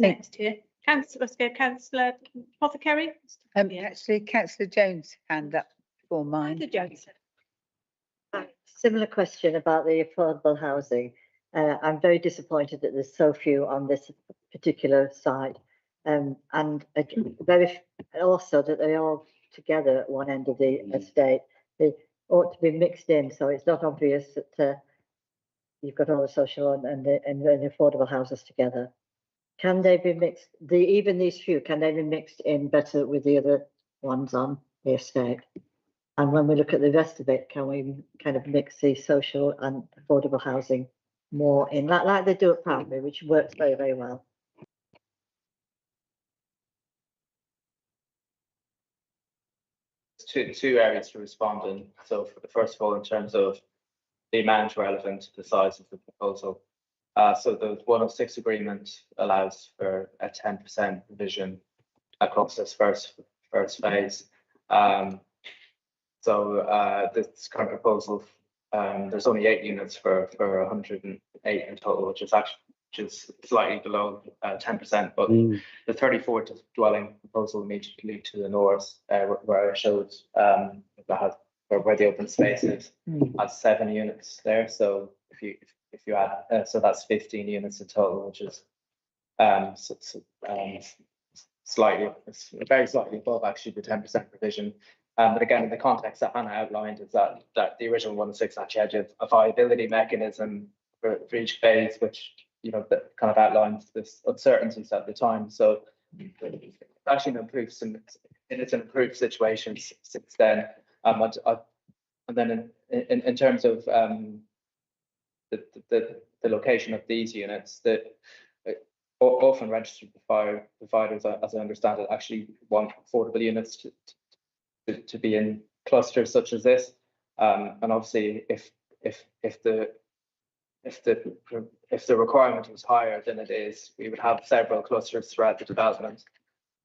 next here. Let's go, Councillor Apothecary. Actually, Councillor Jones' hand up before mine. Councillor Jones. Similar question about the affordable housing. I'm very disappointed that there's so few on this particular site, and also that they're all together at one end of the estate. They ought to be mixed in, so it's not obvious that you've got all the social and the affordable houses together. Can they be mixed? Even these few, can they be mixed in better with the other ones on the estate? And when we look at the rest of it, can we kind of mix the social and affordable housing more in, like they do at Poundbury, which works very, very well? Two areas to respond in. So first of all, in terms of the amount relevant to the size of the proposal. So the 106 agreement allows for a 10% provision across this first phase. So this current proposal, there's only 8 units for 108 in total, which is slightly below 10%. But the 34 dwelling proposal immediately to the north, where I showed where the open space is, has 7 units there. So if you add, so that's 15 units in total, which is very slightly above actually the 10% provision. But again, in the context that Hannah outlined, is that the original 106 actually had a viability mechanism for each phase, which that kind of outlines this uncertainties at the time. So it's actually an improved situation since then. And then in terms of the location of these units, that often registered providers, as I understand it, actually want affordable units to be in clusters such as this. And obviously, if the if the requirement was higher than it is, we would have several clusters throughout the development.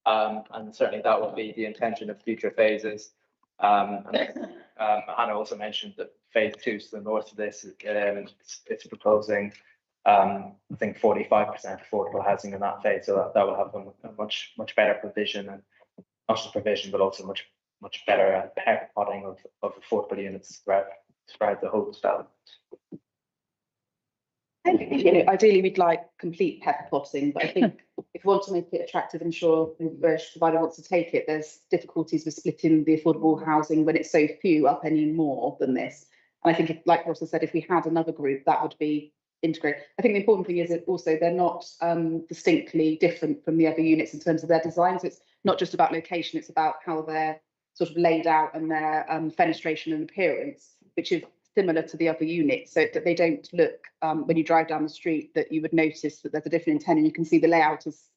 And certainly that will be the intention of future phases. Hannah also mentioned that phase 2 to the north of this, it's proposing, I think 45% affordable housing in that phase, so that will have a much better provision, and not just provision, but also much better potting of affordable units throughout the whole development. Ideally, we'd like complete pepper potting, but I think if we want to make it attractive, I'm sure the provider wants to take it. There's difficulties with splitting the affordable housing when it's so few up any more than this. And I think, like Ross has said, if we had another group, that would be integrated. I think the important thing is that also they're not distinctly different from the other units in terms of their design. So it's not just about location, it's about how they're sort of laid out and their fenestration and appearance, which is similar to the other units, so that they don't look, when you drive down the street, that you would notice that there's a different intent, and you can see the layout is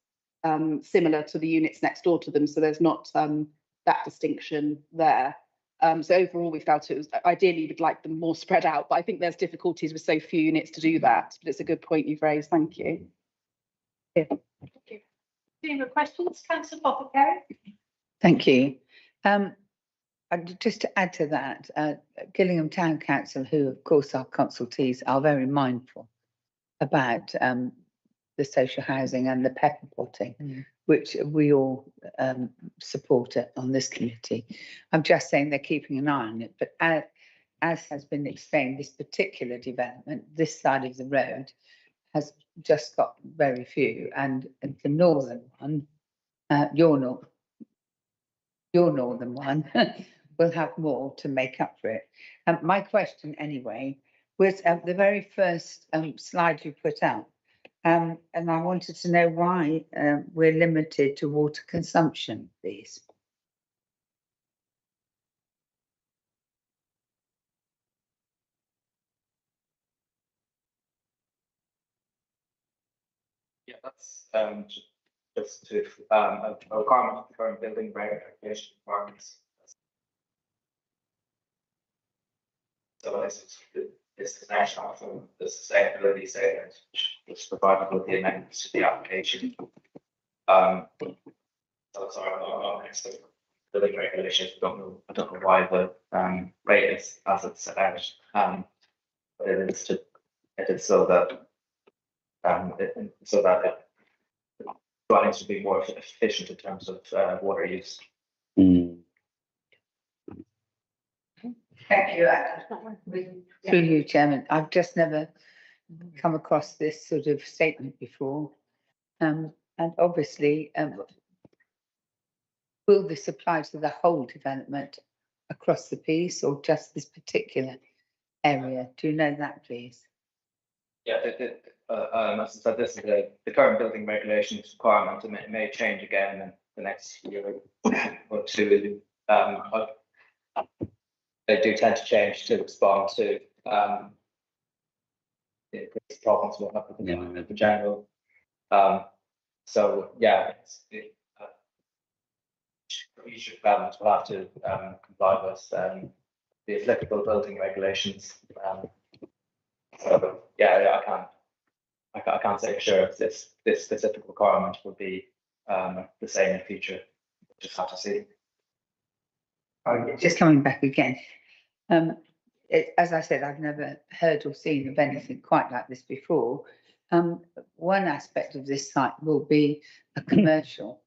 similar to the units next door to them, so there's not that distinction there. So overall, we felt it was ideally we'd like them more spread out, but I think there's difficulties with so few units to do that. But it's a good point you've raised. Thank you. Thank you. Any more questions? Councillor Poppleberry? Thank you. And just to add to that, Gillingham Town Council, who of course are consultees, are very mindful about the social housing and the pepper potting, which we all support it on this committee. I'm just saying they're keeping an eye on it, but as has been explained, this particular development, this side of the road, has just got very few, and the northern one, your northern one, will have more to make up for it. My question anyway was the very first slide you put out, and I wanted to know why we're limited to water consumption, please. Yeah, that's just to a requirement of the current building regulation requirements. So this is national from the sustainability statement, which was provided with the amendments to the application. So sorry, I'm not next to building regulations. I don't know why the rate is as it's set out. But it is so that dwellings would be more efficient in terms of water use. Thank you. Through you, Chairman. I've just never come across this sort of statement before. And obviously, will this apply to the whole development across the piece or just this particular area? Do you know that, please? Yeah, as I said, this is the current building regulations requirement, and it may change again in the next year or two. They do tend to change to respond to the problems we'll have with the general. So yeah, each development will have to comply with the applicable building regulations. So yeah, I can't say for sure if this specific requirement will be the same in future. Just have to see. Just coming back again. As I said, I've never heard or seen of anything quite like this before. One aspect of this site will be a commercial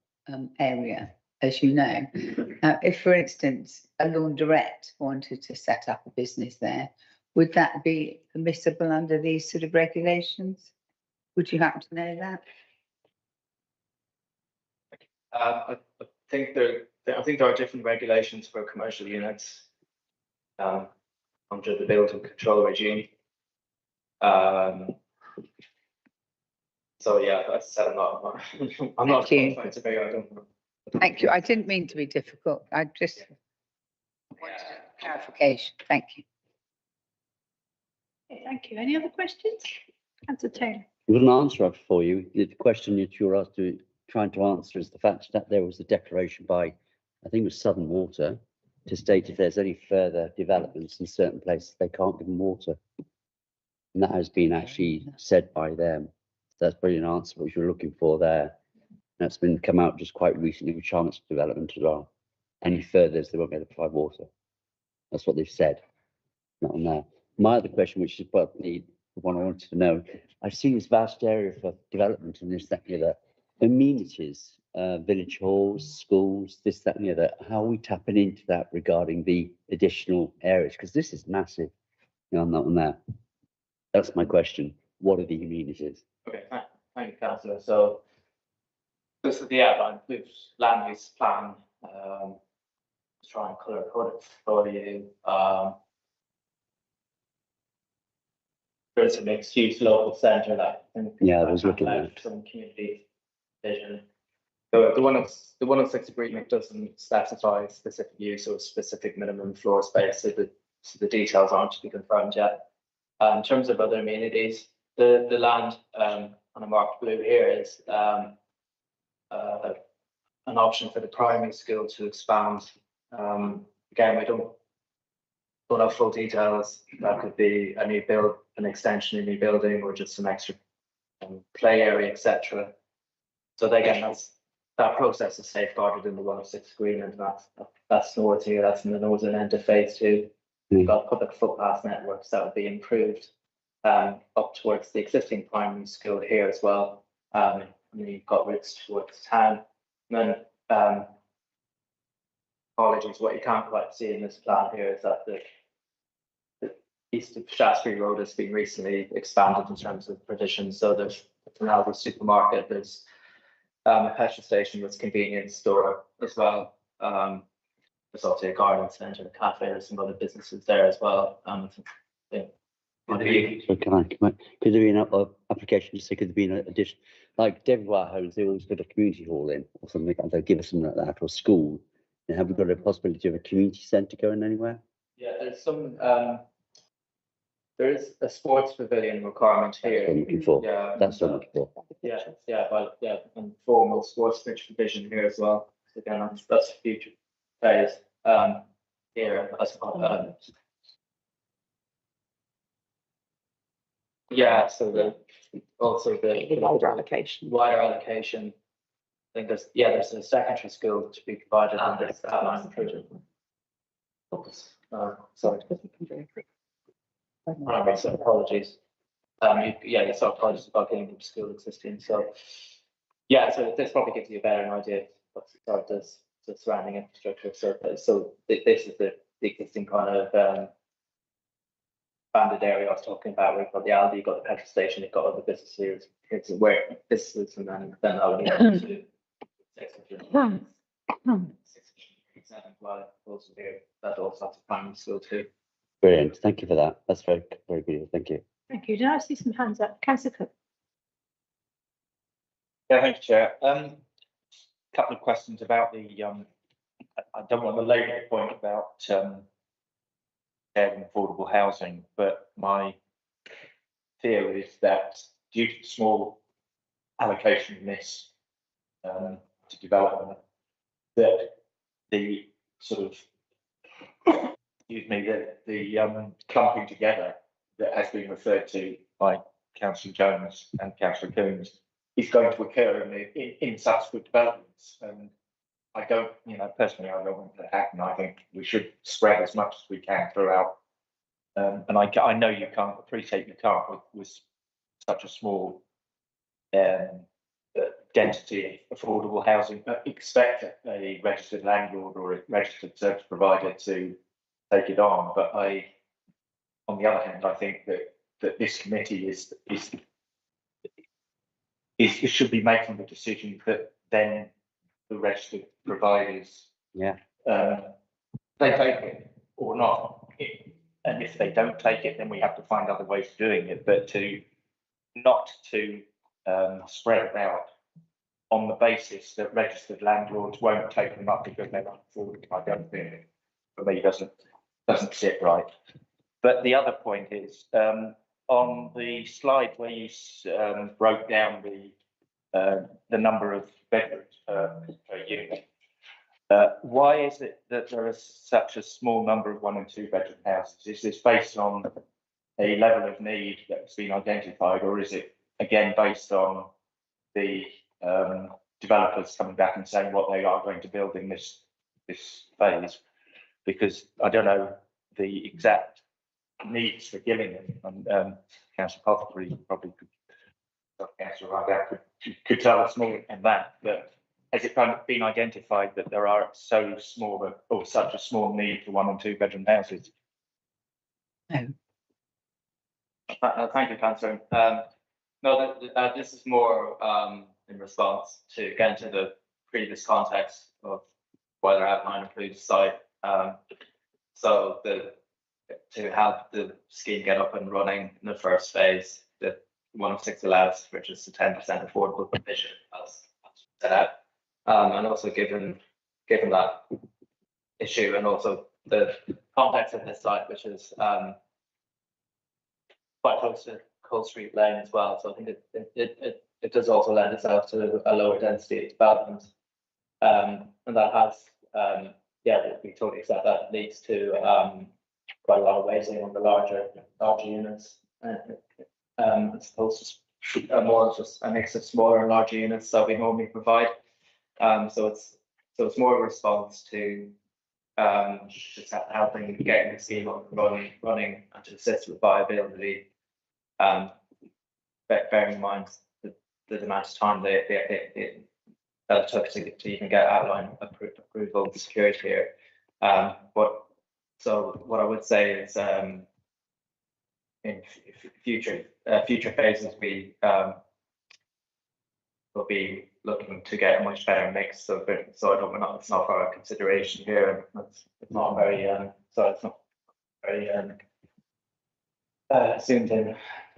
area, as you know. If, for instance, a laundrette wanted to set up a business there, would that be permissible under these sort of regulations? Would you happen to know that? I think there are different regulations for commercial units under the building control regime. So yeah, as I said, I'm not qualified to figure. I don't know. Thank you. I didn't mean to be difficult. I just wanted clarification. Thank you. Okay, thank you. Any other questions? Councillor Taylor. We've got an answer up for you. The question that you're asked to trying to answer is the fact that there was a declaration by, I think it was Southern Water, to state if there's any further developments in certain places, they can't give them water. And that has been actually said by them. That's probably an answer which you're looking for there. That's been come out just quite recently with Chalmers development as well. Any further, they won't be able to provide water. That's what they've said. Not on there. My other question, which is probably the one I wanted to know, I've seen this vast area for development and this, that, and the other. Amenities, village halls, schools, this, that, and the other. How are we tapping into that regarding the additional areas? Because this is massive. You know, I'm not on there. That's my question. What are the amenities? Okay, thank you, councillor. So this is the outline, with land use plan. Let's try and clear it for you. There's a mixed use local centre that yeah, I was looking at some community vision. The 106 agreement doesn't specify specific use or specific minimum floor space, so the details aren't to be confirmed yet. In terms of other amenities, the land on a marked blue here is an option for the primary school to expand. Again, we don't have full details. That could be a new build, an extension, a new building, or just some extra play area, etc. So again, that process is safeguarded in the 106 agreement. That's north here. That's in the northern end of phase 2. We've got public footpath networks that will be improved up towards the existing primary school here as well. And then you've got routes towards town. And then apologies, what you can't quite see in this plan here is that the east of Shaftesbury Road has been recently expanded in terms of provision. So there's an Aldi supermarket, there's a petrol station with convenience store as well. There's also a garden centre, a cafe, there's some other businesses there as well. So could there be an application to say could there be an addition, like David White Homes, they always put a community hall in or something, and they'll give us something like that, or school. And have we got a possibility of a community centre going anywhere? Yeah, there's some. There is a sports pavilion requirement here. That's what I'm looking for. Yeah, That's what I'm looking for. Yeah, and formal sports pitch provision here as well. So again, that's a future phase. Here, yeah, so the wider allocation. Wider allocation. I think there's a secondary school to be provided in this outline project. Sorry. Primary, so apologies. You saw apologies about Gillingham School existing. So yeah, so this probably gives you a better idea of what does the surrounding infrastructure. So this is the existing kind of banded area I was talking about. We've got the Aldi, you've got the petrol station, you've got other businesses. It's where businesses, and then that would be up to 600. Also here, that also has a primary school too. Brilliant. Thank you for that. That's very, very good. Thank you. Thank you. Did I see some hands up? Councillor Cook. Yeah, thank you, Chair. Couple of questions about the, I don't want to labour the point about shared and affordable housing, but my fear is that due to the small allocation in this to development, that the sort of, the clumping together that has been referred to by Councillor Jones and Councillor Coombs is going to occur in subsequent developments. And I don't, personally, I don't want that to happen. I think we should spread as much as we can throughout. And I know you can't with such a small density of affordable housing, expect a registered landlord or a registered service provider to take it on. But on the other hand, I think that this committee should be making the decision that then the registered providers, they take it or not. And if they don't take it, then we have to find other ways of doing it. But not to spread it out on the basis that registered landlords won't take them up because they're not affordable, I don't think, for me, doesn't sit right. But the other point is, on the slide where you broke down the number of bedrooms per unit, why is it that there is such a small number of 1 and 2 bedroom houses? Is this based on a level of need that's been identified, or is it again based on the developers coming back and saying what they are going to build in this phase? Because I don't know the exact needs for Gillingham, and Councillor Pothery probably could, Councillor Ryder could tell us more on that. But has it kind of been identified that there are so small or such a small need for 1 and 2 bedroom houses? No. Thank you, Councillor. No, this is more in response to get into the previous context of whether outline includes site. So to have the scheme get up and running in the first phase, that 1 of 6 allows, which is the 10% affordable provision as set out, and also given that issue and also the context of this site, which is quite close to Coal Street Lane as well. So I think it does also lend itself to a lower density development, and that has we totally accept that leads to quite a lot of weighting on the larger units, as opposed to more just a mix of smaller and larger units that we normally provide. So it's more a response to just helping getting the scheme up and running and to assist with viability. Bearing in mind the amount of time that it took to even get outline approval secured here. So what I would say is in future phases we will be looking to get a much better mix of it. So it's not for our consideration here. It's not very assumed in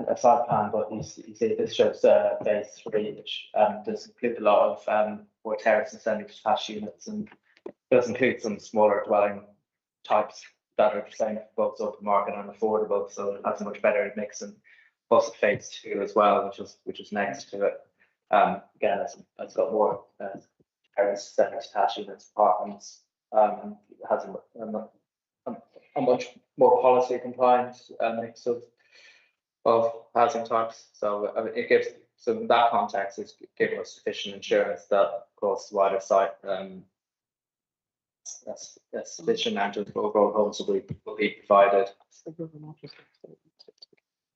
a site plan, but you see this shows phase 3, which does include a lot of more terrace and semi-detached units, and does include some smaller dwelling types that are saying both open market and affordable. So it has a much better mix, and also phase 2 as well, which is next to it. Again, it's got more terrace, semi-detached units, apartments. It has a much more policy compliant mix of housing types. So it gives, so in that context, it's giving us sufficient insurance that across the wider site, that's sufficient amount of overall homes will be provided.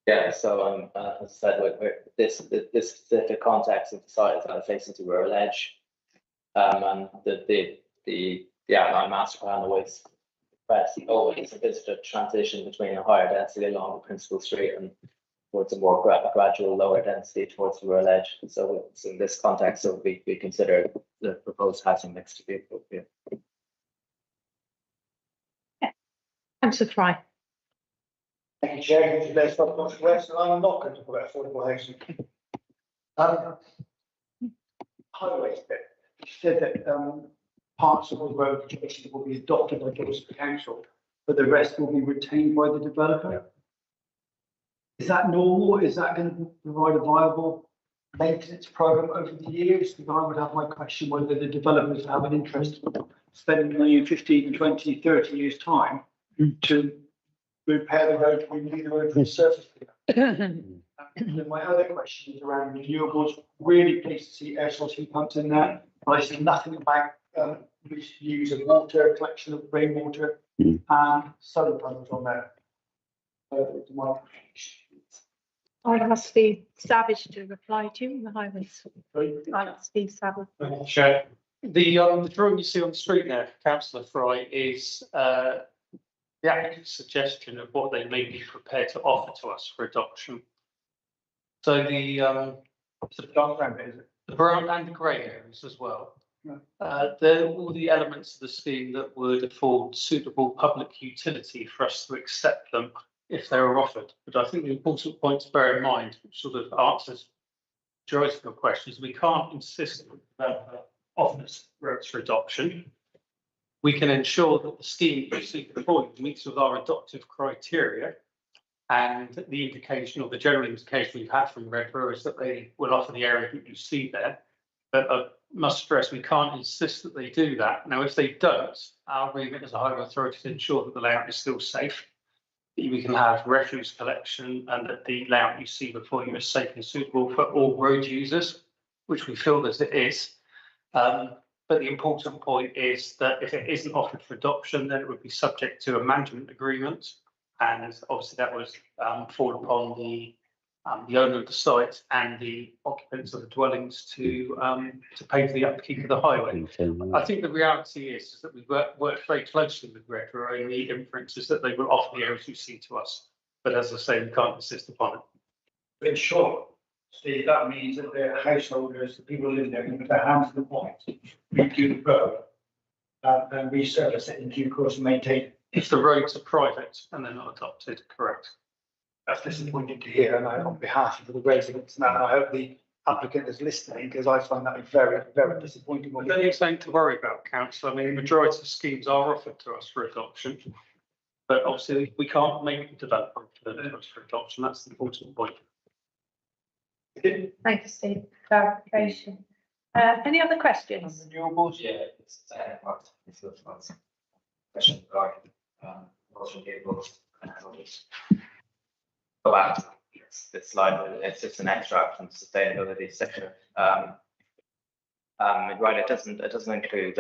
Yeah, so as I said, this specific context of the site is that it faces to rural edge, and the outline master plan always envisaged a transition between a higher density along the principal street and towards a more gradual lower density towards the rural edge. So in this context, so we consider the proposed housing mix to be appropriate. Councillor Fry. Thank you, Chair. Today's from North West, and I'm not going to talk about affordable housing. Highways bit. You said that parts of the road adjacent will be adopted by the council, but the rest will be retained by the developer. Is that normal? Is that going to provide a viable maintenance program over the years? Because I would have my question whether the developers have an interest in spending money in 15, 20, 30 years time to repair the road, renew the road from surface. And my other question is around renewables. Really pleased to see air source heat pumps in there, but I see nothing about use of water, collection of rainwater, and solar panels on there. I'll ask Steve Savage to reply to you on the highways. I'll ask Steve Savage. Sure. The drawing you see on the street there, Councillor Fry, is the actual suggestion of what they may be prepared to offer to us for adoption. So the brown and the grey areas as well. They're all the elements of the scheme that would afford suitable public utility for us to accept them if they were offered. But I think the important point to bear in mind, which sort of answers the majority of your questions, we can't insist that the developer offers roads for adoption. We can ensure that the scheme you see before you meets with our adoptive criteria, and the indication or the general indication we've had from Redborough is that they will offer the area that you see there. But I must stress we can't insist that they do that. Now, if they don't, our remit as a highway authority to ensure that the layout is still safe. we can have refuse collection and that the layout you see before you is safe and suitable for all road users, which we feel that it is. But the important point is that if it isn't offered for adoption, then it would be subject to a management agreement. And obviously that would fall upon the owner of the site and the occupants of the dwellings to pay for the upkeep of the highway. I think the reality is that we work very closely with Redrow, and the inference is that they will offer the areas you see to us. But as I say, we can't insist upon it. In short, Steve, that means that the householders, the people living there, can put their hands to the point, redo the road, and resurface it in due course and maintain it. If the roads are private and they're not adopted, correct. That's disappointing to hear, and on behalf of the residents, and I hope the applicant is listening, because I find that very, very disappointing. There's only something to worry about, council. I mean, the majority of schemes are offered to us for adoption, but obviously we can't make the developer for adoption. That's the important point. Thank you, Steve. Clarification. Any other questions? Renewables, yeah, it's question regarding fossil fuels and others. Go back to this slide. It's just an extract from the sustainability sector. Right, it doesn't include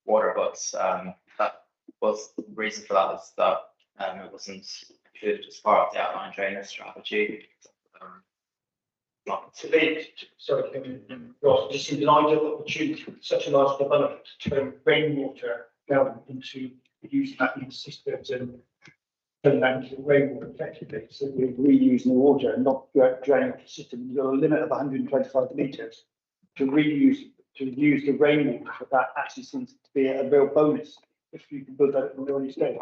water butts. That was the reason for that is that it wasn't included as part of the outline drainage strategy. To me, sorry, Ross, this is an ideal opportunity for such a large development to turn rainwater down into using that in systems and turn that into rainwater effectively. So we're reusing the water and not draining the system. You've got a limit of 125 litres to use the rainwater. But that actually seems to be a real bonus if you can build that at an early stage.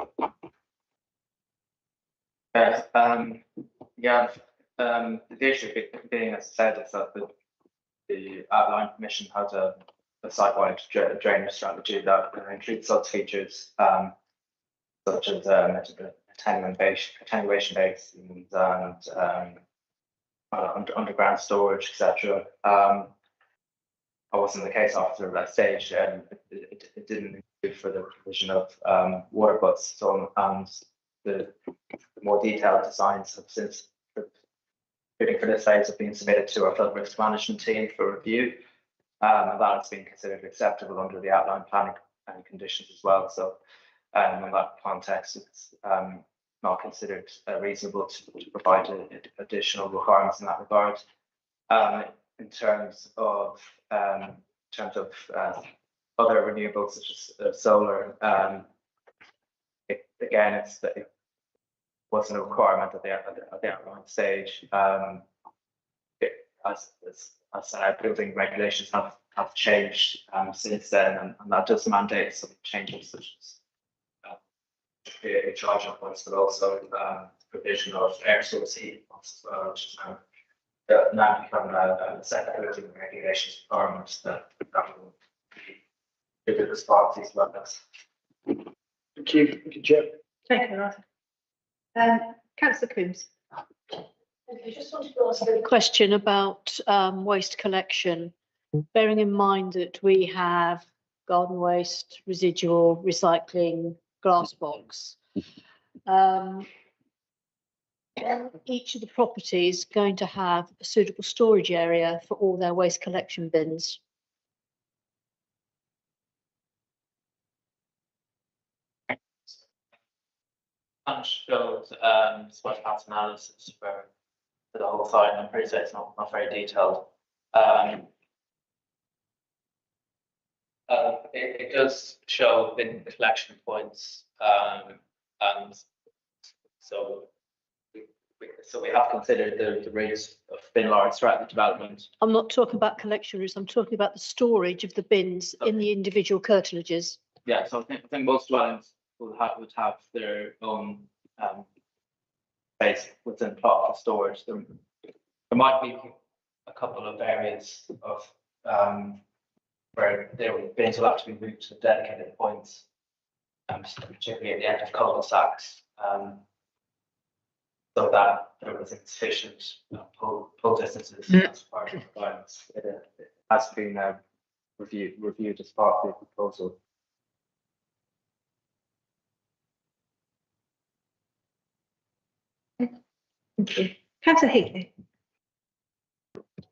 Yes, yeah. The issue being, as I said, is that the outline permission has a site-wide drainage strategy that includes such features such as attenuation basins and underground storage, etc. That wasn't the case after that stage, and it didn't include for the provision of water butts. So, and the more detailed designs have since for this phase have been submitted to our flood risk management team for review, and that has been considered acceptable under the outline planning and conditions as well. So, in that context, it's not considered reasonable to provide additional requirements in that regard. In terms of other renewables such as solar, again, it wasn't a requirement at the outline stage. As building regulations have changed since then, and that does mandate some changes such as charge on points, but also provision of air source heat pumps as well, which is now become a set of building regulations requirements that will be given as part of these levels. Thank you, Chair. Thank you, Ross. Councillor Coombs. I just wanted to ask a question about waste collection, bearing in mind that we have garden waste, residual, recycling, glass box. Each of the properties going to have a suitable storage area for all their waste collection bins. Showed sweat pattern analysis for the whole site, and I'm pretty sure it's not very detailed. It does show bin collection points, and so we have considered the rates of bin large throughout the development. I'm not talking about collection routes, I'm talking about the storage of the bins in the individual curtilages. Yeah, so I think most dwellings would have their own space within plot for storage. There might be a couple of areas of where their bins will have to be moved to dedicated points, particularly at the end of cul-de-sacs, so that there was insufficient pull distances as part of the requirements. It has been reviewed as part of the proposal. Thank you. Councillor Heatley.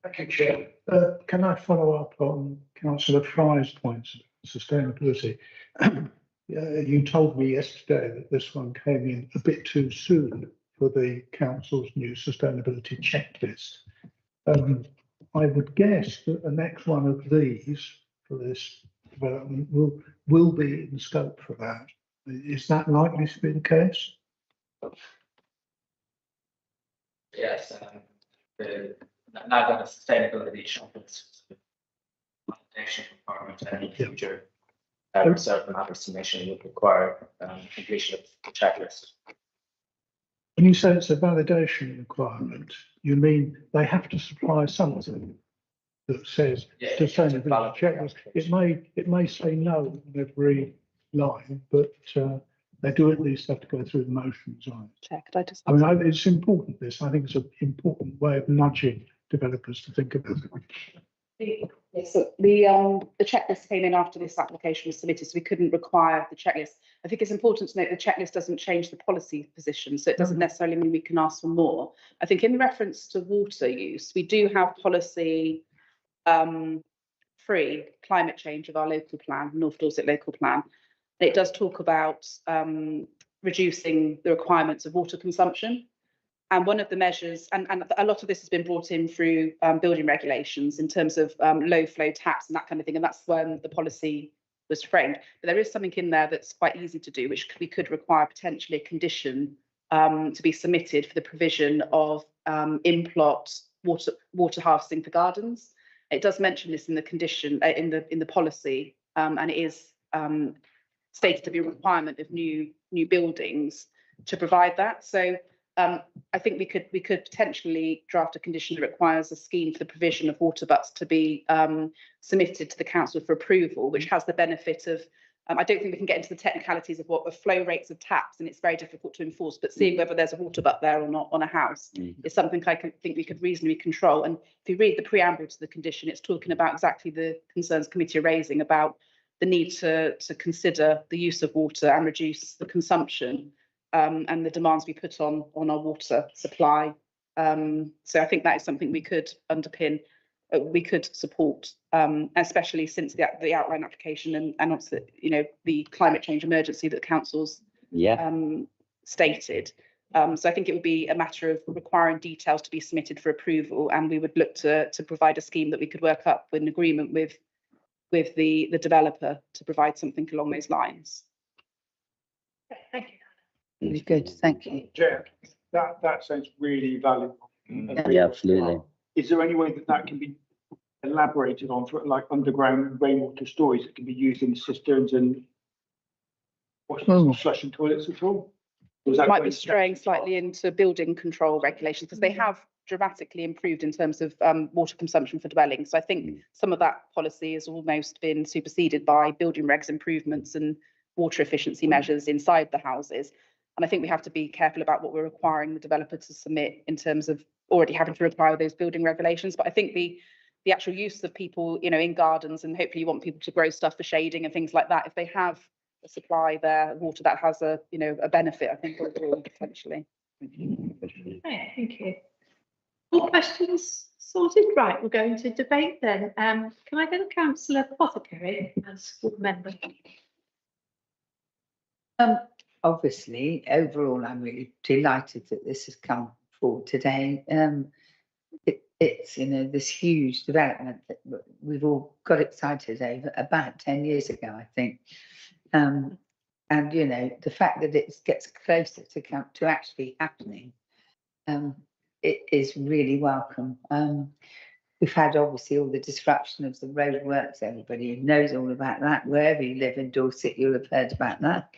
Thank you, Chair. Can I follow up on Councillor Fry's points of sustainability? You told me yesterday that this one came in a bit too soon for the council's new sustainability checklist. I would guess that the next one of these for this development will be in scope for that. Is that likely to be the case? Yes, now that a sustainability shoppers foundation requirement and in future certain matter submission would require completion of the checklist. When you say it's a validation requirement, you mean they have to supply something that says sustainability checklist. It may say no in every line, but they do at least have to go through the motions on it. I mean, it's important, this. I think it's an important way of nudging developers to think about it. Yes, so the checklist came in after this application was submitted, so we couldn't require the checklist. I think it's important to note the checklist doesn't change the policy position, so it doesn't necessarily mean we can ask for more. I think in reference to water use, we do have policy free climate change of our local plan, North Dorset local plan. It does talk about reducing the requirements of water consumption. And one of the measures, and a lot of this has been brought in through building regulations in terms of low flow taps and that kind of thing. And that's when the policy was framed. But there is something in there that's quite easy to do, which we could require potentially a condition to be submitted for the provision of in-plot water harvesting for gardens. It does mention this in the condition in the policy, and it is stated to be a requirement of new buildings to provide that. So I think we could potentially draft a condition that requires a scheme for the provision of water butts to be submitted to the council for approval, which has the benefit of, I don't think we can get into the technicalities of what the flow rates of taps, and it's very difficult to enforce, but seeing whether there's a water butt there or not on a house is something I think we could reasonably control. And if you read the preamble to the condition, it's talking about exactly the concerns committee are raising about the need to consider the use of water and reduce the consumption and the demands we put on our water supply. So I think that is something we could underpin, we could support, especially since the outline application and also, you know, the climate change emergency that council's stated. So I think it would be a matter of requiring details to be submitted for approval, and we would look to provide a scheme that we could work up with an agreement with the developer to provide something along those lines. Thank you. Really good, thank you. Chair, that sounds really valuable. Yeah, absolutely. Is there any way that can be elaborated on, for like underground rainwater storage that can be used in cisterns and flushing toilets at all? Might be straying slightly into building control regulations because they have dramatically improved in terms of water consumption for dwellings. So I think some of that policy has almost been superseded by building regs improvements and water efficiency measures inside the houses. And I think we have to be careful about what we're requiring the developer to submit in terms of already having to require those building regulations. But I think the actual use of people, you know, in gardens, and hopefully you want people to grow stuff for shading and things like that, if they have a supply there, water that has a, you know, a benefit, I think overall potentially. Okay, thank you. All questions sorted? Right, we're going to debate then. Can I go to Councillor Apothecary as school member? Obviously, overall, I'm really delighted that this has come forward today. It's, you know, this huge development that we've all got excited over about 10 years ago, I think. And, you know, the fact that it gets closer to actually happening, it is really welcome. We've had obviously all the disruption of the roadworks. Everybody knows all about that. Wherever you live in Dorset, you'll have heard about that.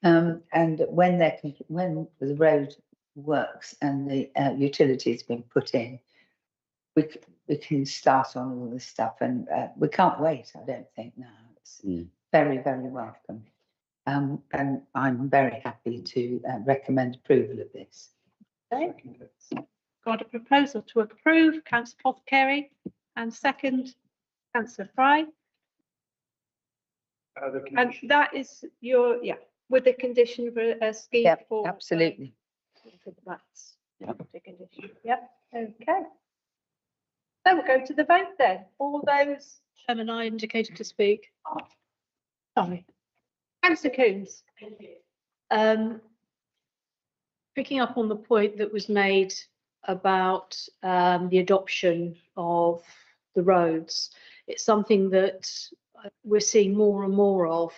And when the road works and the utilities been put in, we can start on all this stuff, and we can't wait. I don't think now. It's very, very welcome, and I'm very happy to recommend approval of this. Okay. Got a proposal to approve, Councillor Apothecary, and second, Councillor Fry. And that is your, with the condition for a scheme. Yep, absolutely. That's Yep, okay. Then we'll go to the vote then. All those, Chairman, I indicated to speak. sorry. Councillor Coombs. Picking up on the point that was made about the adoption of the roads, it's something that we're seeing more and more of.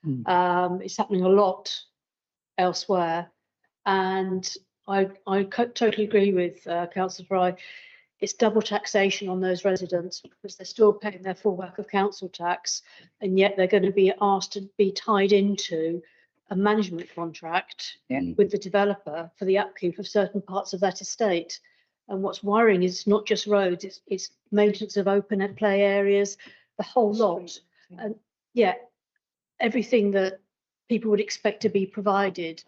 It's happening a lot elsewhere, and I totally agree with Councillor Fry. It's double taxation on those residents because they're still paying their full whack of council tax, and yet they're going to be asked to be tied into a management contract with the developer for the upkeep of certain parts of that estate. And what's worrying is not just roads, it's maintenance of open air play areas, the whole lot. And yeah, everything that people would expect to be provided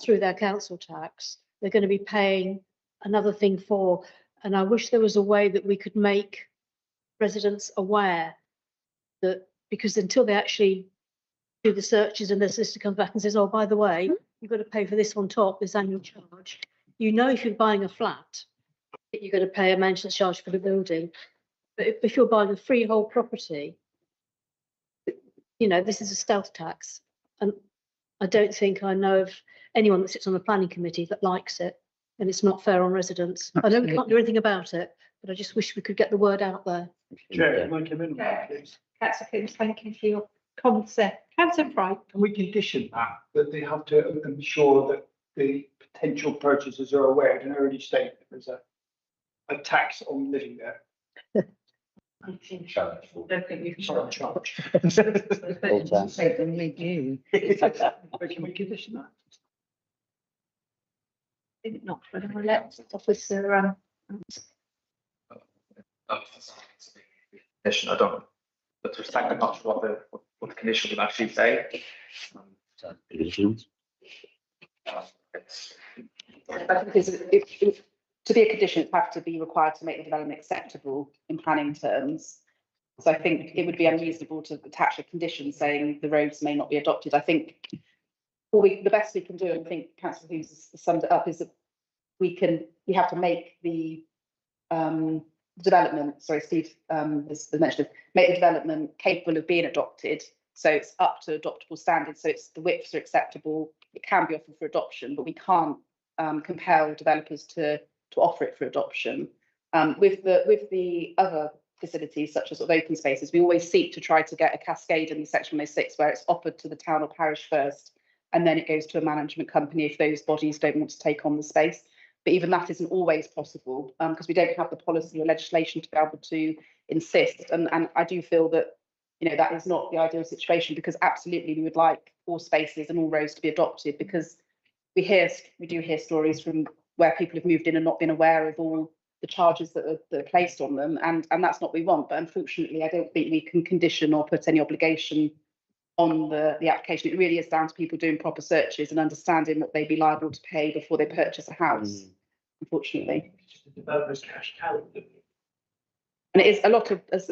through their council tax, they're going to be paying another thing for. And I wish there was a way that we could make residents aware that, because until they actually do the searches and their solicitor comes back and says, oh, by the way, you've got to pay for this on top, this annual charge. You know, if you're buying a flat, that you're going to pay a maintenance charge for the building. But if you're buying a freehold property, you know, this is a stealth tax. And I don't think I know of anyone that sits on the planning committee that likes it. And it's not fair on residents. I know we can't do anything about it, but I just wish we could get the word out there. Chair, can I come in, please? Councillor Coombs, thank you for your comments there. Councillor Fry. Can we condition that they have to ensure that the potential purchasers are aware at an early stage that there's a tax on living there? I don't think you can charge. Say them we do. Can we condition that? Maybe not, but I'll let Officer Condition, I don't, but to respect, I'm not sure what the condition would actually say. I think to be a condition, it would have to be required to make the development acceptable in planning terms. So I think it would be unreasonable to attach a condition saying the roads may not be adopted. I think the best we can do, and I think Councillor Hughes has summed it up, is that we have to make the development, sorry, Steve has mentioned it, make the development capable of being adopted. So it's up to adoptable standards. So it's the widths are acceptable. It can be offered for adoption, but we can't compel developers to offer it for adoption. With the other facilities, such as sort of open spaces, we always seek to try to get a cascade in the Section 106 where it's offered to the town or parish first, and then it goes to a management company if those bodies don't want to take on the space. But even that isn't always possible because we don't have the policy or legislation to be able to insist. And I do feel that, you know, that is not the ideal situation, because absolutely we would like all spaces and all roads to be adopted, because we do hear stories from where people have moved in and not been aware of all the charges that are placed on them, and that's not what we want. But unfortunately, I don't think we can condition or put any obligation on the application. It really is down to people doing proper searches and understanding what they'd be liable to pay before they purchase a house, unfortunately. Developers cash cow. And it is a lot of, as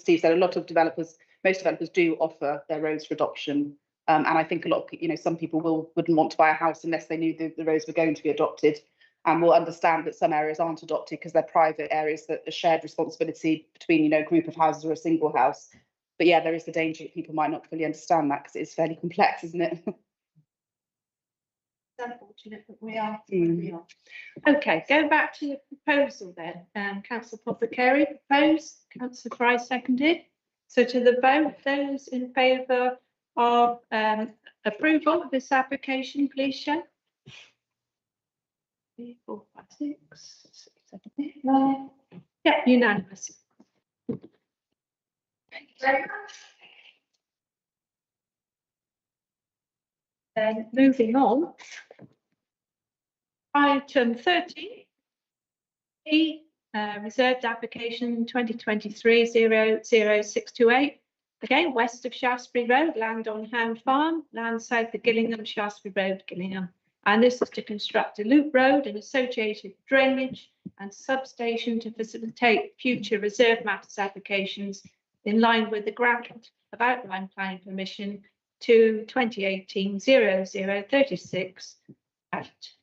Steve said, a lot of developers, most developers do offer their roads for adoption. And I think a lot of, you know, some people wouldn't want to buy a house unless they knew the roads were going to be adopted, and will understand that some areas aren't adopted because they're private areas that are shared responsibility between, you know, a group of houses or a single house. But yeah, there is the danger that people might not fully understand that because it is fairly complex, isn't it? It's unfortunate that we are. We are. Okay, go back to the proposal then. Councillor Pothucarry proposed, Councillor Fry seconded. So to the vote, those in favour of approval of this application, please show. 3, 4, 5, 6, 7, 8, 9. Yeah, unanimous. Thank you very much. Then moving on. Item 30. Reserved application 2023-00628. Again, west of Shaftesbury Road, land on Hound Farm, land south of Gillingham, Shaftesbury Road, Gillingham. And this is to construct a loop road and associated drainage and substation to facilitate future reserve matters applications in line with the grant of outline planning permission to 2018-0036 Act.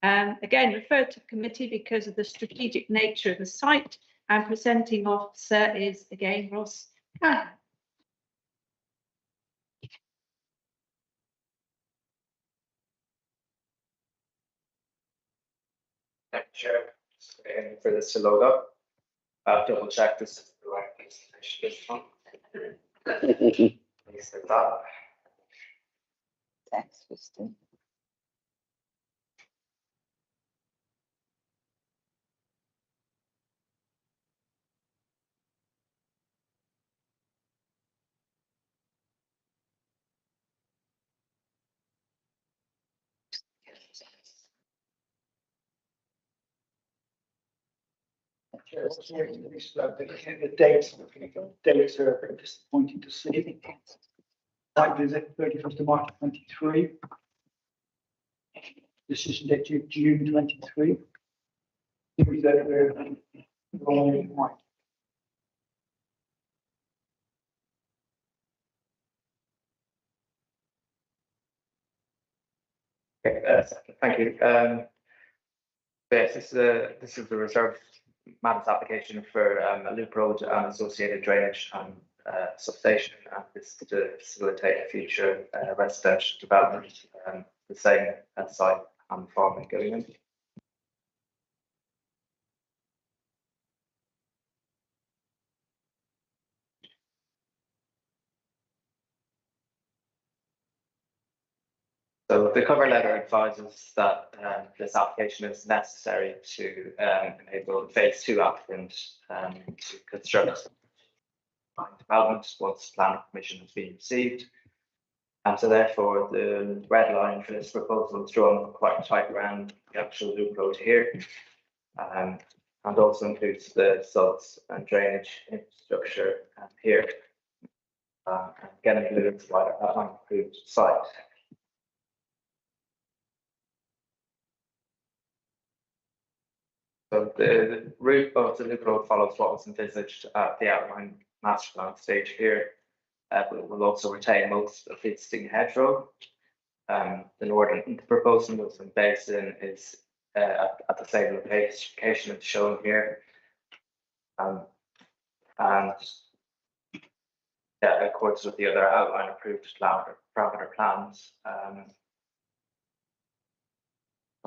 Again, referred to committee because of the strategic nature of the site, and presenting officer is again Ross Cahill. Thank you, Chair. Just waiting for this to load up. I've double checked this is the right presentation this one. Please do that. Thanks, Kristen. The dates, dates are a bit disappointing to see. Site visit 31st of March 23. Decision dated June 23. Okay, thank you. Yes, this is the reserve matters application for a loop road and associated drainage and substation, and this is to facilitate future residential development, the same site and farm in Gillingham. So the cover letter advises that this application is necessary to enable phase 2 applicant to construct development once planning permission has been received. And so therefore the red line for this proposal is drawn quite tight around the actual loop road here. And also includes the suds and drainage infrastructure here. Again, blue is wider outline approved site. So the route of the loop road follows what was envisaged at the outline master plan stage here. But it will also retain most of the existing hedgerow. The proposed northern basin is at the same location as shown here. And yeah, in accordance with the other outline approved parameter plans. I'm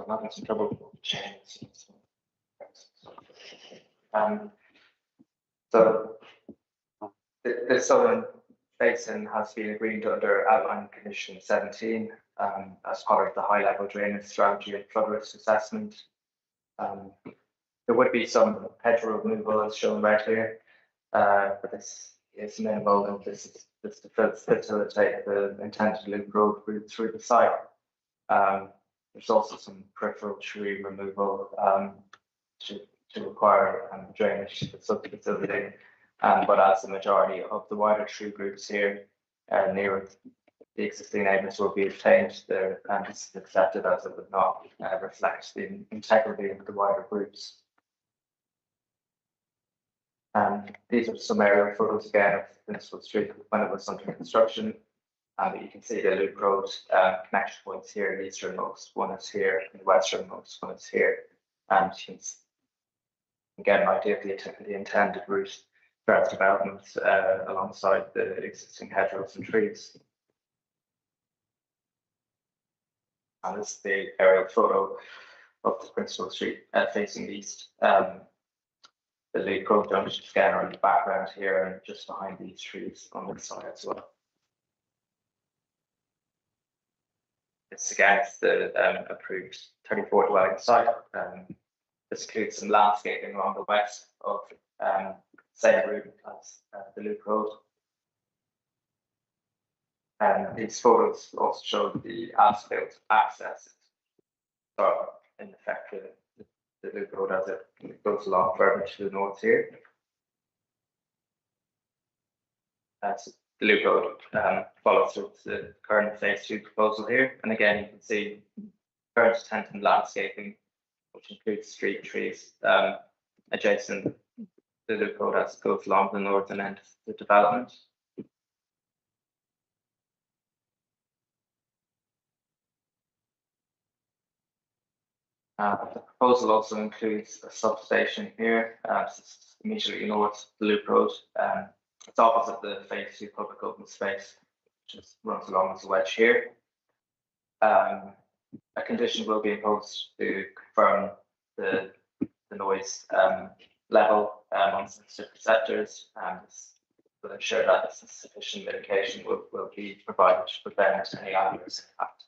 having some trouble with chains. So the southern basin has been agreed under outline condition 17 as part of the high level drainage strategy and flood risk assessment. There would be some hedgerow removal as shown right here, but this is minimal, and this is to facilitate the intended loop road route through the site. There's also some peripheral tree removal to require drainage to the sub-facility, but as the majority of the wider tree groups here near the existing neighbours will be retained, and this is accepted as it would not reflect the integrity of the wider groups. These are some aerial photos again of Principal Street when it was under construction. You can see the loop road connection points here, the easternmost one is here, and the westernmost one is here. And you can get an idea of the intended route for development alongside the existing hedgerows and trees. And this is the aerial photo of the Principal Street facing east. The loop road junction scanner in the background here, and just behind these trees on the side as well. This again is the approved 34 dwelling site. This includes some landscaping along the west of same route as the loop road. These photos also show the asphalt access. So in effect, the loop road as it goes along further to the north here. That's the loop road follows through the current phase 2 proposal here. And again, you can see current attendant landscaping, which includes street trees adjacent to the loop road as it goes along the northern end of the development. The proposal also includes a substation here, this is immediately north of the Loop Road. It's opposite the phase 2 public open space, which just runs along as a wedge here. A condition will be imposed to confirm the noise level on sensitive receptors, and this will ensure that sufficient mitigation will be provided to prevent any adverse impact.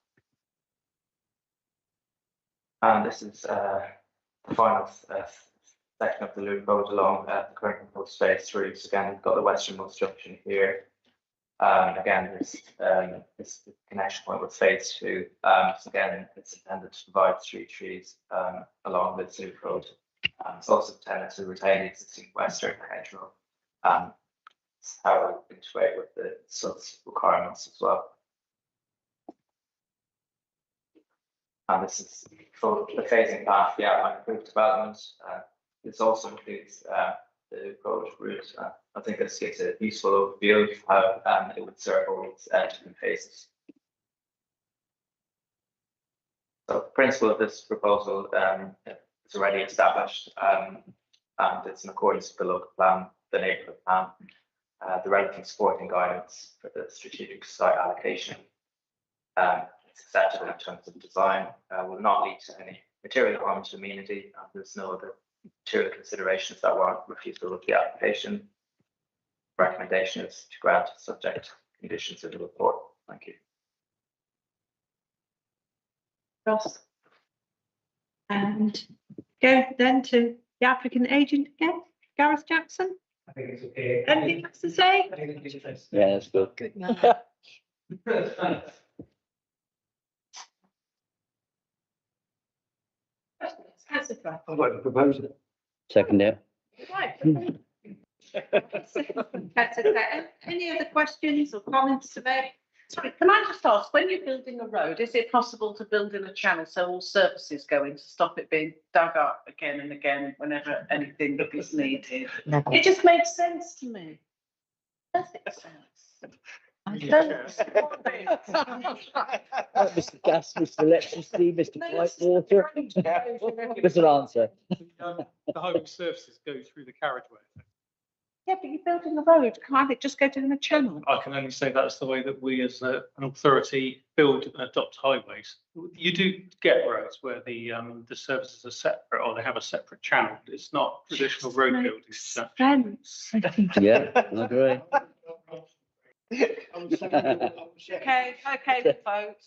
And this is the final section of the Loop Road along the current proposed phase 3. So again, we've got the westernmost junction here. Again, this connection point with phase 2. So again, it's intended to provide 3 trees along this Loop Road. It's also intended to retain the existing western hedgerow. It's how it will integrate with the SUDS requirements as well. And this is for the phasing plan for the outline approved development. This also includes the road route. I think this gives a useful overview of how it would serve all its different phases. So the principle of this proposal is already established, and it's in accordance with the local plan, the neighbourhood plan, the relevant supporting guidance for the strategic site allocation. It's acceptable in terms of design, will not lead to any material harm to amenity, and there's no other material considerations that warrant refusal of the application. Recommendation is to grant subject conditions in the report. Thank you. Ross. And go then to the applicant agent again, Gareth Jackson. I think it's okay. Anything else to say? Yeah, that's good. Good man. Councillor I'd like to propose it. Second it. Right. Any other questions or comments to make? Sorry, can I just ask, when you're building a road, is it possible to build in a channel so all surfaces go in to stop it being dug up again and again whenever anything is needed? Never. It just makes sense to me. Perfect sense. I don't. Mr. Gas, Mr. Electricity, Mr. Pipe Water. There's an answer. The home surfaces go through the carriageway. Yeah, but you're building a road, can't it just go down a channel? I can only say that's the way that we as an authority build and adopt highways. You do get roads where the services are separate or they have a separate channel. It's not traditional road building. So. Yeah, I agree. Okay, folks.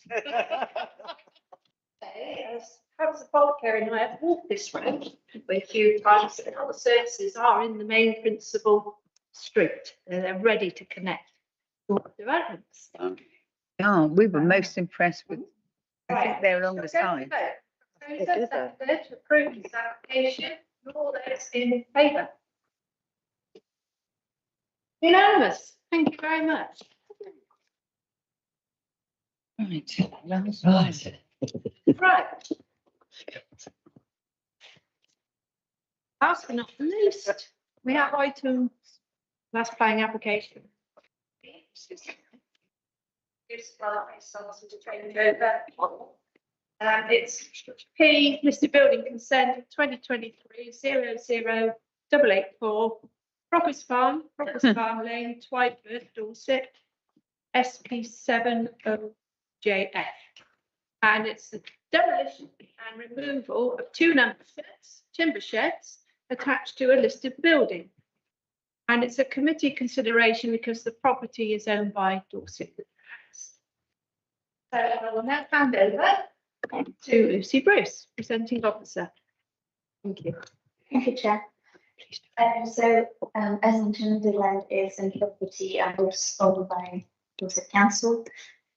As a bulk area, and I have walked this road a few times, and all the services are in the main principal street. They're ready to connect to developments. Oh, we were most impressed with, I think they're along the side. So to approve this application, all those in favour? Unanimous. Thank you very much. Right. Right. Last but not least, we have item last planning application. It's P listed building consent 2023-00884 Rockers Farm Lane, Twyford, Dorset, SP7 OJF. And it's the demolition and removal of 2 timber sheds attached to a listed building. And it's a committee consideration because the property is owned by Dorset. So I will now hand over to Lucy Bruce, presenting officer. Thank you. Thank you, Chair. As mentioned, the land is in property and was owned by Dorset Council.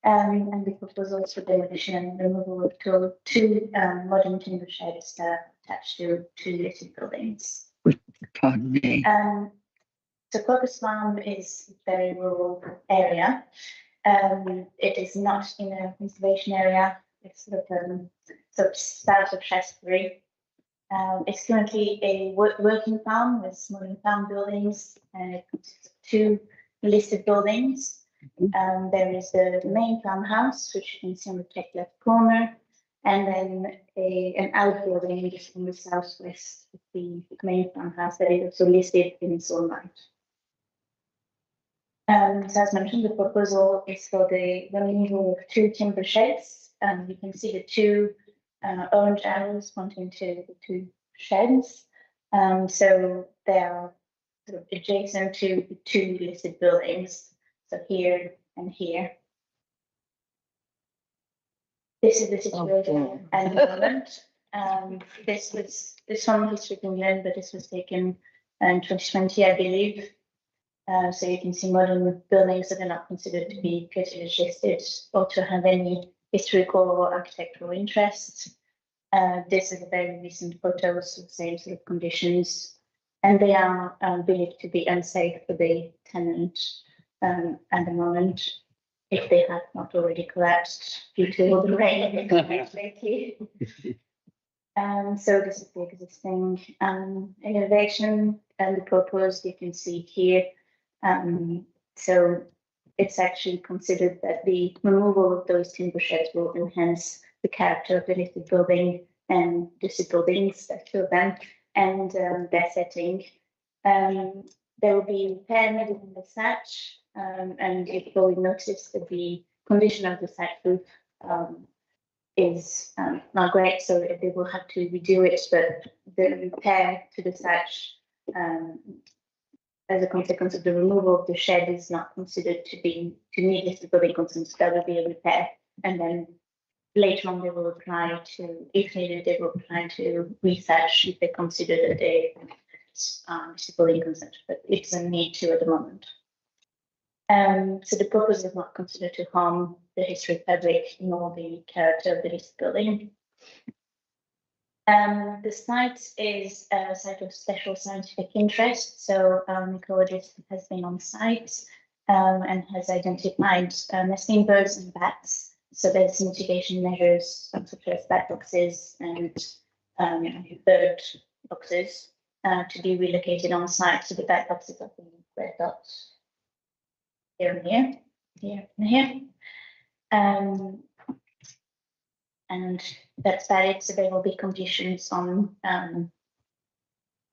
And the proposal for demolition and removal of 2 modern timber sheds attached to 2 listed buildings. Pardon me. So Rockers Farm is a very rural area. It is not in a conservation area. It's sort of south of Shaftesbury. It's currently a working farm with modern farm buildings, and it consists of 2 listed buildings. There is the main farmhouse, which you can see on the top left corner, And then an outbuilding just on the southwest of the main farmhouse that is also listed in its own right. So as mentioned, the proposal is for the removal of 2 timber sheds. You can see the 2 orange arrows pointing to the 2 sheds. So they are sort of adjacent to the 2 listed buildings. So here and here. This is the situation at the moment. This one was written in, but this was taken in 2020, I believe. So you can see modern buildings that are not considered to be heritage listed or to have any historical or architectural interest. This is a very recent photos of the same sort of conditions, and they are believed to be unsafe for the tenant at the moment, if they have not already collapsed due to all the rain lately. So this is the existing elevation and the proposed you can see here. So it's actually considered that the removal of those timber sheds will enhance the character of the listed building and listed buildings that fill them and their setting. There will be repair needed in the thatch, and you will notice that the condition of the thatch roof is not great, so they will have to redo it, but the repair to the thatch as a consequence of the removal of the shed is not considered to need listed building consent. That will be a repair, and then later on they will apply to, if needed, they will apply to rethatch if they consider that they listed building consent, but it doesn't need to at the moment. So the purpose is not considered to harm the history of fabric nor the character of the listed building. The site is a site of special scientific interest, so an ecologist has been on site and has identified nesting birds and bats. So there's mitigation measures such as bat boxes and bird boxes to be relocated on site. So the bat boxes are the red dots here and here, here and here. And that's valid, so there will be conditions on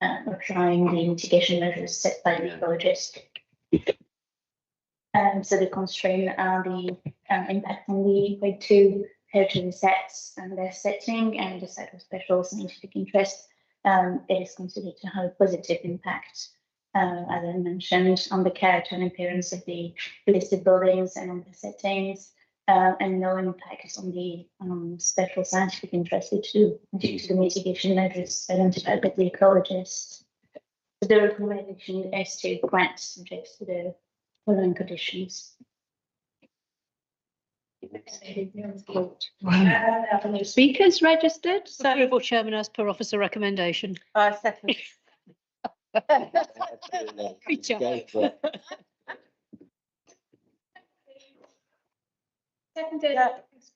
applying the mitigation measures set by the ecologist. So the constraint are the impact on the grade 2 heritage sets and their setting, and the site of special scientific interest. It is considered to have a positive impact, as I mentioned, on the character and appearance of the listed buildings and on the settings. And no impact on the special scientific interest due to the mitigation measures identified by the ecologist. So the recommendation is to grant subject to the following conditions. No speakers registered, so Approval, Chairman, as per officer recommendation. Second. Good job. Seconded,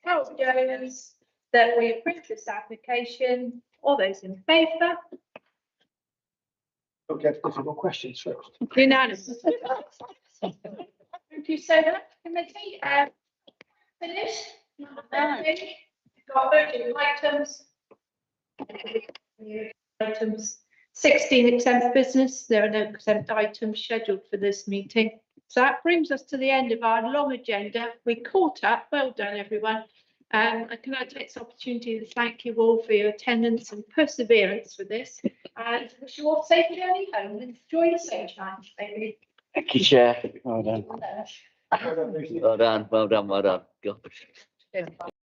Carol Jones, that we approve this application. All those in favour? Okay, difficult questions first. Unanimous. Thank you so much, committee. Finished. Got voting items. Items 16 exempt business. There are no exempt items scheduled for this meeting. So that brings us to the end of our long agenda. We caught up. Well done, everyone. I can I take this opportunity to thank you all for your attendance and perseverance with this, and wish you all safe journey home and enjoy the sunshine, baby. Thank you, Chair. Well done. Well done, well done, well done. God.